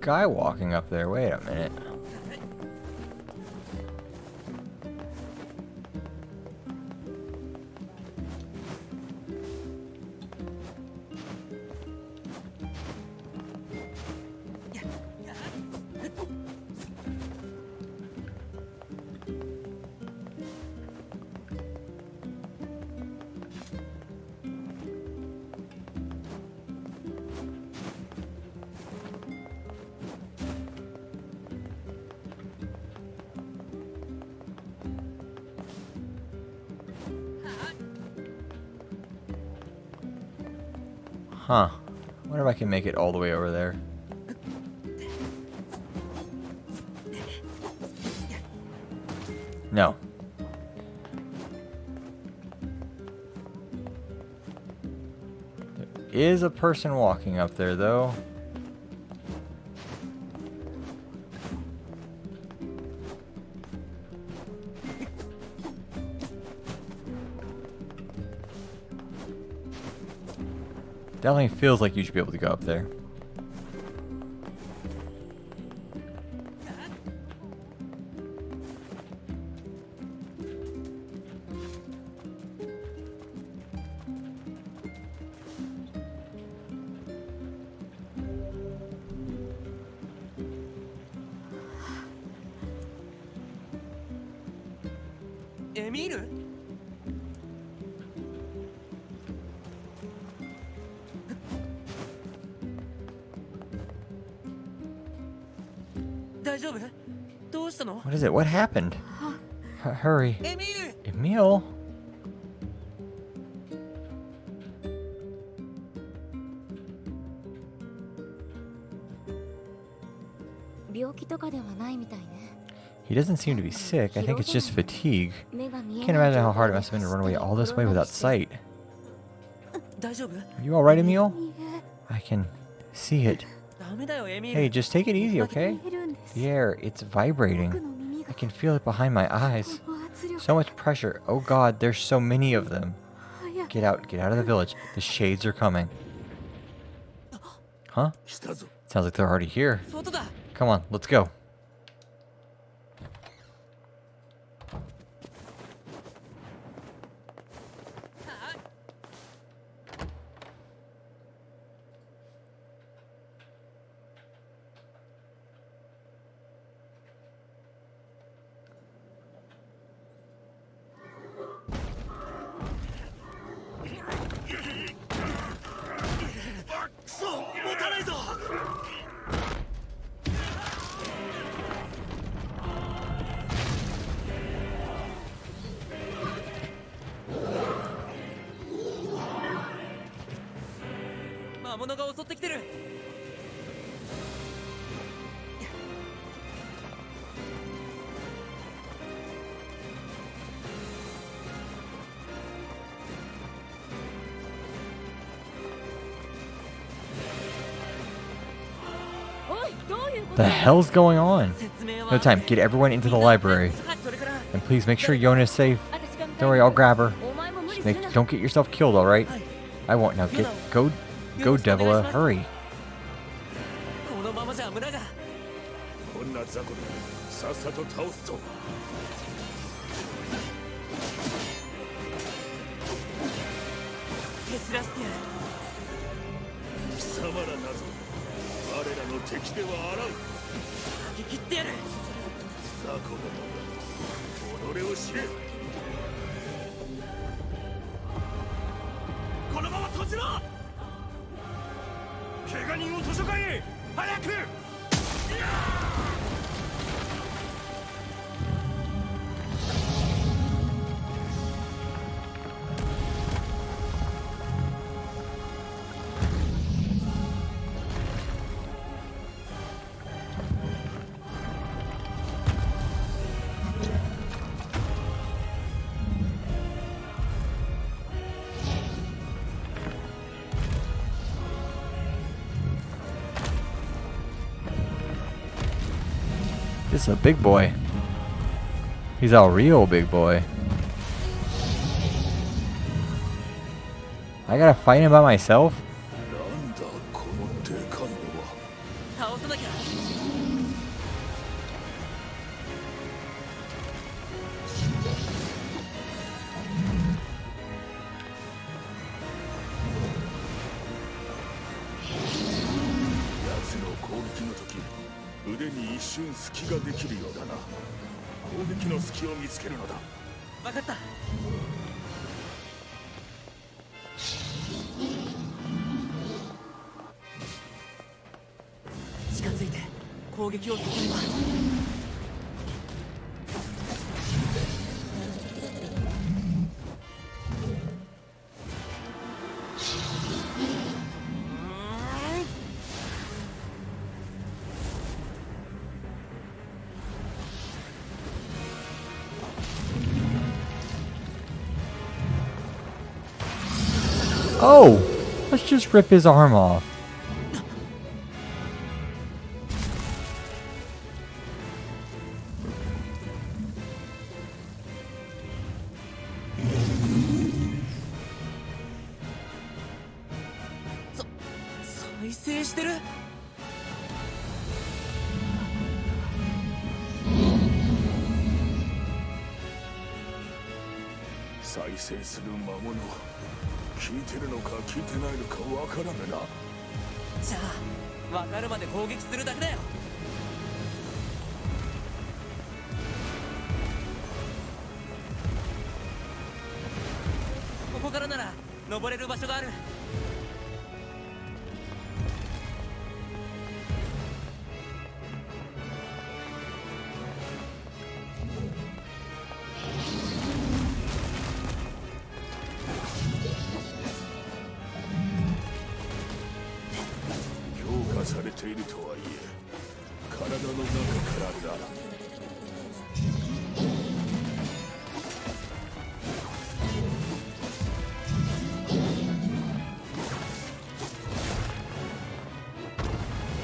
A: guy walking up there. Wait a minute. Huh. I wonder if I can make it all the way over there. No. There is a person walking up there, though. Definitely feels like you should be able to go up there.
B: Emil? 大丈夫？どうしたの？
A: What is it? What happened? Hurry.
B: Emil!
A: Emil?
H: 病気とかではないみたいね。
A: He doesn't seem to be sick. I think it's just fatigue. Can't imagine how hard it must have been to run away all this way without sight.
B: 大丈夫？
A: Are you alright, Emil? I can see it.
B: ダメだよ、エミル。
A: Hey, just take it easy, okay? The air, it's vibrating. I can feel it behind my eyes. So much pressure. Oh god, there's so many of them. Get out of the village. The shades are coming. Huh? Sounds like they're already here.
B: 外だ。
A: Come on, let's go. The hell's going on? No time. Get everyone into the library. And please make sure Yona is safe. Don't worry, I'll grab her. Don't get yourself killed, alright? I won't. Now go Devila. Hurry.
B: このままじゃ村が。
C: こんな雑魚でさっさと倒すぞ。
B: 蹴散らしてやる。
C: 貴様らなぞ。我らの敵ではあらん。
B: 吐き切ってやる。
C: 雑魚ども、己を知れ。
F: このまま閉じろ。怪我人を図書館へ早く。
A: This is a big boy. He's a real big boy. I gotta fight him by myself?
C: なんだこのでかいのは。
B: 倒さなきゃ。
C: 瞬隙ができるようだな。攻撃の隙を見つけるのだ。
B: 分かった。近づいて攻撃を進めば。
A: Oh! Let's just rip his arm off.
B: じゃあ分かるまで攻撃するだけだよ。ここからなら登れる場所がある。
C: されているとはいえ、体の中からなら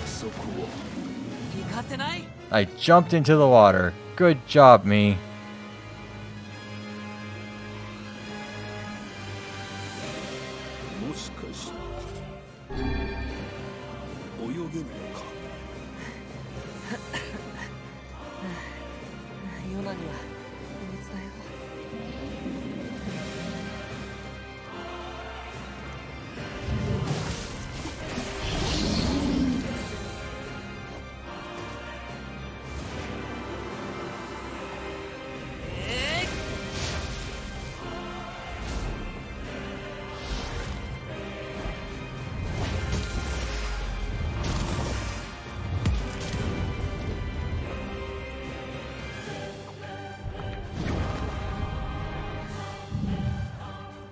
C: そこを
B: 行かせない。
A: I jumped into the water. Good job, me.
C: もしかして泳げるのか。
B: ヨナには秘密だよ。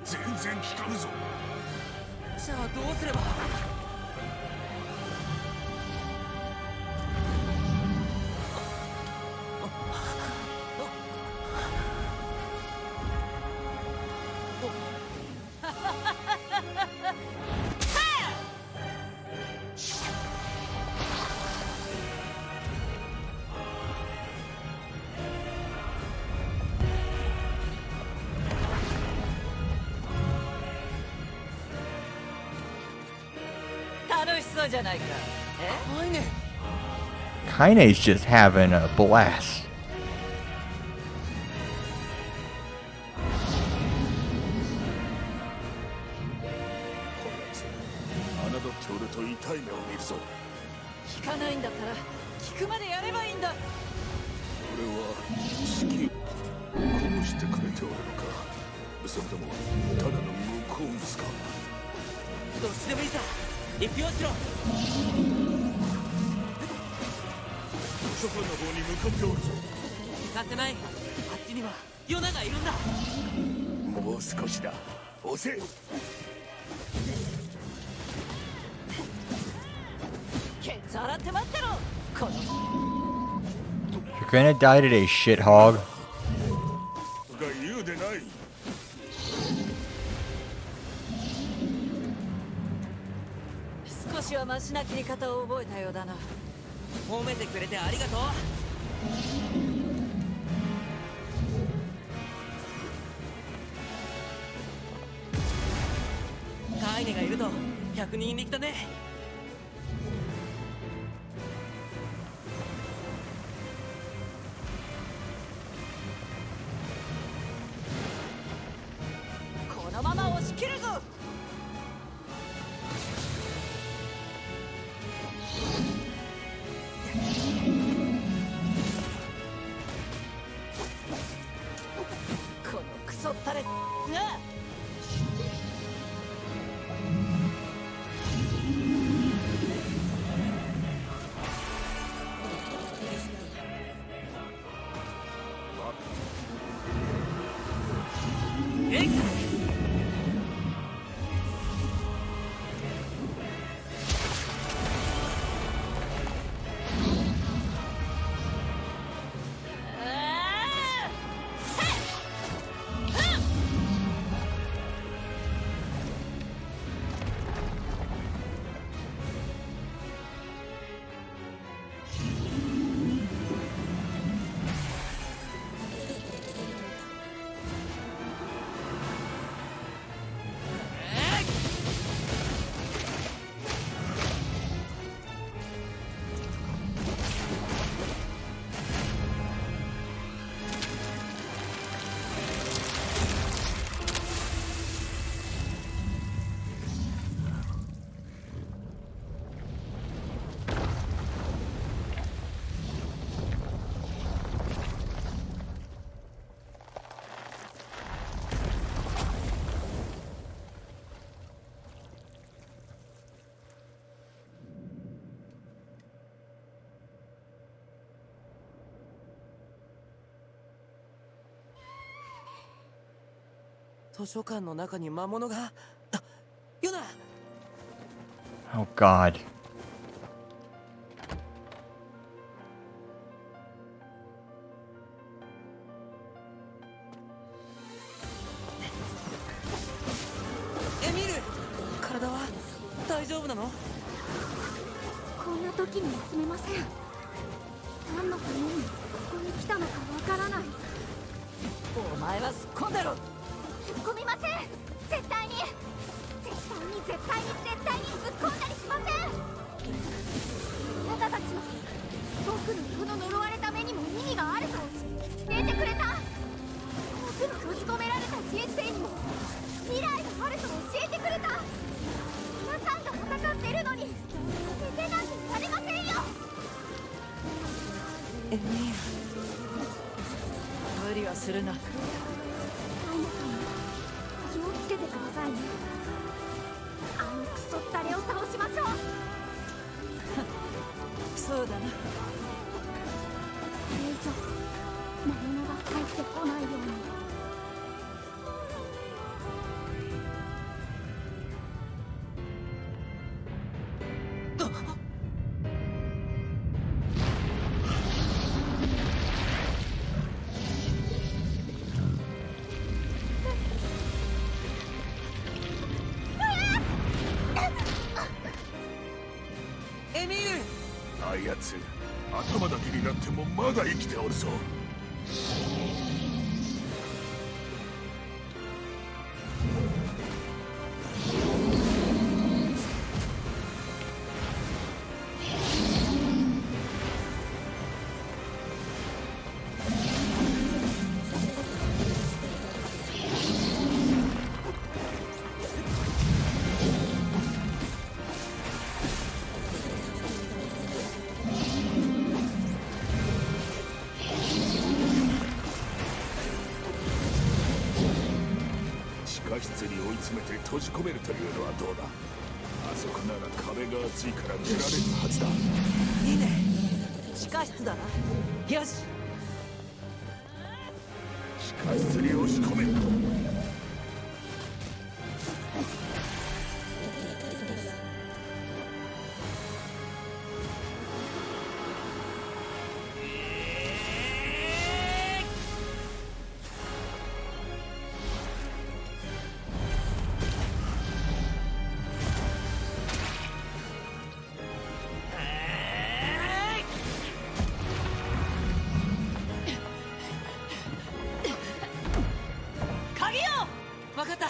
C: 全然効かぬぞ。
B: じゃあどうすれば。
E: 楽しそうじゃないか。え？
B: ないね。
A: Kaine's just having a blast.
C: こやつ侮っておると痛い目を見るぞ。
E: 聞かないんだったら聞くまでやればいいんだ。
C: 俺は式を殺してくれておるのか、それともただの無効物か。
B: どっちでもいいさ。一票しろ。
C: 諸君の方に向かっておるぞ。
B: 行かせない。あっちにはヨナがいるんだ。
C: もう少しだ。押せ。
E: ケツ洗って待ってろ。この
A: You're gonna die today, shithog.
C: が言うでない。
E: 少しはマシな切り方を覚えたようだな。
B: 褒めてくれてありがとう。カイネがいると100人力だね。
E: このまま押し切るぞ。
B: 図書館の中に魔物が。ヨナ。
A: Oh God.
H: Emil、体は大丈夫なの？こんな時に休めません。何のためにここに来たのかわからない。
E: お前は突っ込んでろ。
H: 突っ込みません。絶対に突っ込んだりしません。あなたたちは僕のこの呪われた目にも意味があると教えてくれた。僕の閉じ込められた人生にも未来があると教えてくれた。皆さんが戦ってるのに寝てなんてされませんよ。
E: エミール、無理はするな。
H: アイナさんも気をつけてくださいね。あのクソったれを倒しましょう。
E: そうだな。こ
H: れ以上魔物が入ってこないように。
C: あいつ頭だけになってもまだ生きておるぞ。地下室に追い詰めて閉じ込めるというのはどうだ。あそこなら壁が厚いから出られるはずだ。
E: いいね。地下室だな。よし。
C: 地下室に押し込め。
B: 分かった。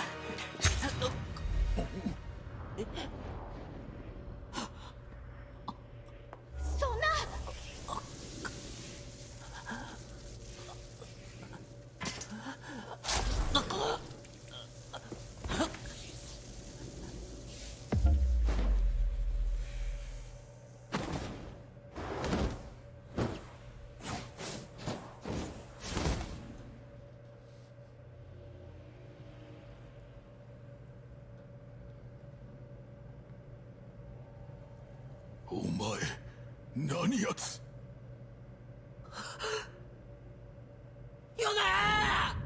H: そんな。
C: お前何やつ。
B: ヨナー。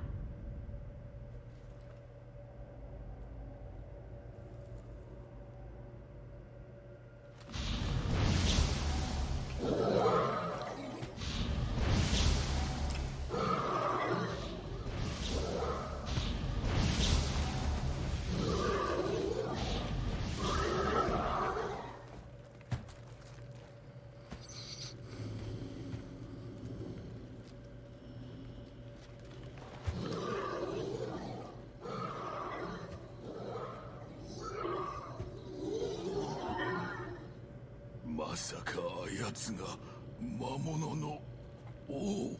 C: まさかあやつが魔物の王。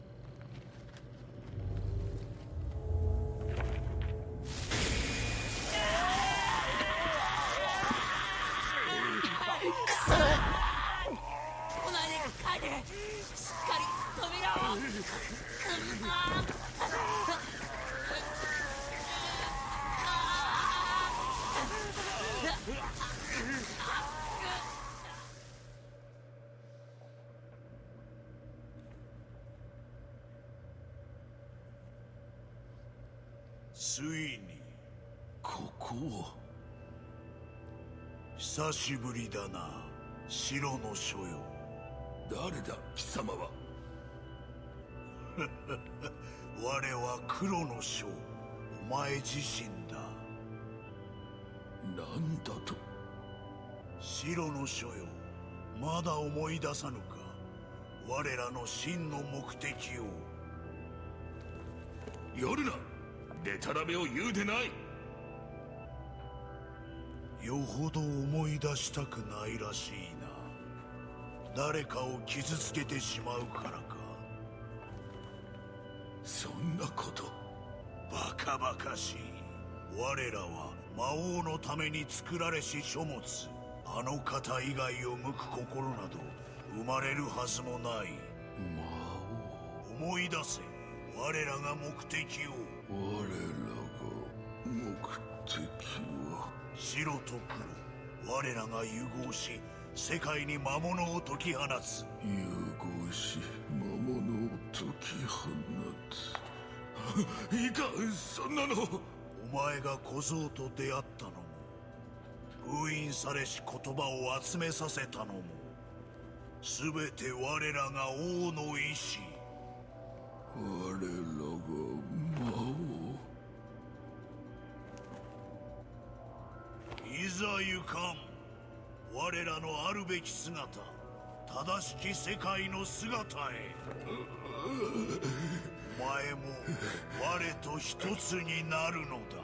C: ついにここを。
L: 久しぶりだな、白の書よ。
C: 誰だ貴様は。
L: 我は黒の書、お前自身だ。
C: なんだと。
L: 白の書よ、まだ思い出さぬか、我らの真の目的を。
C: 夜な、デタラメを言うでない。
L: よほど思い出したくないらしいな。誰かを傷つけてしまうからか。
C: そんなこと。
L: バカバカしい。我らは魔王のために作られし書物、あの方以外を向く心など生まれるはずもない。
C: 魔
L: 思い出せ、我らが目的を。
C: 王。我らが目的は。
L: 白と黒、我らが融合し世界に魔物を解き放つ。
C: 融合し魔物を解き放つ。いかん、そんなの。
L: お前が小僧と出会ったのも、封印されし言葉を集めさせたのも、全て我らが王の意志。
C: 我らが魔王。
L: いざ行かん。我らのあるべき姿、正しき世界の姿へ。お前も我と一つになるのだ。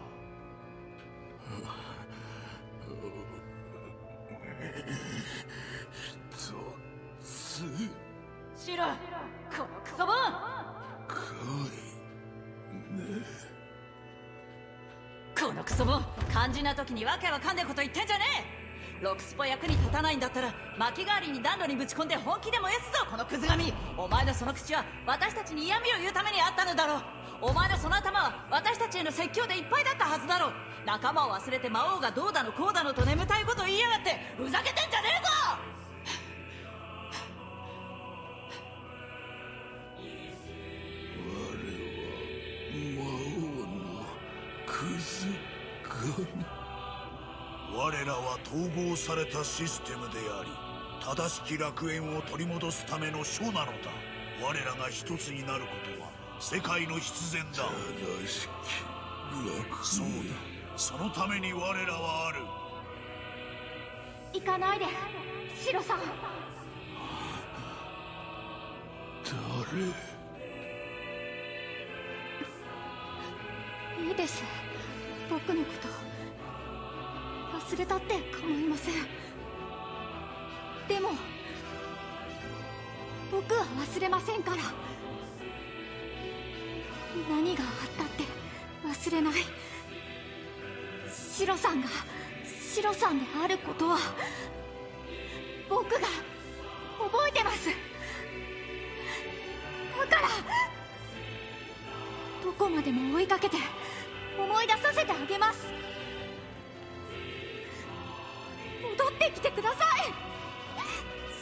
E: シロ、このクソボン。このクソボン、肝心な時にわけわかんねえこと言ってんじゃねえ。ロクスポ役に立たないんだったら薪代わりに暖炉にぶち込んで本気で燃やすぞ、このクズ神。お前のその口は私たちに嫌味を言うためにあったのだろう。お前のその頭は私たちへの説教でいっぱいだったはずだろう。仲間を忘れて魔王がどうだのこうだのと眠たいこと言いやがって、ふざけてんじゃねえぞ。
C: 魔王のクズ神。
L: 我らは統合されたシステムであり、正しき楽園を取り戻すための書なのだ。我らが一つになることは世界の必然だ。
C: 正しき楽園。
L: そうだ、そのために我らはある。
H: 行かないで、シロさん。
C: 誰。
H: いいです、僕のこと忘れたって構いません。でも僕は忘れませんから。何があったって忘れない。シロさんがシロさんであることは僕が覚えてます。だからどこまでも追いかけて思い出させてあげます。戻ってきてください、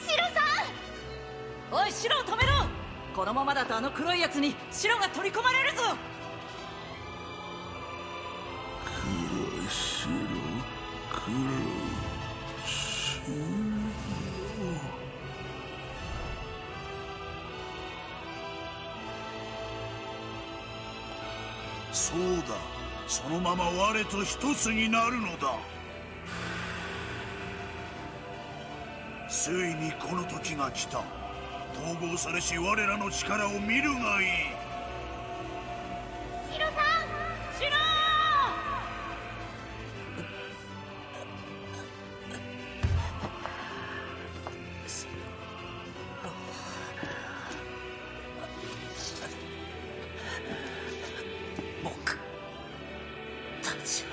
H: シロさん。
E: おい、シロを止めろ。このままだとあの黒いやつにシロが取り込まれるぞ。
C: 黒白黒白。
L: そうだ、そのまま我と一つになるのだ。ついにこの時が来た。統合されし我らの力を見るがいい。
H: シロさん、
E: シロ
B: 僕たちは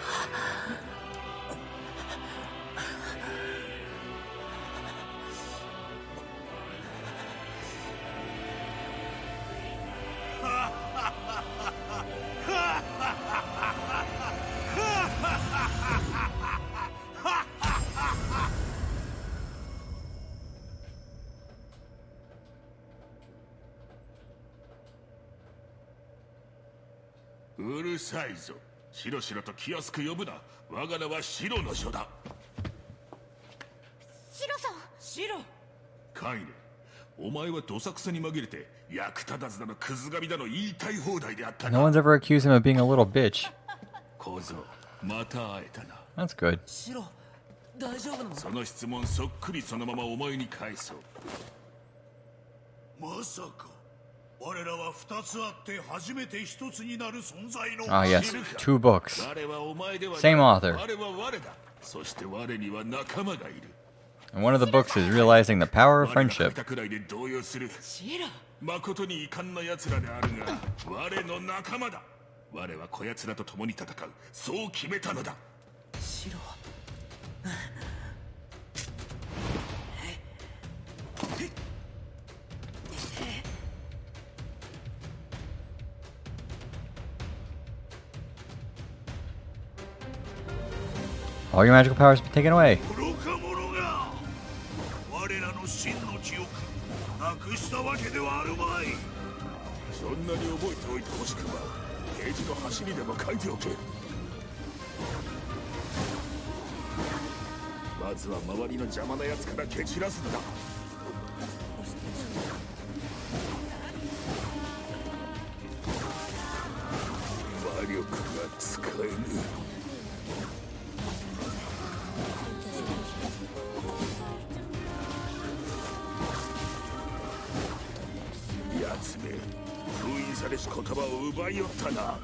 C: うるさいぞ。白々と気安く呼ぶな。我が名は白の書だ。
H: シロさん。
B: シロ。
C: カイネ、お前はどさくさに紛れて役立たずだのクズ神だの言いたい放題であったな。
A: No one's ever accused him of being a little bitch.
C: 小僧、また会えたな。
A: That's good.
B: シロ、大丈夫なの？
C: その質問そっくりそのままお前に返そう。
L: まさか我らは二つあって初めて一つになる存在の
A: Ah, yes. 2 books.
C: 我はお前ではない。
A: Same author.
C: 我は我だ。そして我には仲間がいる。
A: And one of the books is realizing the power of
C: 我が書い
A: friendship.
C: たくらいで動揺する。
B: シロ。
C: 誠に遺憾な奴らであるが、我の仲間だ。我はこやつらと共に戦う。そう決めたのだ。
B: シロ。
A: All your magical powers have been taken away.
L: 愚か者が我らの真の記憶なくしたわけではあるまい。
C: そんなに覚えておいてほしくば、ページの端にでも書いておけ。まずは周りの邪魔な奴から蹴散らすんだ。魔力が使えぬ。奴め、封印されし言葉を奪いよったな。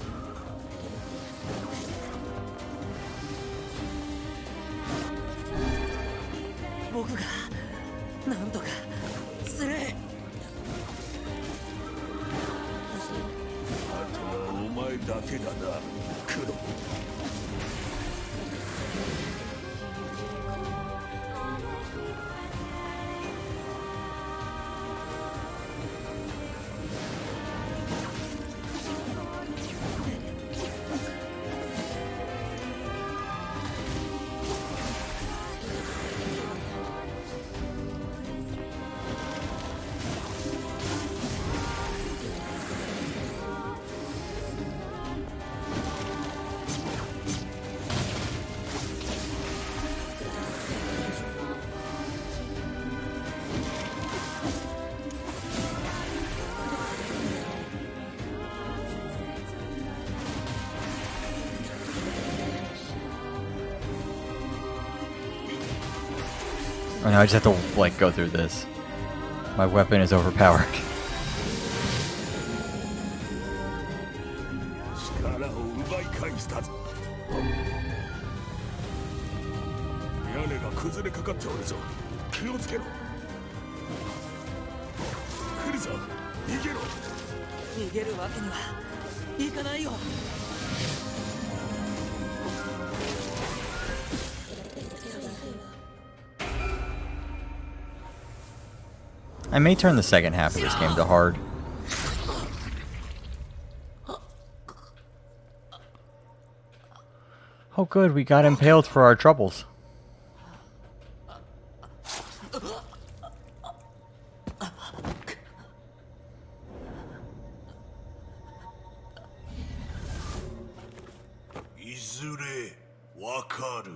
B: 僕がなんとかする。
C: あとはお前だけだな、黒。
A: Oh no, I just have to, like, go through this. My weapon is overpowered.
C: 力を奪い返したぞ。屋根が崩れかかっておるぞ。気をつけろ。来るぞ。逃げろ。
B: 逃げるわけにはいかないよ。
A: I may turn the second half of this game to hard. Oh good, we got impaled for our troubles.
L: いずれわかる。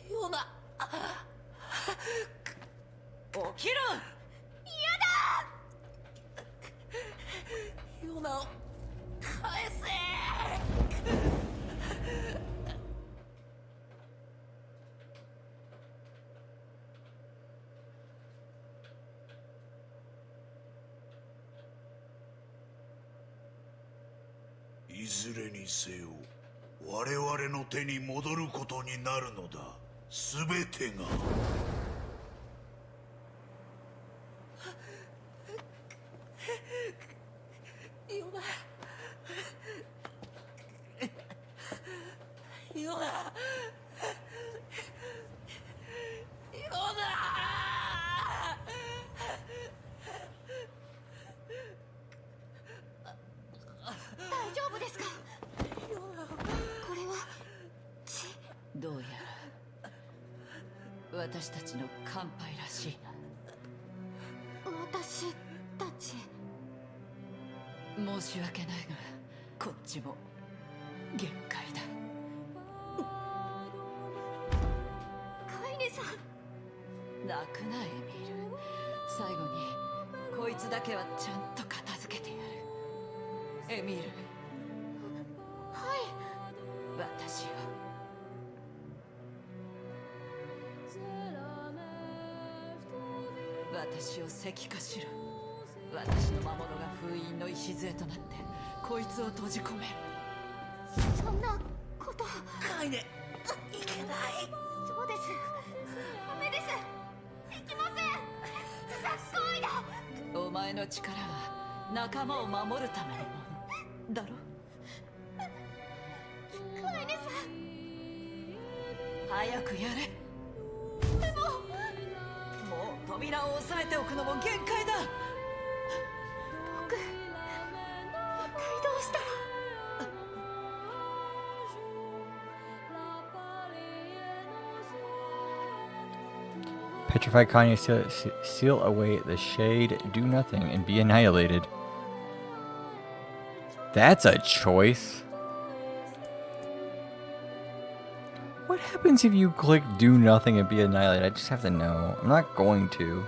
B: ヨナ、起きる。
H: やだ。
B: ヨナを返せ。
L: いずれにせよ我々の手に戻ることになるのだ。すべてが。
B: ヨナ、ヨナ、ヨナ。
H: 大丈夫ですか？これは
E: どうやら私たちの乾杯らしいな。
H: 私
E: 申し訳ないがこっちも限界だ。
H: カイネさん。
E: 泣くなエミール。最後にこいつだけはちゃんと片付けてやる。エミール。
H: はい。
E: 私を私を石化しろ。私の魔物が封印の礎となってこいつを閉じ込める。
H: そんなこと
B: カイネ、いけない。
H: そうです。ダメです。できません。自殺行為だ。
E: お前の力は仲間を守るためのものだろ。
H: カイネさん。
E: 早くやれ。
H: でも
E: もう扉を押さえておくのも限界だ。
H: 僕一体どうしたら。
A: Petrify Kanye, seal away the shade, do nothing, and be annihilated. That's a choice. What happens if you click do nothing and be annihilated? I just have to know. I'm not going to.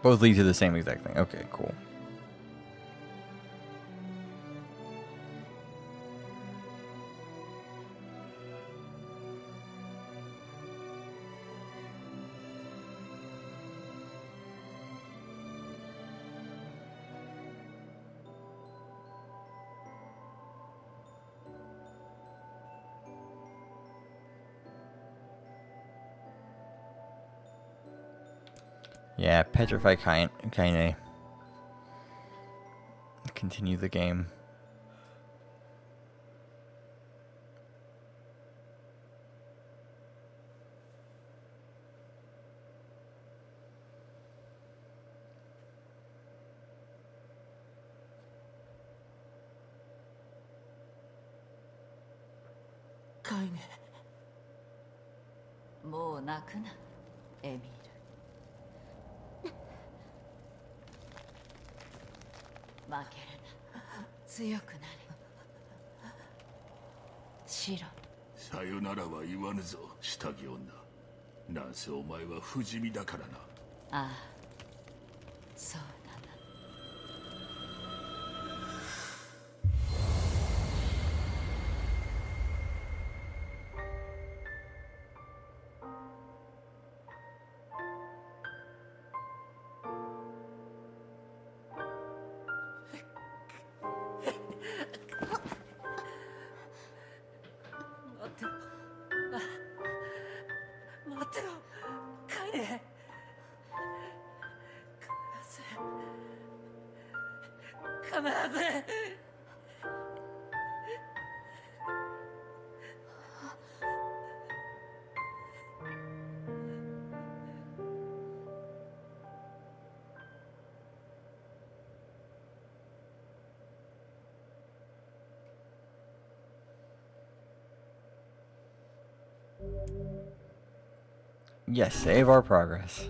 A: Both lead to the same exact thing. Okay, cool. Yeah, Petrify Kaine. Continue the game.
B: Kaine.
E: もう泣くな、エミール。負けるな。強くなれ。シロ。
C: さよならは言わぬぞ、下着女。なんせお前は不死身だからな。
E: ああ、そうだな。
B: 待ってろ、カイネ。必ず。
A: Yes, save our progress.